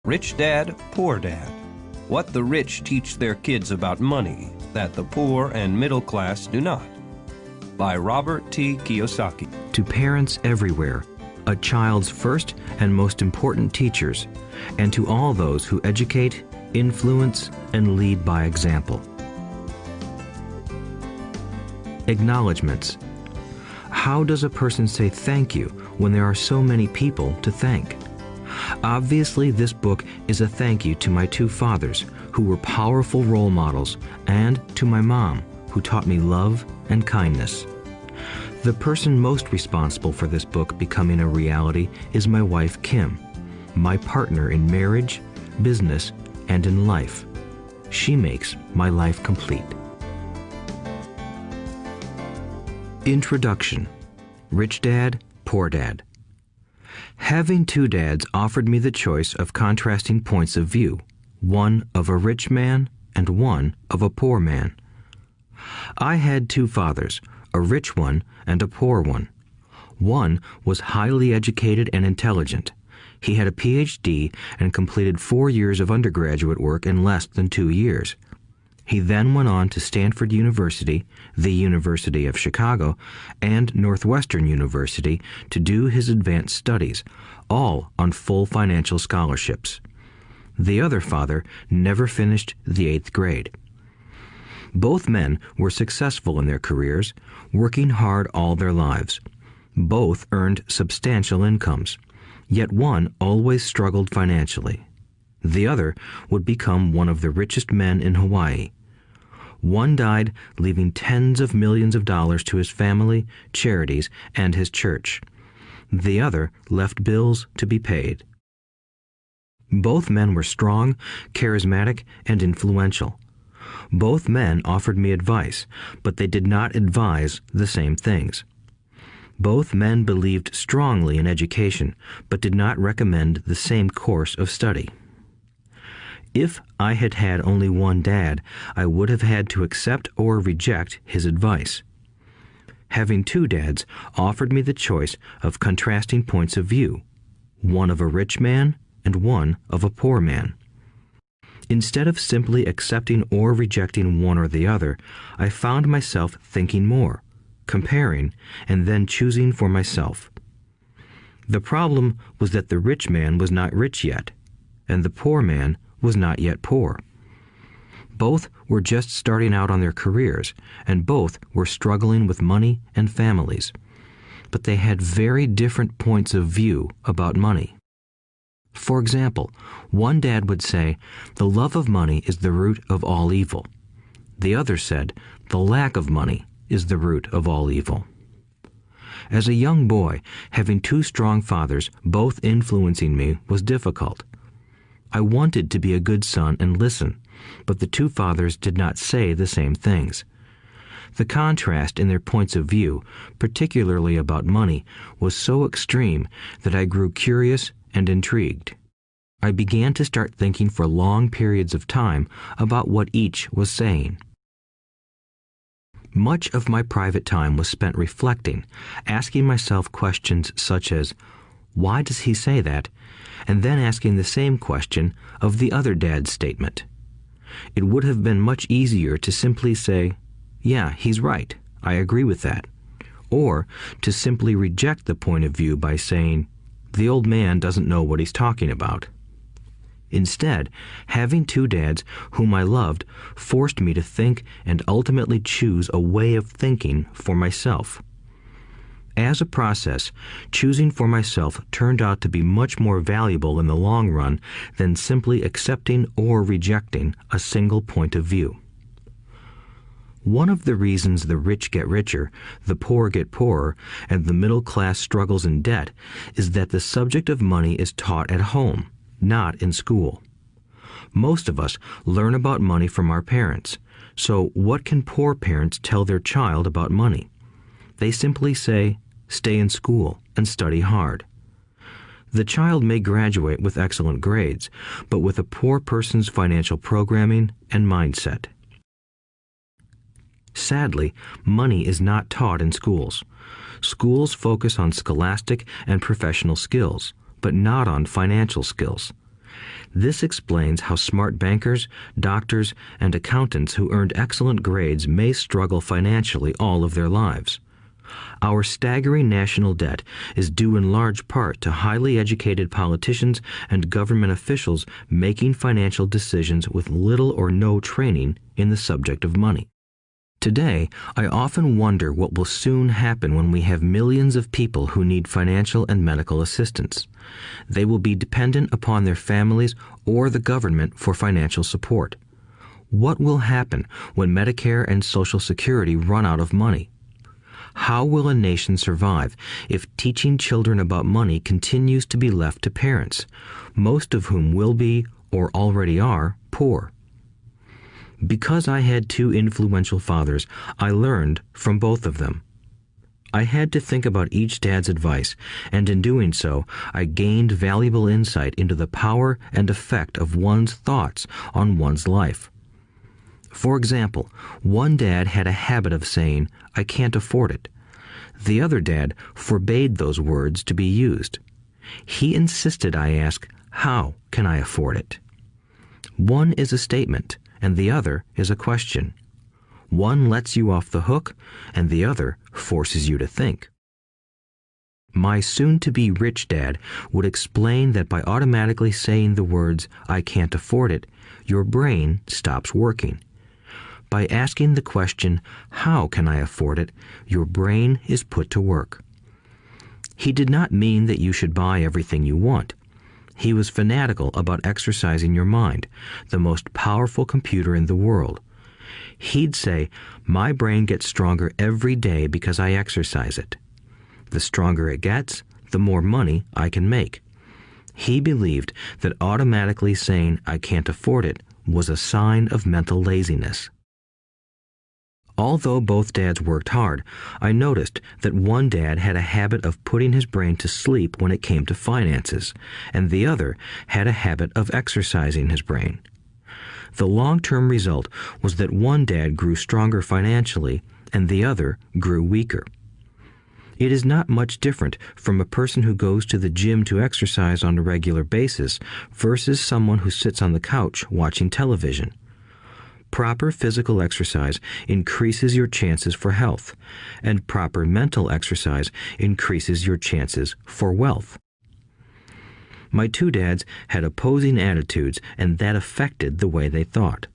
Rich Dad, Poor Dad. What the rich teach their kids about money that the poor and middle class do not. By Robert T. Kiyosaki. To parents everywhere, a child's first and most important teachers, and to all those who educate, influence, and lead by example. Acknowledgements. How does a person say thank you when there are so many people to thank? Obviously, this book is a thank you to my two fathers, who were powerful role models, and to my mom, who taught me love and kindness. The person most responsible for this book becoming a reality is my wife, Kim, my partner in marriage, business, and in life. She makes my life complete. Introduction. Rich Dad, Poor Dad. Having two dads offered me the choice of contrasting points of view, one of a rich man and one of a poor man. I had two fathers, a rich one and a poor one. One was highly educated and intelligent. He had a PhD and completed 4 years of undergraduate work in less than 2 years. He then went on to Stanford University, the University of Chicago, and Northwestern University to do his advanced studies, all on full financial scholarships. The other father never finished the 8th grade. Both men were successful in their careers, working hard all their lives. Both earned substantial incomes, yet one always struggled financially. The other would become one of the richest men in Hawaii. One died, leaving tens of millions of dollars to his family, charities, and his church. The other left bills to be paid. Both men were strong, charismatic, and influential. Both men offered me advice, but they did not advise the same things. Both men believed strongly in education, but did not recommend the same course of study. If I had had only one dad, I would have had to accept or reject his advice. Having two dads offered me the choice of contrasting points of view, one of a rich man and one of a poor man. Instead of simply accepting or rejecting one or the other, I found myself thinking more, comparing, and then choosing for myself. The problem was that the rich man was not rich yet, and the poor man was not yet poor. Both were just starting out on their careers, and both were struggling with money and families. But they had very different points of view about money. For example, one dad would say, "The love of money is the root of all evil." The other said, "The lack of money is the root of all evil." As a young boy, having two strong fathers, both influencing me, was difficult. I wanted to be a good son and listen, but the two fathers did not say the same things. The contrast in their points of view, particularly about money, was so extreme that I grew curious and intrigued. I began to start thinking for long periods of time about what each was saying. Much of my private time was spent reflecting, asking myself questions such as, "Why does he say that?" and then asking the same question of the other dad's statement. It would have been much easier to simply say, "Yeah, he's right, I agree with that," or to simply reject the point of view by saying, "The old man doesn't know what he's talking about." Instead, having two dads whom I loved forced me to think and ultimately choose a way of thinking for myself. As a process, choosing for myself turned out to be much more valuable in the long run than simply accepting or rejecting a single point of view. One of the reasons the rich get richer, the poor get poorer, and the middle class struggles in debt is that the subject of money is taught at home, not in school. Most of us learn about money from our parents, so what can poor parents tell their child about money? They simply say, "Stay in school and study hard." The child may graduate with excellent grades, but with a poor person's financial programming and mindset. Sadly, money is not taught in schools. Schools focus on scholastic and professional skills, but not on financial skills. This explains how smart bankers, doctors, and accountants who earned excellent grades may struggle financially all of their lives. Our staggering national debt is due in large part to highly educated politicians and government officials making financial decisions with little or no training in the subject of money. Today, I often wonder what will soon happen when we have millions of people who need financial and medical assistance. They will be dependent upon their families or the government for financial support. What will happen when Medicare and Social Security run out of money? How will a nation survive if teaching children about money continues to be left to parents, most of whom will be, or already are, poor? Because I had two influential fathers, I learned from both of them. I had to think about each dad's advice, and in doing so, I gained valuable insight into the power and effect of one's thoughts on one's life. For example, one dad had a habit of saying, "I can't afford it." The other dad forbade those words to be used. He insisted I ask, "How can I afford it?" One is a statement, and the other is a question. One lets you off the hook, and the other forces you to think. My soon-to-be rich dad would explain that by automatically saying the words, "I can't afford it," your brain stops working. By asking the question, "How can I afford it?" your brain is put to work. He did not mean that you should buy everything you want. He was fanatical about exercising your mind, the most powerful computer in the world. He'd say, "My brain gets stronger every day because I exercise it. The stronger it gets, the more money I can make." He believed that automatically saying, "I can't afford it," was a sign of mental laziness. Although both dads worked hard, I noticed that one dad had a habit of putting his brain to sleep when it came to finances, and the other had a habit of exercising his brain. The long-term result was that one dad grew stronger financially, and the other grew weaker. It is not much different from a person who goes to the gym to exercise on a regular basis versus someone who sits on the couch watching television. Proper physical exercise increases your chances for health, and proper mental exercise increases your chances for wealth. My two dads had opposing attitudes, and that affected the way they thought.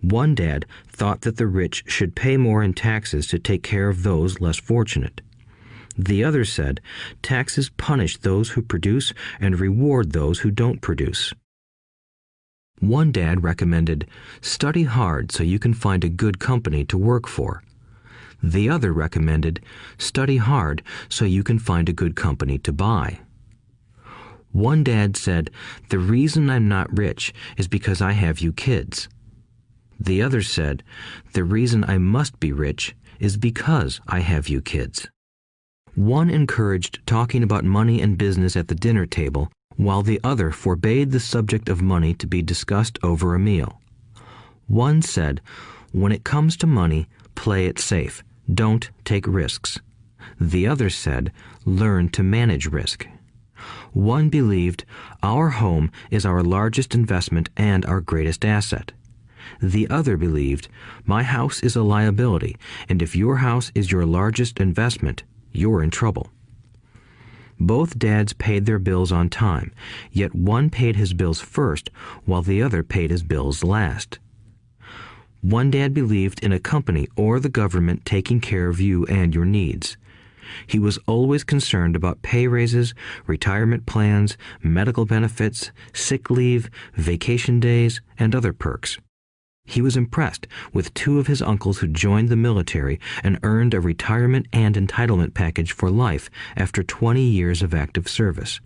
One dad thought that the rich should pay more in taxes to take care of those less fortunate. The other said, taxes punish those who produce and reward those who don't produce. One dad recommended, study hard so you can find a good company to work for. The other recommended, study hard so you can find a good company to buy. One dad said, the reason I'm not rich is because I have you kids. The other said, the reason I must be rich is because I have you kids. One encouraged talking about money and business at the dinner table, while the other forbade the subject of money to be discussed over a meal. One said, when it comes to money, play it safe, don't take risks. The other said, learn to manage risk. One believed, our home is our largest investment and our greatest asset. The other believed, my house is a liability, and if your house is your largest investment, you're in trouble. Both dads paid their bills on time, yet one paid his bills first while the other paid his bills last. One dad believed in a company or the government taking care of you and your needs. He was always concerned about pay raises, retirement plans, medical benefits, sick leave, vacation days, and other perks. He was impressed with two of his uncles who joined the military and earned a retirement and entitlement package for life after 20 years of active service.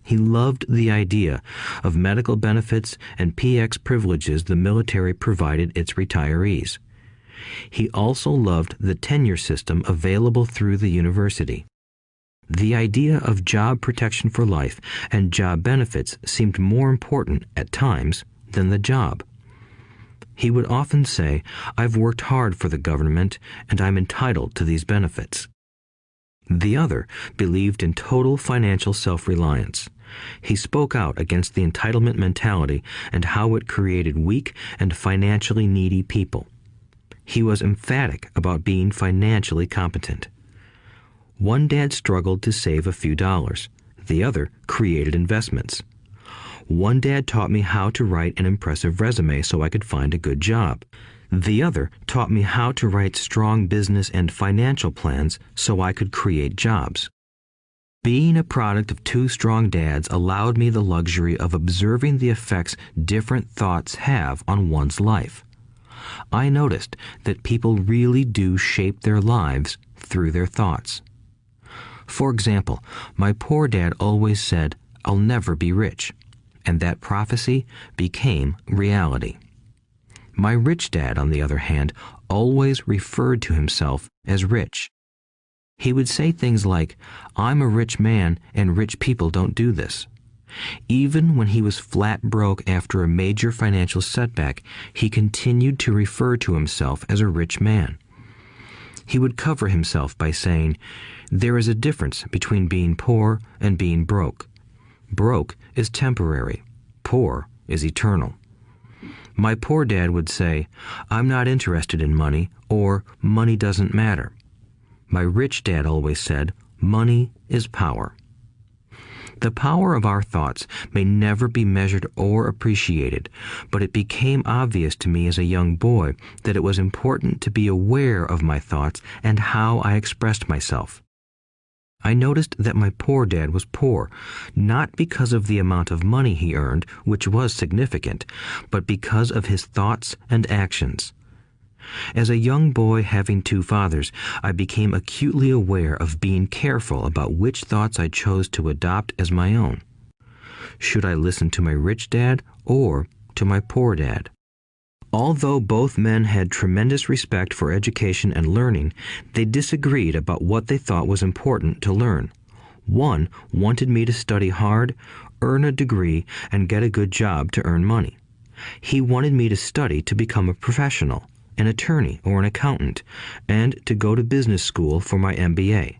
He loved the idea of medical benefits and PX privileges the military provided its retirees. He also loved the tenure system available through the university. The idea of job protection for life and job benefits seemed more important at times than the job. He would often say, I've worked hard for the government and I'm entitled to these benefits. The other believed in total financial self-reliance. He spoke out against the entitlement mentality and how it created weak and financially needy people. He was emphatic about being financially competent. One dad struggled to save a few dollars. The other created investments. One dad taught me how to write an impressive resume so I could find a good job. The other taught me how to write strong business and financial plans so I could create jobs. Being a product of two strong dads allowed me the luxury of observing the effects different thoughts have on one's life. I noticed that people really do shape their lives through their thoughts. For example, my poor dad always said, "I'll never be rich," and that prophecy became reality. My rich dad, on the other hand, always referred to himself as rich. He would say things like, "I'm a rich man and rich people don't do this." Even when he was flat broke after a major financial setback, he continued to refer to himself as a rich man. He would cover himself by saying, "There is a difference between being poor and being broke. Broke is temporary. Poor is eternal." My poor dad would say, "I'm not interested in money," or "money doesn't matter." My rich dad always said, "Money is power." The power of our thoughts may never be measured or appreciated, but it became obvious to me as a young boy that it was important to be aware of my thoughts and how I expressed myself. I noticed that my poor dad was poor, not because of the amount of money he earned, which was significant, but because of his thoughts and actions. As a young boy having two fathers, I became acutely aware of being careful about which thoughts I chose to adopt as my own. Should I listen to my rich dad or to my poor dad? Although both men had tremendous respect for education and learning, they disagreed about what they thought was important to learn. One wanted me to study hard, earn a degree, and get a good job to earn money. He wanted me to study to become a professional, an attorney or an accountant, and to go to business school for my MBA.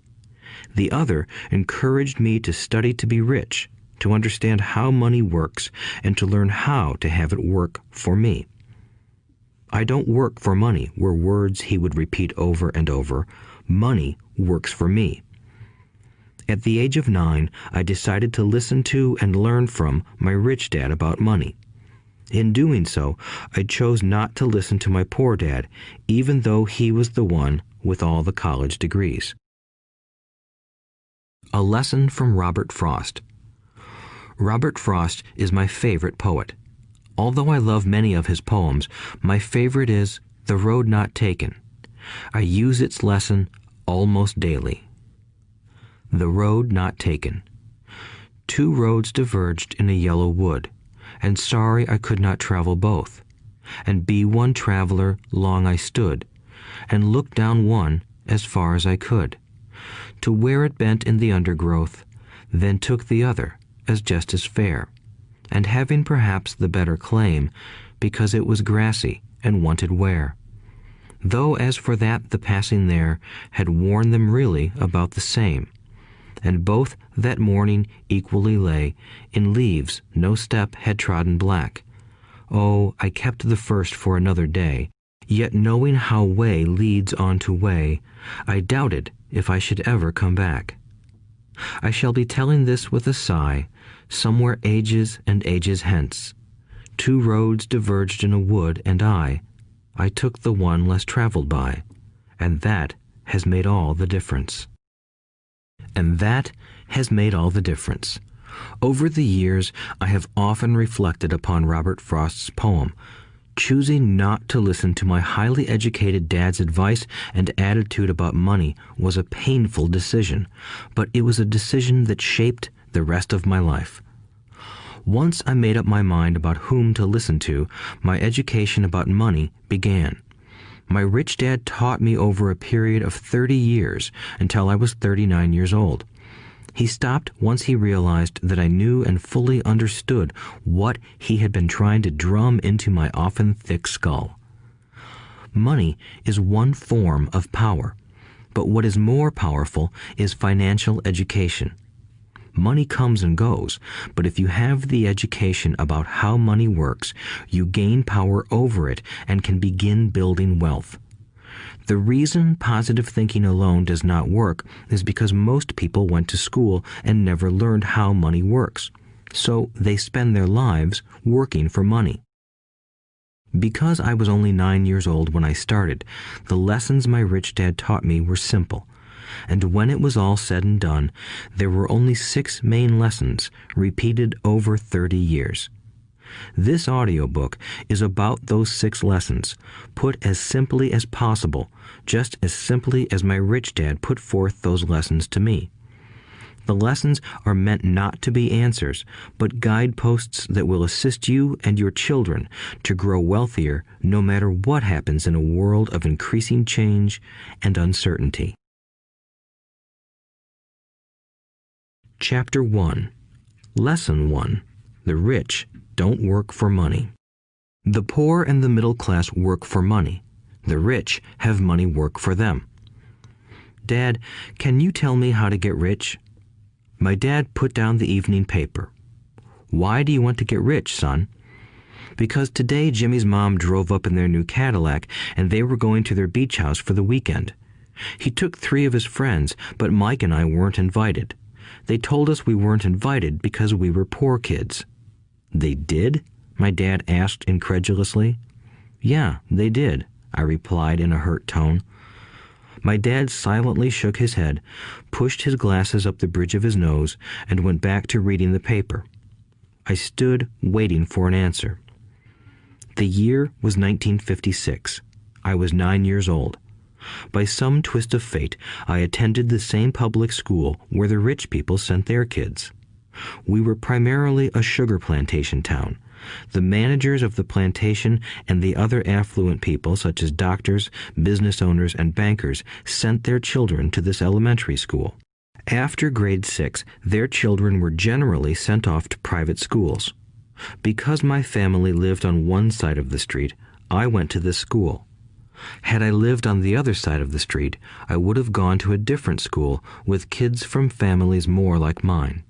The other encouraged me to study to be rich, to understand how money works, and to learn how to have it work for me. "I don't work for money" were words he would repeat over and over. "Money works for me." At the age of 9, I decided to listen to and learn from my rich dad about money. In doing so, I chose not to listen to my poor dad, even though he was the one with all the college degrees. A lesson from Robert Frost. Robert Frost is my favorite poet. Although I love many of his poems, my favorite is "The Road Not Taken." I use its lesson almost daily. The Road Not Taken. Two roads diverged in a yellow wood, and sorry I could not travel both. And be one traveler long I stood, and looked down one as far as I could, to where it bent in the undergrowth, then took the other as just as fair, and having perhaps the better claim, because it was grassy and wanted wear. Though as for that the passing there had worn them really about the same, and both that morning equally lay in leaves no step had trodden black. Oh, I kept the first for another day, yet knowing how way leads on to way, I doubted if I should ever come back. I shall be telling this with a sigh, somewhere ages and ages hence. Two roads diverged in a wood, and I took the one less traveled by, and that has made all the difference. And that has made all the difference. Over the years, I have often reflected upon Robert Frost's poem. Choosing not to listen to my highly educated dad's advice and attitude about money was a painful decision, but it was a decision that shaped the rest of my life. Once I made up my mind about whom to listen to, my education about money began. My rich dad taught me over a period of 30 years until I was 39 years old. He stopped once he realized that I knew and fully understood what he had been trying to drum into my often thick skull. Money is one form of power, but what is more powerful is financial education. Money comes and goes, but if you have the education about how money works, you gain power over it and can begin building wealth. The reason positive thinking alone does not work is because most people went to school and never learned how money works, so they spend their lives working for money. Because I was only 9 years old when I started, the lessons my rich dad taught me were simple. And when it was all said and done, there were only 6 main lessons, repeated over 30 years. This audiobook is about those 6 lessons, put as simply as possible, just as simply as my rich dad put forth those lessons to me. The lessons are meant not to be answers, but guideposts that will assist you and your children to grow wealthier no matter what happens in a world of increasing change and uncertainty. Chapter 1. Lesson 1. The rich don't work for money. The poor and the middle class work for money. The rich have money work for them. Dad, can you tell me how to get rich? My dad put down the evening paper. Why do you want to get rich, son? Because today Jimmy's mom drove up in their new Cadillac and they were going to their beach house for the weekend. He took 3 of his friends, but Mike and I weren't invited. They told us we weren't invited because we were poor kids. They did? My dad asked incredulously. Yeah, they did, I replied in a hurt tone. My dad silently shook his head, pushed his glasses up the bridge of his nose, and went back to reading the paper. I stood waiting for an answer. The year was 1956. I was 9 years old. By some twist of fate, I attended the same public school where the rich people sent their kids. We were primarily a sugar plantation town. The managers of the plantation and the other affluent people, such as doctors, business owners, and bankers, sent their children to this elementary school. After grade 6, their children were generally sent off to private schools. Because my family lived on one side of the street, I went to this school. Had I lived on the other side of the street, I would have gone to a different school with kids from families more like mine.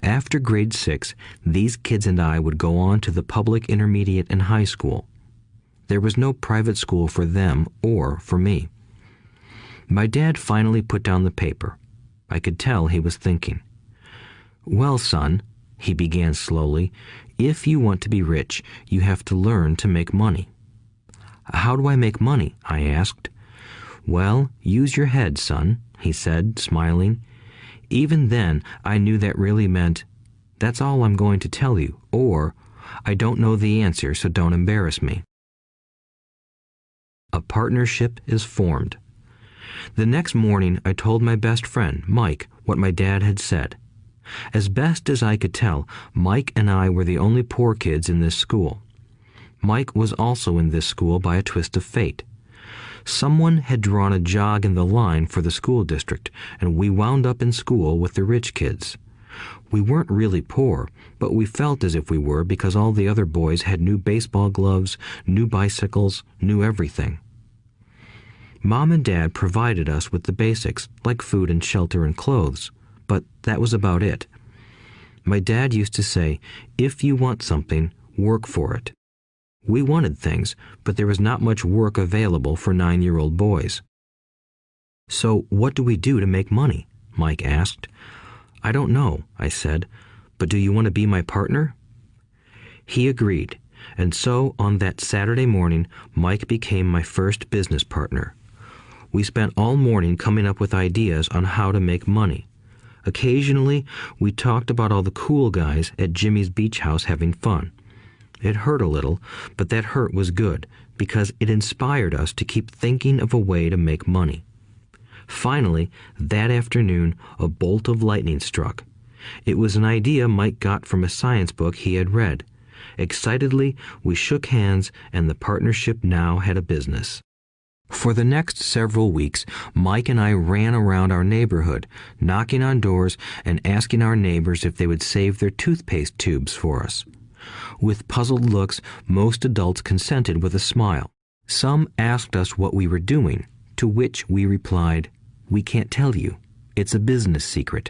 After grade 6, these kids and I would go on to the public intermediate and high school. There was no private school for them or for me. My dad finally put down the paper. I could tell he was thinking. Well, son, he began slowly, if you want to be rich, you have to learn to make money. How do I make money? I asked. Well, use your head, son, he said, smiling. Even then, I knew that really meant, that's all I'm going to tell you, or, I don't know the answer, so don't embarrass me. A partnership is formed. The next morning, I told my best friend, Mike, what my dad had said. As best as I could tell, Mike and I were the only poor kids in this school. Mike was also in this school by a twist of fate. Someone had drawn a jog in the line for the school district, and we wound up in school with the rich kids. We weren't really poor, but we felt as if we were because all the other boys had new baseball gloves, new bicycles, new everything. Mom and Dad provided us with the basics, like food and shelter and clothes, but that was about it. My dad used to say, if you want something, work for it. We wanted things, but there was not much work available for 9-year-old boys. So what do we do to make money? Mike asked. I don't know, I said, but do you want to be my partner? He agreed, and so on that Saturday morning, Mike became my first business partner. We spent all morning coming up with ideas on how to make money. Occasionally, we talked about all the cool guys at Jimmy's beach house having fun. It hurt a little, but that hurt was good, because it inspired us to keep thinking of a way to make money. Finally, that afternoon, a bolt of lightning struck. It was an idea Mike got from a science book he had read. Excitedly, we shook hands, and the partnership now had a business. For the next several weeks, Mike and I ran around our neighborhood, knocking on doors and asking our neighbors if they would save their toothpaste tubes for us. With puzzled looks, most adults consented with a smile. Some asked us what we were doing, to which we replied, "We can't tell you. It's a business secret."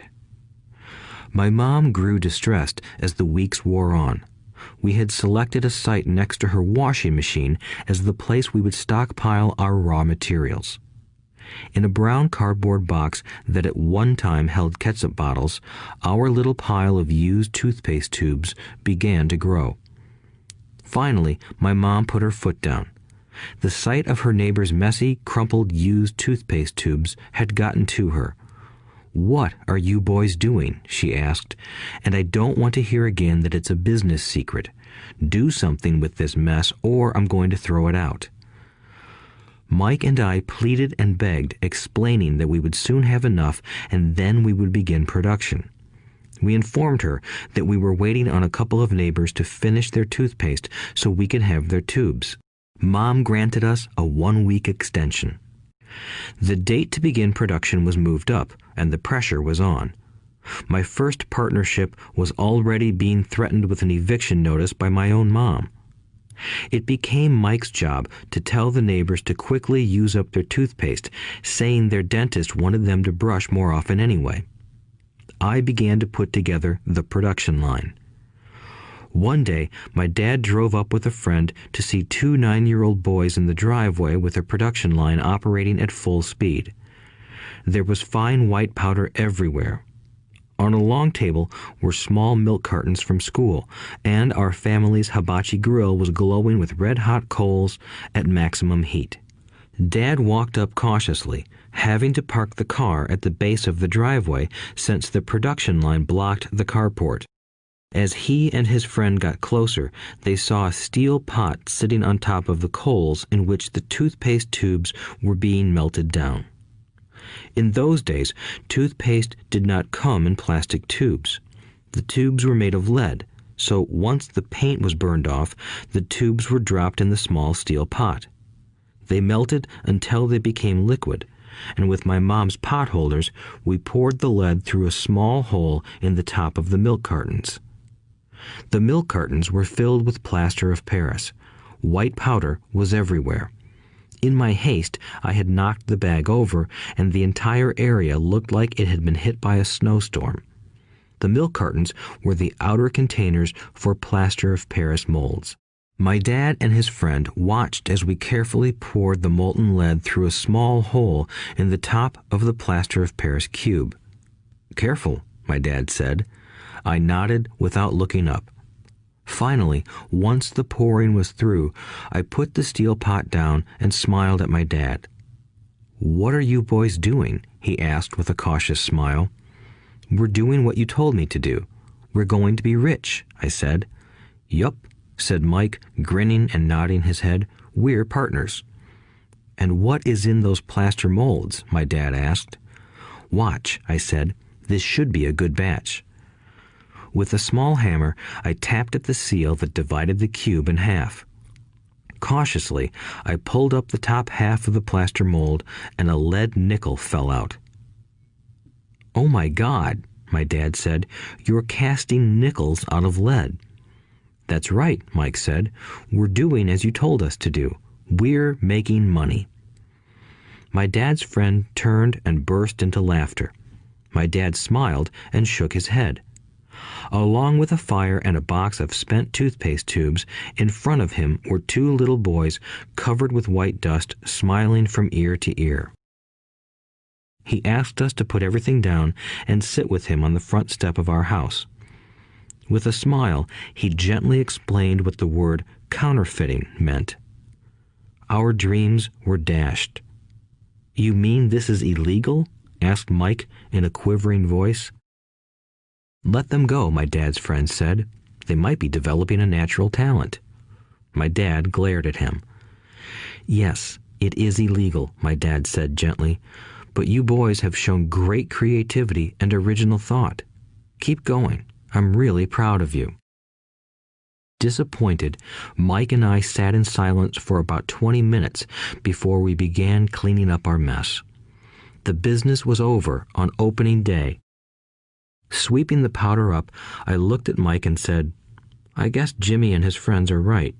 My mom grew distressed as the weeks wore on. We had selected a site next to her washing machine as the place we would stockpile our raw materials. In a brown cardboard box that at one time held ketchup bottles, our little pile of used toothpaste tubes began to grow. Finally, my mom put her foot down. The sight of her neighbor's messy, crumpled used toothpaste tubes had gotten to her. "What are you boys doing?" she asked, "and I don't want to hear again that it's a business secret. Do something with this mess or I'm going to throw it out." Mike and I pleaded and begged, explaining that we would soon have enough and then we would begin production. We informed her that we were waiting on a couple of neighbors to finish their toothpaste so we could have their tubes. Mom granted us a 1-week extension. The date to begin production was moved up, and the pressure was on. My first partnership was already being threatened with an eviction notice by my own mom. It became Mike's job to tell the neighbors to quickly use up their toothpaste, saying their dentist wanted them to brush more often anyway. I began to put together the production line. One day, my dad drove up with a friend to see 2 9-year-old boys in the driveway with a production line operating at full speed. There was fine white powder everywhere. On a long table were small milk cartons from school, and our family's hibachi grill was glowing with red-hot coals at maximum heat. Dad walked up cautiously, having to park the car at the base of the driveway since the production line blocked the carport. As he and his friend got closer, they saw a steel pot sitting on top of the coals in which the toothpaste tubes were being melted down. In those days, toothpaste did not come in plastic tubes. The tubes were made of lead, so once the paint was burned off, the tubes were dropped in the small steel pot. They melted until they became liquid, and with my mom's pot holders, we poured the lead through a small hole in the top of the milk cartons. The milk cartons were filled with plaster of Paris. White powder was everywhere. In my haste, I had knocked the bag over, and the entire area looked like it had been hit by a snowstorm. The milk cartons were the outer containers for plaster of Paris molds. My dad and his friend watched as we carefully poured the molten lead through a small hole in the top of the plaster of Paris cube. "Careful," my dad said. I nodded without looking up. Finally, once the pouring was through, I put the steel pot down and smiled at my dad. "What are you boys doing?" he asked with a cautious smile. "We're doing what you told me to do. We're going to be rich," I said. "Yup," said Mike, grinning and nodding his head. "We're partners." "And what is in those plaster molds?" my dad asked. "Watch," I said. "This should be a good batch." With a small hammer, I tapped at the seal that divided the cube in half. Cautiously, I pulled up the top half of the plaster mold, and a lead nickel fell out. "Oh my God," my dad said, "you're casting nickels out of lead." "That's right," Mike said. "We're doing as you told us to do. We're making money." My dad's friend turned and burst into laughter. My dad smiled and shook his head. Along with a fire and a box of spent toothpaste tubes, in front of him were 2 little boys covered with white dust, smiling from ear to ear. He asked us to put everything down and sit with him on the front step of our house. With a smile, he gently explained what the word counterfeiting meant. Our dreams were dashed. "You mean this is illegal?" asked Mike in a quivering voice. "Let them go," my dad's friend said. "They might be developing a natural talent." My dad glared at him. "Yes, it is illegal," my dad said gently, "but you boys have shown great creativity and original thought. Keep going. I'm really proud of you." Disappointed, Mike and I sat in silence for about 20 minutes before we began cleaning up our mess. The business was over on opening day. Sweeping the powder up, I looked at Mike and said, "I guess Jimmy and his friends are right.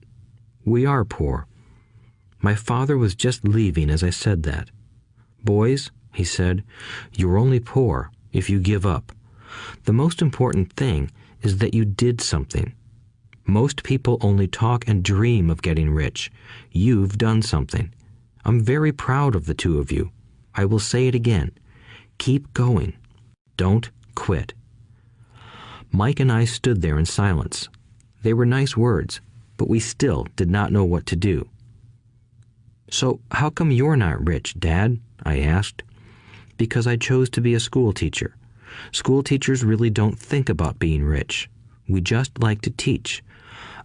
We are poor." My father was just leaving as I said that. "Boys," he said, "you're only poor if you give up. The most important thing is that you did something. Most people only talk and dream of getting rich. You've done something. I'm very proud of the two of you. I will say it again. Keep going. Don't quit." Mike and I stood there in silence. They were nice words, but we still did not know what to do. "So how come you're not rich, Dad?" I asked. "Because I chose to be a school teacher. School teachers really don't think about being rich. We just like to teach.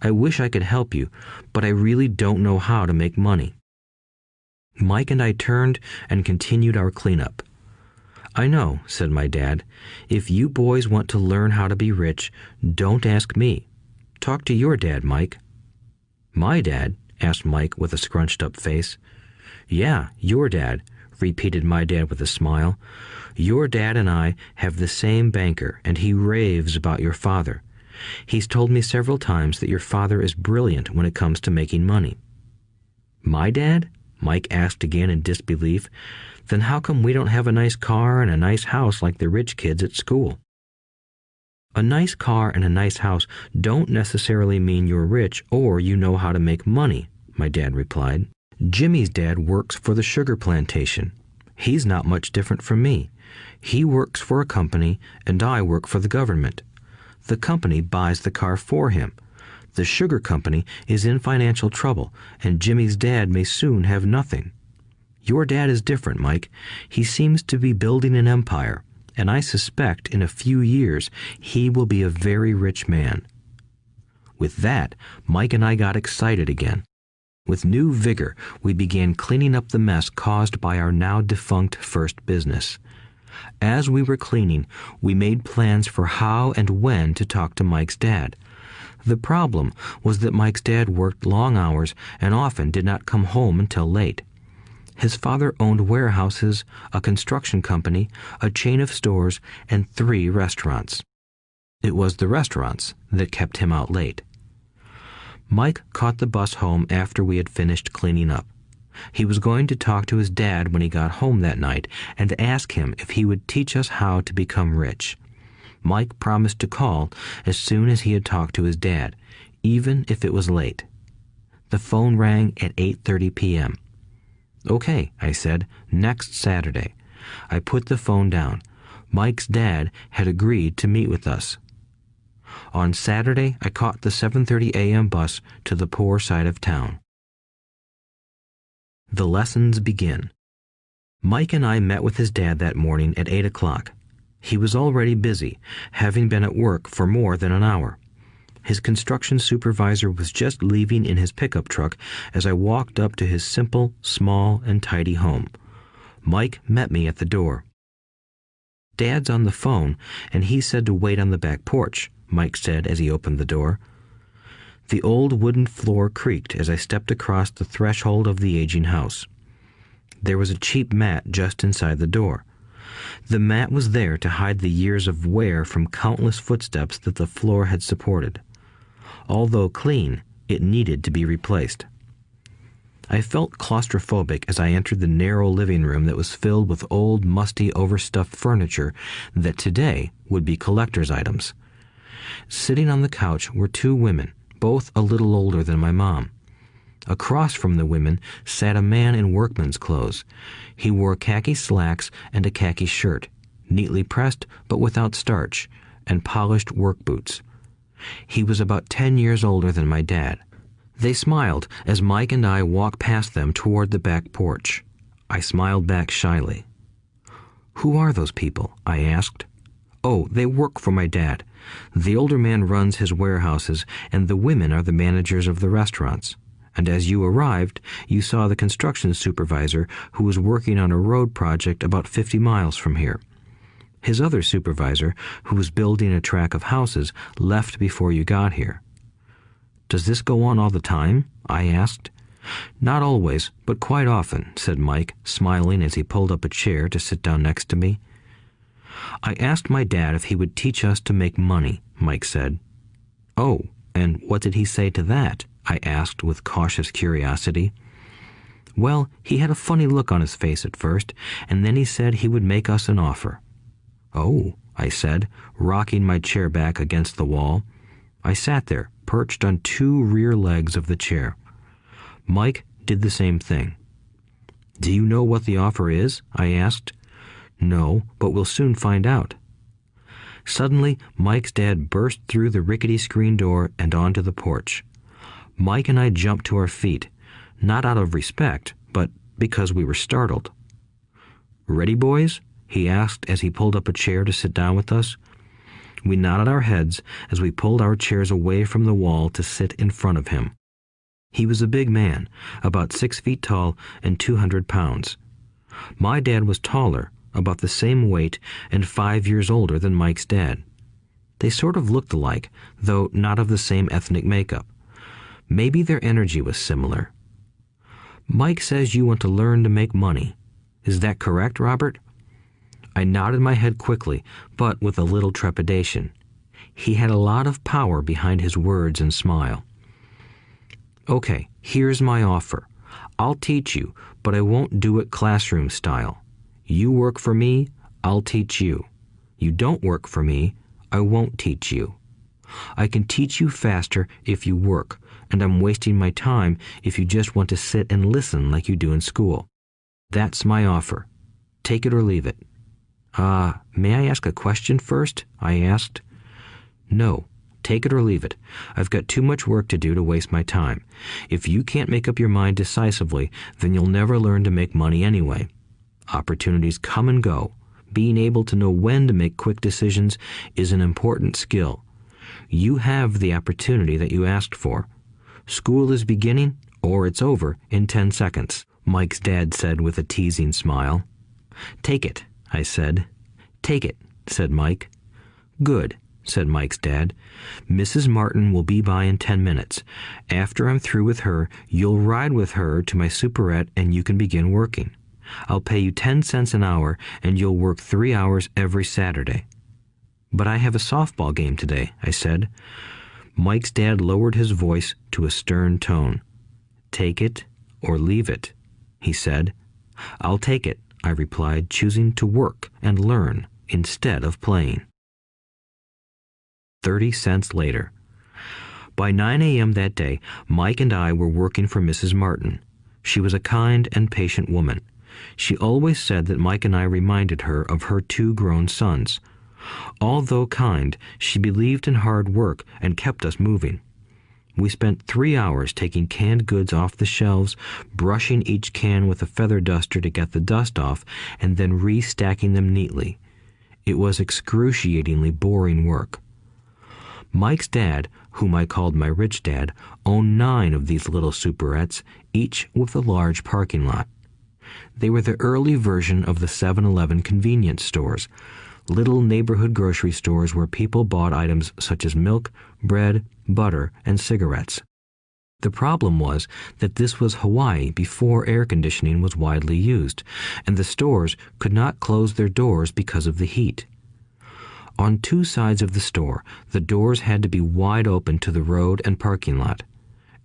I wish I could help you, but I really don't know how to make money." Mike and I turned and continued our cleanup. "I know," said my dad. "If you boys want to learn how to be rich, don't ask me. Talk to your dad, Mike." "My dad?" asked Mike with a scrunched-up face. "Yeah, your dad," repeated my dad with a smile. "Your dad and I have the same banker, and he raves about your father. He's told me several times that your father is brilliant when it comes to making money." "My dad?" Mike asked again in disbelief. "Then how come we don't have a nice car and a nice house like the rich kids at school?" "A nice car and a nice house don't necessarily mean you're rich or you know how to make money," my dad replied. "Jimmy's dad works for the sugar plantation. He's not much different from me. He works for a company and I work for the government. The company buys the car for him. The sugar company is in financial trouble, and Jimmy's dad may soon have nothing. Your dad is different, Mike. He seems to be building an empire, and I suspect in a few years he will be a very rich man." With that, Mike and I got excited again. With new vigor, we began cleaning up the mess caused by our now defunct first business. As we were cleaning, we made plans for how and when to talk to Mike's dad. The problem was that Mike's dad worked long hours and often did not come home until late. His father owned warehouses, a construction company, a chain of stores, and 3 restaurants. It was the restaurants that kept him out late. Mike caught the bus home after we had finished cleaning up. He was going to talk to his dad when he got home that night and ask him if he would teach us how to become rich. Mike promised to call as soon as he had talked to his dad, even if it was late. The phone rang at 8:30 p.m. "Okay," I said, "next Saturday." I put the phone down. Mike's dad had agreed to meet with us. On Saturday, I caught the 7:30 a.m. bus to the poor side of town. The lessons begin. Mike and I met with his dad that morning at 8 o'clock. He was already busy, having been at work for more than an hour. His construction supervisor was just leaving in his pickup truck as I walked up to his simple, small, and tidy home. Mike met me at the door. "Dad's on the phone, and he said to wait on the back porch," Mike said as he opened the door. The old wooden floor creaked as I stepped across the threshold of the aging house. There was a cheap mat just inside the door. The mat was there to hide the years of wear from countless footsteps that the floor had supported. Although clean, it needed to be replaced. I felt claustrophobic as I entered the narrow living room that was filled with old, musty, overstuffed furniture that today would be collector's items. Sitting on the couch were 2 women, both a little older than my mom. Across from the women sat a man in workman's clothes. He wore khaki slacks and a khaki shirt, neatly pressed but without starch, and polished work boots. He was about 10 years older than my dad. They smiled as Mike and I walked past them toward the back porch. I smiled back shyly. "Who are those people?" I asked. "Oh, they work for my dad. The older man runs his warehouses, and the women are the managers of the restaurants. And as you arrived, you saw the construction supervisor who was working on a road project about 50 miles from here. His other supervisor, who was building a track of houses, left before you got here." "Does this go on all the time?" I asked. "Not always, but quite often," said Mike, smiling as he pulled up a chair to sit down next to me. "I asked my dad if he would teach us to make money," Mike said. "Oh, and what did he say to that?" I asked with cautious curiosity. "Well, he had a funny look on his face at first, and then he said he would make us an offer." "Oh," I said, rocking my chair back against the wall. I sat there, perched on two rear legs of the chair. Mike did the same thing. "Do you know what the offer is?" I asked. "No, but we'll soon find out." Suddenly, Mike's dad burst through the rickety screen door and onto the porch. Mike and I jumped to our feet, not out of respect, but because we were startled. "Ready, boys?" he asked as he pulled up a chair to sit down with us. We nodded our heads as we pulled our chairs away from the wall to sit in front of him. He was a big man, about 6 feet tall and 200 pounds. My dad was taller, about the same weight, and 5 years older than Mike's dad. They sort of looked alike, though not of the same ethnic makeup. Maybe their energy was similar. "Mike says you want to learn to make money. Is that correct, Robert?" I nodded my head quickly, but with a little trepidation. He had a lot of power behind his words and smile. "Okay, here's my offer. I'll teach you, but I won't do it classroom style. You work for me, I'll teach you. You don't work for me, I won't teach you. I can teach you faster if you work, and I'm wasting my time if you just want to sit and listen like you do in school. That's my offer. Take it or leave it." May I ask a question first?" I asked. "No. Take it or leave it. I've got too much work to do to waste my time. If you can't make up your mind decisively, then you'll never learn to make money anyway. Opportunities come and go. Being able to know when to make quick decisions is an important skill. You have the opportunity that you asked for. School is beginning, or it's over, in 10 seconds, Mike's dad said with a teasing smile. "Take it," I said. "Take it," said Mike. "Good," said Mike's dad. "Mrs. Martin will be by in 10 minutes. After I'm through with her, you'll ride with her to my superette and you can begin working. I'll pay you 10 cents an hour and you'll work 3 hours every Saturday." "But I have a softball game today," I said. Mike's dad lowered his voice to a stern tone. "Take it or leave it," he said. "I'll take it," I replied, choosing to work and learn instead of playing. 30 cents later. By 9 a.m. that day, Mike and I were working for Mrs. Martin. She was a kind and patient woman. She always said that Mike and I reminded her of her 2 grown sons. Although kind, she believed in hard work and kept us moving. We spent 3 hours taking canned goods off the shelves, brushing each can with a feather duster to get the dust off, and then restacking them neatly. It was excruciatingly boring work. Mike's dad, whom I called my rich dad, owned 9 of these little superettes, each with a large parking lot. They were the early version of the 7-Eleven convenience stores, little neighborhood grocery stores where people bought items such as milk, bread, butter, and cigarettes. The problem was that this was Hawaii before air conditioning was widely used, and the stores could not close their doors because of the heat. On 2 sides of the store, the doors had to be wide open to the road and parking lot.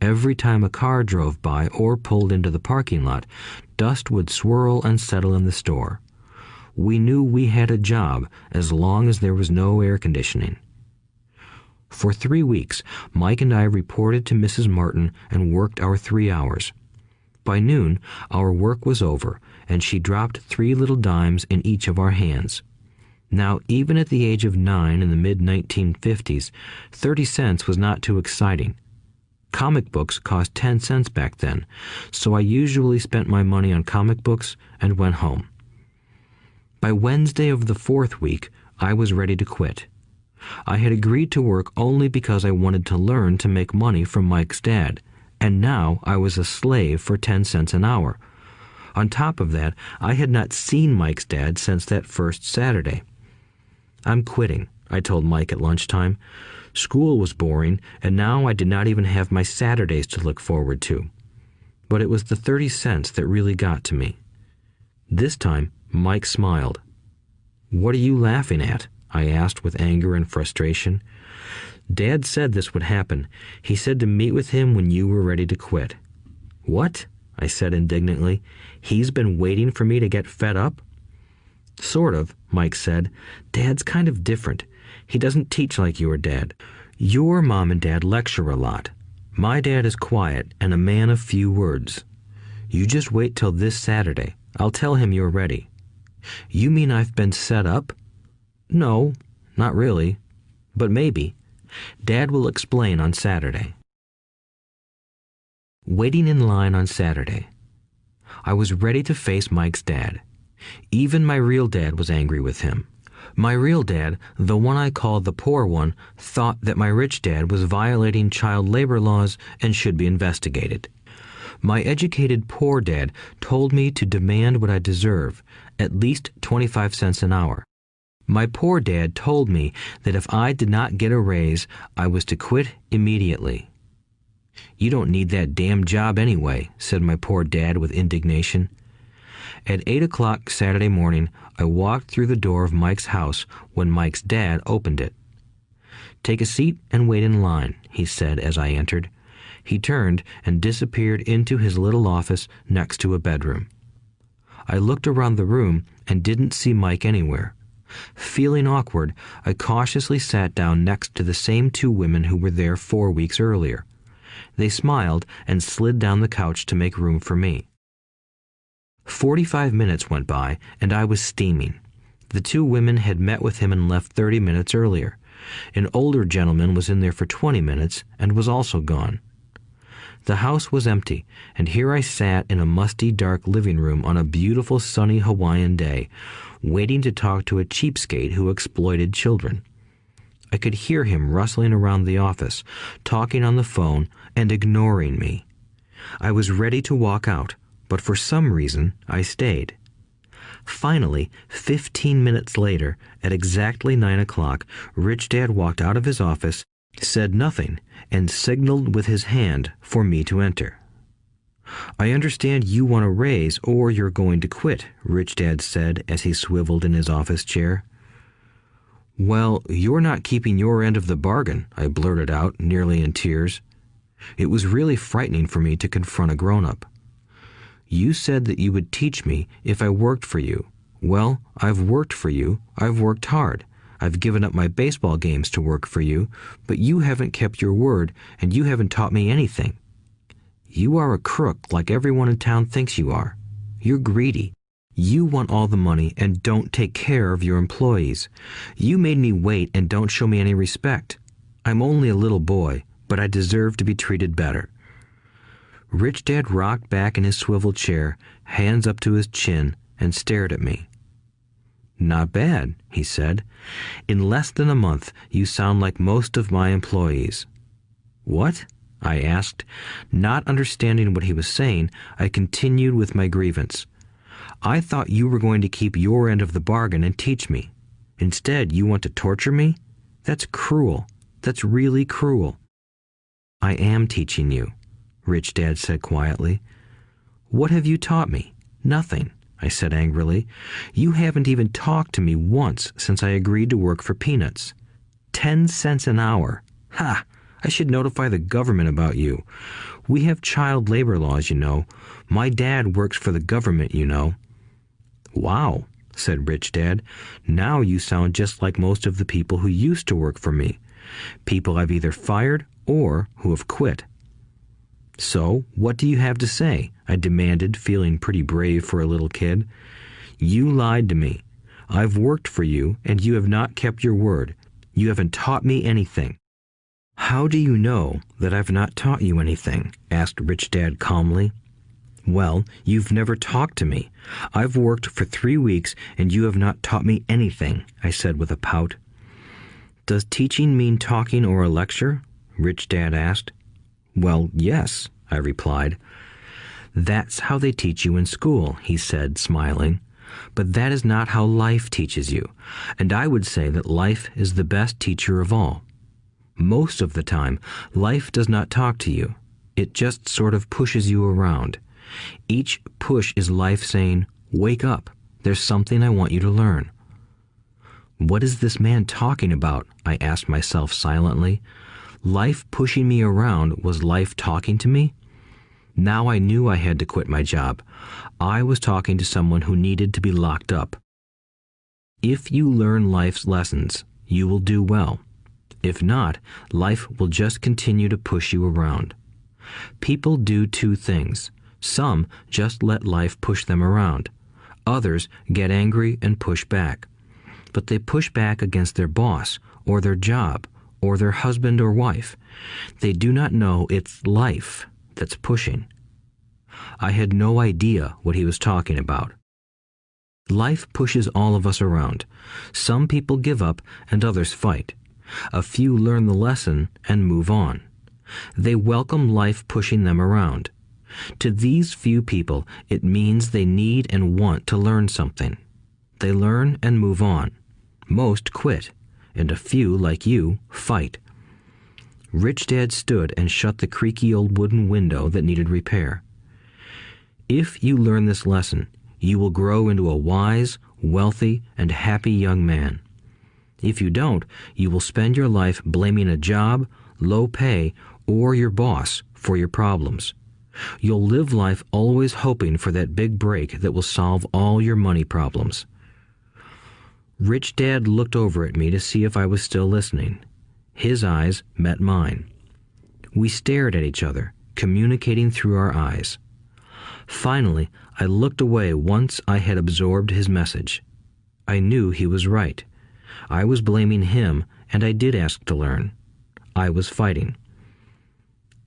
Every time a car drove by or pulled into the parking lot, dust would swirl and settle in the store. We knew we had a job as long as there was no air conditioning. For 3 weeks, Mike and I reported to Mrs. Martin and worked our 3 hours. By noon, our work was over, and she dropped 3 little dimes in each of our hands. Now, even at the age of 9 in the mid-1950s, 30 cents was not too exciting. Comic books cost 10 cents back then, so I usually spent my money on comic books and went home. By Wednesday of the 4th week, I was ready to quit. I had agreed to work only because I wanted to learn to make money from Mike's dad, and now I was a slave for 10 cents an hour. On top of that, I had not seen Mike's dad since that first Saturday. "I'm quitting," I told Mike at lunchtime. School was boring, and now I did not even have my Saturdays to look forward to. But it was the 30 cents that really got to me. This time, Mike smiled. "What are you laughing at?" I asked with anger and frustration. "Dad said this would happen. He said to meet with him when you were ready to quit." "What?" I said indignantly. "He's been waiting for me to get fed up?" Sort of, Mike said. Dad's kind of different. He doesn't teach like your dad. Your mom and dad lecture a lot. My dad is quiet and a man of few words. You just wait till this Saturday. I'll tell him you're ready. You mean I've been set up? No, not really. But maybe. Dad will explain on Saturday. Waiting in line on Saturday. I was ready to face Mike's dad. Even my real dad was angry with him. My real dad, the one I called the poor one, thought that my rich dad was violating child labor laws and should be investigated. My educated poor dad told me to demand what I deserve, at least 25 cents an hour. My poor dad told me that if I did not get a raise, I was to quit immediately. You don't need that damn job anyway, said my poor dad with indignation. At 8 o'clock Saturday morning, I walked through the door of Mike's house when Mike's dad opened it. Take a seat and wait in line, he said as I entered. He turned and disappeared into his little office next to a bedroom. I looked around the room and didn't see Mike anywhere. Feeling awkward, I cautiously sat down next to the same two women who were there 4 weeks earlier. They smiled and slid down the couch to make room for me. 45 minutes went by, and I was steaming. The two women had met with him and left 30 minutes earlier. An older gentleman was in there for 20 minutes and was also gone. The house was empty, and here I sat in a musty, dark living room on a beautiful, sunny Hawaiian day, waiting to talk to a cheapskate who exploited children. I could hear him rustling around the office, talking on the phone, and ignoring me. I was ready to walk out, but for some reason I stayed. Finally, 15 minutes later, at exactly 9 o'clock, Rich Dad walked out of his office, said nothing, and signaled with his hand for me to enter. I understand you want a raise or you're going to quit, Rich Dad said as he swiveled in his office chair. Well, you're not keeping your end of the bargain, I blurted out, nearly in tears. It was really frightening for me to confront a grown-up. You said that you would teach me if I worked for you. Well, I've worked for you. I've worked hard. I've given up my baseball games to work for you, but you haven't kept your word, and you haven't taught me anything. You are a crook like everyone in town thinks you are. You're greedy. You want all the money and don't take care of your employees. You made me wait and don't show me any respect. I'm only a little boy, but I deserve to be treated better. Rich Dad rocked back in his swivel chair, hands up to his chin, and stared at me. Not bad, he said. In less than a month, you sound like most of my employees. What? I asked. Not understanding what he was saying, I continued with my grievance. I thought you were going to keep your end of the bargain and teach me. Instead, you want to torture me? That's cruel. That's really cruel. I am teaching you, Rich Dad said quietly. What have you taught me? Nothing, I said angrily. You haven't even talked to me once since I agreed to work for peanuts. 10 cents an hour. Ha! I should notify the government about you. We have child labor laws, you know. My dad works for the government, you know. Wow, said Rich Dad. Now you sound just like most of the people who used to work for me. People I've either fired or who have quit. So, what do you have to say? I demanded, feeling pretty brave for a little kid. You lied to me. I've worked for you, and you have not kept your word. You haven't taught me anything. How do you know that I've not taught you anything? Asked Rich Dad calmly. Well, you've never talked to me. I've worked for 3 weeks, and you have not taught me anything, I said with a pout. Does teaching mean talking or a lecture? Rich Dad asked. Well, yes, I replied. That's how they teach you in school, he said, smiling. But that is not how life teaches you, and I would say that life is the best teacher of all. Most of the time, life does not talk to you. It just sort of pushes you around. Each push is life saying, wake up, there's something I want you to learn. What is this man talking about? I asked myself silently. Life pushing me around was life talking to me? Now I knew I had to quit my job. I was talking to someone who needed to be locked up. If you learn life's lessons, you will do well. If not, life will just continue to push you around. People do two things. Some just let life push them around. Others get angry and push back. But they push back against their boss, or their job, or their husband or wife. They do not know it's life that's pushing. I had no idea what he was talking about. Life pushes all of us around. Some people give up and others fight. A few learn the lesson and move on. They welcome life pushing them around. To these few people, it means they need and want to learn something. They learn and move on. Most quit, and a few, like you, fight. Rich Dad stood and shut the creaky old wooden window that needed repair. If you learn this lesson, you will grow into a wise, wealthy, and happy young man. If you don't, you will spend your life blaming a job, low pay, or your boss for your problems. You'll live life always hoping for that big break that will solve all your money problems. Rich Dad looked over at me to see if I was still listening. His eyes met mine. We stared at each other, communicating through our eyes. Finally, I looked away once I had absorbed his message. I knew he was right. I was blaming him, and I did ask to learn. I was fighting.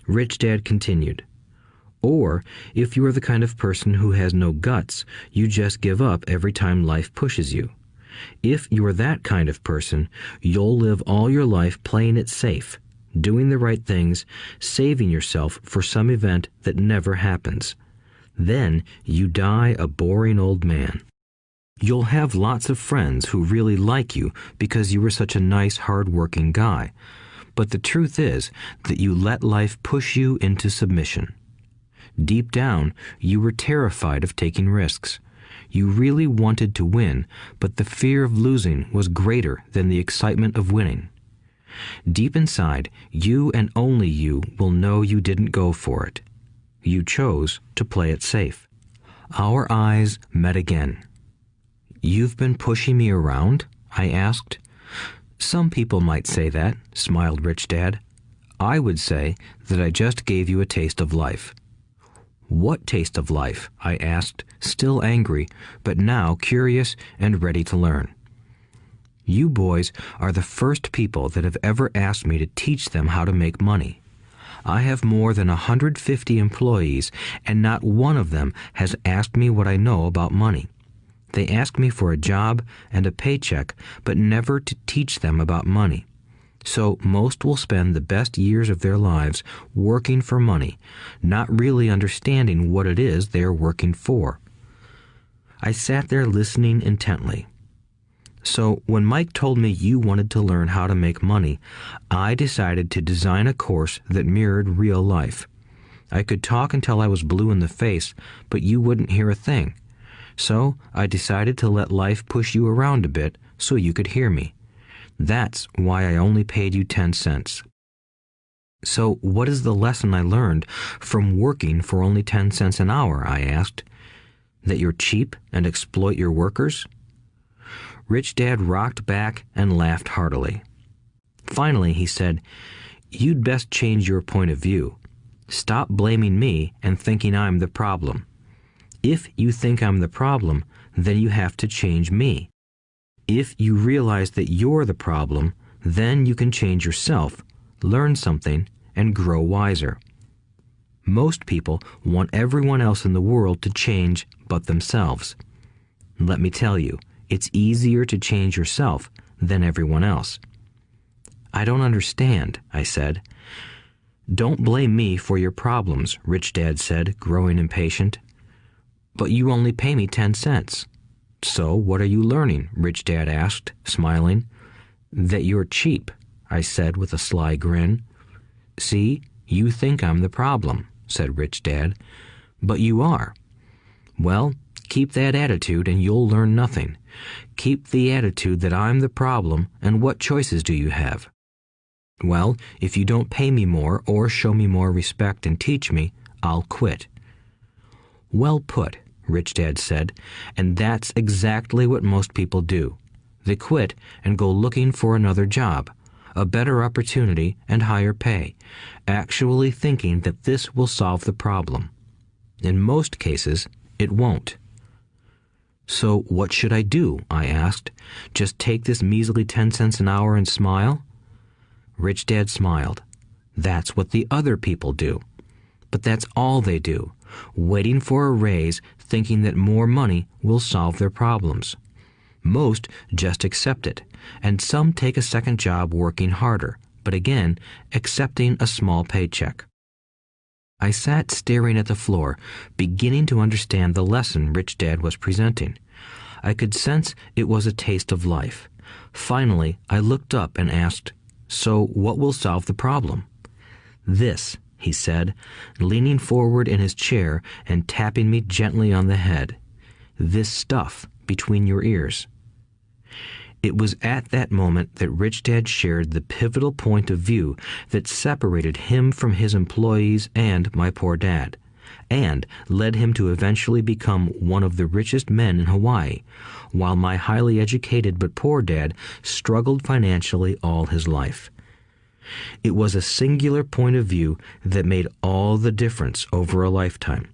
Rich Dad continued. Or, if you are the kind of person who has no guts, you just give up every time life pushes you. If you are that kind of person, you'll live all your life playing it safe, doing the right things, saving yourself for some event that never happens. Then you die a boring old man. You'll have lots of friends who really like you because you were such a nice, hard-working guy. But the truth is that you let life push you into submission. Deep down, you were terrified of taking risks. You really wanted to win, but the fear of losing was greater than the excitement of winning. Deep inside, you and only you will know you didn't go for it. You chose to play it safe. Our eyes met again. "You've been pushing me around?" I asked. "Some people might say that," smiled Rich Dad. "I would say that I just gave you a taste of life." "What taste of life?" I asked, still angry, but now curious and ready to learn. "You boys are the first people that have ever asked me to teach them how to make money. I have more than 150 employees, and not one of them has asked me what I know about money. They ask me for a job and a paycheck, but never to teach them about money. So most will spend the best years of their lives working for money, not really understanding what it is they are working for." I sat there listening intently. "So when Mike told me you wanted to learn how to make money, I decided to design a course that mirrored real life. I could talk until I was blue in the face, but you wouldn't hear a thing. So I decided to let life push you around a bit so you could hear me. That's why I only paid you 10 cents. "So what is the lesson I learned from working for only 10 cents an hour?" I asked. "That you're cheap and exploit your workers?" Rich Dad rocked back and laughed heartily. Finally, he said, "You'd best change your point of view. Stop blaming me and thinking I'm the problem. If you think I'm the problem, then you have to change me. If you realize that you're the problem, then you can change yourself, learn something, and grow wiser. Most people want everyone else in the world to change but themselves. Let me tell you, it's easier to change yourself than everyone else." "I don't understand," I said. "Don't blame me for your problems," Rich Dad said, growing impatient. "But you only pay me 10 cents. "So what are you learning?" Rich Dad asked, smiling. "That you're cheap," I said with a sly grin. "See, you think I'm the problem," said Rich Dad. "But you are. Well, keep that attitude and you'll learn nothing. Keep the attitude that I'm the problem, and what choices do you have?" "Well, if you don't pay me more or show me more respect and teach me, I'll quit." "Well put," Rich Dad said, "and that's exactly what most people do. They quit and go looking for another job, a better opportunity and higher pay, actually thinking that this will solve the problem. In most cases, it won't. So what should I do? I asked. Just take this measly 10 cents an hour and smile? Rich Dad smiled. That's what the other people do. But that's all they do, waiting for a raise, thinking that more money will solve their problems. Most just accept it, and some take a second job working harder, but again, accepting a small paycheck. I sat staring at the floor, beginning to understand the lesson Rich Dad was presenting. I could sense it was a taste of life. Finally, I looked up and asked, "So what will solve the problem?" "This," he said, leaning forward in his chair and tapping me gently on the head. "This stuff between your ears." It was at that moment that Rich Dad shared the pivotal point of view that separated him from his employees and my poor dad, and led him to eventually become one of the richest men in Hawaii, while my highly educated but poor dad struggled financially all his life. It was a singular point of view that made all the difference over a lifetime.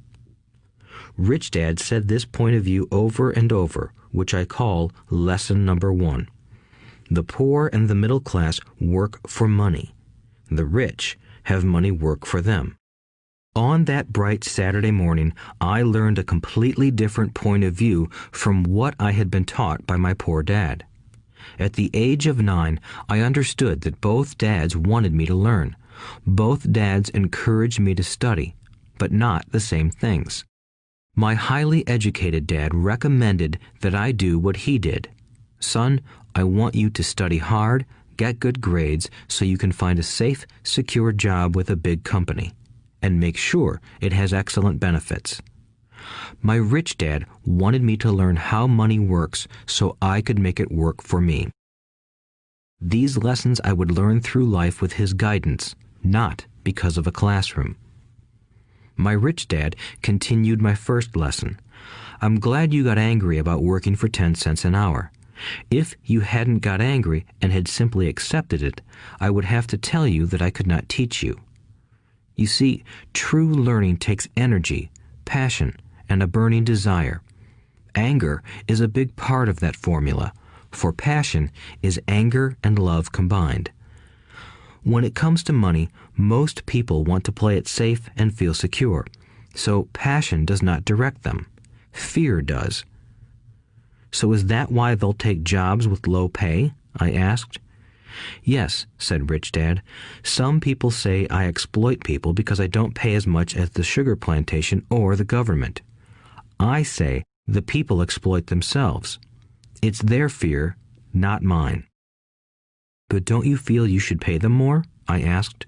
Rich Dad said this point of view over and over, which I call lesson number 1. The poor and the middle class work for money. The rich have money work for them. On that bright Saturday morning, I learned a completely different point of view from what I had been taught by my poor dad. At the age of 9, I understood that both dads wanted me to learn. Both dads encouraged me to study, but not the same things. My highly educated dad recommended that I do what he did. "Son, I want you to study hard, get good grades so you can find a safe, secure job with a big company, and make sure it has excellent benefits." My rich dad wanted me to learn how money works so I could make it work for me. These lessons I would learn through life with his guidance, not because of a classroom. My rich dad continued my first lesson. "I'm glad you got angry about working for 10 cents an hour. If you hadn't got angry and had simply accepted it, I would have to tell you that I could not teach you. You see, true learning takes energy, passion, and a burning desire. Anger is a big part of that formula, for passion is anger and love combined. When it comes to money, most people want to play it safe and feel secure, so passion does not direct them. Fear does." "So is that why they'll take jobs with low pay?" I asked. "Yes," said Rich Dad. "Some people say I exploit people because I don't pay as much as the sugar plantation or the government. I say the people exploit themselves. It's their fear, not mine." "But don't you feel you should pay them more?" I asked.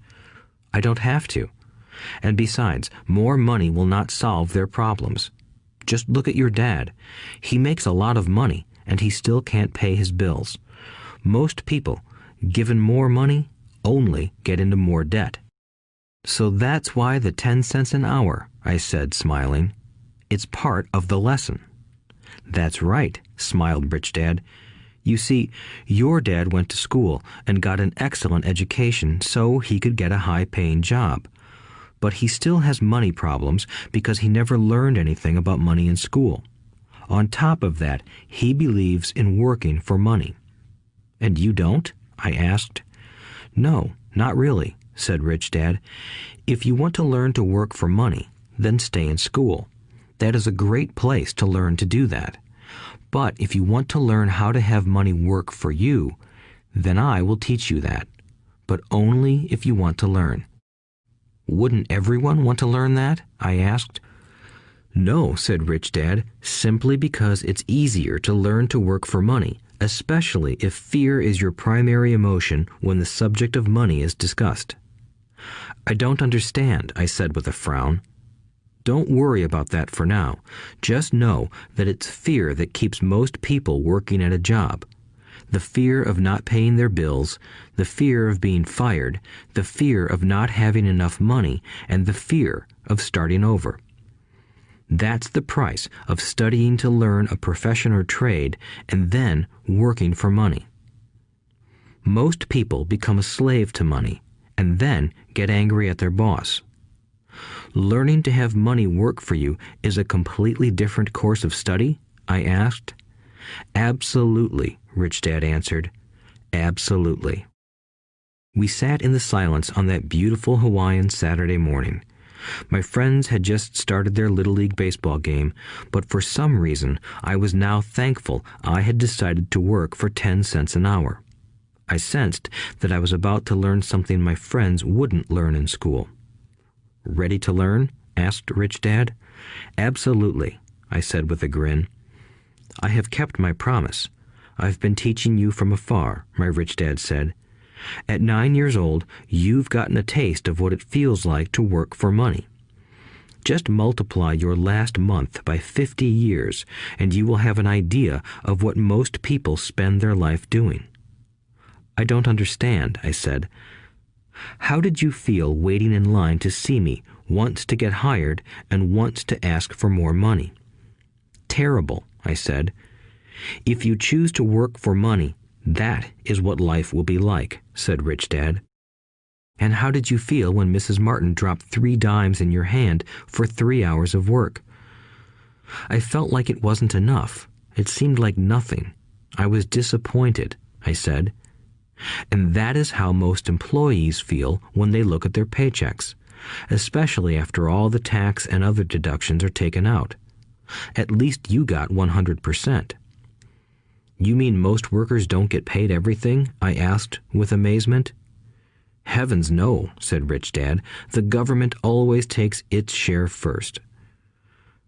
"I don't have to. And besides, more money will not solve their problems. Just look at your dad. He makes a lot of money, and he still can't pay his bills. Most people, given more money, only get into more debt." "So that's why the 10 cents an hour," I said, smiling. "It's part of the lesson." "That's right," smiled Rich Dad. "You see, your dad went to school and got an excellent education so he could get a high-paying job. But he still has money problems because he never learned anything about money in school. On top of that, he believes in working for money." "And you don't?" I asked. "No, not really," said Rich Dad. "If you want to learn to work for money, then stay in school. That is a great place to learn to do that. But if you want to learn how to have money work for you, then I will teach you that. But only if you want to learn." "Wouldn't everyone want to learn that?" I asked. "No," said Rich Dad, "simply because it's easier to learn to work for money, especially if fear is your primary emotion when the subject of money is discussed." "I don't understand," I said with a frown. "Don't worry about that for now. Just know that it's fear that keeps most people working at a job. The fear of not paying their bills, the fear of being fired, the fear of not having enough money, and the fear of starting over. That's the price of studying to learn a profession or trade and then working for money. Most people become a slave to money and then get angry at their boss. Learning to have money work for you is a completely different course of study? I asked. Absolutely, Rich Dad answered. Absolutely. We sat in the silence on that beautiful Hawaiian Saturday morning. My friends had just started their Little League baseball game, but for some reason I was now thankful I had decided to work for 10 cents an hour. I sensed that I was about to learn something my friends wouldn't learn in school. Ready to learn? Asked Rich Dad. Absolutely, I said with a grin. I have kept my promise. I've been teaching you from afar, my Rich Dad said. At 9 years old, you've gotten a taste of what it feels like to work for money. Just multiply your last month by 50 years, and you will have an idea of what most people spend their life doing. I don't understand, I said. How did you feel waiting in line to see me, once to get hired and once to ask for more money? Terrible, I said. If you choose to work for money, that is what life will be like, said Rich Dad. And how did you feel when Mrs. Martin dropped 3 dimes in your hand for 3 hours of work? I felt like it wasn't enough. It seemed like nothing. I was disappointed, I said. And that is how most employees feel when they look at their paychecks, especially after all the tax and other deductions are taken out. At least you got 100%. You mean most workers don't get paid everything? I asked with amazement. Heavens no, said Rich Dad. The government always takes its share first.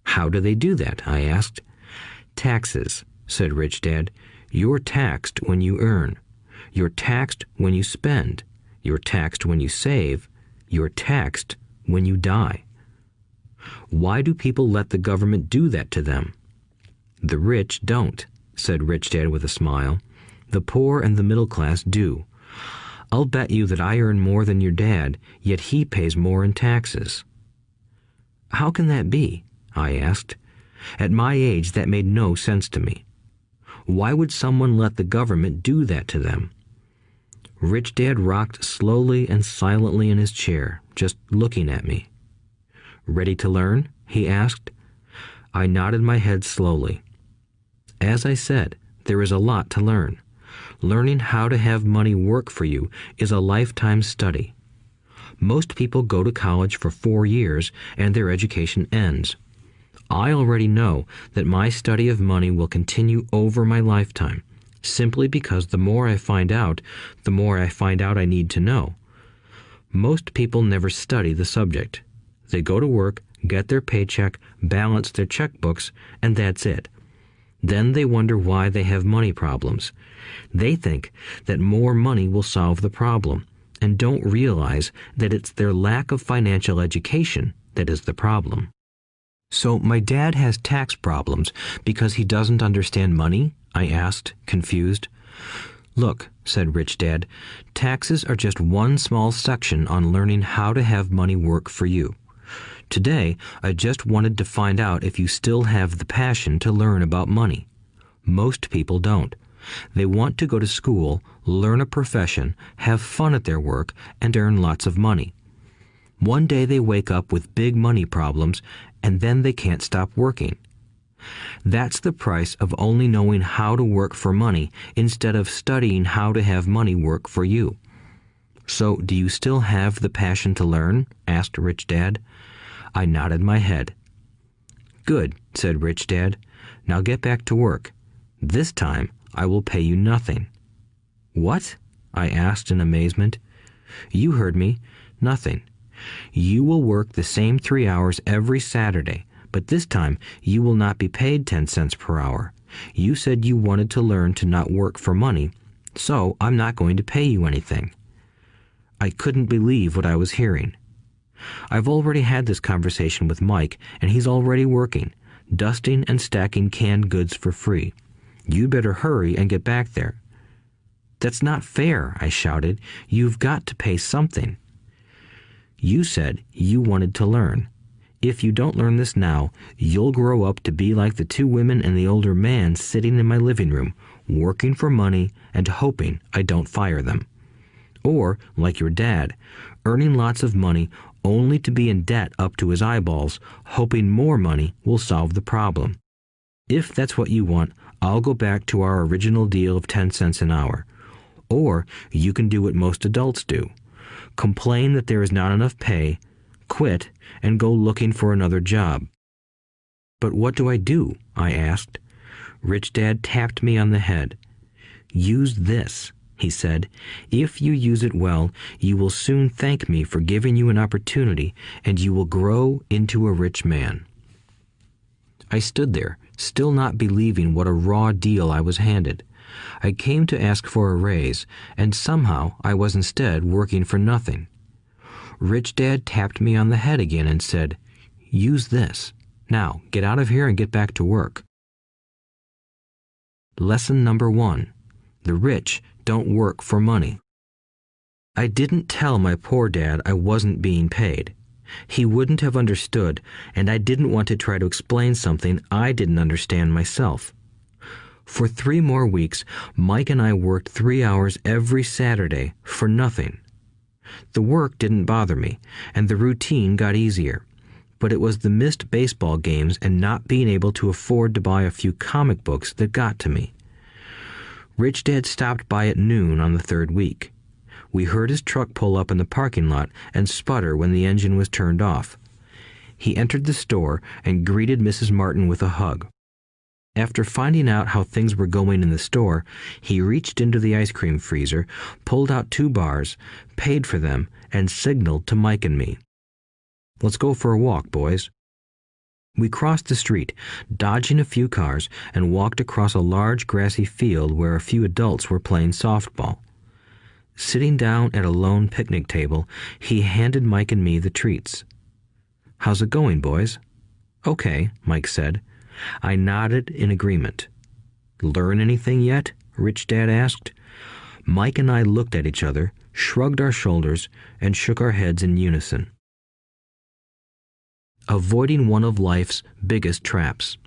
How do they do that? I asked. Taxes, said Rich Dad. You're taxed when you earn. You're taxed when you spend. You're taxed when you save. You're taxed when you die. Why do people let the government do that to them? The rich don't, said Rich Dad with a smile. The poor and the middle class do. I'll bet you that I earn more than your dad, yet he pays more in taxes. How can that be? I asked. At my age, that made no sense to me. Why would someone let the government do that to them? Rich Dad rocked slowly and silently in his chair, just looking at me. Ready to learn? He asked. I nodded my head slowly. As I said, there is a lot to learn. Learning how to have money work for you is a lifetime study. Most people go to college for 4 years and their education ends. I already know that my study of money will continue over my lifetime, simply because the more I find out, the more I find out I need to know. Most people never study the subject. They go to work, get their paycheck, balance their checkbooks, and that's it. Then they wonder why they have money problems. They think that more money will solve the problem, and don't realize that it's their lack of financial education that is the problem. So my dad has tax problems because he doesn't understand money? I asked, confused. Look, said Rich Dad, taxes are just one small section on learning how to have money work for you. Today, I just wanted to find out if you still have the passion to learn about money. Most people don't. They want to go to school, learn a profession, have fun at their work, and earn lots of money. One day they wake up with big money problems, and then they can't stop working. That's the price of only knowing how to work for money instead of studying how to have money work for you. So, do you still have the passion to learn? Asked Rich Dad. I nodded my head. Good, said Rich Dad. Now get back to work. This time, I will pay you nothing. What? I asked in amazement. You heard me. Nothing. You will work the same 3 hours every Saturday, but this time you will not be paid 10 cents per hour. You said you wanted to learn to not work for money, so I'm not going to pay you anything. I couldn't believe what I was hearing. I've already had this conversation with Mike, and he's already working, dusting and stacking canned goods for free. You better hurry and get back there. That's not fair, I shouted. You've got to pay something. You said you wanted to learn. If you don't learn this now, you'll grow up to be like the two women and the older man sitting in my living room, working for money and hoping I don't fire them. Or, like your dad, earning lots of money only to be in debt up to his eyeballs, hoping more money will solve the problem. If that's what you want, I'll go back to our original deal of 10 cents an hour. Or you can do what most adults do. Complain that there is not enough pay, quit, and go looking for another job. But what do I do? I asked. Rich Dad tapped me on the head. Use this, he said. If you use it well, you will soon thank me for giving you an opportunity, and you will grow into a rich man. I stood there, still not believing what a raw deal I was handed. I came to ask for a raise, and somehow I was instead working for nothing. Rich Dad tapped me on the head again and said, "Use this. Now, get out of here and get back to work." Lesson number 1. The rich don't work for money. I didn't tell my poor dad I wasn't being paid. He wouldn't have understood, and I didn't want to try to explain something I didn't understand myself. For 3 more weeks, Mike and I worked 3 hours every Saturday for nothing. The work didn't bother me, and the routine got easier. But it was the missed baseball games and not being able to afford to buy a few comic books that got to me. Rich Dad stopped by at noon on the 3rd week. We heard his truck pull up in the parking lot and sputter when the engine was turned off. He entered the store and greeted Mrs. Martin with a hug. After finding out how things were going in the store, he reached into the ice cream freezer, pulled out 2 bars, paid for them, and signaled to Mike and me. "Let's go for a walk, boys." We crossed the street, dodging a few cars, and walked across a large grassy field where a few adults were playing softball. Sitting down at a lone picnic table, he handed Mike and me the treats. "How's it going, boys?" "Okay," Mike said. I nodded in agreement. "Learn anything yet?" Rich Dad asked. Mike and I looked at each other, shrugged our shoulders, and shook our heads in unison. Avoiding one of life's biggest traps.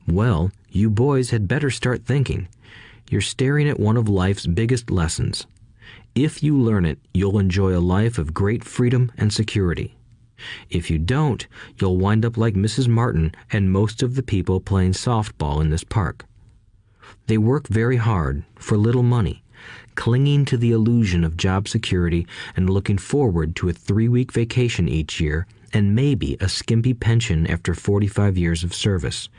Well, you boys had better start thinking. You're staring at one of life's biggest lessons. If you learn it, you'll enjoy a life of great freedom and security. If you don't, you'll wind up like Mrs. Martin and most of the people playing softball in this park. They work very hard for little money, clinging to the illusion of job security and looking forward to a 3-week vacation each year and maybe a skimpy pension after 45 years of service.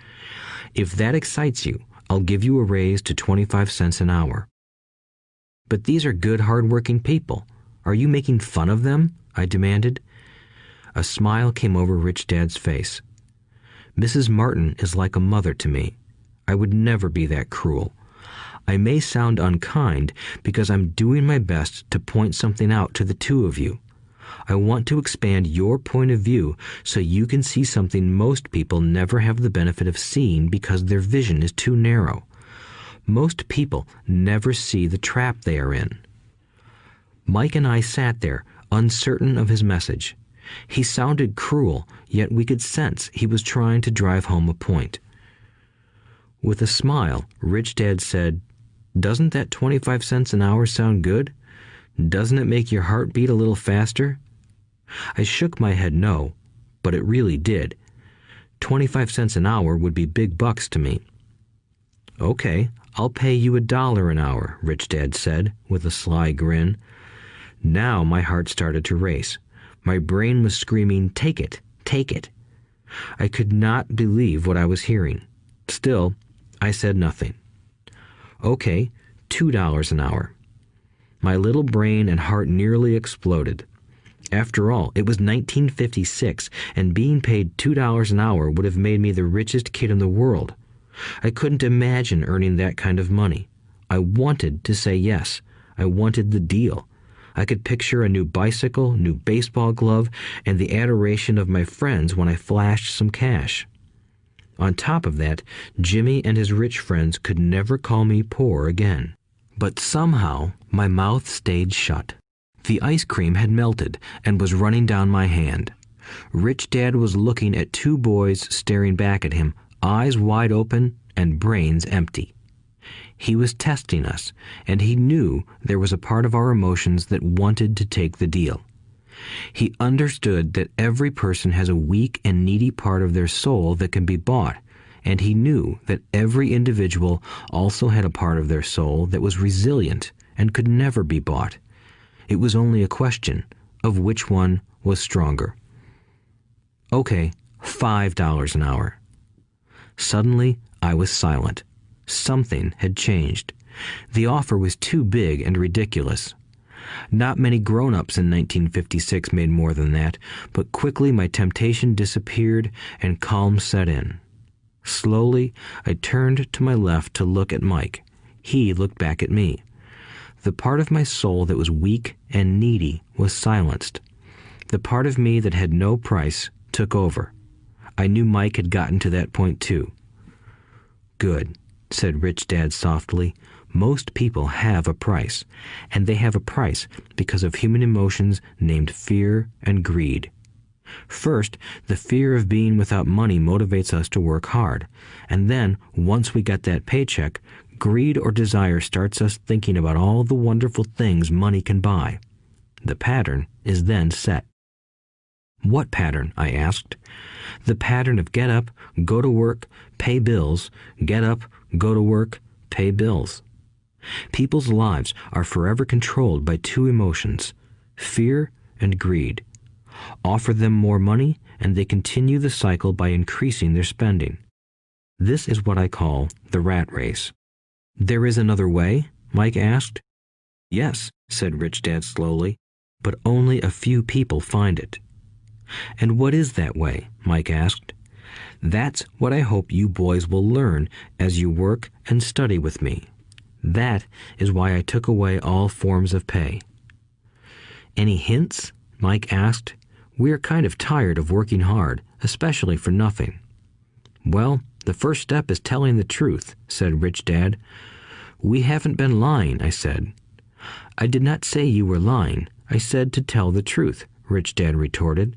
If that excites you, I'll give you a raise to 25 cents an hour. But these are good, hard-working people. Are you making fun of them? I demanded. A smile came over Rich Dad's face. Mrs. Martin is like a mother to me. I would never be that cruel. I may sound unkind because I'm doing my best to point something out to the two of you. I want to expand your point of view so you can see something most people never have the benefit of seeing because their vision is too narrow. Most people never see the trap they are in. Mike and I sat there, uncertain of his message. He sounded cruel, yet we could sense he was trying to drive home a point. With a smile, Rich Dad said, "Doesn't that 25 cents an hour sound good? Doesn't it make your heart beat a little faster?" I shook my head no, but it really did. 25 cents an hour would be big bucks to me. "Okay, I'll pay you $1 an hour," Rich Dad said, with a sly grin. Now my heart started to race. My brain was screaming, "Take it, take it." I could not believe what I was hearing. Still, I said nothing. "Okay, $2 an hour." My little brain and heart nearly exploded. After all, it was 1956, and being paid $2 an hour would have made me the richest kid in the world. I couldn't imagine earning that kind of money. I wanted to say yes. I wanted the deal. I could picture a new bicycle, new baseball glove, and the adoration of my friends when I flashed some cash. On top of that, Jimmy and his rich friends could never call me poor again. But somehow, my mouth stayed shut. The ice cream had melted and was running down my hand. Rich Dad was looking at two boys staring back at him, eyes wide open and brains empty. He was testing us, and he knew there was a part of our emotions that wanted to take the deal. He understood that every person has a weak and needy part of their soul that can be bought, and he knew that every individual also had a part of their soul that was resilient and could never be bought. It was only a question of which one was stronger. Okay, $5 an hour. Suddenly, I was silent. Something had changed. The offer was too big and ridiculous. Not many grown-ups in 1956 made more than that, but quickly my temptation disappeared and calm set in. Slowly, I turned to my left to look at Mike. He looked back at me. The part of my soul that was weak and needy was silenced. The part of me that had no price took over. I knew Mike had gotten to that point too. "Good," said Rich Dad softly. "Most people have a price, and they have a price because of human emotions named fear and greed. First, the fear of being without money motivates us to work hard, and then, once we get that paycheck, greed or desire starts us thinking about all the wonderful things money can buy. The pattern is then set." "What pattern?" I asked. "The pattern of get up, go to work, pay bills, get up, go to work, pay bills." People's lives are forever controlled by two emotions, fear and greed. Offer them more money, and they continue the cycle by increasing their spending. This is what I call the rat race. "There is another way?" Mike asked. "Yes," said Rich Dad slowly, "but only a few people find it." "And what is that way?" Mike asked. "That's what I hope you boys will learn as you work and study with me. That is why I took away all forms of pay." "Any hints?" Mike asked. "We're kind of tired of working hard, especially for nothing." "Well, the first step is telling the truth," said Rich Dad. "We haven't been lying," I said. "I did not say you were lying. I said to tell the truth," Rich Dad retorted.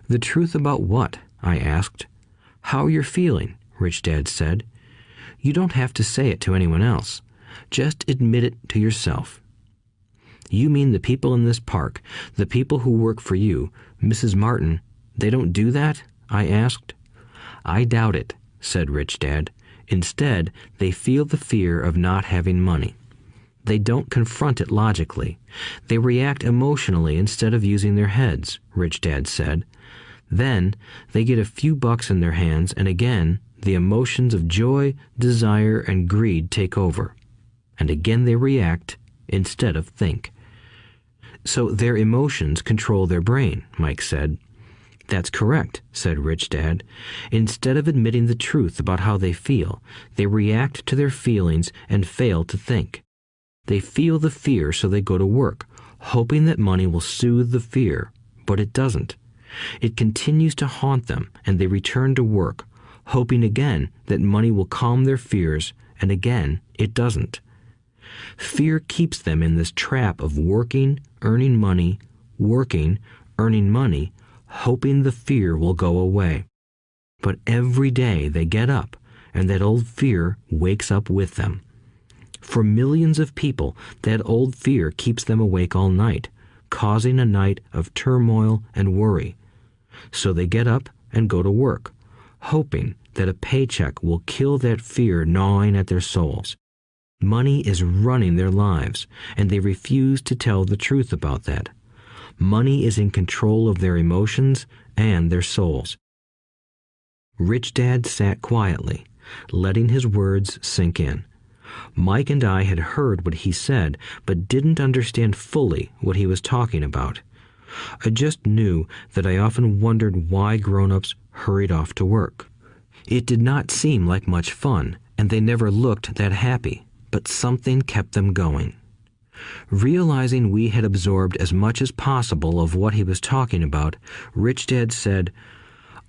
"The truth about what?" I asked. "How you're feeling," Rich Dad said. "You don't have to say it to anyone else. Just admit it to yourself." "You mean the people in this park, the people who work for you, Mrs. Martin, they don't do that?" I asked. "I doubt it," said Rich Dad. "Instead, they feel the fear of not having money. They don't confront it logically. They react emotionally instead of using their heads," Rich Dad said. "Then they get a few bucks in their hands, and again, the emotions of joy, desire, and greed take over. And again they react instead of think." "So their emotions control their brain," Mike said. "That's correct," said Rich Dad. "Instead of admitting the truth about how they feel, they react to their feelings and fail to think. They feel the fear, so they go to work, hoping that money will soothe the fear, but it doesn't. It continues to haunt them, and they return to work, hoping again that money will calm their fears, and again it doesn't. Fear keeps them in this trap of working, earning money, hoping the fear will go away. But every day they get up, and that old fear wakes up with them. For millions of people, that old fear keeps them awake all night, causing a night of turmoil and worry. So they get up and go to work, hoping that a paycheck will kill that fear gnawing at their souls. Money is running their lives, and they refuse to tell the truth about that. Money is in control of their emotions and their souls." Rich Dad sat quietly, letting his words sink in. Mike and I had heard what he said, but didn't understand fully what he was talking about. I just knew that I often wondered why grown-ups hurried off to work. It did not seem like much fun, and they never looked that happy, but something kept them going. Realizing we had absorbed as much as possible of what he was talking about, Rich Dad said,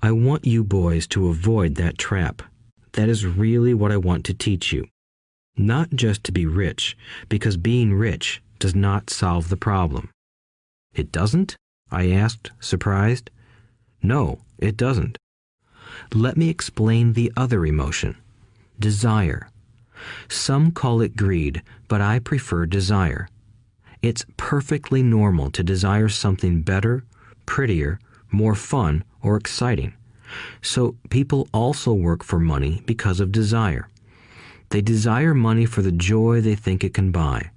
"I want you boys to avoid that trap. That is really what I want to teach you. Not just to be rich, because being rich does not solve the problem." "It doesn't?" I asked, surprised. No, it doesn't. Let me explain the other emotion, desire. Some call it greed, but I prefer desire. It's perfectly normal to desire something better, prettier, more fun, or exciting. So people also work for money because of desire. They desire money for the joy they think it can buy.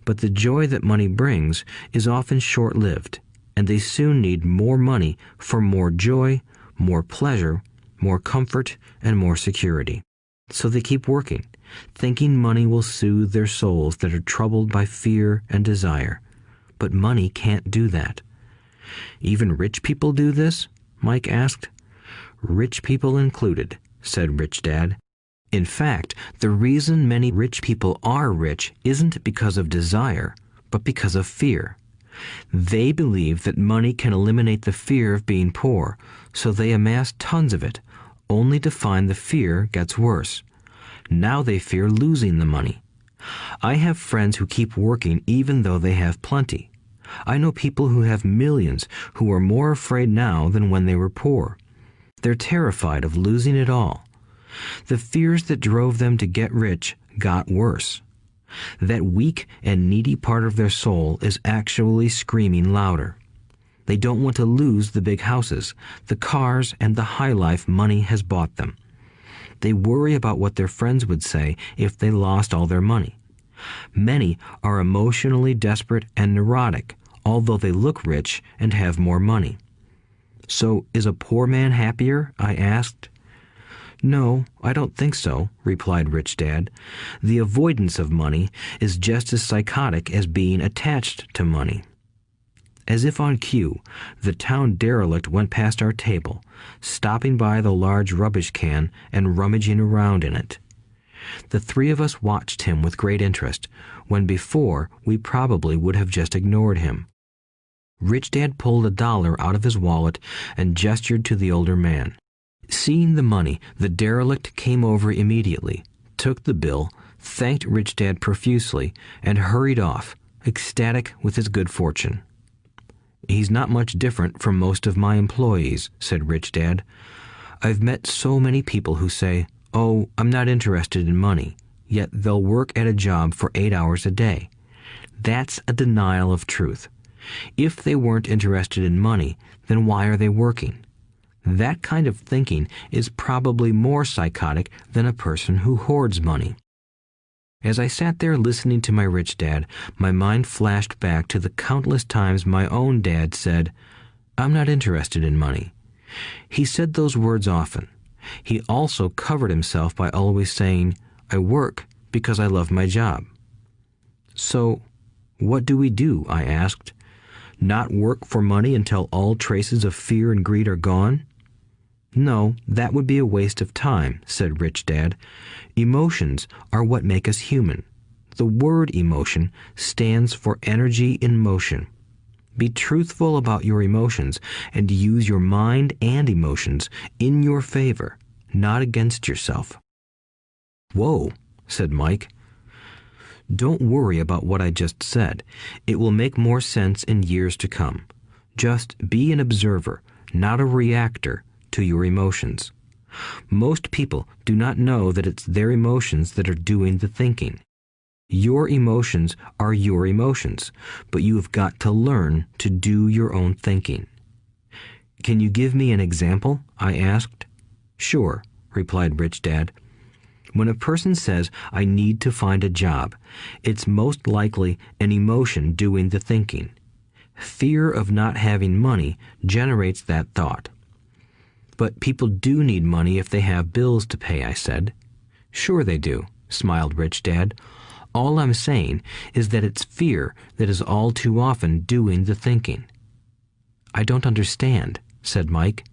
But the joy that money brings is often short-lived, and they soon need more money for more joy, more pleasure, more comfort, and more security. So they keep working, thinking money will soothe their souls that are troubled by fear and desire. But money can't do that. Even rich people do this? Mike asked. Rich people included, said Rich Dad. In fact, the reason many rich people are rich isn't because of desire, but because of fear. They believe that money can eliminate the fear of being poor, so they amass tons of it, only to find the fear gets worse. Now they fear losing the money. I have friends who keep working even though they have plenty. I know people who have millions who are more afraid now than when they were poor. They're terrified of losing it all. The fears that drove them to get rich got worse. That weak and needy part of their soul is actually screaming louder. They don't want to lose the big houses, the cars, and the high life money has bought them. They worry about what their friends would say if they lost all their money. Many are emotionally desperate and neurotic, although they look rich and have more money. So, is a poor man happier? I asked. No, I don't think so, replied Rich Dad. The avoidance of money is just as psychotic as being attached to money. As if on cue, the town derelict went past our table, stopping by the large rubbish can and rummaging around in it. The three of us watched him with great interest, when before we probably would have just ignored him. Rich Dad pulled $1 out of his wallet and gestured to the older man. Seeing the money, the derelict came over immediately, took the bill, thanked Rich Dad profusely, and hurried off, ecstatic with his good fortune. He's not much different from most of my employees, said Rich Dad. I've met so many people who say, "Oh, I'm not interested in money," yet they'll work at a job for 8 hours a day. That's a denial of truth. If they weren't interested in money, then why are they working? That kind of thinking is probably more psychotic than a person who hoards money. As I sat there listening to my Rich Dad, my mind flashed back to the countless times my own dad said, "I'm not interested in money." He said those words often. He also covered himself by always saying, "I work because I love my job." So, what do we do? I asked. Not work for money until all traces of fear and greed are gone? No, that would be a waste of time, said Rich Dad. Emotions are what make us human. The word emotion stands for energy in motion. Be truthful about your emotions and use your mind and emotions in your favor, not against yourself. Whoa, said Mike. Don't worry about what I just said. It will make more sense in years to come. Just be an observer, not a reactor to your emotions. Most people do not know that it's their emotions that are doing the thinking. Your emotions are your emotions, but you have got to learn to do your own thinking. Can you give me an example? I asked. Sure, replied Rich Dad. When a person says, "I need to find a job," it's most likely an emotion doing the thinking. Fear of not having money generates that thought. But people do need money if they have bills to pay, I said. Sure they do, smiled Rich Dad. All I'm saying is that it's fear that is all too often doing the thinking. I don't understand, said Mike.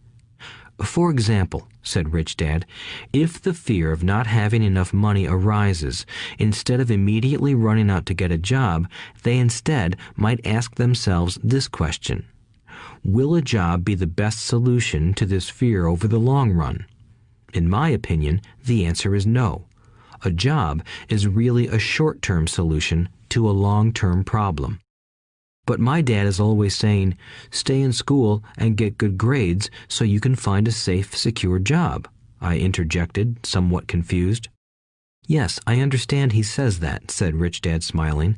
For example, said Rich Dad, if the fear of not having enough money arises, instead of immediately running out to get a job, they instead might ask themselves this question: will a job be the best solution to this fear over the long run? In my opinion, the answer is no. A job is really a short-term solution to a long-term problem. But my dad is always saying, stay in school and get good grades so you can find a safe, secure job, I interjected, somewhat confused. Yes, I understand he says that, said Rich Dad, smiling.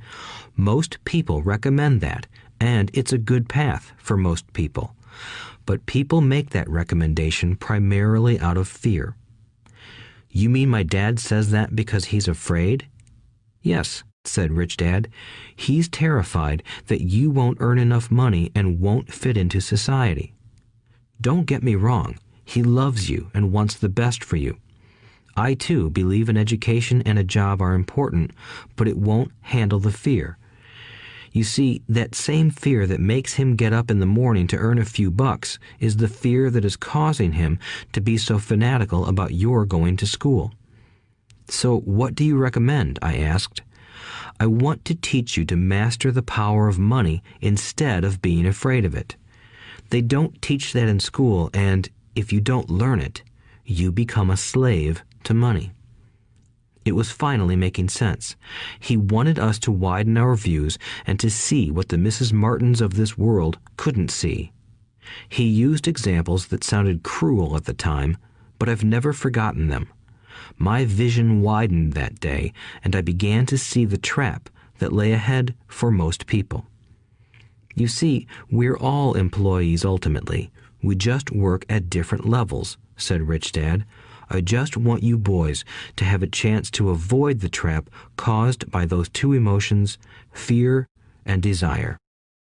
Most people recommend that, and it's a good path for most people. But people make that recommendation primarily out of fear. You mean my dad says that because he's afraid? Yes, said Rich Dad. He's terrified that you won't earn enough money and won't fit into society. Don't get me wrong. He loves you and wants the best for you. I, too, believe an education and a job are important, but it won't handle the fear. You see, that same fear that makes him get up in the morning to earn a few bucks is the fear that is causing him to be so fanatical about your going to school. So what do you recommend? I asked. I want to teach you to master the power of money instead of being afraid of it. They don't teach that in school, and if you don't learn it, you become a slave to money. It was finally making sense. He wanted us to widen our views and to see what the Mrs. Martins of this world couldn't see. He used examples that sounded cruel at the time, but I've never forgotten them. My vision widened that day, and I began to see the trap that lay ahead for most people. You see, we're all employees ultimately. We just work at different levels, said Rich Dad. I just want you boys to have a chance to avoid the trap caused by those two emotions, fear and desire.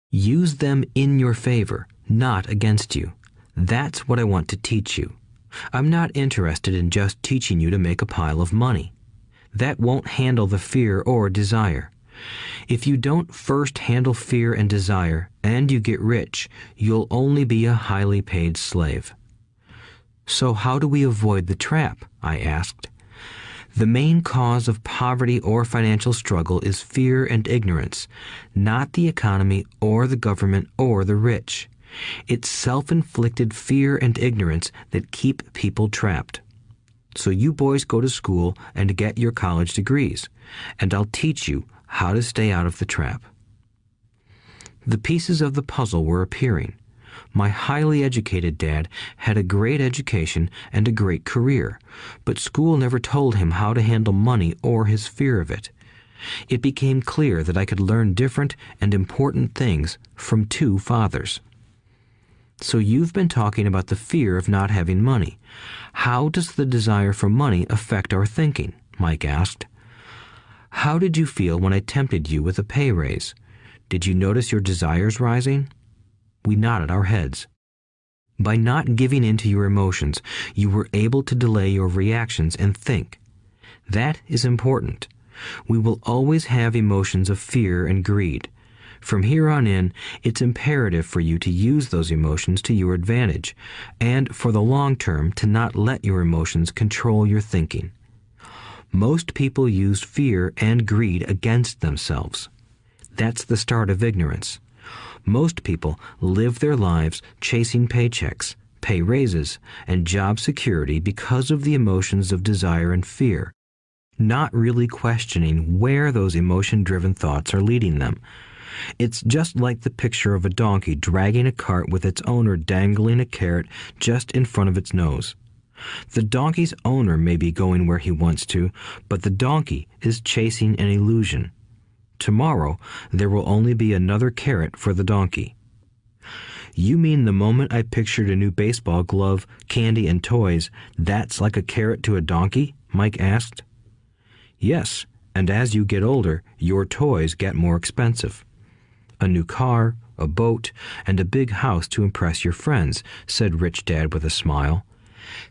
Use them in your favor, not against you. That's what I want to teach you. I'm not interested in just teaching you to make a pile of money. That won't handle the fear or desire. If you don't first handle fear and desire, and you get rich, you'll only be a highly paid slave. So how do we avoid the trap? I asked. The main cause of poverty or financial struggle is fear and ignorance, not the economy or the government or the rich. It's self-inflicted fear and ignorance that keep people trapped. So you boys go to school and get your college degrees, and I'll teach you how to stay out of the trap. The pieces of the puzzle were appearing. My highly educated dad had a great education and a great career, but school never told him how to handle money or his fear of it. It became clear that I could learn different and important things from two fathers. So you've been talking about the fear of not having money. How does the desire for money affect our thinking? Mike asked. How did you feel when I tempted you with a pay raise? Did you notice your desires rising? We nodded our heads. By not giving in to your emotions, you were able to delay your reactions and think. That is important. We will always have emotions of fear and greed. From here on in, it's imperative for you to use those emotions to your advantage, and for the long term to not let your emotions control your thinking. Most people use fear and greed against themselves. That's the start of ignorance. Most people live their lives chasing paychecks, pay raises, and job security because of the emotions of desire and fear, not really questioning where those emotion-driven thoughts are leading them. It's just like the picture of a donkey dragging a cart with its owner dangling a carrot just in front of its nose. The donkey's owner may be going where he wants to, but the donkey is chasing an illusion. Tomorrow, there will only be another carrot for the donkey. You mean the moment I pictured a new baseball glove, candy, and toys, that's like a carrot to a donkey? Mike asked. Yes, and as you get older, your toys get more expensive. A new car, a boat, and a big house to impress your friends, said Rich Dad with a smile.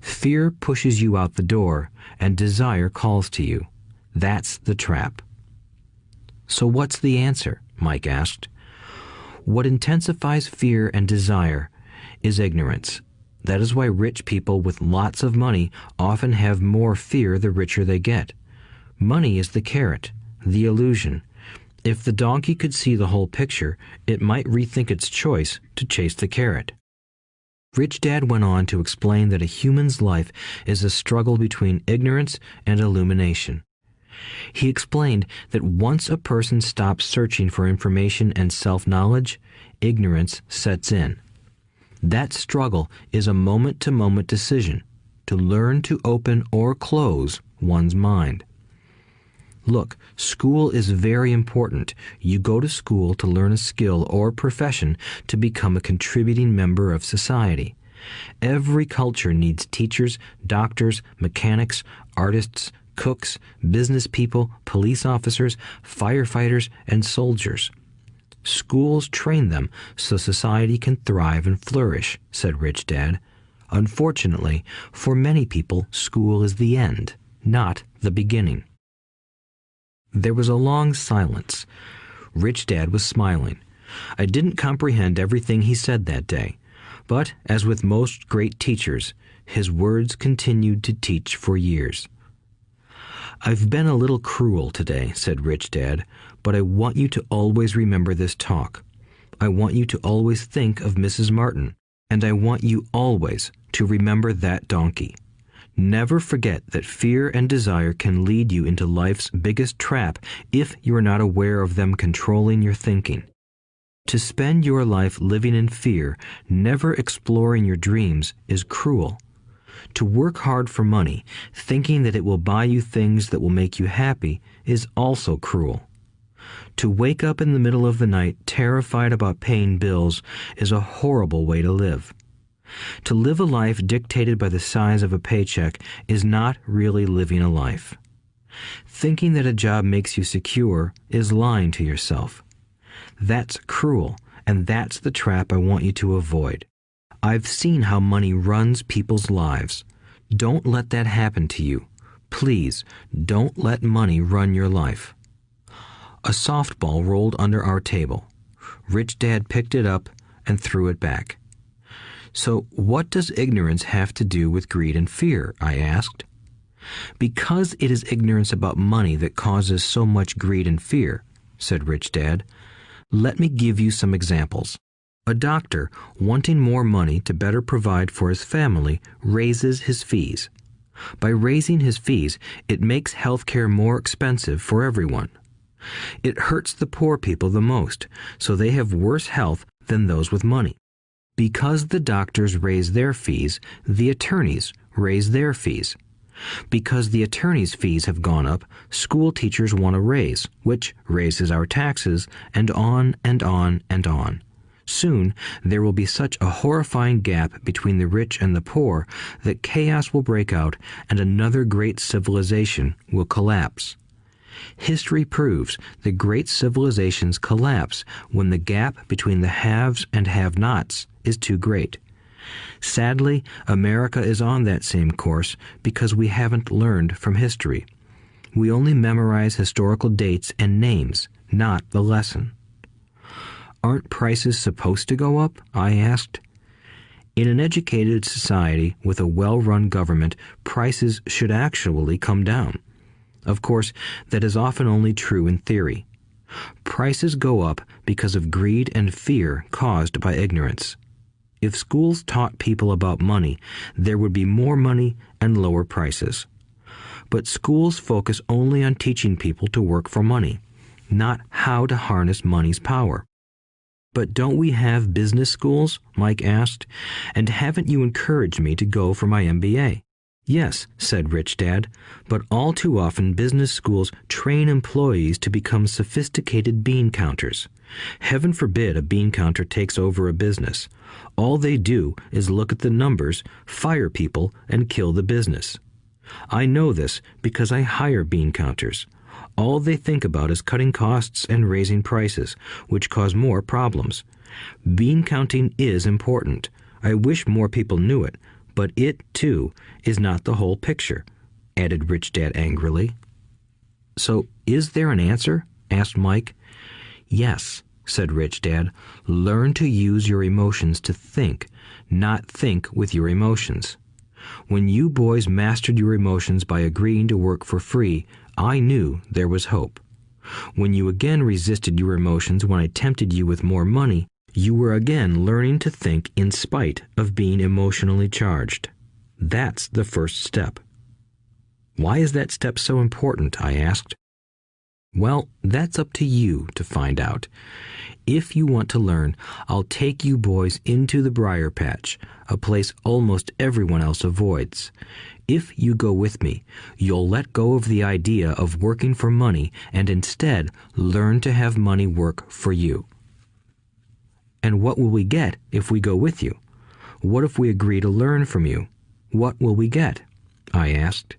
Fear pushes you out the door, and desire calls to you. That's the trap. So what's the answer? Mike asked. What intensifies fear and desire is ignorance. That is why rich people with lots of money often have more fear the richer they get. Money is the carrot, the illusion. If the donkey could see the whole picture, it might rethink its choice to chase the carrot. Rich Dad went on to explain that a human's life is a struggle between ignorance and illumination. He explained that once a person stops searching for information and self-knowledge, ignorance sets in. That struggle is a moment-to-moment decision to learn to open or close one's mind. Look, school is very important. You go to school to learn a skill or profession to become a contributing member of society. Every culture needs teachers, doctors, mechanics, artists, cooks, business people, police officers, firefighters, and soldiers. Schools train them so society can thrive and flourish, said Rich Dad. Unfortunately, for many people, school is the end, not the beginning. There was a long silence. Rich Dad was smiling. I didn't comprehend everything he said that day, but, as with most great teachers, his words continued to teach for years. "I've been a little cruel today," said Rich Dad, "but I want you to always remember this talk. I want you to always think of Mrs. Martin, and I want you always to remember that donkey. Never forget that fear and desire can lead you into life's biggest trap if you are not aware of them controlling your thinking. To spend your life living in fear, never exploring your dreams, is cruel. To work hard for money, thinking that it will buy you things that will make you happy, is also cruel. To wake up in the middle of the night terrified about paying bills is a horrible way to live. To live a life dictated by the size of a paycheck is not really living a life. Thinking that a job makes you secure is lying to yourself. That's cruel, and that's the trap I want you to avoid. I've seen how money runs people's lives. Don't let that happen to you. Please, don't let money run your life." A softball rolled under our table. Rich Dad picked it up and threw it back. "So what does ignorance have to do with greed and fear?" I asked. "Because it is ignorance about money that causes so much greed and fear," said Rich Dad. "Let me give you some examples. A doctor, wanting more money to better provide for his family, raises his fees. By raising his fees, it makes healthcare more expensive for everyone. It hurts the poor people the most, so they have worse health than those with money. Because the doctors raise their fees, the attorneys raise their fees. Because the attorneys' fees have gone up, school teachers want a raise, which raises our taxes, and on and on and on. Soon, there will be such a horrifying gap between the rich and the poor that chaos will break out and another great civilization will collapse. History proves that great civilizations collapse when the gap between the haves and have-nots is too great. Sadly, America is on that same course because we haven't learned from history. We only memorize historical dates and names, not the lesson." "Aren't prices supposed to go up?" I asked. "In an educated society with a well-run government, prices should actually come down. Of course, that is often only true in theory. Prices go up because of greed and fear caused by ignorance. If schools taught people about money, there would be more money and lower prices. But schools focus only on teaching people to work for money, not how to harness money's power." "But don't we have business schools?" Mike asked. "And haven't you encouraged me to go for my MBA?" "Yes," said Rich Dad, "but all too often business schools train employees to become sophisticated bean counters. Heaven forbid a bean counter takes over a business. All they do is look at the numbers, fire people, and kill the business. I know this because I hire bean counters. All they think about is cutting costs and raising prices, which cause more problems. Bean counting is important. I wish more people knew it, but it, too, is not the whole picture," added Rich Dad angrily. "So, is there an answer?" asked Mike. "Yes," said Rich Dad. "Learn to use your emotions to think, not think with your emotions. When you boys mastered your emotions by agreeing to work for free, I knew there was hope. When you again resisted your emotions when I tempted you with more money, you were again learning to think in spite of being emotionally charged. That's the first step." Why is that step so important? I asked. Well, that's up to you to find out. If you want to learn, I'll take you boys into the briar patch, a place almost everyone else avoids. If you go with me, you'll let go of the idea of working for money and instead learn to have money work for you. And what will we get if we go with you? What if we agree to learn from you? What will we get? I asked.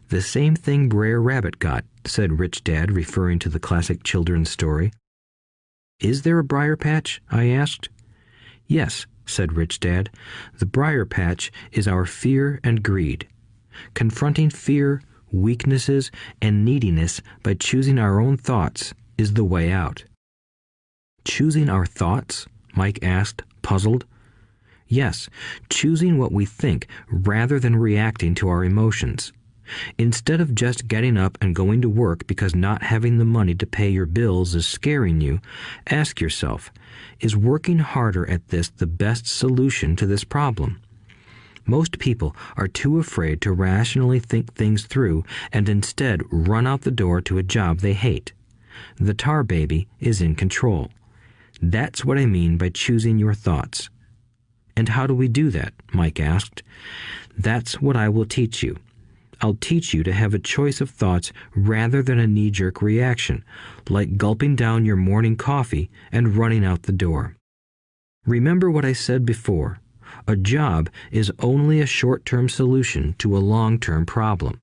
The same thing Brer Rabbit got, said Rich Dad, referring to the classic children's story. Is there a briar patch? I asked. Yes, said Rich Dad. The briar patch is our fear and greed. Confronting fear, weaknesses, and neediness by choosing our own thoughts is the way out. Choosing our thoughts? Mike asked, puzzled. Yes, choosing what we think rather than reacting to our emotions. Instead of just getting up and going to work because not having the money to pay your bills is scaring you, ask yourself, is working harder at this the best solution to this problem? Most people are too afraid to rationally think things through and instead run out the door to a job they hate. The tar baby is in control. That's what I mean by choosing your thoughts. And how do we do that? Mike asked. That's what I will teach you. I'll teach you to have a choice of thoughts rather than a knee-jerk reaction, like gulping down your morning coffee and running out the door. Remember what I said before. A job is only a short-term solution to a long-term problem.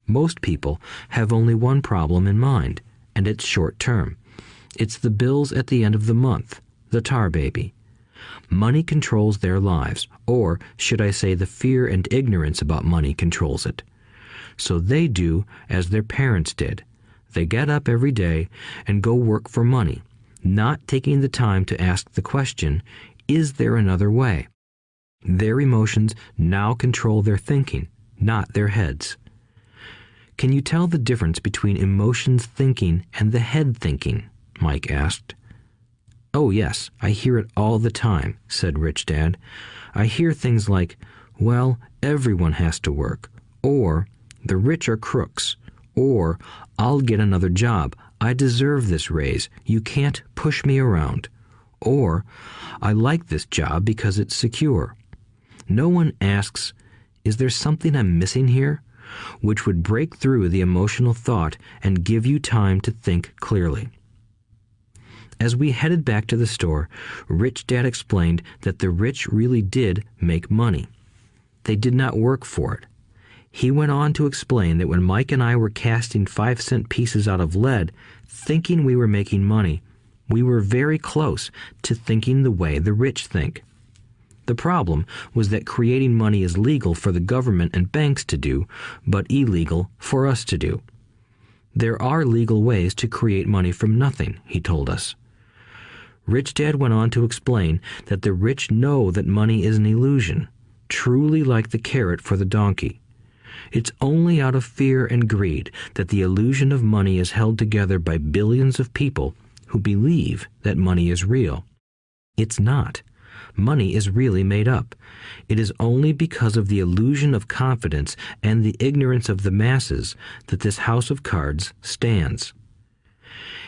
Most people have only one problem in mind, and it's short-term. It's the bills at the end of the month, the tar baby. Money controls their lives, or should I say the fear and ignorance about money controls it. So they do as their parents did. They get up every day and go work for money, not taking the time to ask the question, is there another way? Their emotions now control their thinking, not their heads. Can you tell the difference between emotions thinking and the head thinking? Mike asked. Oh yes, I hear it all the time, said Rich Dad. I hear things like, well, everyone has to work, or the rich are crooks, or I'll get another job, I deserve this raise, you can't push me around, or I like this job because it's secure. No one asks, is there something I'm missing here? Which would break through the emotional thought and give you time to think clearly. As we headed back to the store, Rich Dad explained that the rich really did make money. They did not work for it. He went on to explain that when Mike and I were casting 5-cent pieces out of lead, thinking we were making money, we were very close to thinking the way the rich think. The problem was that creating money is legal for the government and banks to do, but illegal for us to do. There are legal ways to create money from nothing, he told us. Rich Dad went on to explain that the rich know that money is an illusion, truly like the carrot for the donkey. It's only out of fear and greed that the illusion of money is held together by billions of people who believe that money is real. It's not. Money is really made up. It is only because of the illusion of confidence and the ignorance of the masses that this house of cards stands.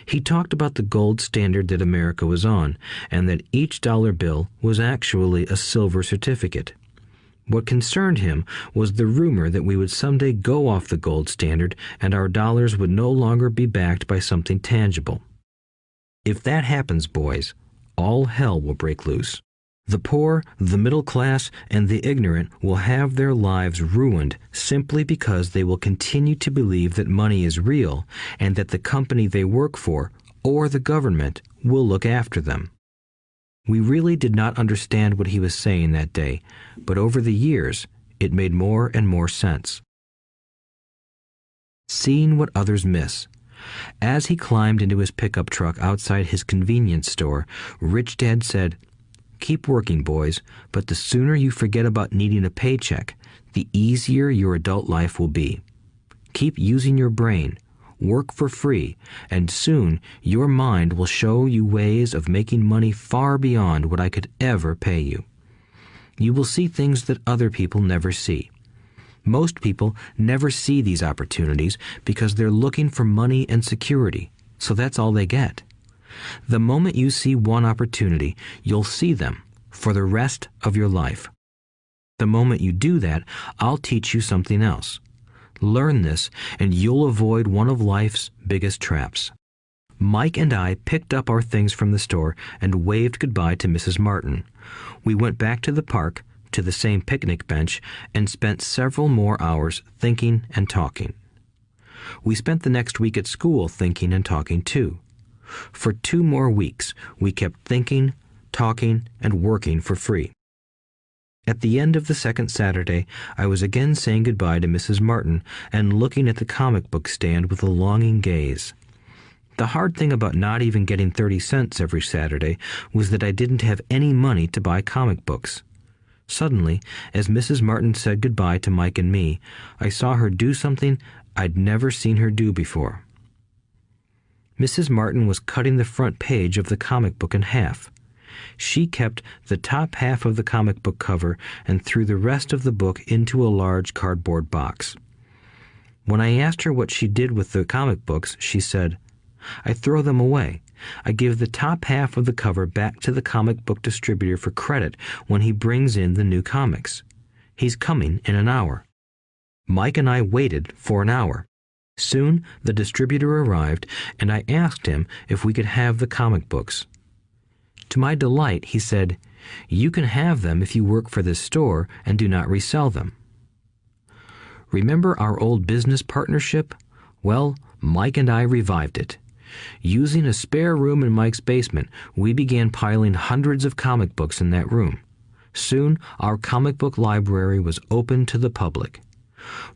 He talked about the gold standard that America was on, and that each dollar bill was actually a silver certificate. What concerned him was the rumor that we would someday go off the gold standard and our dollars would no longer be backed by something tangible. If that happens, boys, all hell will break loose. The poor, the middle class, and the ignorant will have their lives ruined simply because they will continue to believe that money is real and that the company they work for, or the government, will look after them. We really did not understand what he was saying that day, but over the years, it made more and more sense. Seeing what others miss. As he climbed into his pickup truck outside his convenience store, Rich Dad said, "Keep working, boys, but the sooner you forget about needing a paycheck, the easier your adult life will be. Keep using your brain, work for free, and soon your mind will show you ways of making money far beyond what I could ever pay you. You will see things that other people never see. Most people never see these opportunities because they're looking for money and security, so that's all they get. The moment you see one opportunity, you'll see them for the rest of your life. The moment you do that, I'll teach you something else. Learn this, and you'll avoid one of life's biggest traps. Mike and I picked up our things from the store and waved goodbye to Mrs. Martin. We went back to the park, to the same picnic bench, and spent several more hours thinking and talking. We spent the next week at school thinking and talking too. For 2 more weeks, we kept thinking, talking, and working for free. At the end of the second Saturday, I was again saying goodbye to Mrs. Martin and looking at the comic book stand with a longing gaze. The hard thing about not even getting 30 cents every Saturday was that I didn't have any money to buy comic books. Suddenly, as Mrs. Martin said goodbye to Mike and me, I saw her do something I'd never seen her do before. Mrs. Martin was cutting the front page of the comic book in half. She kept the top half of the comic book cover and threw the rest of the book into a large cardboard box. When I asked her what she did with the comic books, she said, "I throw them away. I give the top half of the cover back to the comic book distributor for credit when he brings in the new comics. He's coming in an hour." Mike and I waited for an hour. Soon the distributor arrived, and I asked him if we could have the comic books. To my delight, he said, "You can have them if you work for this store and do not resell them." Remember our old business partnership? Well, Mike and I revived it. Using a spare room in Mike's basement, we began piling hundreds of comic books in that room. Soon, our comic book library was open to the public.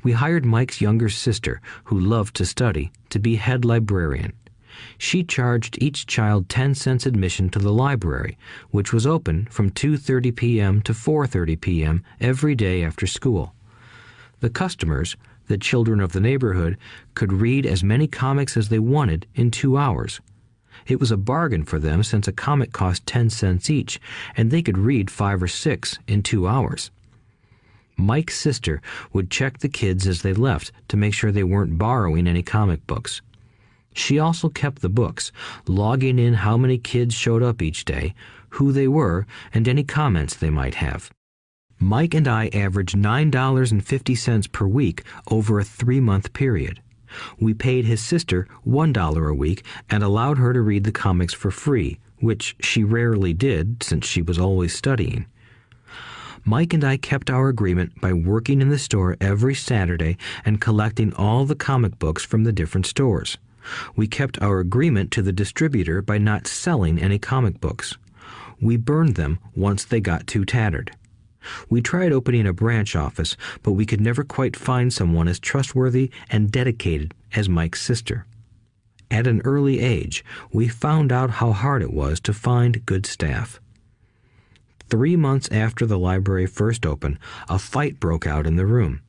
We hired Mike's younger sister, who loved to study, to be head librarian. She charged each child 10 cents admission to the library, which was open from 2:30 p.m. to 4:30 p.m. every day after school. The customers, the children of the neighborhood, could read as many comics as they wanted in 2 hours. It was a bargain for them since a comic cost 10 cents each, and they could read 5 or 6 in 2 hours. Mike's sister would check the kids as they left to make sure they weren't borrowing any comic books. She also kept the books, logging in how many kids showed up each day, who they were, and any comments they might have. Mike and I averaged $9.50 per week over a 3-month period. We paid his sister $1 a week and allowed her to read the comics for free, which she rarely did since she was always studying. Mike and I kept our agreement by working in the store every Saturday and collecting all the comic books from the different stores. We kept our agreement to the distributor by not selling any comic books. We burned them once they got too tattered. We tried opening a branch office, but we could never quite find someone as trustworthy and dedicated as Mike's sister. At an early age, we found out how hard it was to find good staff. 3 months after the library first opened, a fight broke out in the room.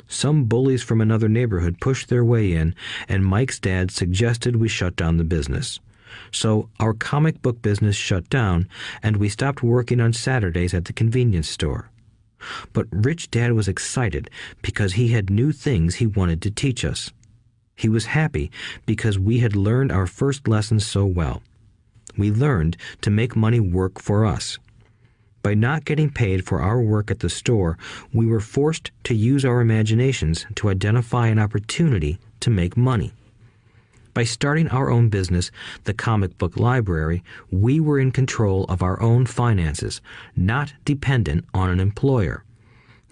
Some bullies from another neighborhood pushed their way in, and Mike's dad suggested we shut down the business. So our comic book business shut down, and we stopped working on Saturdays at the convenience store. But Rich Dad was excited because he had new things he wanted to teach us. He was happy because we had learned our first lessons so well. We learned to make money work for us. By not getting paid for our work at the store, we were forced to use our imaginations to identify an opportunity to make money. By starting our own business, the comic book library, we were in control of our own finances, not dependent on an employer.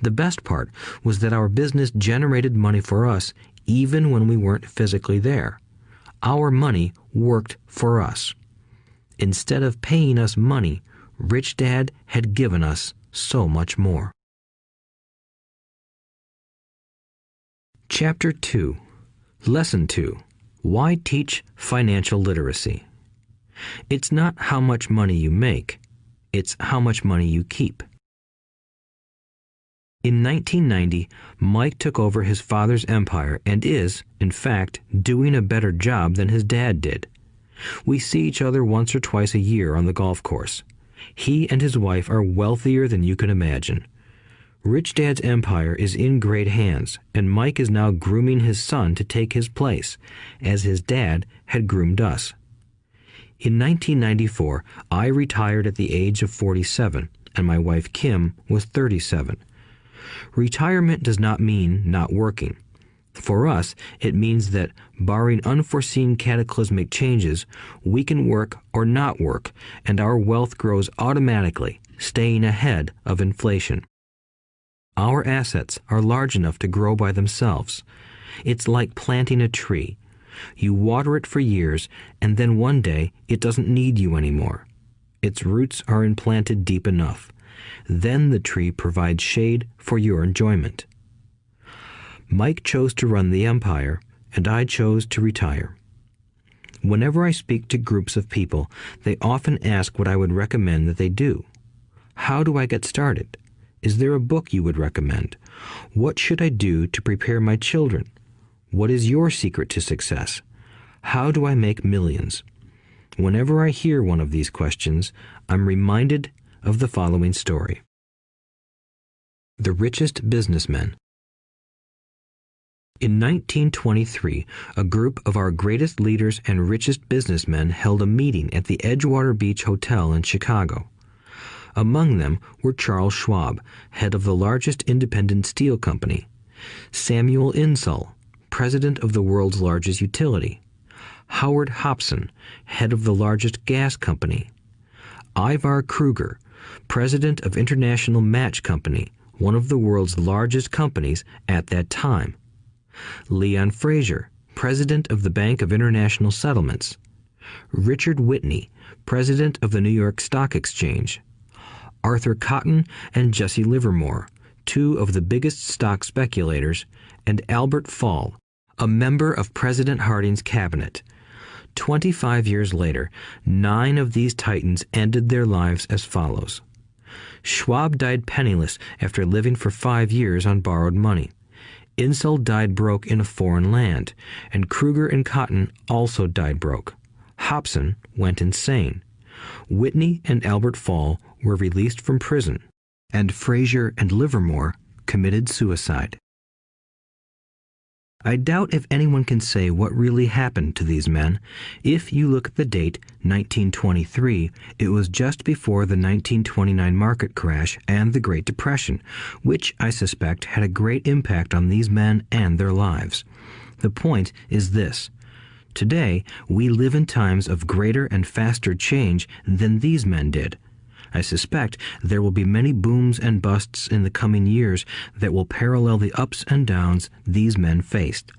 The best part was that our business generated money for us even when we weren't physically there. Our money worked for us. Instead of paying us money, Rich Dad had given us so much more. Chapter 2. Lesson 2. Why teach financial literacy? It's not how much money you make, it's how much money you keep. In 1990, Mike took over his father's empire and is, in fact, doing a better job than his dad did. We see each other once or twice a year on the golf course. He and his wife are wealthier than you can imagine. Rich Dad's empire is in great hands, and Mike is now grooming his son to take his place, as his dad had groomed us. In 1994, I retired at the age of 47, and my wife Kim was 37. Retirement does not mean not working. For us, it means that, barring unforeseen cataclysmic changes, we can work or not work, and our wealth grows automatically, staying ahead of inflation. Our assets are large enough to grow by themselves. It's like planting a tree. You water it for years, and then one day it doesn't need you anymore. Its roots are implanted deep enough. Then the tree provides shade for your enjoyment. Mike chose to run the empire, and I chose to retire. Whenever I speak to groups of people, they often ask what I would recommend that they do. How do I get started? Is there a book you would recommend? What should I do to prepare my children? What is your secret to success? How do I make millions? Whenever I hear one of these questions, I'm reminded of the following story. The Richest Businessmen. In 1923, a group of our greatest leaders and richest businessmen held a meeting at the Edgewater Beach Hotel in Chicago. Among them were Charles Schwab, head of the largest independent steel company; Samuel Insull, president of the world's largest utility; Howard Hobson, head of the largest gas company; Ivar Kruger, president of International Match Company, one of the world's largest companies at that time; Leon Fraser, president of the Bank of International Settlements; Richard Whitney, president of the New York Stock Exchange; Arthur Cotton and Jesse Livermore, two of the biggest stock speculators; and Albert Fall, a member of President Harding's cabinet. 25 years later, 9 of these titans ended their lives as follows. Schwab died penniless after living for 5 years on borrowed money. Insull died broke in a foreign land, and Kruger and Cotton also died broke. Hobson went insane. Whitney and Albert Fall were released from prison, and Fraser and Livermore committed suicide. I doubt if anyone can say what really happened to these men. If you look at the date, 1923, it was just before the 1929 market crash and the Great Depression, which I suspect had a great impact on these men and their lives. The point is this. Today, we live in times of greater and faster change than these men did. I suspect there will be many booms and busts in the coming years that will parallel the ups and downs these men faced.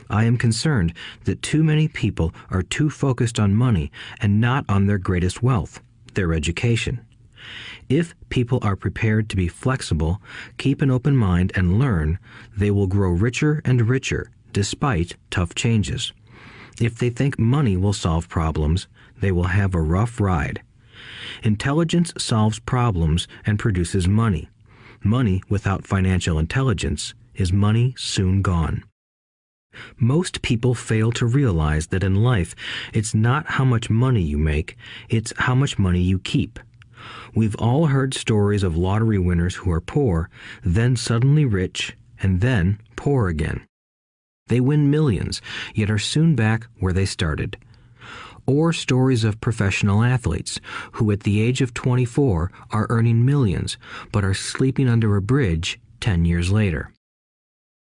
I am concerned that too many people are too focused on money and not on their greatest wealth, their education. If people are prepared to be flexible, keep an open mind, and learn, they will grow richer and richer despite tough changes. If they think money will solve problems, they will have a rough ride. Intelligence solves problems and produces money. Money without financial intelligence is money soon gone. Most people fail to realize that in life, it's not how much money you make, it's how much money you keep. We've all heard stories of lottery winners who are poor, then suddenly rich, and then poor again. They win millions, yet are soon back where they started. Or stories of professional athletes who at the age of 24 are earning millions, but are sleeping under a bridge 10 years later.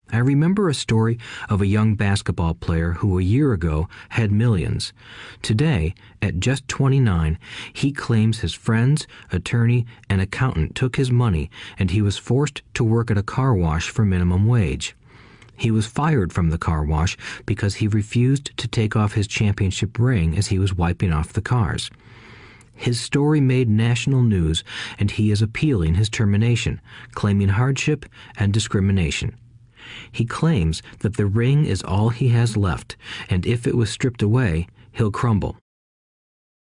I remember a story of a young basketball player who a year ago had millions. Today, at just 29, he claims his friends, attorney, and accountant took his money, and he was forced to work at a car wash for minimum wage. He was fired from the car wash because he refused to take off his championship ring as he was wiping off the cars. His story made national news, and he is appealing his termination, claiming hardship and discrimination. He claims that the ring is all he has left, and if it was stripped away, he'll crumble.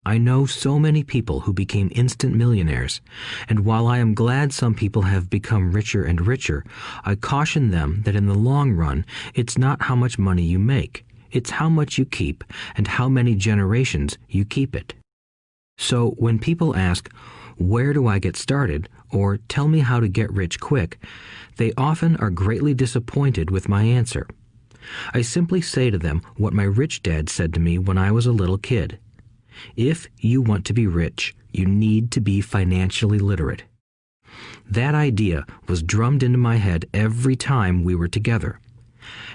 I know so many people who became instant millionaires, and while I am glad some people have become richer and richer, I caution them that in the long run, it's not how much money you make, it's how much you keep and how many generations you keep it. So when people ask, "Where do I get started?" or "Tell me how to get rich quick," they often are greatly disappointed with my answer. I simply say to them what my rich dad said to me when I was a little kid. If you want to be rich, you need to be financially literate. That idea was drummed into my head every time we were together.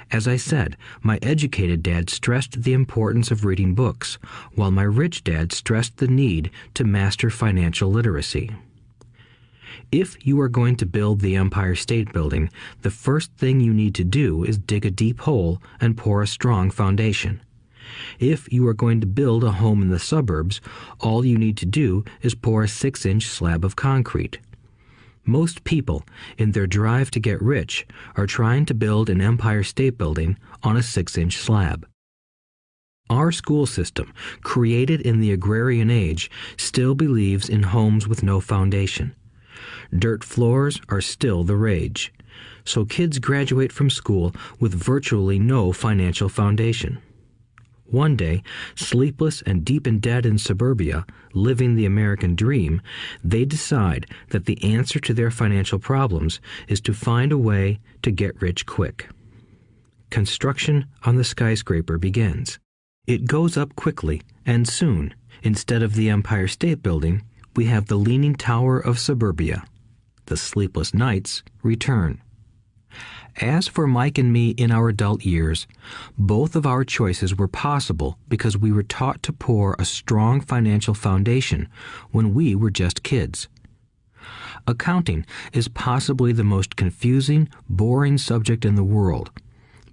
As I said, my educated dad stressed the importance of reading books, while my rich dad stressed the need to master financial literacy. If you are going to build the Empire State Building, the first thing you need to do is dig a deep hole and pour a strong foundation. If you are going to build a home in the suburbs, all you need to do is pour a 6-inch slab of concrete. Most people, in their drive to get rich, are trying to build an Empire State Building on a 6-inch slab. Our school system, created in the agrarian age, still believes in homes with no foundation. Dirt floors are still the rage, so kids graduate from school with virtually no financial foundation. One day, sleepless and deep in debt in suburbia, living the American dream, they decide that the answer to their financial problems is to find a way to get rich quick. Construction on the skyscraper begins. It goes up quickly, and soon, instead of the Empire State Building, we have the Leaning Tower of suburbia. The sleepless nights return. As for Mike and me in our adult years, both of our choices were possible because we were taught to pour a strong financial foundation when we were just kids. Accounting is possibly the most confusing, boring subject in the world,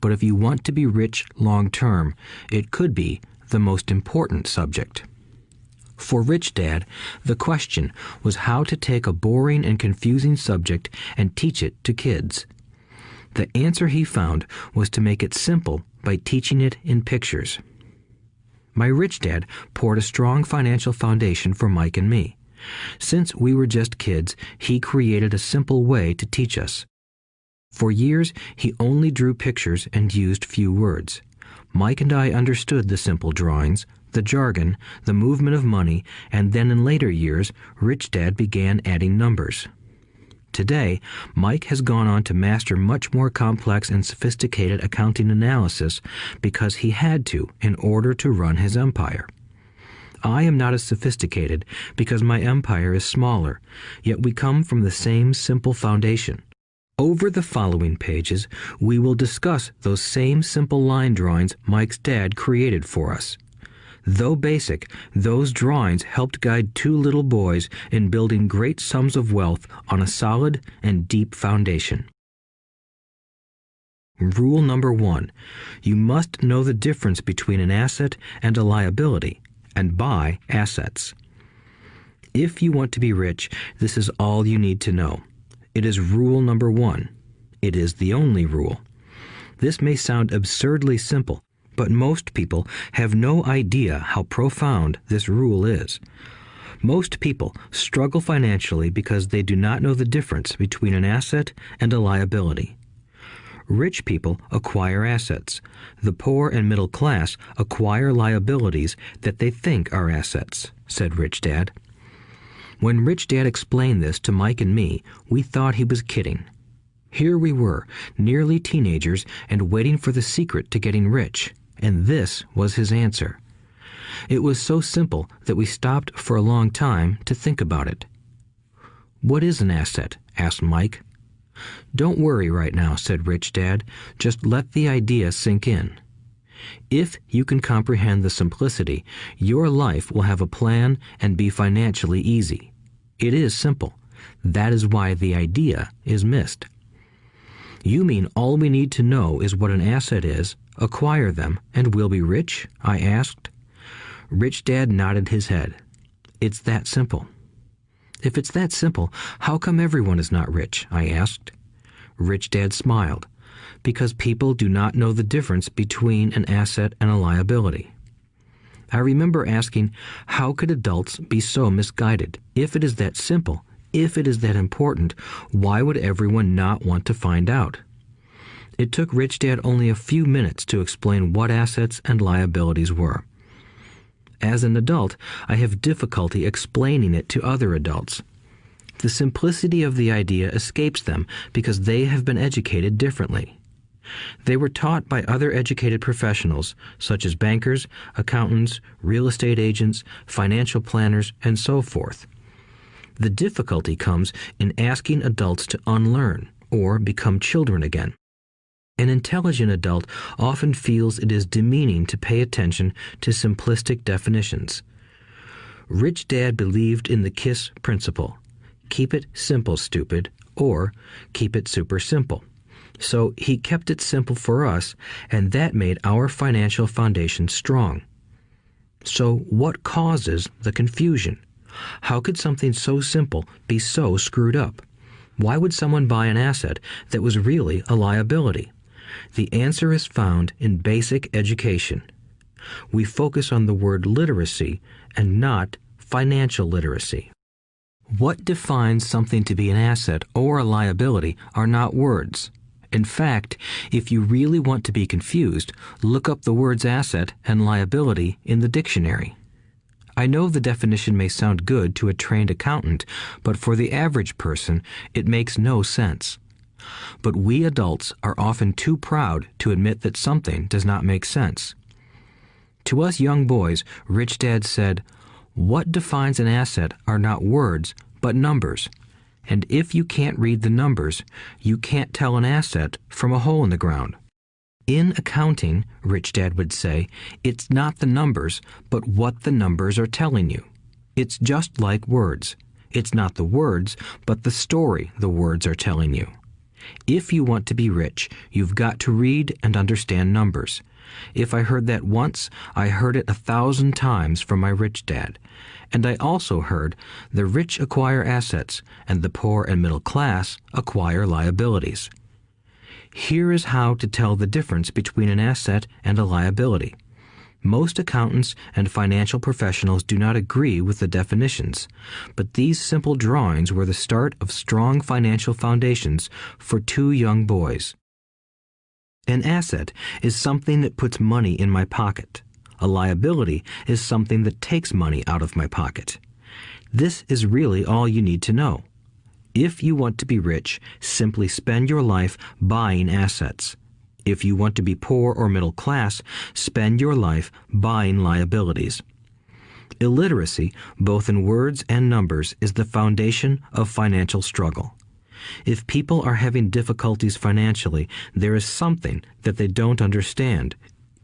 but if you want to be rich long term, it could be the most important subject. For Rich Dad, the question was how to take a boring and confusing subject and teach it to kids. The answer he found was to make it simple by teaching it in pictures. My rich dad poured a strong financial foundation for Mike and me. Since we were just kids, he created a simple way to teach us. For years, he only drew pictures and used few words. Mike and I understood the simple drawings, the jargon, the movement of money, and then in later years, Rich Dad began adding numbers. Today, Mike has gone on to master much more complex and sophisticated accounting analysis because he had to in order to run his empire. I am not as sophisticated because my empire is smaller, yet we come from the same simple foundation. Over the following pages, we will discuss those same simple line drawings Mike's dad created for us. Though basic, those drawings helped guide two little boys in building great sums of wealth on a solid and deep foundation. Rule number 1. You must know the difference between an asset and a liability, and buy assets. If you want to be rich, this is all you need to know. It is rule number 1. It is the only rule. This may sound absurdly simple, but most people have no idea how profound this rule is. Most people struggle financially because they do not know the difference between an asset and a liability. Rich people acquire assets. The poor and middle class acquire liabilities that they think are assets, said Rich Dad. When Rich Dad explained this to Mike and me, we thought he was kidding. Here we were, nearly teenagers, and waiting for the secret to getting rich. And this was his answer. It was so simple that we stopped for a long time to think about it. "What is an asset?" asked Mike. "Don't worry right now," said Rich Dad. "Just let the idea sink in. If you can comprehend the simplicity, your life will have a plan and be financially easy. It is simple. That is why the idea is missed." "You mean all we need to know is what an asset is, acquire them, and we'll be rich?" I asked. Rich Dad nodded his head. "It's that simple." "If it's that simple, how come everyone is not rich?" I asked. Rich Dad smiled. "Because people do not know the difference between an asset and a liability." I remember asking, how could adults be so misguided? If it is that simple, if it is that important, why would everyone not want to find out? It took Rich Dad only a few minutes to explain what assets and liabilities were. As an adult, I have difficulty explaining it to other adults. The simplicity of the idea escapes them because they have been educated differently. They were taught by other educated professionals, such as bankers, accountants, real estate agents, financial planners, and so forth. The difficulty comes in asking adults to unlearn or become children again. An intelligent adult often feels it is demeaning to pay attention to simplistic definitions. Rich Dad believed in the KISS principle: keep it simple, stupid, or keep it super simple. So he kept it simple for us, and that made our financial foundation strong. So what causes the confusion? How could something so simple be so screwed up? Why would someone buy an asset that was really a liability? The answer is found in basic education. We focus on the word literacy and not financial literacy. What defines something to be an asset or a liability are not words. In fact, if you really want to be confused, look up the words asset and liability in the dictionary. I know the definition may sound good to a trained accountant, but for the average person, it makes no sense. But we adults are often too proud to admit that something does not make sense. To us young boys, Rich Dad said, "What defines an asset are not words, but numbers. And if you can't read the numbers, you can't tell an asset from a hole in the ground." In accounting, Rich Dad would say, it's not the numbers, but what the numbers are telling you. It's just like words. It's not the words, but the story the words are telling you. If you want to be rich, you've got to read and understand numbers. If I heard that once, I heard it 1,000 times from my rich dad. And I also heard the rich acquire assets and the poor and middle class acquire liabilities. Here is how to tell the difference between an asset and a liability. Most accountants and financial professionals do not agree with the definitions, but these simple drawings were the start of strong financial foundations for two young boys. An asset is something that puts money in my pocket. A liability is something that takes money out of my pocket. This is really all you need to know. If you want to be rich, simply spend your life buying assets. If you want to be poor or middle class, spend your life buying liabilities. Illiteracy, both in words and numbers, is the foundation of financial struggle. If people are having difficulties financially, there is something that they don't understand,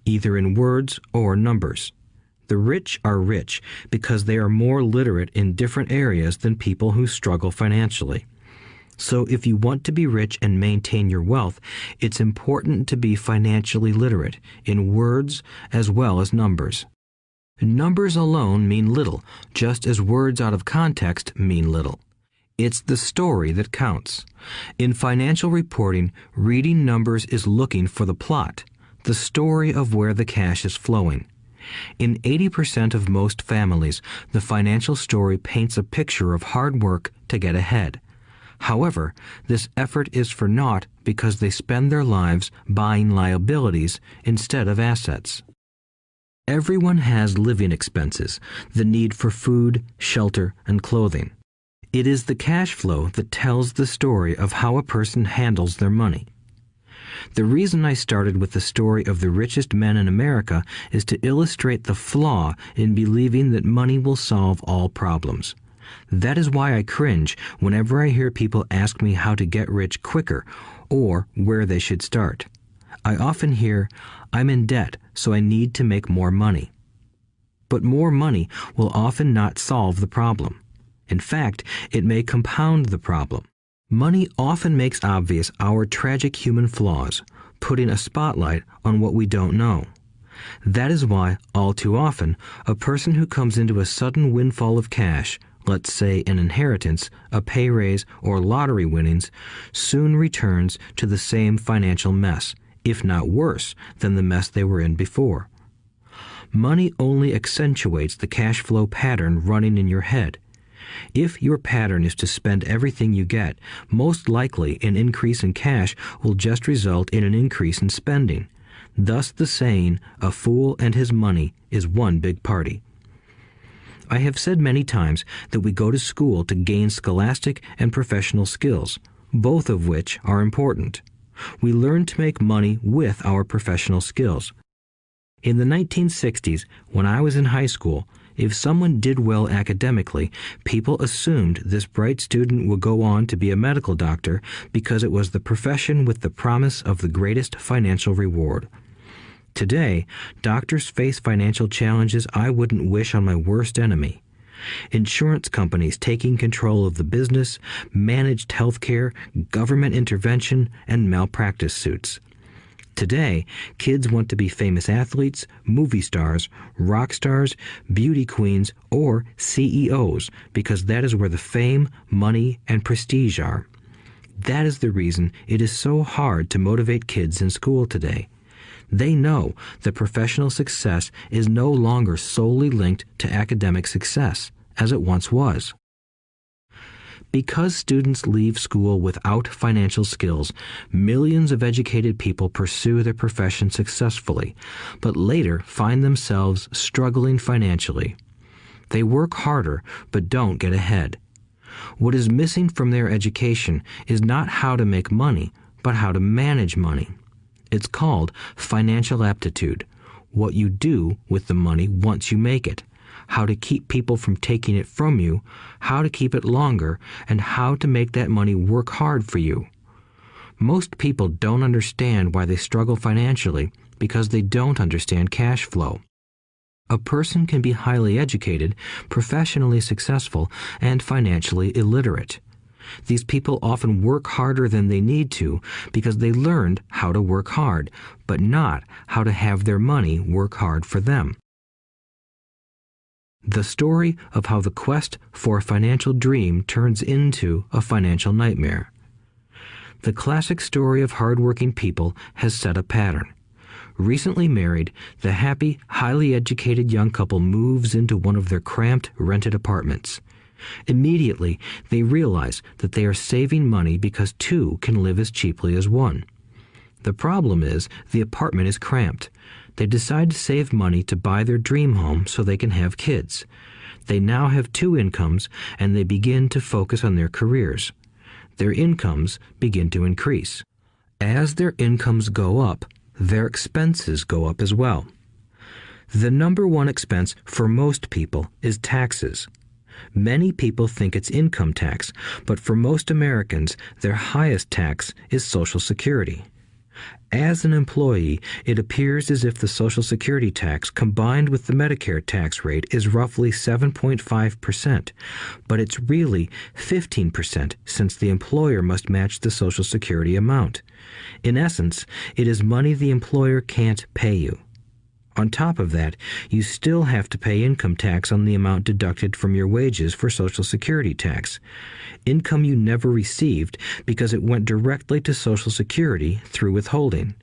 either in words or numbers. The rich are rich because they are more literate in different areas than people who struggle financially. So if you want to be rich and maintain your wealth, it's important to be financially literate in words as well as numbers. Numbers alone mean little, just as words out of context mean little. It's the story that counts. In financial reporting, reading numbers is looking for the plot, the story of where the cash is flowing. In 80% of most families, the financial story paints a picture of hard work to get ahead. However, this effort is for naught because they spend their lives buying liabilities instead of assets. Everyone has living expenses, the need for food, shelter, and clothing. It is the cash flow that tells the story of how a person handles their money. The reason I started with the story of the richest men in America is to illustrate the flaw in believing that money will solve all problems. That is why I cringe whenever I hear people ask me how to get rich quicker or where they should start. I often hear, "I'm in debt, so I need to make more money." But more money will often not solve the problem. In fact, it may compound the problem. Money often makes obvious our tragic human flaws, putting a spotlight on what we don't know. That is why, all too often, a person who comes into a sudden windfall of cash, let's say an inheritance, a pay raise, or lottery winnings, soon returns to the same financial mess, if not worse than the mess they were in before. Money only accentuates the cash flow pattern running in your head. If your pattern is to spend everything you get, most likely an increase in cash will just result in an increase in spending. Thus the saying, "A fool and his money is one big party." I have said many times that we go to school to gain scholastic and professional skills, both of which are important. We learn to make money with our professional skills. In the 1960s, when I was in high school, if someone did well academically, people assumed this bright student would go on to be a medical doctor because it was the profession with the promise of the greatest financial reward. Today, doctors face financial challenges I wouldn't wish on my worst enemy. Insurance companies taking control of the business, managed health care, government intervention, and malpractice suits. Today, kids want to be famous athletes, movie stars, rock stars, beauty queens, or CEOs because that is where the fame, money, and prestige are. That is the reason it is so hard to motivate kids in school today. They know that professional success is no longer solely linked to academic success, as it once was. Because students leave school without financial skills, millions of educated people pursue their profession successfully, but later find themselves struggling financially. They work harder, but don't get ahead. What is missing from their education is not how to make money, but how to manage money. It's called financial aptitude, what you do with the money once you make it, how to keep people from taking it from you, how to keep it longer, and how to make that money work hard for you. Most people don't understand why they struggle financially because they don't understand cash flow. A person can be highly educated, professionally successful, and financially illiterate. These people often work harder than they need to because they learned how to work hard, but not how to have their money work hard for them. The story of how the quest for a financial dream turns into a financial nightmare. The classic story of hardworking people has set a pattern. Recently married, the happy, highly educated young couple moves into one of their cramped, rented apartments. Immediately, they realize that they are saving money because two can live as cheaply as one. The problem is the apartment is cramped. They decide to save money to buy their dream home so they can have kids. They now have two incomes, and they begin to focus on their careers. Their incomes begin to increase. As their incomes go up, their expenses go up as well. The number one expense for most people is taxes. Many people think it's income tax, but for most Americans, their highest tax is Social Security. As an employee, it appears as if the Social Security tax combined with the Medicare tax rate is roughly 7.5%, but it's really 15% since the employer must match the Social Security amount. In essence, it is money the employer can't pay you. On top of that, you still have to pay income tax on the amount deducted from your wages for Social Security tax. Income you never received because it went directly to Social Security through withholding.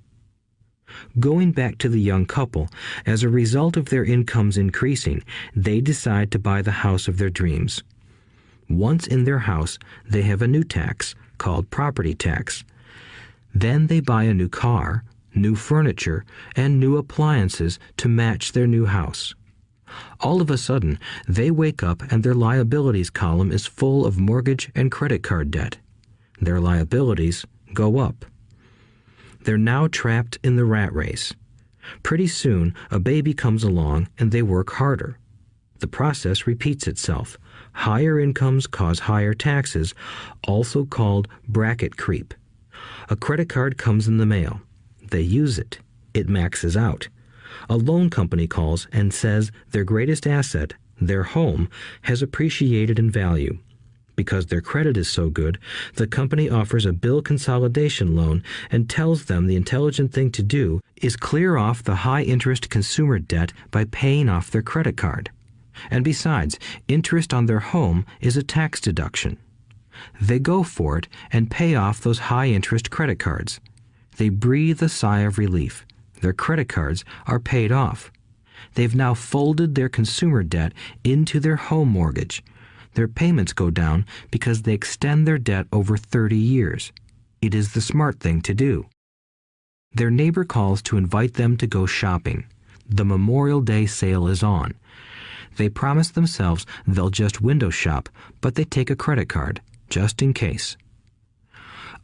Going back to the young couple, as a result of their incomes increasing, they decide to buy the house of their dreams. Once in their house, they have a new tax called property tax. Then they buy a new car, new furniture, and new appliances to match their new house. All of a sudden, they wake up and their liabilities column is full of mortgage and credit card debt. Their liabilities go up. They're now trapped in the rat race. Pretty soon, a baby comes along and they work harder. The process repeats itself. Higher incomes cause higher taxes, also called bracket creep. A credit card comes in the mail. They use it. It maxes out. A loan company calls and says their greatest asset, their home, has appreciated in value. Because their credit is so good, the company offers a bill consolidation loan and tells them the intelligent thing to do is clear off the high-interest consumer debt by paying off their credit card. And besides, interest on their home is a tax deduction. They go for it and pay off those high-interest credit cards. They breathe a sigh of relief. Their credit cards are paid off. They've now folded their consumer debt into their home mortgage. Their payments go down because they extend their debt over 30 years. It is the smart thing to do. Their neighbor calls to invite them to go shopping. The Memorial Day sale is on. They promise themselves they'll just window shop, but they take a credit card, just in case.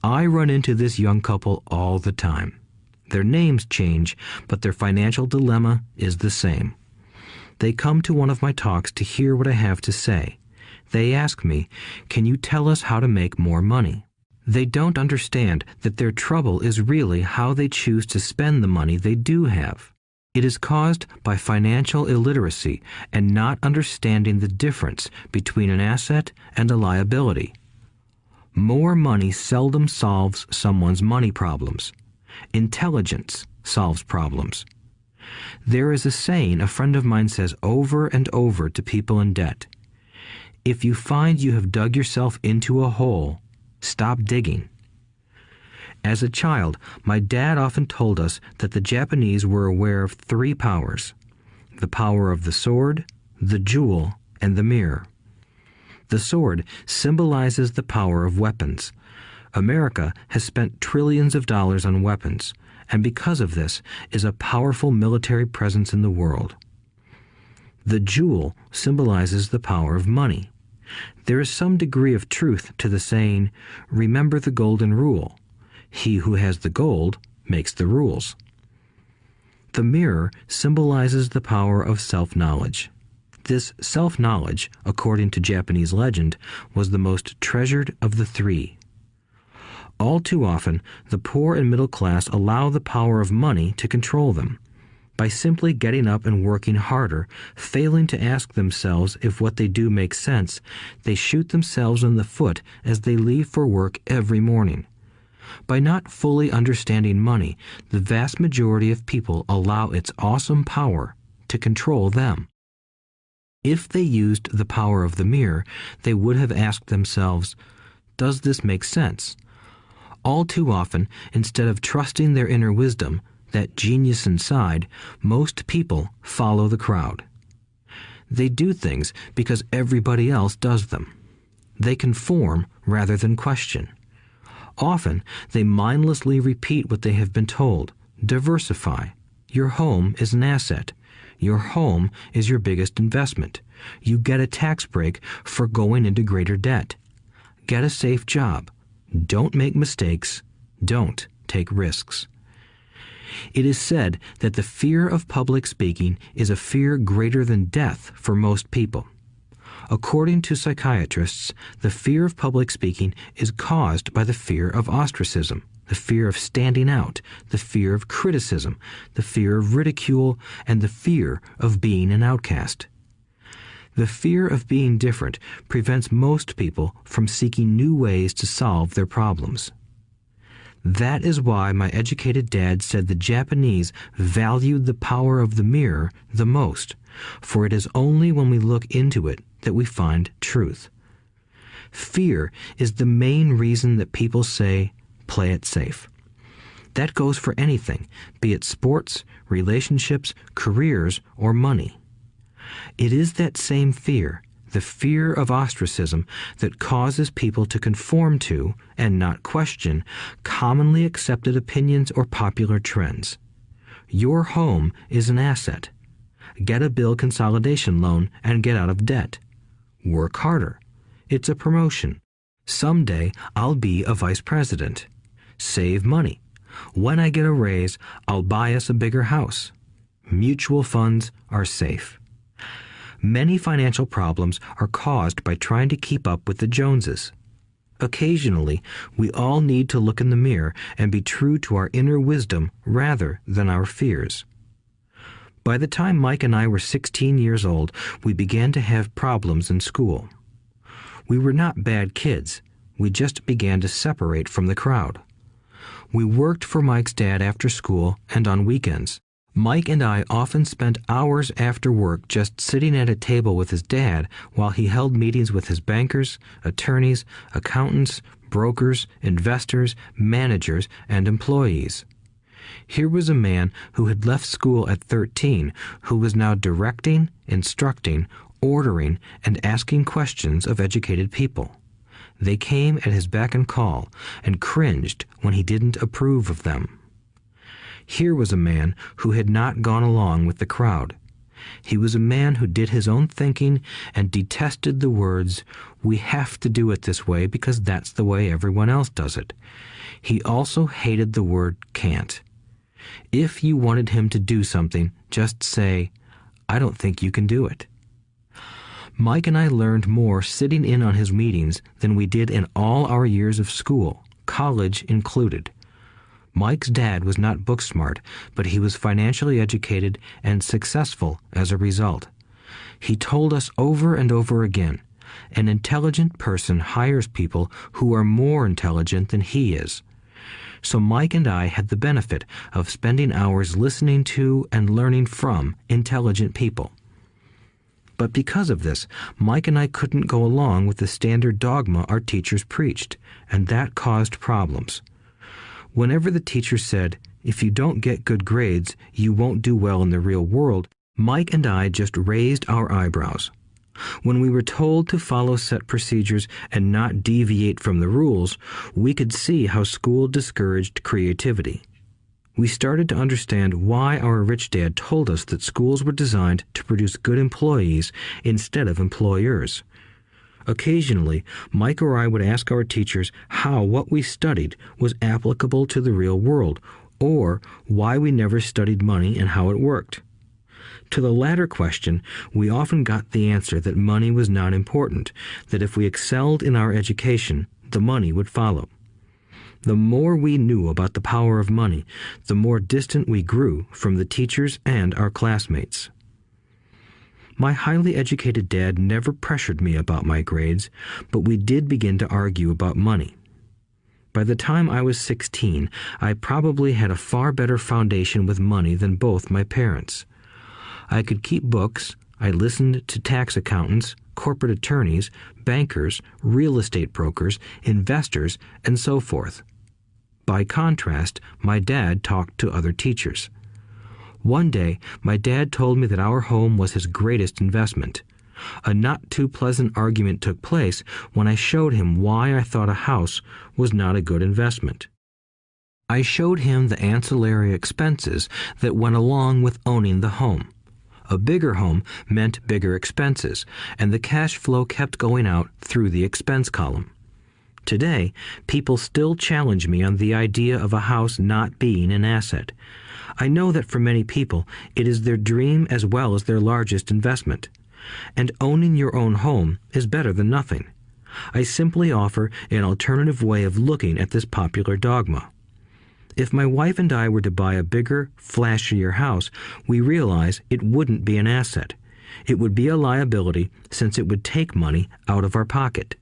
I run into this young couple all the time. Their names change, but their financial dilemma is the same. They come to one of my talks to hear what I have to say. They ask me, "Can you tell us how to make more money?" They don't understand that their trouble is really how they choose to spend the money they do have. It is caused by financial illiteracy and not understanding the difference between an asset and a liability. More money seldom solves someone's money problems. Intelligence solves problems. There is a saying a friend of mine says over and over to people in debt. If you find you have dug yourself into a hole, stop digging. As a child, my dad often told us that the Japanese were aware of 3 powers: the power of the sword, the jewel, and the mirror. The sword symbolizes the power of weapons. America has spent trillions of dollars on weapons, and because of this is a powerful military presence in the world. The jewel symbolizes the power of money. There is some degree of truth to the saying, "Remember the golden rule. He who has the gold makes the rules." The mirror symbolizes the power of self-knowledge. This self-knowledge, according to Japanese legend, was the most treasured of the 3. All too often, the poor and middle class allow the power of money to control them. By simply getting up and working harder, failing to ask themselves if what they do makes sense, they shoot themselves in the foot as they leave for work every morning. By not fully understanding money, the vast majority of people allow its awesome power to control them. If they used the power of the mirror, they would have asked themselves, "Does this make sense?" All too often, instead of trusting their inner wisdom, that genius inside, most people follow the crowd. They do things because everybody else does them. They conform rather than question. Often, they mindlessly repeat what they have been told. Diversify. Your home is an asset. Your home is your biggest investment. You get a tax break for going into greater debt. Get a safe job. Don't make mistakes. Don't take risks. It is said that the fear of public speaking is a fear greater than death for most people. According to psychiatrists, the fear of public speaking is caused by the fear of ostracism, the fear of standing out, the fear of criticism, the fear of ridicule, and the fear of being an outcast. The fear of being different prevents most people from seeking new ways to solve their problems. That is why my educated dad said the Japanese valued the power of the mirror the most, for it is only when we look into it that we find truth. Fear is the main reason that people say, "Play it safe." That goes for anything, be it sports, relationships, careers, or money. It is that same fear, the fear of ostracism, that causes people to conform to, and not question, commonly accepted opinions or popular trends. Your home is an asset. Get a bill consolidation loan and get out of debt. Work harder. It's a promotion. Someday I'll be a vice president. Save money. When I get a raise, I'll buy us a bigger house. Mutual funds are safe. Many financial problems are caused by trying to keep up with the Joneses. Occasionally, we all need to look in the mirror and be true to our inner wisdom rather than our fears. By the time Mike and I were 16 years old, we began to have problems in school. We were not bad kids. We just began to separate from the crowd. We worked for Mike's dad after school and on weekends. Mike and I often spent hours after work just sitting at a table with his dad while he held meetings with his bankers, attorneys, accountants, brokers, investors, managers, and employees. Here was a man who had left school at 13, who was now directing, instructing, ordering, and asking questions of educated people. They came at his beck and call and cringed when he didn't approve of them. Here was a man who had not gone along with the crowd. He was a man who did his own thinking and detested the words, "We have to do it this way because that's the way everyone else does it." He also hated the word can't. If you wanted him to do something, just say, "I don't think you can do it." Mike and I learned more sitting in on his meetings than we did in all our years of school, college included. Mike's dad was not book smart, but he was financially educated and successful as a result. He told us over and over again, an intelligent person hires people who are more intelligent than he is. So Mike and I had the benefit of spending hours listening to and learning from intelligent people. But because of this, Mike and I couldn't go along with the standard dogma our teachers preached, and that caused problems. Whenever the teacher said, "If you don't get good grades, you won't do well in the real world," Mike and I just raised our eyebrows. When we were told to follow set procedures and not deviate from the rules, we could see how school discouraged creativity. We started to understand why our rich dad told us that schools were designed to produce good employees instead of employers. Occasionally, Mike or I would ask our teachers how what we studied was applicable to the real world, or why we never studied money and how it worked. To the latter question, we often got the answer that money was not important, that if we excelled in our education, the money would follow. The more we knew about the power of money, the more distant we grew from the teachers and our classmates. My highly educated dad never pressured me about my grades, but we did begin to argue about money. By the time I was 16, I probably had a far better foundation with money than both my parents. I could keep books, I listened to tax accountants, corporate attorneys, bankers, real estate brokers, investors, and so forth. By contrast, my dad talked to other teachers. One day, my dad told me that our home was his greatest investment. A not-too-pleasant argument took place when I showed him why I thought a house was not a good investment. I showed him the ancillary expenses that went along with owning the home. A bigger home meant bigger expenses, and the cash flow kept going out through the expense column. Today, people still challenge me on the idea of a house not being an asset. I know that for many people, it is their dream as well as their largest investment. And owning your own home is better than nothing. I simply offer an alternative way of looking at this popular dogma. If my wife and I were to buy a bigger, flashier house, we realize it wouldn't be an asset. It would be a liability since it would take money out of our pocket.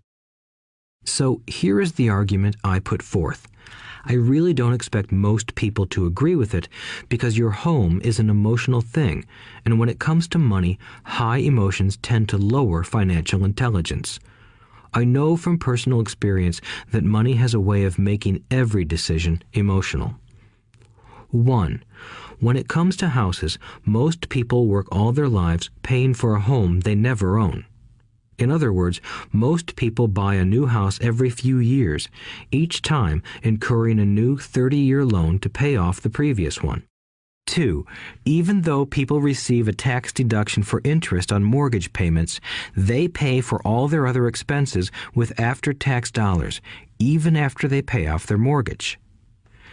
So here is the argument I put forth. I really don't expect most people to agree with it because your home is an emotional thing, and when it comes to money, high emotions tend to lower financial intelligence. I know from personal experience that money has a way of making every decision emotional. 1. When it comes to houses, most people work all their lives paying for a home they never own. In other words, most people buy a new house every few years, each time incurring a new 30-year loan to pay off the previous one. 2. Even though people receive a tax deduction for interest on mortgage payments, they pay for all their other expenses with after-tax dollars, even after they pay off their mortgage.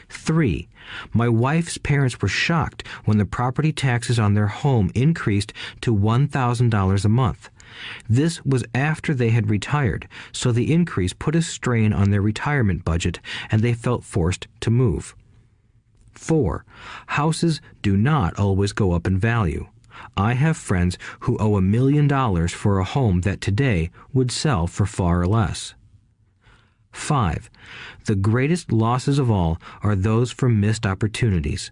3. My wife's parents were shocked when the property taxes on their home increased to $1,000 a month. This was after they had retired, so the increase put a strain on their retirement budget and they felt forced to move. 4. Houses do not always go up in value. I have friends who owe $1 million for a home that today would sell for far less. 5. The greatest losses of all are those from missed opportunities.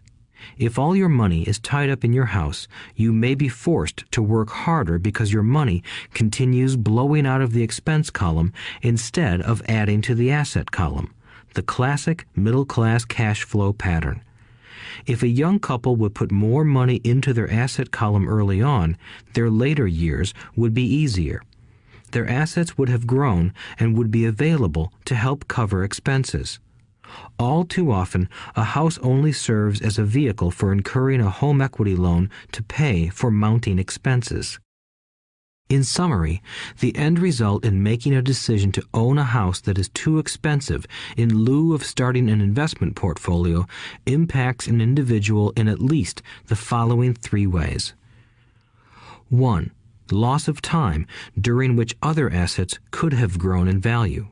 If all your money is tied up in your house, you may be forced to work harder because your money continues blowing out of the expense column instead of adding to the asset column, the classic middle-class cash flow pattern. If a young couple would put more money into their asset column early on, their later years would be easier. Their assets would have grown and would be available to help cover expenses. All too often, a house only serves as a vehicle for incurring a home equity loan to pay for mounting expenses. In summary, the end result in making a decision to own a house that is too expensive in lieu of starting an investment portfolio impacts an individual in at least the following 3 ways. 1. Loss of time during which other assets could have grown in value.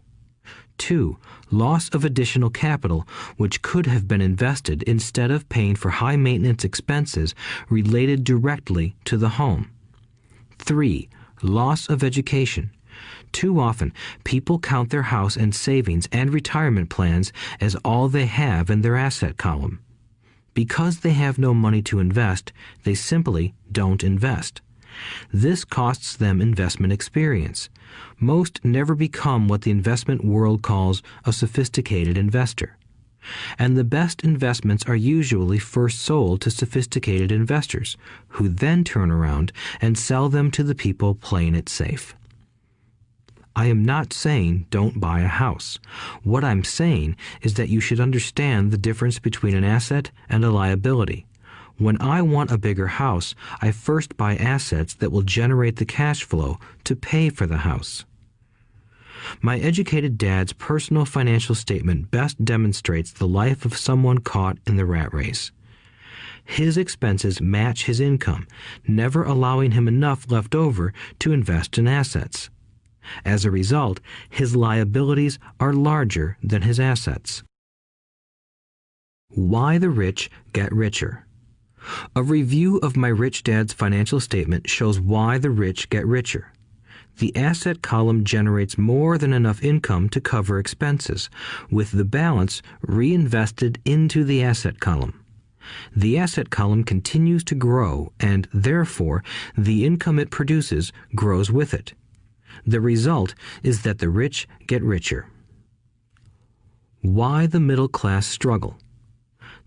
2. Loss of additional capital which could have been invested instead of paying for high-maintenance expenses related directly to the home. 3. Loss of education. Too often, people count their house and savings and retirement plans as all they have in their asset column. Because they have no money to invest, they simply don't invest. This costs them investment experience. Most never become what the investment world calls a sophisticated investor. And the best investments are usually first sold to sophisticated investors, who then turn around and sell them to the people playing it safe. I am not saying don't buy a house. What I'm saying is that you should understand the difference between an asset and a liability. When I want a bigger house, I first buy assets that will generate the cash flow to pay for the house. My educated dad's personal financial statement best demonstrates the life of someone caught in the rat race. His expenses match his income, never allowing him enough left over to invest in assets. As a result, his liabilities are larger than his assets. Why the rich get richer. A review of my rich dad's financial statement shows why the rich get richer. The asset column generates more than enough income to cover expenses, with the balance reinvested into the asset column. The asset column continues to grow, and therefore the income it produces grows with it. The result is that the rich get richer. Why the middle class struggle.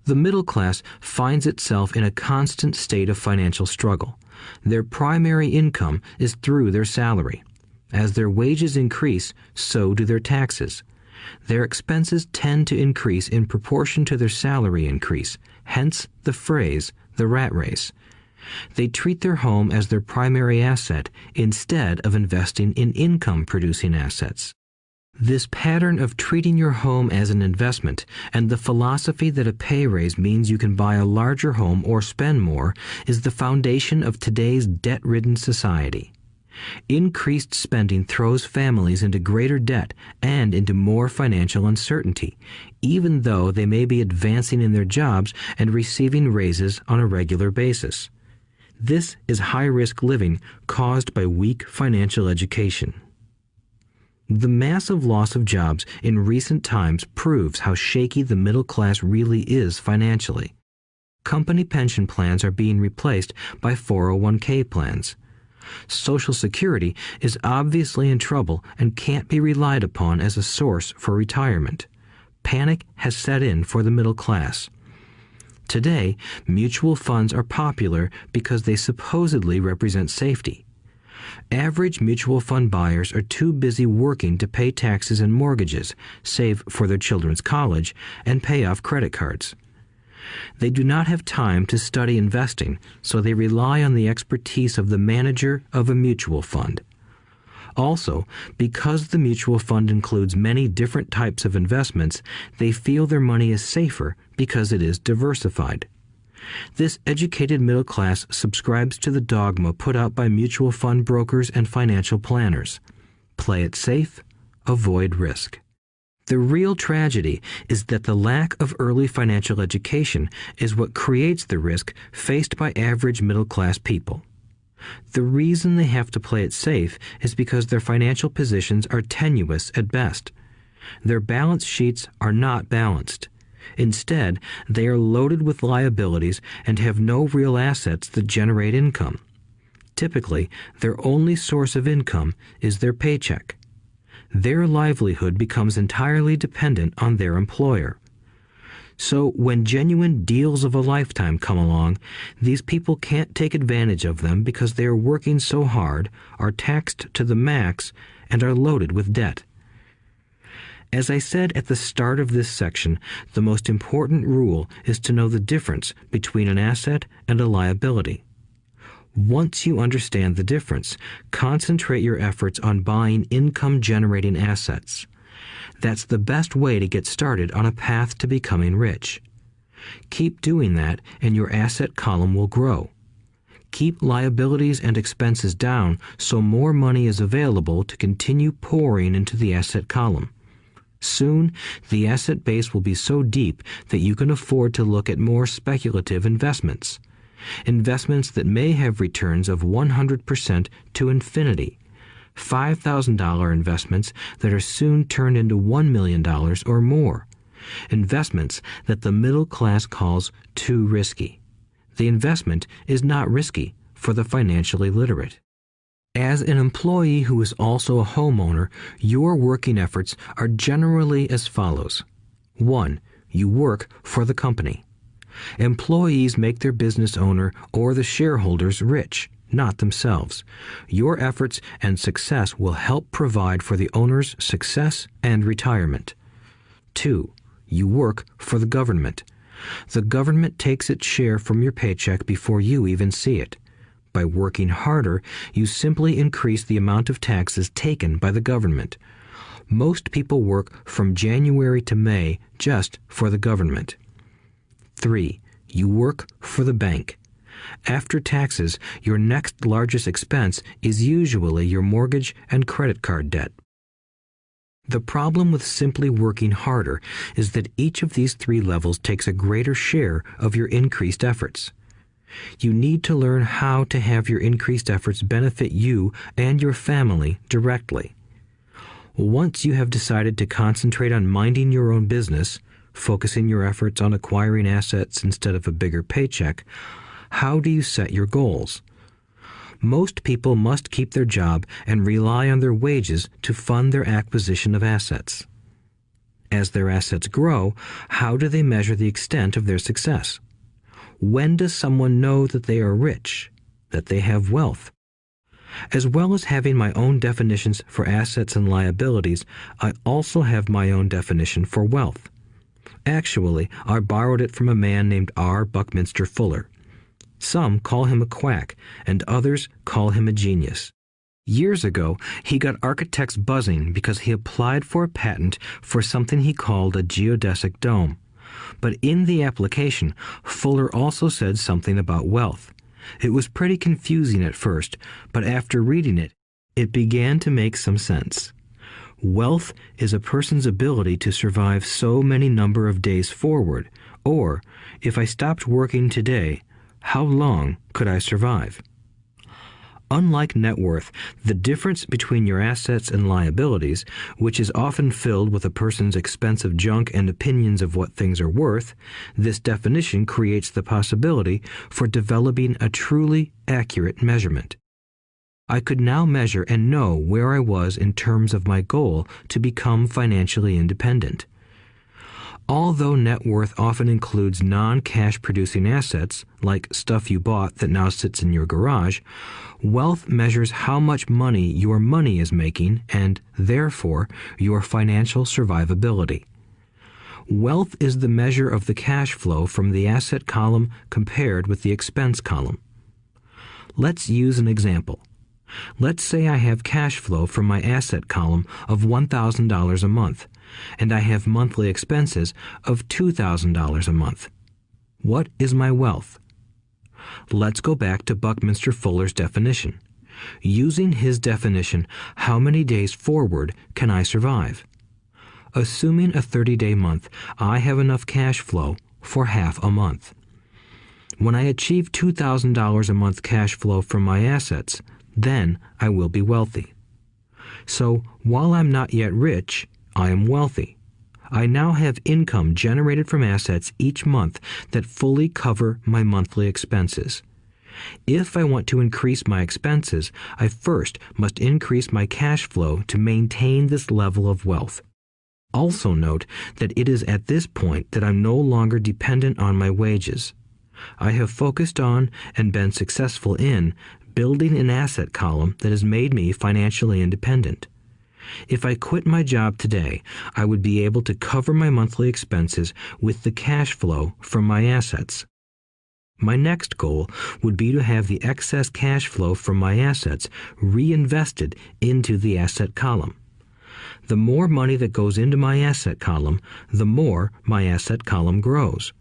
The middle class finds itself in a constant state of financial struggle. Their primary income is through their salary. As their wages increase, so do their taxes. Their expenses tend to increase in proportion to their salary increase, hence the phrase, the rat race. They treat their home as their primary asset instead of investing in income-producing assets. This pattern of treating your home as an investment and the philosophy that a pay raise means you can buy a larger home or spend more is the foundation of today's debt-ridden society. Increased spending throws families into greater debt and into more financial uncertainty, even though they may be advancing in their jobs and receiving raises on a regular basis. This is high-risk living caused by weak financial education. The massive loss of jobs in recent times proves how shaky the middle class really is financially. Company pension plans are being replaced by 401k plans. Social Security is obviously in trouble and can't be relied upon as a source for retirement. Panic has set in for the middle class. Today, mutual funds are popular because they supposedly represent safety. Average mutual fund buyers are too busy working to pay taxes and mortgages, save for their children's college, and pay off credit cards. They do not have time to study investing, so they rely on the expertise of the manager of a mutual fund. Also, because the mutual fund includes many different types of investments, they feel their money is safer because it is diversified. This educated middle class subscribes to the dogma put out by mutual fund brokers and financial planners. Play it safe, avoid risk. The real tragedy is that the lack of early financial education is what creates the risk faced by average middle class people. The reason they have to play it safe is because their financial positions are tenuous at best. Their balance sheets are not balanced. Instead, they are loaded with liabilities and have no real assets that generate income. Typically, their only source of income is their paycheck. Their livelihood becomes entirely dependent on their employer. So when genuine deals of a lifetime come along, these people can't take advantage of them because they are working so hard, are taxed to the max, and are loaded with debt. As I said at the start of this section, the most important rule is to know the difference between an asset and a liability. Once you understand the difference, concentrate your efforts on buying income-generating assets. That's the best way to get started on a path to becoming rich. Keep doing that and your asset column will grow. Keep liabilities and expenses down so more money is available to continue pouring into the asset column. Soon, the asset base will be so deep that you can afford to look at more speculative investments. Investments that may have returns of 100% to infinity. $5,000 investments that are soon turned into $1 million or more. Investments that the middle class calls too risky. The investment is not risky for the financially literate. As an employee who is also a homeowner, your working efforts are generally as follows. 1. You work for the company. Employees make their business owner or the shareholders rich, not themselves. Your efforts and success will help provide for the owner's success and retirement. 2. You work for the government. The government takes its share from your paycheck before you even see it. By working harder, you simply increase the amount of taxes taken by the government. Most people work from January to May just for the government. 3. You work for the bank. After taxes, your next largest expense is usually your mortgage and credit card debt. The problem with simply working harder is that each of these 3 levels takes a greater share of your increased efforts. You need to learn how to have your increased efforts benefit you and your family directly. Once you have decided to concentrate on minding your own business, focusing your efforts on acquiring assets instead of a bigger paycheck, how do you set your goals? Most people must keep their job and rely on their wages to fund their acquisition of assets. As their assets grow, how do they measure the extent of their success? When does someone know that they are rich, that they have wealth? As well as having my own definitions for assets and liabilities, I also have my own definition for wealth. Actually, I borrowed it from a man named R. Buckminster Fuller. Some call him a quack, and others call him a genius. Years ago, he got architects buzzing because he applied for a patent for something he called a geodesic dome. But in the application, Fuller also said something about wealth. It was pretty confusing at first, but after reading it, it began to make some sense. Wealth is a person's ability to survive so many number of days forward, or, if I stopped working today, how long could I survive? Unlike net worth, the difference between your assets and liabilities, which is often filled with a person's expensive junk and opinions of what things are worth, this definition creates the possibility for developing a truly accurate measurement. I could now measure and know where I was in terms of my goal to become financially independent. Although net worth often includes non-cash producing assets, like stuff you bought that now sits in your garage, wealth measures how much money your money is making and, therefore, your financial survivability. Wealth is the measure of the cash flow from the asset column compared with the expense column. Let's use an example. Let's say I have cash flow from my asset column of $1,000 a month, and I have monthly expenses of $2,000 a month. What is my wealth? Let's go back to Buckminster Fuller's definition. Using his definition, how many days forward can I survive? Assuming a 30-day month, I have enough cash flow for half a month. When I achieve $2,000 a month cash flow from my assets, then I will be wealthy. So, while I'm not yet rich, I am wealthy. I now have income generated from assets each month that fully cover my monthly expenses. If I want to increase my expenses, I first must increase my cash flow to maintain this level of wealth. Also note that it is at this point that I'm no longer dependent on my wages. I have focused on and been successful in building an asset column that has made me financially independent. If I quit my job today, I would be able to cover my monthly expenses with the cash flow from my assets. My next goal would be to have the excess cash flow from my assets reinvested into the asset column. The more money that goes into my asset column, the more my asset column grows.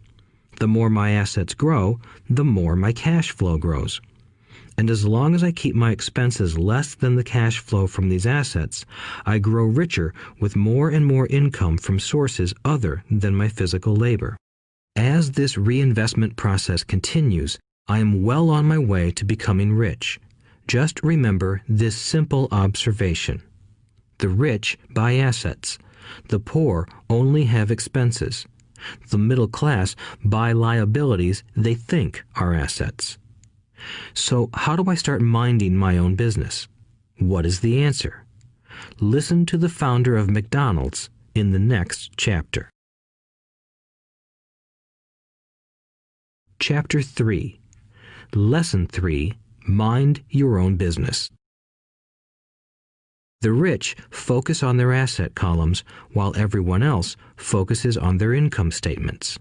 The more my assets grow, the more my cash flow grows. And as long as I keep my expenses less than the cash flow from these assets, I grow richer with more and more income from sources other than my physical labor. As this reinvestment process continues, I am well on my way to becoming rich. Just remember this simple observation. The rich buy assets. The poor only have expenses. The middle class buy liabilities they think are assets. So how do I start minding my own business? What is the answer? Listen to the founder of McDonald's in the next chapter. Chapter 3. Lesson 3. Mind your own business. The rich focus on their asset columns while everyone else focuses on their income statements.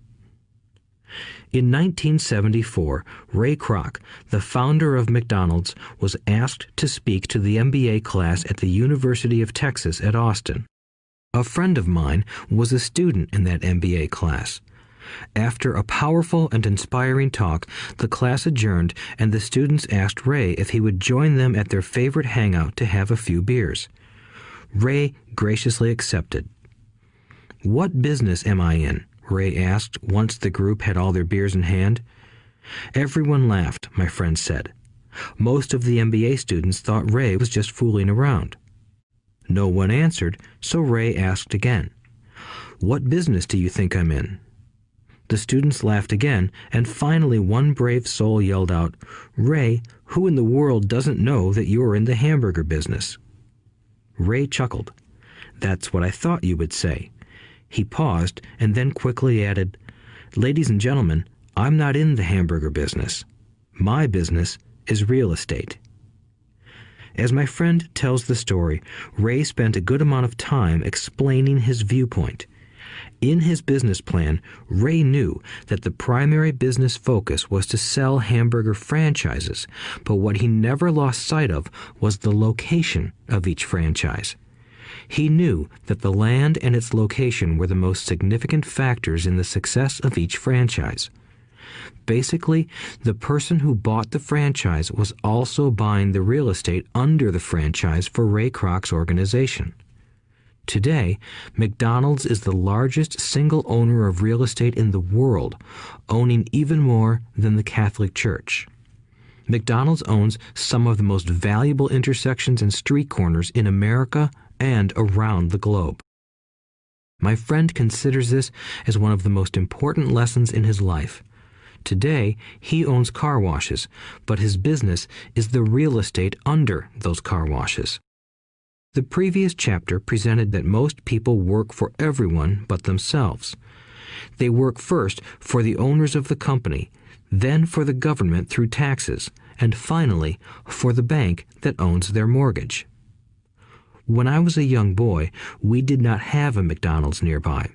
In 1974, Ray Kroc, the founder of McDonald's, was asked to speak to the MBA class at the University of Texas at Austin. A friend of mine was a student in that MBA class. After a powerful and inspiring talk, the class adjourned and the students asked Ray if he would join them at their favorite hangout to have a few beers. Ray graciously accepted. "What business am I in?" Ray asked once the group had all their beers in hand. Everyone laughed, my friend said. Most of the MBA students thought Ray was just fooling around. No one answered, so Ray asked again. "What business do you think I'm in?" The students laughed again, and finally one brave soul yelled out, "Ray, who in the world doesn't know that you're in the hamburger business?" Ray chuckled. "That's what I thought you would say." He paused and then quickly added, "Ladies and gentlemen, I'm not in the hamburger business. My business is real estate." As my friend tells the story, Ray spent a good amount of time explaining his viewpoint. In his business plan, Ray knew that the primary business focus was to sell hamburger franchises, but what he never lost sight of was the location of each franchise. He knew that the land and its location were the most significant factors in the success of each franchise. Basically, the person who bought the franchise was also buying the real estate under the franchise for Ray Kroc's organization. Today, McDonald's is the largest single owner of real estate in the world, owning even more than the Catholic Church. McDonald's owns some of the most valuable intersections and street corners in America and around the globe. My friend considers this as one of the most important lessons in his life. Today, he owns car washes, but his business is the real estate under those car washes. The previous chapter presented that most people work for everyone but themselves. They work first for the owners of the company, then for the government through taxes, and finally for the bank that owns their mortgage. When I was a young boy, we did not have a McDonald's nearby.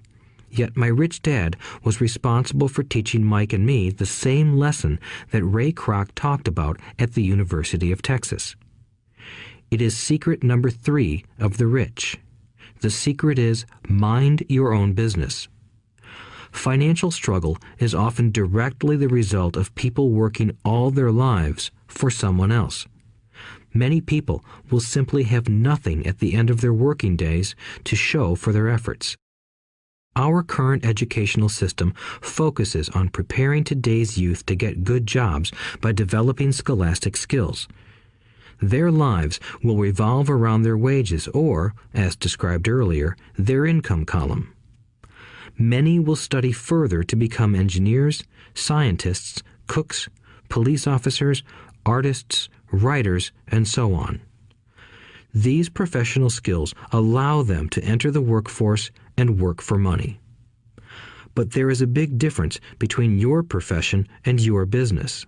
Yet my rich dad was responsible for teaching Mike and me the same lesson that Ray Kroc talked about at the University of Texas. It is secret number 3 of the rich. The secret is mind your own business. Financial struggle is often directly the result of people working all their lives for someone else. Many people will simply have nothing at the end of their working days to show for their efforts. Our current educational system focuses on preparing today's youth to get good jobs by developing scholastic skills. Their lives will revolve around their wages or, as described earlier, their income column. Many will study further to become engineers, scientists, cooks, police officers, artists, writers, and so on. These professional skills allow them to enter the workforce and work for money. But there is a big difference between your profession and your business.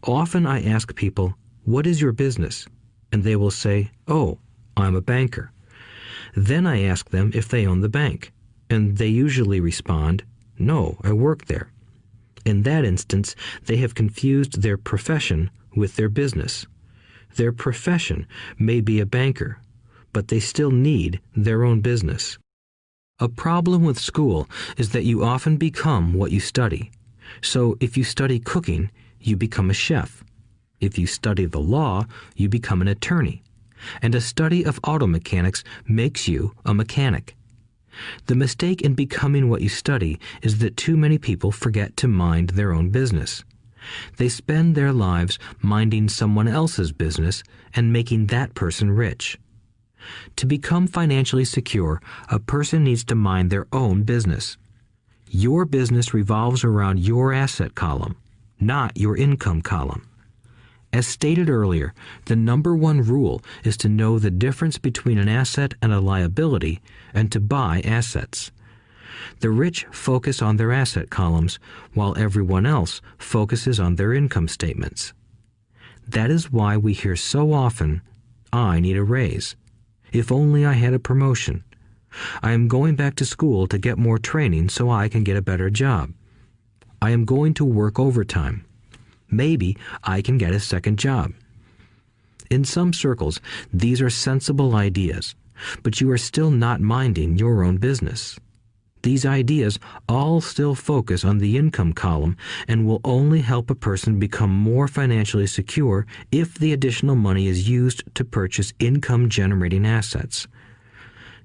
Often I ask people, "What is your business?" And they will say, "Oh, I'm a banker." Then I ask them if they own the bank, and they usually respond, "No, I work there." In that instance, they have confused their profession with their business. Their profession may be a banker, but they still need their own business. A problem with school is that you often become what you study. So if you study cooking, you become a chef. If you study the law, you become an attorney. And a study of auto mechanics makes you a mechanic. The mistake in becoming what you study is that too many people forget to mind their own business. They spend their lives minding someone else's business and making that person rich. To become financially secure, a person needs to mind their own business. Your business revolves around your asset column, not your income column. As stated earlier, the number one rule is to know the difference between an asset and a liability and to buy assets. The rich focus on their asset columns, while everyone else focuses on their income statements. That is why we hear so often, "I need a raise. If only I had a promotion. I am going back to school to get more training so I can get a better job. I am going to work overtime. Maybe I can get a second job." In some circles, these are sensible ideas, but you are still not minding your own business. These ideas all still focus on the income column and will only help a person become more financially secure if the additional money is used to purchase income-generating assets.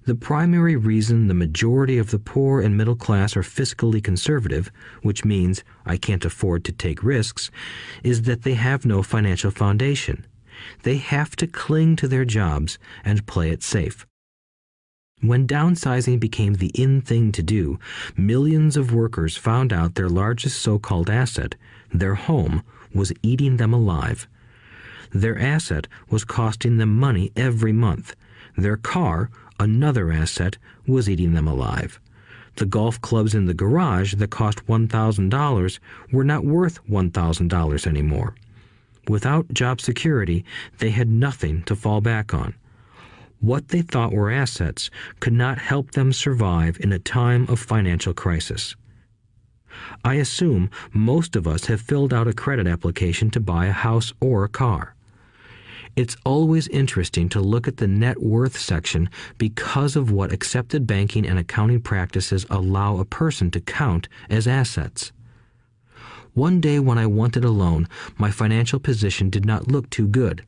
The primary reason the majority of the poor and middle class are fiscally conservative, which means I can't afford to take risks, is that they have no financial foundation. They have to cling to their jobs and play it safe. When downsizing became the in thing to do, millions of workers found out their largest so-called asset, their home, was eating them alive. Their asset was costing them money every month. Their car, another asset, was eating them alive. The golf clubs in the garage that cost $1,000 were not worth $1,000 anymore. Without job security, they had nothing to fall back on. What they thought were assets could not help them survive in a time of financial crisis. I assume most of us have filled out a credit application to buy a house or a car. It's always interesting to look at the net worth section because of what accepted banking and accounting practices allow a person to count as assets. One day when I wanted a loan, my financial position did not look too good.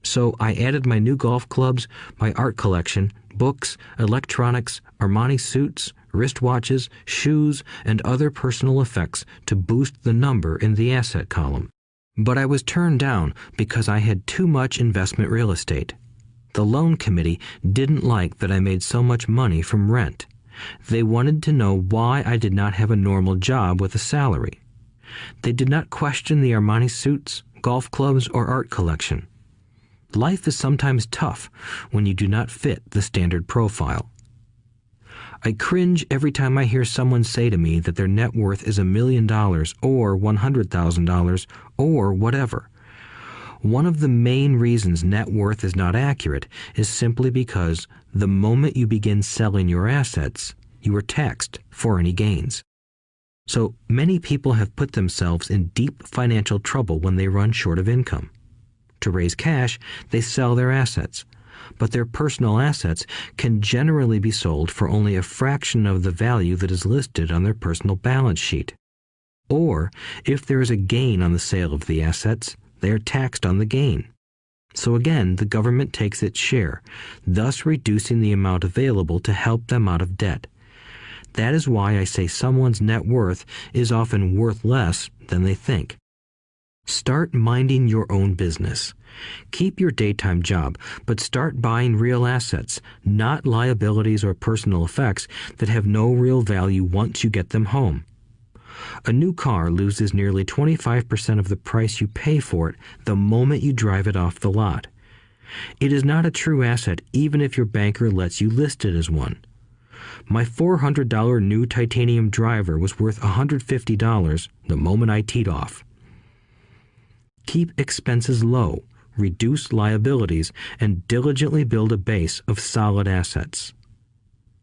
So I added my new golf clubs, my art collection, books, electronics, Armani suits, wristwatches, shoes, and other personal effects to boost the number in the asset column. But I was turned down because I had too much investment real estate. The loan committee didn't like that I made so much money from rent. They wanted to know why I did not have a normal job with a salary. They did not question the Armani suits, golf clubs, or art collection. Life is sometimes tough when you do not fit the standard profile. I cringe every time I hear someone say to me that their net worth is $1 million or $100,000 or whatever. One of the main reasons net worth is not accurate is simply because the moment you begin selling your assets, you are taxed for any gains. So many people have put themselves in deep financial trouble when they run short of income. To raise cash, they sell their assets, but their personal assets can generally be sold for only a fraction of the value that is listed on their personal balance sheet. Or, if there is a gain on the sale of the assets, they are taxed on the gain. So again, the government takes its share, thus reducing the amount available to help them out of debt. That is why I say someone's net worth is often worth less than they think. Start minding your own business. Keep your daytime job, but start buying real assets, not liabilities or personal effects that have no real value once you get them home. A new car loses nearly 25% of the price you pay for it the moment you drive it off the lot. It is not a true asset even if your banker lets you list it as one. My $400 new titanium driver was worth $150 the moment I teed off. Keep expenses low, reduce liabilities, and diligently build a base of solid assets.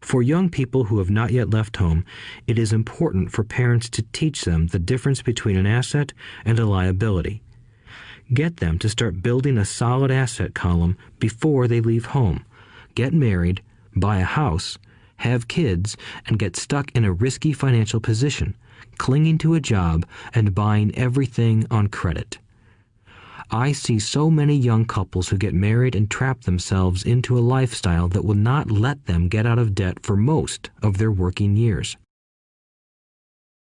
For young people who have not yet left home, it is important for parents to teach them the difference between an asset and a liability. Get them to start building a solid asset column before they leave home, get married, buy a house, have kids, and get stuck in a risky financial position, clinging to a job and buying everything on credit. I see so many young couples who get married and trap themselves into a lifestyle that will not let them get out of debt for most of their working years.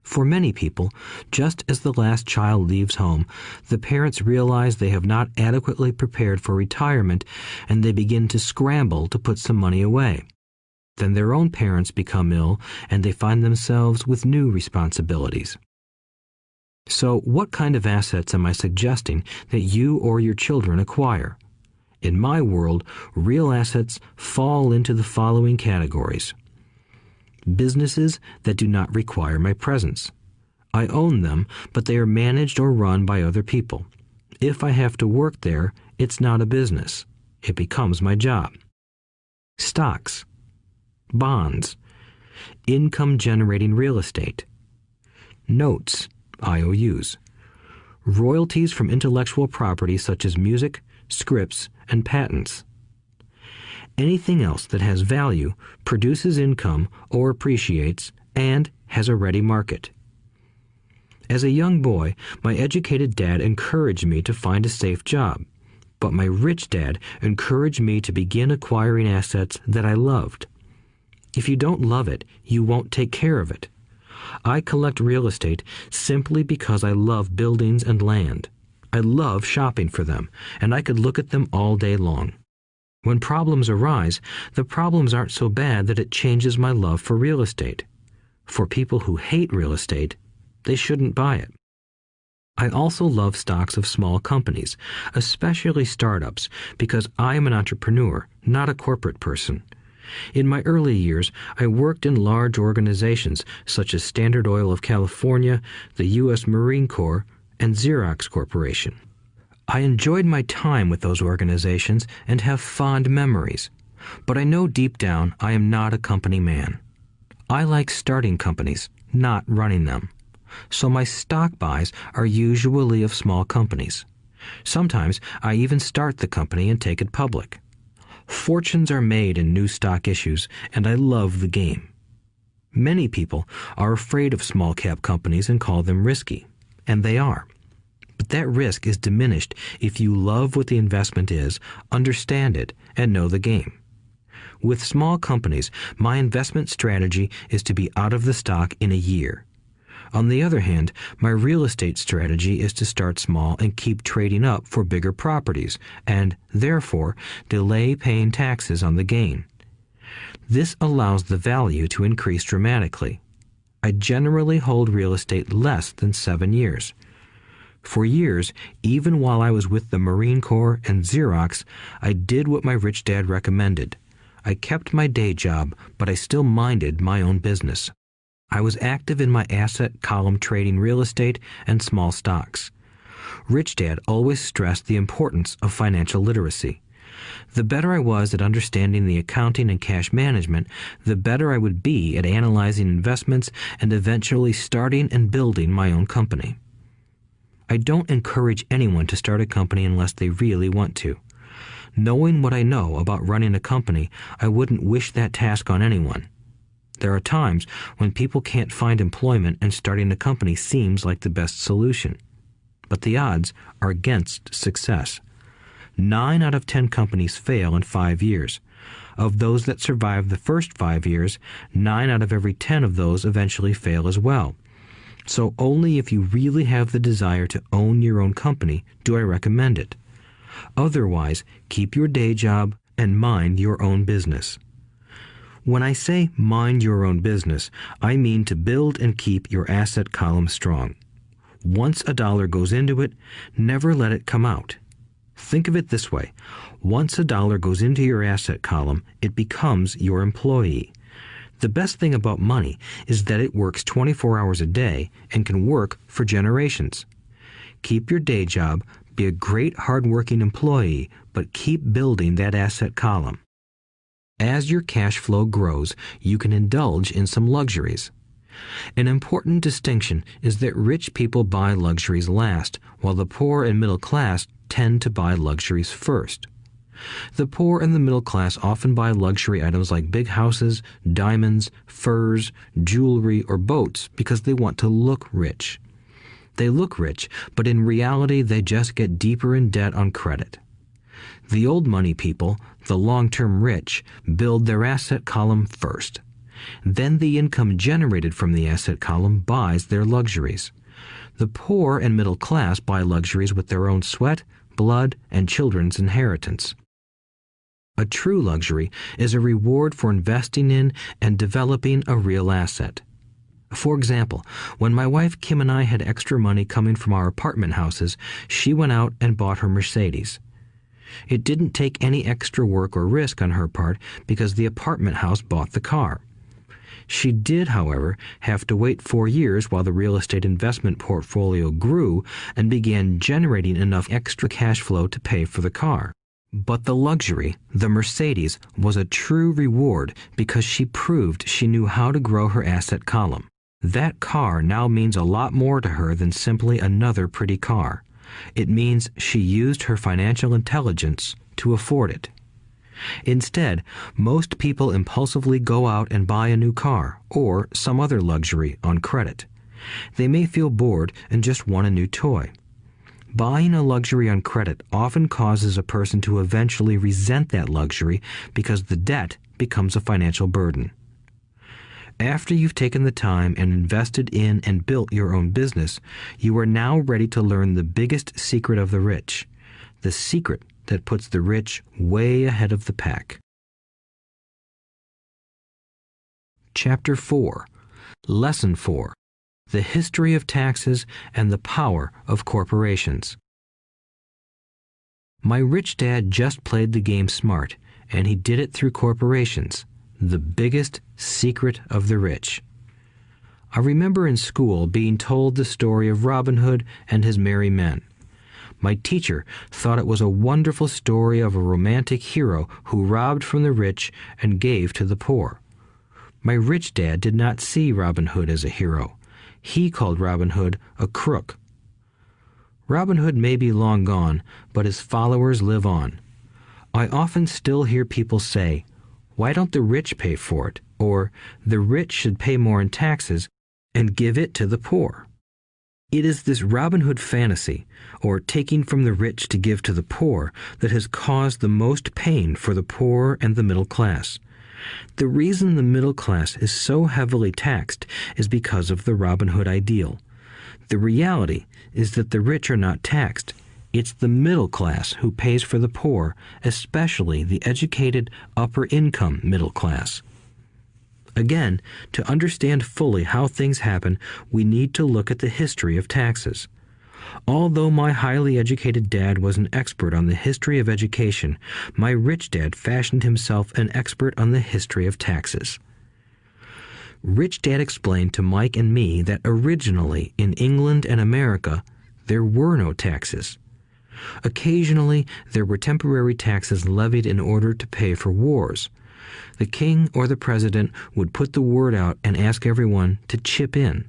For many people, just as the last child leaves home, the parents realize they have not adequately prepared for retirement and they begin to scramble to put some money away. Then their own parents become ill and they find themselves with new responsibilities. So what kind of assets am I suggesting that you or your children acquire? In my world, real assets fall into the following categories. Businesses that do not require my presence. I own them, but they are managed or run by other people. If I have to work there, it's not a business. It becomes my job. Stocks, bonds, income-generating real estate, notes, IOUs, royalties from intellectual property such as music, scripts, and patents. Anything else that has value, produces income, or appreciates, and has a ready market. As a young boy, my educated dad encouraged me to find a safe job, but my rich dad encouraged me to begin acquiring assets that I loved. If you don't love it, you won't take care of it. I collect real estate simply because I love buildings and land. I love shopping for them, and I could look at them all day long. When problems arise, the problems aren't so bad that it changes my love for real estate. For people who hate real estate, they shouldn't buy it. I also love stocks of small companies, especially startups, because I am an entrepreneur, not a corporate person. In my early years, I worked in large organizations such as Standard Oil of California, the U.S. Marine Corps, and Xerox Corporation. I enjoyed my time with those organizations and have fond memories, but I know deep down I am not a company man. I like starting companies, not running them. So my stock buys are usually of small companies. Sometimes I even start the company and take it public. Fortunes are made in new stock issues, and I love the game. Many people are afraid of small cap companies and call them risky, and they are. But that risk is diminished if you love what the investment is, understand it, and know the game. With small companies, my investment strategy is to be out of the stock in a year. On the other hand, my real estate strategy is to start small and keep trading up for bigger properties, and, therefore, delay paying taxes on the gain. This allows the value to increase dramatically. I generally hold real estate less than 7 years. For years, even while I was with the Marine Corps and Xerox, I did what my rich dad recommended. I kept my day job, but I still minded my own business. I was active in my asset column trading real estate and small stocks. Rich Dad always stressed the importance of financial literacy. The better I was at understanding the accounting and cash management, the better I would be at analyzing investments and eventually starting and building my own company. I don't encourage anyone to start a company unless they really want to. Knowing what I know about running a company, I wouldn't wish that task on anyone. There are times when people can't find employment and starting a company seems like the best solution. But the odds are against success. 9 out of 10 companies fail in 5 years. Of those that survive the first 5 years, 9 out of every 10 of those eventually fail as well. So only if you really have the desire to own your own company do I recommend it. Otherwise, keep your day job and mind your own business. When I say mind your own business, I mean to build and keep your asset column strong. Once a dollar goes into it, never let it come out. Think of it this way. Once a dollar goes into your asset column, it becomes your employee. The best thing about money is that it works 24 hours a day and can work for generations. Keep your day job, be a great hard-working employee, but keep building that asset column. As your cash flow grows, you can indulge in some luxuries. An important distinction is that rich people buy luxuries last, while the poor and middle class tend to buy luxuries first. The poor and the middle class often buy luxury items like big houses, diamonds, furs, jewelry, or boats because they want to look rich. They look rich, but in reality they just get deeper in debt on credit. The old money people, the long-term rich, build their asset column first. Then the income generated from the asset column buys their luxuries. The poor and middle class buy luxuries with their own sweat, blood, and children's inheritance. A true luxury is a reward for investing in and developing a real asset. For example, when my wife Kim and I had extra money coming from our apartment houses, she went out and bought her Mercedes. It didn't take any extra work or risk on her part because the apartment house bought the car. She did, however, have to wait 4 years while the real estate investment portfolio grew and began generating enough extra cash flow to pay for the car. But the luxury, the Mercedes, was a true reward because she proved she knew how to grow her asset column. That car now means a lot more to her than simply another pretty car. It means she used her financial intelligence to afford it. Instead, most people impulsively go out and buy a new car or some other luxury on credit. They may feel bored and just want a new toy. Buying a luxury on credit often causes a person to eventually resent that luxury because the debt becomes a financial burden. After you've taken the time and invested in and built your own business, you are now ready to learn the biggest secret of the rich, the secret that puts the rich way ahead of the pack. Chapter 4. Lesson 4. The History of Taxes and the Power of Corporations. My rich dad just played the game smart, and he did it through corporations, the biggest secret of the rich. I remember in school being told the story of Robin Hood and his merry men. My teacher thought it was a wonderful story of a romantic hero who robbed from the rich and gave to the poor. My rich dad did not see Robin Hood as a hero. He called Robin Hood a crook. Robin Hood may be long gone, but his followers live on. I often still hear people say, "Why don't the rich pay for it?" Or, "The rich should pay more in taxes and give it to the poor." It is this Robin Hood fantasy, or taking from the rich to give to the poor, that has caused the most pain for the poor and the middle class. The reason the middle class is so heavily taxed is because of the Robin Hood ideal. The reality is that the rich are not taxed. It's the middle class who pays for the poor, especially the educated, upper-income middle class. Again, to understand fully how things happen, we need to look at the history of taxes. Although my highly educated dad was an expert on the history of education, my rich dad fashioned himself an expert on the history of taxes. Rich Dad explained to Mike and me that originally in England and America, there were no taxes. Occasionally, there were temporary taxes levied in order to pay for wars. The king or the president would put the word out and ask everyone to chip in.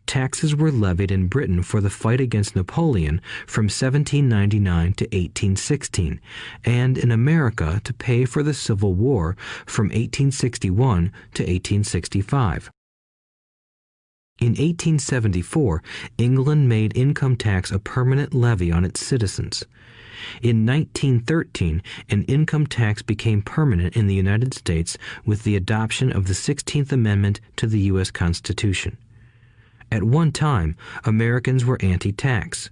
Taxes were levied in Britain for the fight against Napoleon from 1799 to 1816, and in America to pay for the Civil War from 1861 to 1865. In 1874, England made income tax a permanent levy on its citizens. In 1913, an income tax became permanent in the United States with the adoption of the 16th Amendment to the U.S. Constitution. At one time, Americans were anti-tax.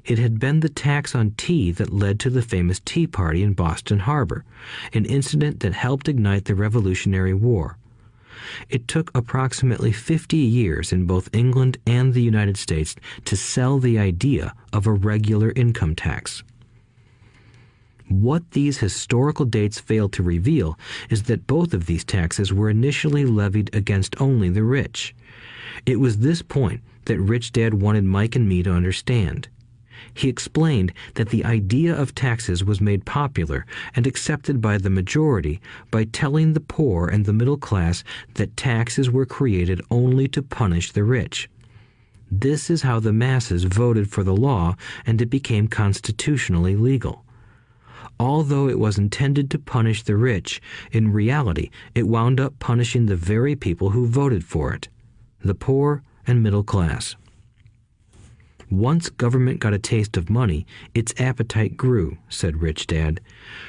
It had been the tax on tea that led to the famous Tea Party in Boston Harbor, an incident that helped ignite the Revolutionary War. It took approximately 50 years in both England and the United States to sell the idea of a regular income tax. What these historical dates fail to reveal is that both of these taxes were initially levied against only the rich. It was this point that Rich Dad wanted Mike and me to understand. He explained that the idea of taxes was made popular and accepted by the majority by telling the poor and the middle class that taxes were created only to punish the rich. This is how the masses voted for the law, and it became constitutionally legal. Although it was intended to punish the rich, in reality it wound up punishing the very people who voted for it, the poor and middle class. Once government got a taste of money, its appetite grew, said Rich Dad.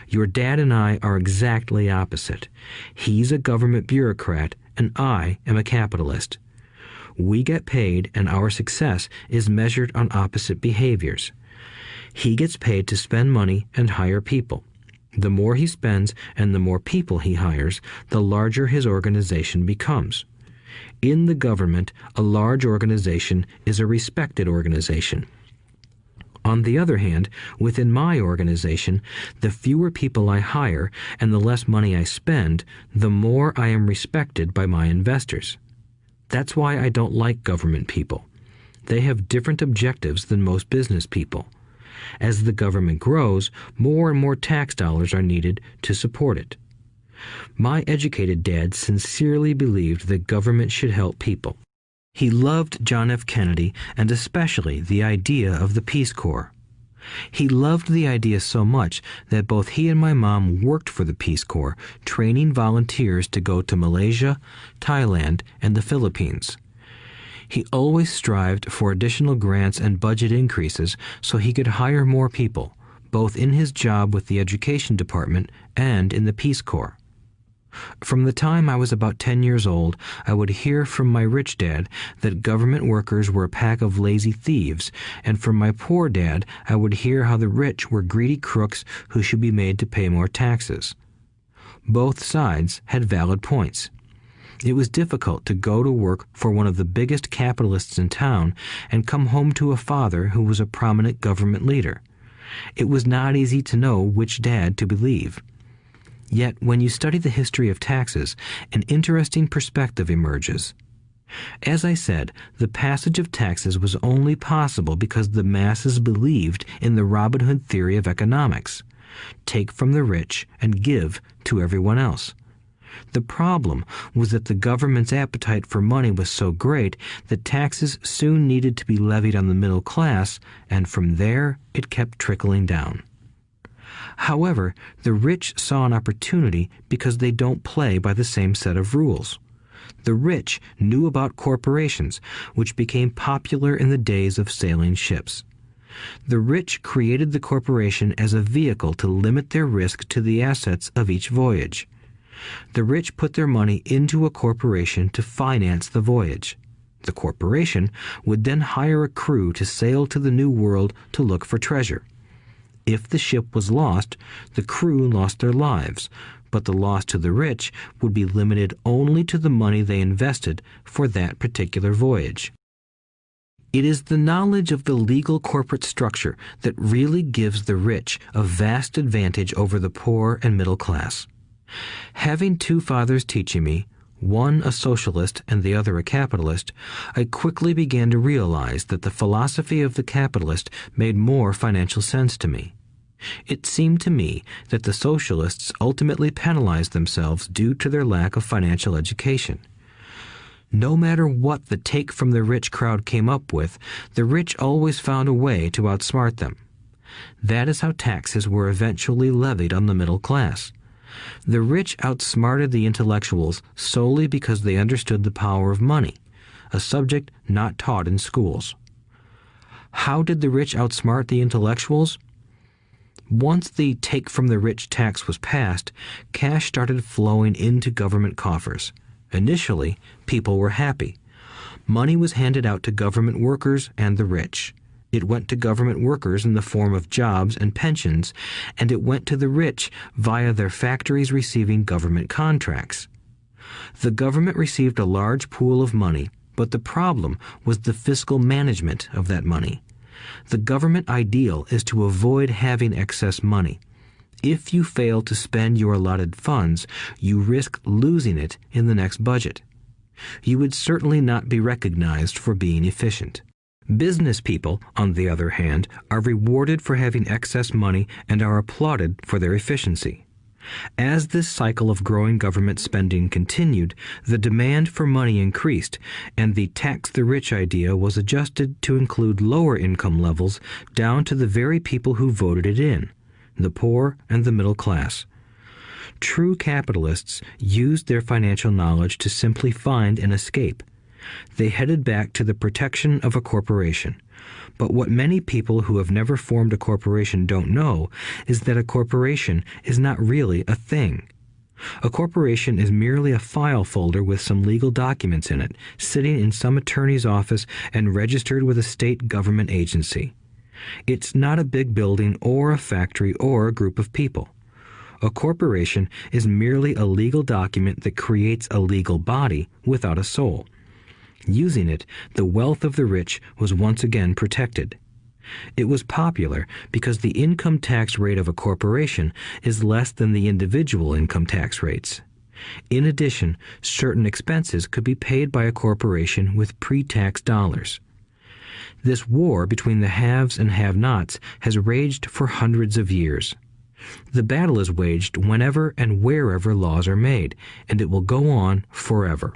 Your dad and I are exactly opposite. He's a government bureaucrat, and I am a capitalist. We get paid, and our success is measured on opposite behaviors. He gets paid to spend money and hire people. The more he spends and the more people he hires, the larger his organization becomes. In the government, a large organization is a respected organization. On the other hand, within my organization, the fewer people I hire and the less money I spend, the more I am respected by my investors. That's why I don't like government people. They have different objectives than most business people. As the government grows, more and more tax dollars are needed to support it. My educated dad sincerely believed that government should help people. He loved John F. Kennedy and especially the idea of the Peace Corps. He loved the idea so much that both he and my mom worked for the Peace Corps, training volunteers to go to Malaysia, Thailand, and the Philippines. He always strived for additional grants and budget increases so he could hire more people, both in his job with the Education Department and in the Peace Corps. From the time I was about 10 years old, I would hear from my rich dad that government workers were a pack of lazy thieves, and from my poor dad I would hear how the rich were greedy crooks who should be made to pay more taxes. Both sides had valid points. It was difficult to go to work for one of the biggest capitalists in town and come home to a father who was a prominent government leader. It was not easy to know which dad to believe. Yet, when you study the history of taxes, an interesting perspective emerges. As I said, the passage of taxes was only possible because the masses believed in the Robin Hood theory of economics. Take from the rich and give to everyone else. The problem was that the government's appetite for money was so great that taxes soon needed to be levied on the middle class, and from there it kept trickling down. However, the rich saw an opportunity because they don't play by the same set of rules. The rich knew about corporations, which became popular in the days of sailing ships. The rich created the corporation as a vehicle to limit their risk to the assets of each voyage. The rich put their money into a corporation to finance the voyage. The corporation would then hire a crew to sail to the New World to look for treasure. If the ship was lost, the crew lost their lives, but the loss to the rich would be limited only to the money they invested for that particular voyage. It is the knowledge of the legal corporate structure that really gives the rich a vast advantage over the poor and middle class. Having two fathers teaching me, one a socialist and the other a capitalist, I quickly began to realize that the philosophy of the capitalist made more financial sense to me. It seemed to me that the socialists ultimately penalized themselves due to their lack of financial education. No matter what the take from the rich crowd came up with, the rich always found a way to outsmart them. That is how taxes were eventually levied on the middle class. The rich outsmarted the intellectuals solely because they understood the power of money, a subject not taught in schools. How did the rich outsmart the intellectuals? Once the take from the rich tax was passed, cash started flowing into government coffers. Initially, people were happy. Money was handed out to government workers and the rich. It went to government workers in the form of jobs and pensions, and it went to the rich via their factories receiving government contracts. The government received a large pool of money, but the problem was the fiscal management of that money. The government ideal is to avoid having excess money. If you fail to spend your allotted funds, you risk losing it in the next budget. You would certainly not be recognized for being efficient. Business people, on the other hand, are rewarded for having excess money and are applauded for their efficiency. As this cycle of growing government spending continued, the demand for money increased, and the tax the rich idea was adjusted to include lower income levels down to the very people who voted it in, the poor and the middle class. True capitalists used their financial knowledge to simply find an escape. They headed back to the protection of a corporation. But what many people who have never formed a corporation don't know is that a corporation is not really a thing. A corporation is merely a file folder with some legal documents in it, sitting in some attorney's office and registered with a state government agency. It's not a big building or a factory or a group of people. A corporation is merely a legal document that creates a legal body without a soul. Using it, the wealth of the rich was once again protected. It was popular because the income tax rate of a corporation is less than the individual income tax rates. In addition, certain expenses could be paid by a corporation with pre-tax dollars. This war between the haves and have-nots has raged for hundreds of years. The battle is waged whenever and wherever laws are made, and it will go on forever.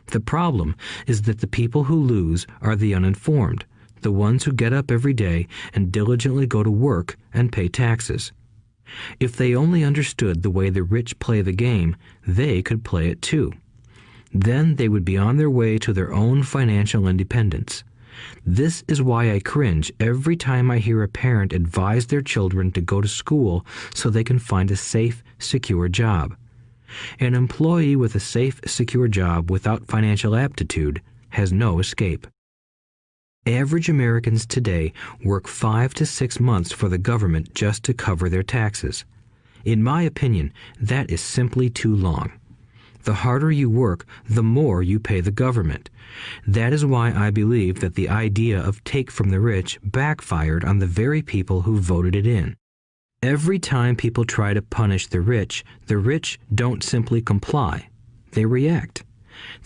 The problem is that the people who lose are the uninformed, the ones who get up every day and diligently go to work and pay taxes. If they only understood the way the rich play the game, they could play it too. Then they would be on their way to their own financial independence. This is why I cringe every time I hear a parent advise their children to go to school so they can find a safe, secure job. An employee with a safe, secure job without financial aptitude has no escape. Average Americans today work 5 to 6 months for the government just to cover their taxes. In my opinion, that is simply too long. The harder you work, the more you pay the government. That is why I believe that the idea of take from the rich backfired on the very people who voted it in. Every time people try to punish the rich don't simply comply. They react.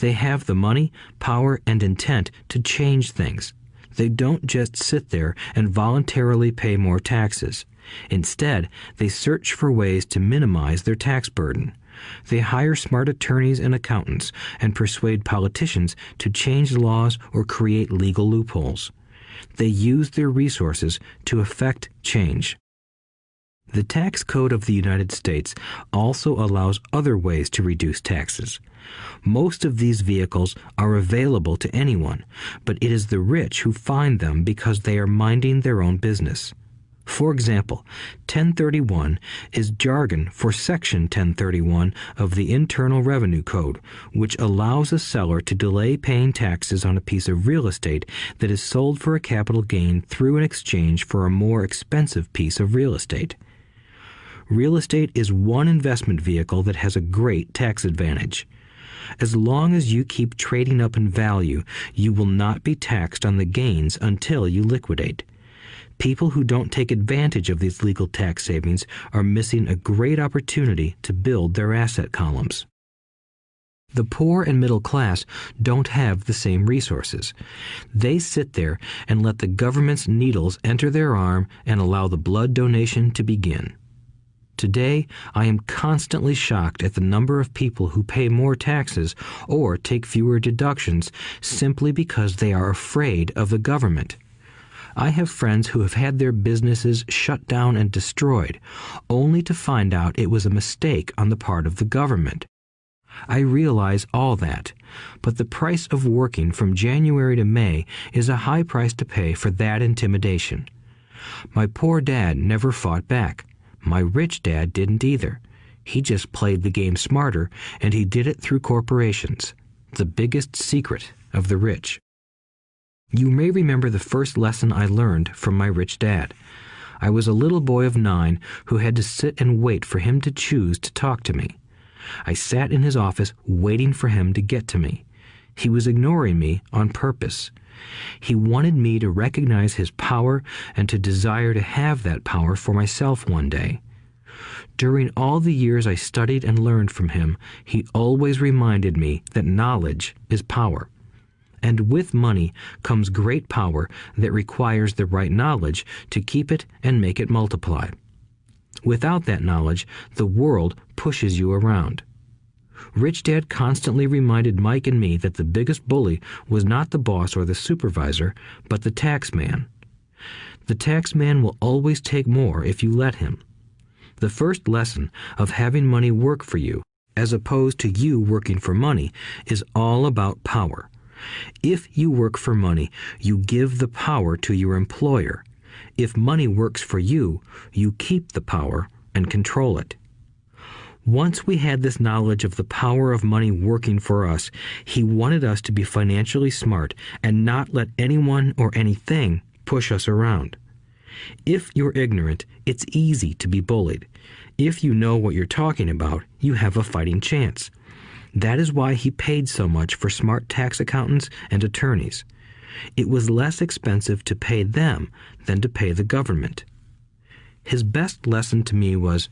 They have the money, power, and intent to change things. They don't just sit there and voluntarily pay more taxes. Instead, they search for ways to minimize their tax burden. They hire smart attorneys and accountants and persuade politicians to change laws or create legal loopholes. They use their resources to effect change. The tax code of the United States also allows other ways to reduce taxes. Most of these vehicles are available to anyone, but it is the rich who find them because they are minding their own business. For example, 1031 is jargon for Section 1031 of the Internal Revenue Code, which allows a seller to delay paying taxes on a piece of real estate that is sold for a capital gain through an exchange for a more expensive piece of real estate. Real estate is one investment vehicle that has a great tax advantage. As long as you keep trading up in value, you will not be taxed on the gains until you liquidate. People who don't take advantage of these legal tax savings are missing a great opportunity to build their asset columns. The poor and middle class don't have the same resources. They sit there and let the government's needles enter their arm and allow the blood donation to begin. Today, I am constantly shocked at the number of people who pay more taxes or take fewer deductions simply because they are afraid of the government. I have friends who have had their businesses shut down and destroyed, only to find out it was a mistake on the part of the government. I realize all that, but the price of working from January to May is a high price to pay for that intimidation. My poor dad never fought back. My rich dad didn't either. He just played the game smarter, and he did it through corporations, the biggest secret of the rich. You may remember the first lesson I learned from my rich dad. I was a little boy of 9 who had to sit and wait for him to choose to talk to me. I sat in his office waiting for him to get to me. He was ignoring me on purpose. He wanted me to recognize his power and to desire to have that power for myself one day. During all the years I studied and learned from him, he always reminded me that knowledge is power. and with money comes great power that requires the right knowledge to keep it and make it multiply. Without that knowledge, the world pushes you around. Rich Dad constantly reminded Mike and me that the biggest bully was not the boss or the supervisor, but the tax man. The tax man will always take more if you let him. The first lesson of having money work for you, as opposed to you working for money, is all about power. If you work for money, you give the power to your employer. If money works for you, you keep the power and control it. Once we had this knowledge of the power of money working for us, he wanted us to be financially smart and not let anyone or anything push us around. If you're ignorant, it's easy to be bullied. If you know what you're talking about, you have a fighting chance. That is why he paid so much for smart tax accountants and attorneys. It was less expensive to pay them than to pay the government. His best lesson to me was,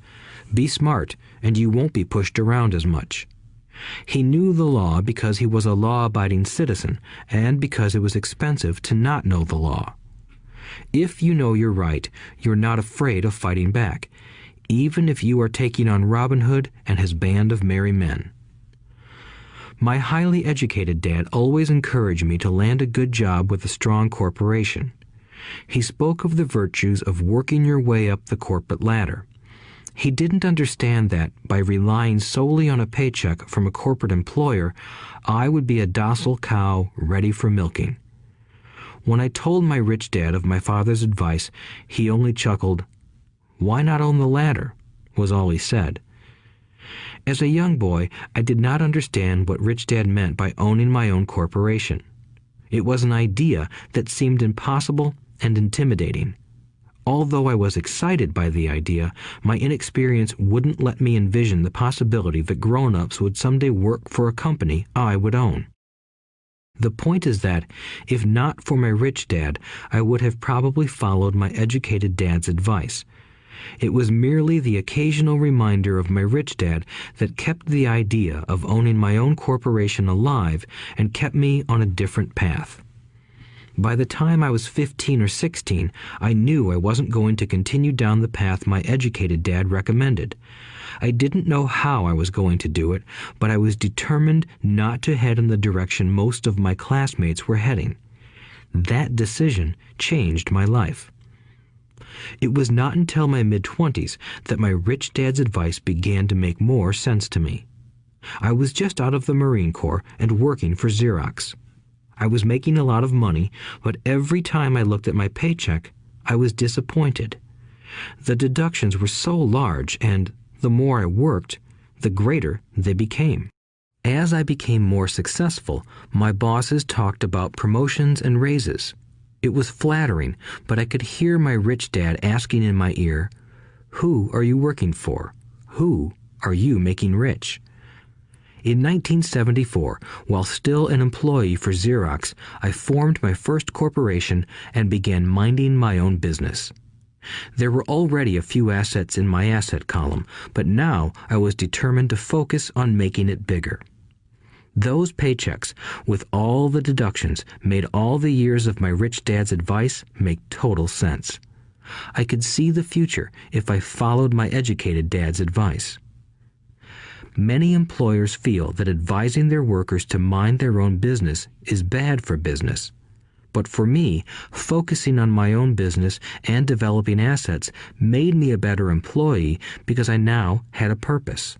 be smart and you won't be pushed around as much. He knew the law because he was a law-abiding citizen and because it was expensive to not know the law. If you know you're right, you're not afraid of fighting back, even if you are taking on Robin Hood and his band of merry men. My highly educated dad always encouraged me to land a good job with a strong corporation. He spoke of the virtues of working your way up the corporate ladder. He didn't understand that, by relying solely on a paycheck from a corporate employer, I would be a docile cow ready for milking. When I told my rich dad of my father's advice, he only chuckled. "Why not own the ladder?" was all he said. As a young boy, I did not understand what Rich Dad meant by owning my own corporation. It was an idea that seemed impossible and intimidating. Although I was excited by the idea, my inexperience wouldn't let me envision the possibility that grown-ups would someday work for a company I would own. The point is that, if not for my rich dad, I would have probably followed my educated dad's advice. It was merely the occasional reminder of my rich dad that kept the idea of owning my own corporation alive and kept me on a different path. By the time I was 15 or 16, I knew I wasn't going to continue down the path my educated dad recommended. I didn't know how I was going to do it, but I was determined not to head in the direction most of my classmates were heading. That decision changed my life. It was not until my mid-20s that my rich dad's advice began to make more sense to me. I was just out of the Marine Corps and working for Xerox. I was making a lot of money, but every time I looked at my paycheck, I was disappointed. The deductions were so large, and the more I worked, the greater they became. As I became more successful, my bosses talked about promotions and raises. It was flattering, but I could hear my rich dad asking in my ear, "Who are you working for? Who are you making rich?" In 1974, while still an employee for Xerox, I formed my first corporation and began minding my own business. There were already a few assets in my asset column, but now I was determined to focus on making it bigger. Those paychecks, with all the deductions, made all the years of my rich dad's advice make total sense. I could see the future if I followed my educated dad's advice. Many employers feel that advising their workers to mind their own business is bad for business. But for me, focusing on my own business and developing assets made me a better employee because I now had a purpose.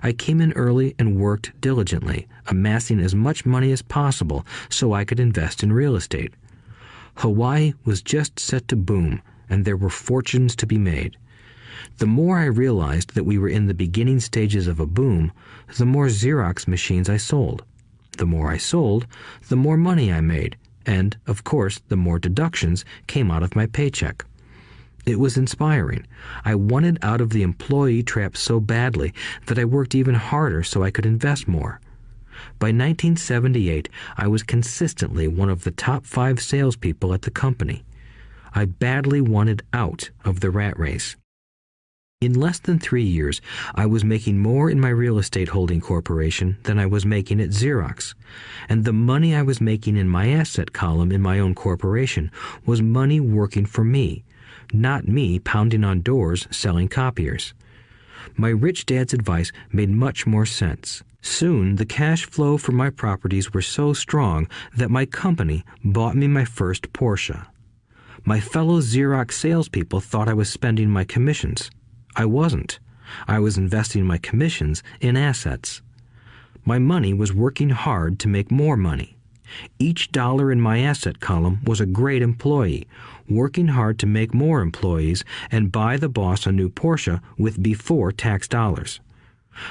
I came in early and worked diligently, amassing as much money as possible so I could invest in real estate. Hawaii was just set to boom, and there were fortunes to be made. The more I realized that we were in the beginning stages of a boom, the more Xerox machines I sold. The more I sold, the more money I made, and, of course, the more deductions came out of my paycheck. It was inspiring. I wanted out of the employee trap so badly that I worked even harder so I could invest more. By 1978, I was consistently one of the top 5 salespeople at the company. I badly wanted out of the rat race. In less than 3 years, I was making more in my real estate holding corporation than I was making at Xerox, and the money I was making in my asset column in my own corporation was money working for me, not me pounding on doors selling copiers. My rich dad's advice made much more sense. Soon, the cash flow from my properties were so strong that my company bought me my first Porsche. My fellow Xerox salespeople thought I was spending my commissions. I wasn't. I was investing my commissions in assets. My money was working hard to make more money. Each dollar in my asset column was a great employee, working hard to make more employees and buy the boss a new Porsche with before-tax dollars.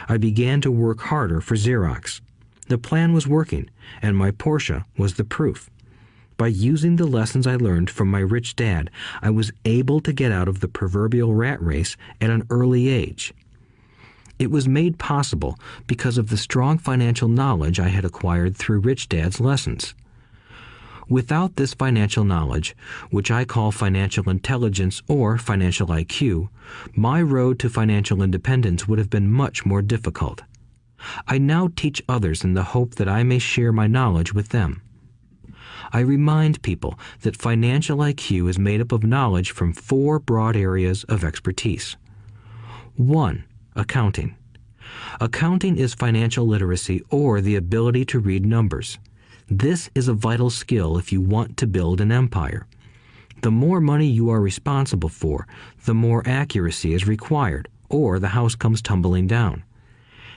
I began to work harder for Xerox. The plan was working, and my Porsche was the proof. By using the lessons I learned from my rich dad, I was able to get out of the proverbial rat race at an early age. It was made possible because of the strong financial knowledge I had acquired through Rich Dad's lessons. Without this financial knowledge, which I call financial intelligence or financial IQ, my road to financial independence would have been much more difficult. I now teach others in the hope that I may share my knowledge with them. I remind people that financial IQ is made up of knowledge from 4 broad areas of expertise. 1. Accounting. Accounting is financial literacy or the ability to read numbers. This is a vital skill if you want to build an empire. The more money you are responsible for, the more accuracy is required, or the house comes tumbling down.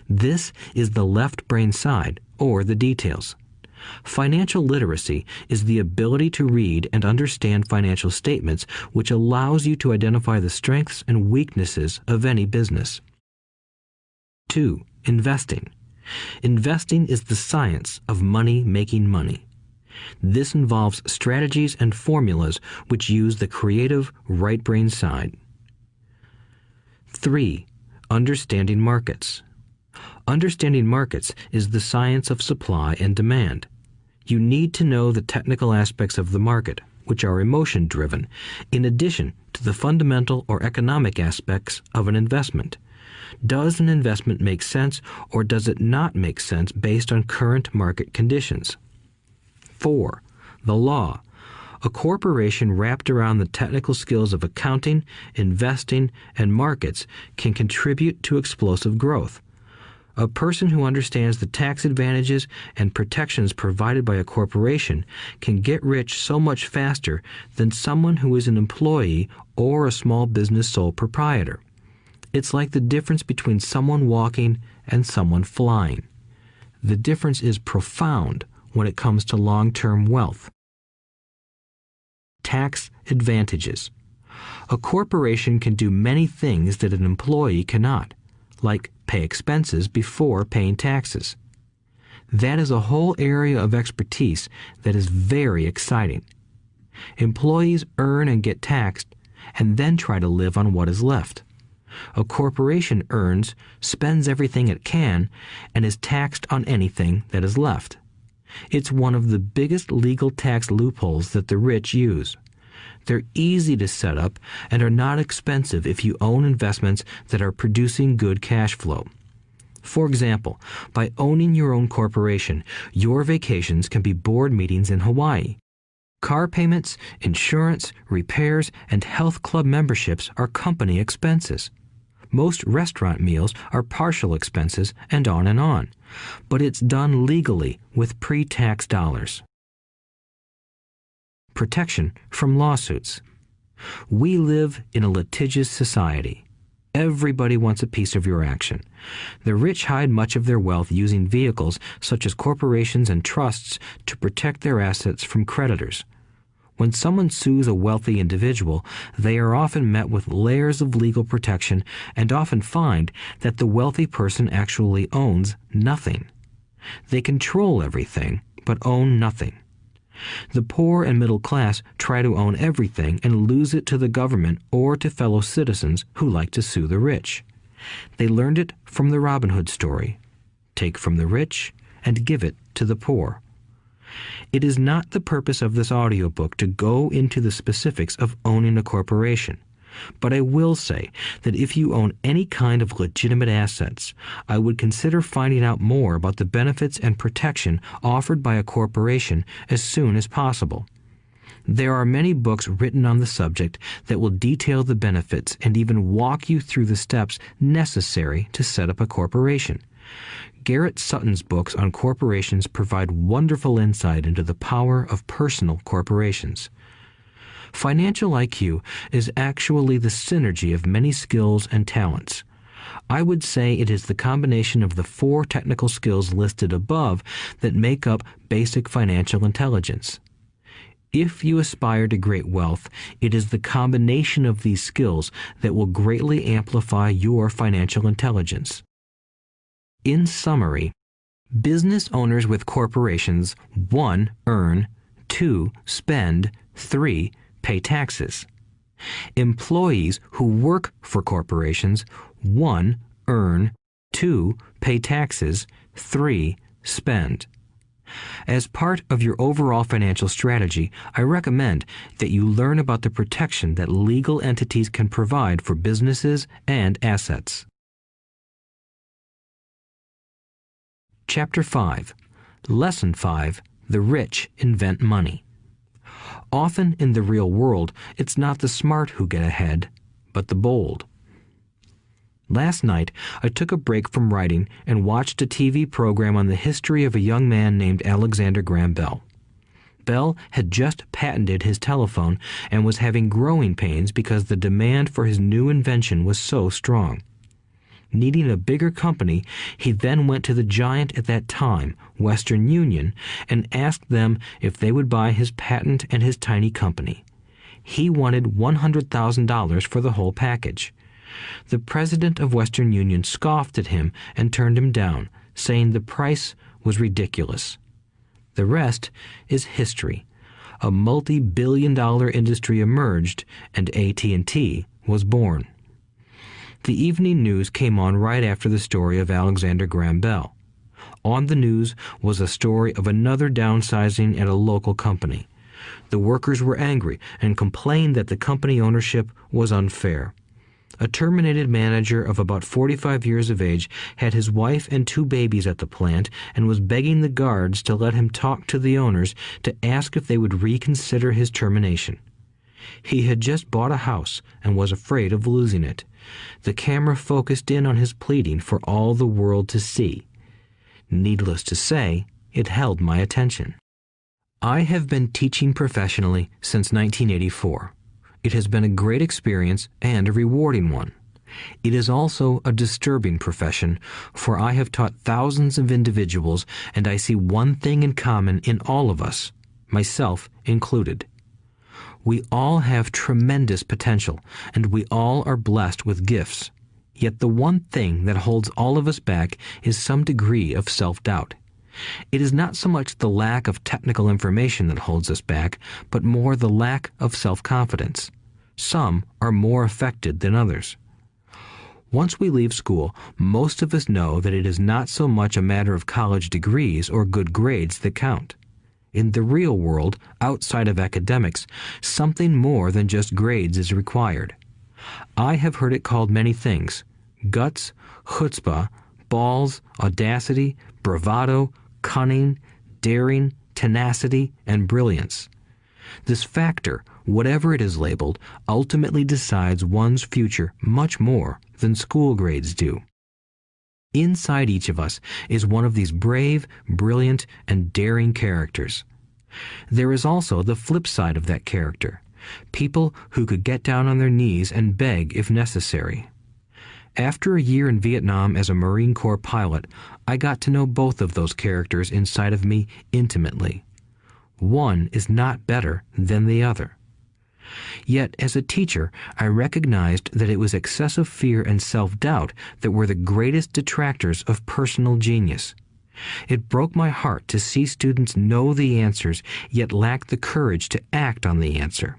This is the left brain side, or the details. Financial literacy is the ability to read and understand financial statements, which allows you to identify the strengths and weaknesses of any business. 2. Investing. Investing is the science of money making money. This involves strategies and formulas which use the creative right brain side. 3. Understanding markets. Understanding markets is the science of supply and demand. You need to know the technical aspects of the market, which are emotion-driven, in addition to the fundamental or economic aspects of an investment. Does an investment make sense or does it not make sense based on current market conditions? 4. The law. A corporation wrapped around the technical skills of accounting, investing, and markets can contribute to explosive growth. A person who understands the tax advantages and protections provided by a corporation can get rich so much faster than someone who is an employee or a small business sole proprietor. It's like the difference between someone walking and someone flying. The difference is profound when it comes to long-term wealth. Tax advantages. A corporation can do many things that an employee cannot, like pay expenses before paying taxes. That is a whole area of expertise that is very exciting. Employees earn and get taxed, and then try to live on what is left. A corporation earns, spends everything it can, and is taxed on anything that is left. It's one of the biggest legal tax loopholes that the rich use. They're easy to set up and are not expensive if you own investments that are producing good cash flow. For example, by owning your own corporation, your vacations can be board meetings in Hawaii. Car payments, insurance, repairs, and health club memberships are company expenses. Most restaurant meals are partial expenses and on. But it's done legally with pre-tax dollars. Protection from lawsuits. We live in a litigious society. Everybody wants a piece of your action. The rich hide much of their wealth using vehicles such as corporations and trusts to protect their assets from creditors. When someone sues a wealthy individual, they are often met with layers of legal protection and often find that the wealthy person actually owns nothing. They control everything, but own nothing. The poor and middle class try to own everything and lose it to the government or to fellow citizens who like to sue the rich. They learned it from the Robin Hood story. Take from the rich and give it to the poor. It is not the purpose of this audiobook to go into the specifics of owning a corporation. But I will say that if you own any kind of legitimate assets, I would consider finding out more about the benefits and protection offered by a corporation as soon as possible. There are many books written on the subject that will detail the benefits and even walk you through the steps necessary to set up a corporation. Garrett Sutton's books on corporations provide wonderful insight into the power of personal corporations. Financial IQ is actually the synergy of many skills and talents. I would say it is the combination of the 4 technical skills listed above that make up basic financial intelligence. If you aspire to great wealth, it is the combination of these skills that will greatly amplify your financial intelligence. In summary, business owners with corporations 1. Earn, 2. Spend, 3. Pay taxes. Employees who work for corporations 1. Earn, 2. Pay taxes, 3. Spend. As part of your overall financial strategy, I recommend that you learn about the protection that legal entities can provide for businesses and assets. Chapter 5. Lesson 5. The rich invent money. Often in the real world, it's not the smart who get ahead, but the bold. Last night, I took a break from writing and watched a TV program on the history of a young man named Alexander Graham Bell. Bell had just patented his telephone and was having growing pains because the demand for his new invention was so strong. Needing a bigger company, he then went to the giant at that time, Western Union, and asked them if they would buy his patent and his tiny company. He wanted $100,000 for the whole package. The president of Western Union scoffed at him and turned him down, saying the price was ridiculous. The rest is history. A multi-billion-dollar industry emerged, and AT&T was born. The evening news came on right after the story of Alexander Graham Bell. On the news was a story of another downsizing at a local company. The workers were angry and complained that the company ownership was unfair. A terminated manager of about 45 years of age had his wife and 2 babies at the plant and was begging the guards to let him talk to the owners to ask if they would reconsider his termination. He had just bought a house and was afraid of losing it. The camera focused in on his pleading for all the world to see. Needless to say, it held my attention. I have been teaching professionally since 1984. It has been a great experience and a rewarding one. It is also a disturbing profession, for I have taught thousands of individuals and I see one thing in common in all of us, myself included. We all have tremendous potential, and we all are blessed with gifts. Yet the one thing that holds all of us back is some degree of self-doubt. It is not so much the lack of technical information that holds us back, but more the lack of self-confidence. Some are more affected than others. Once we leave school, most of us know that it is not so much a matter of college degrees or good grades that count. In the real world, outside of academics, something more than just grades is required. I have heard it called many things: guts, chutzpah, balls, audacity, bravado, cunning, daring, tenacity, and brilliance. This factor, whatever it is labeled, ultimately decides one's future much more than school grades do. Inside each of us is one of these brave, brilliant, and daring characters. There is also the flip side of that character, people who could get down on their knees and beg if necessary. After a year in Vietnam as a Marine Corps pilot, I got to know both of those characters inside of me intimately. One is not better than the other. Yet, as a teacher, I recognized that it was excessive fear and self-doubt that were the greatest detractors of personal genius. It broke my heart to see students know the answers, yet lack the courage to act on the answer.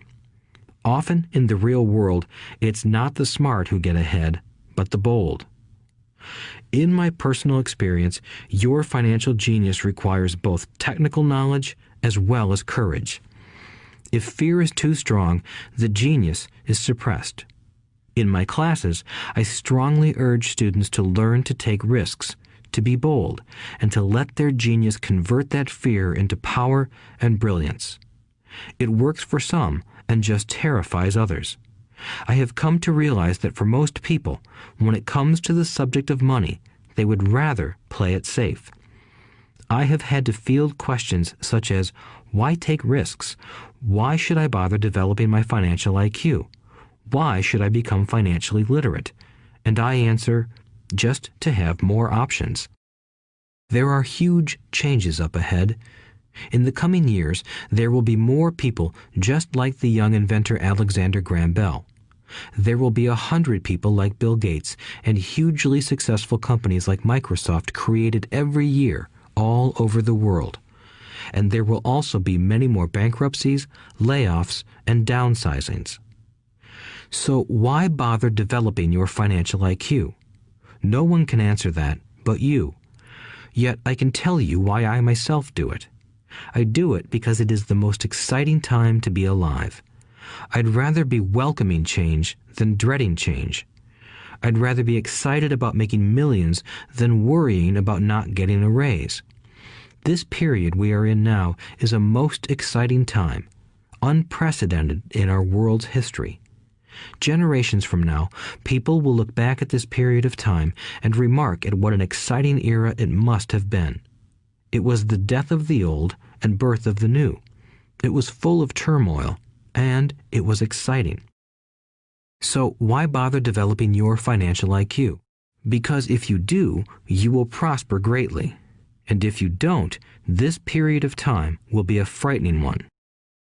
Often in the real world, it's not the smart who get ahead, but the bold. In my personal experience, your financial genius requires both technical knowledge as well as courage. If fear is too strong, the genius is suppressed. In my classes, I strongly urge students to learn to take risks, to be bold, and to let their genius convert that fear into power and brilliance. It works for some and just terrifies others. I have come to realize that for most people, when it comes to the subject of money, they would rather play it safe. I have had to field questions such as, why take risks? Why should I bother developing my financial IQ? Why should I become financially literate? And I answer, just to have more options. There are huge changes up ahead. In the coming years, there will be more people just like the young inventor Alexander Graham Bell. There will be 100 people like Bill Gates and hugely successful companies like Microsoft created every year all over the world. And there will also be many more bankruptcies, layoffs, and downsizings. So why bother developing your financial IQ? No one can answer that but you. Yet I can tell you why I myself do it. I do it because it is the most exciting time to be alive. I'd rather be welcoming change than dreading change. I'd rather be excited about making millions than worrying about not getting a raise. This period we are in now is a most exciting time, unprecedented in our world's history. Generations from now, people will look back at this period of time and remark at what an exciting era it must have been. It was the death of the old and birth of the new. It was full of turmoil, and it was exciting. So why bother developing your financial IQ? Because if you do, you will prosper greatly. And if you don't, this period of time will be a frightening one.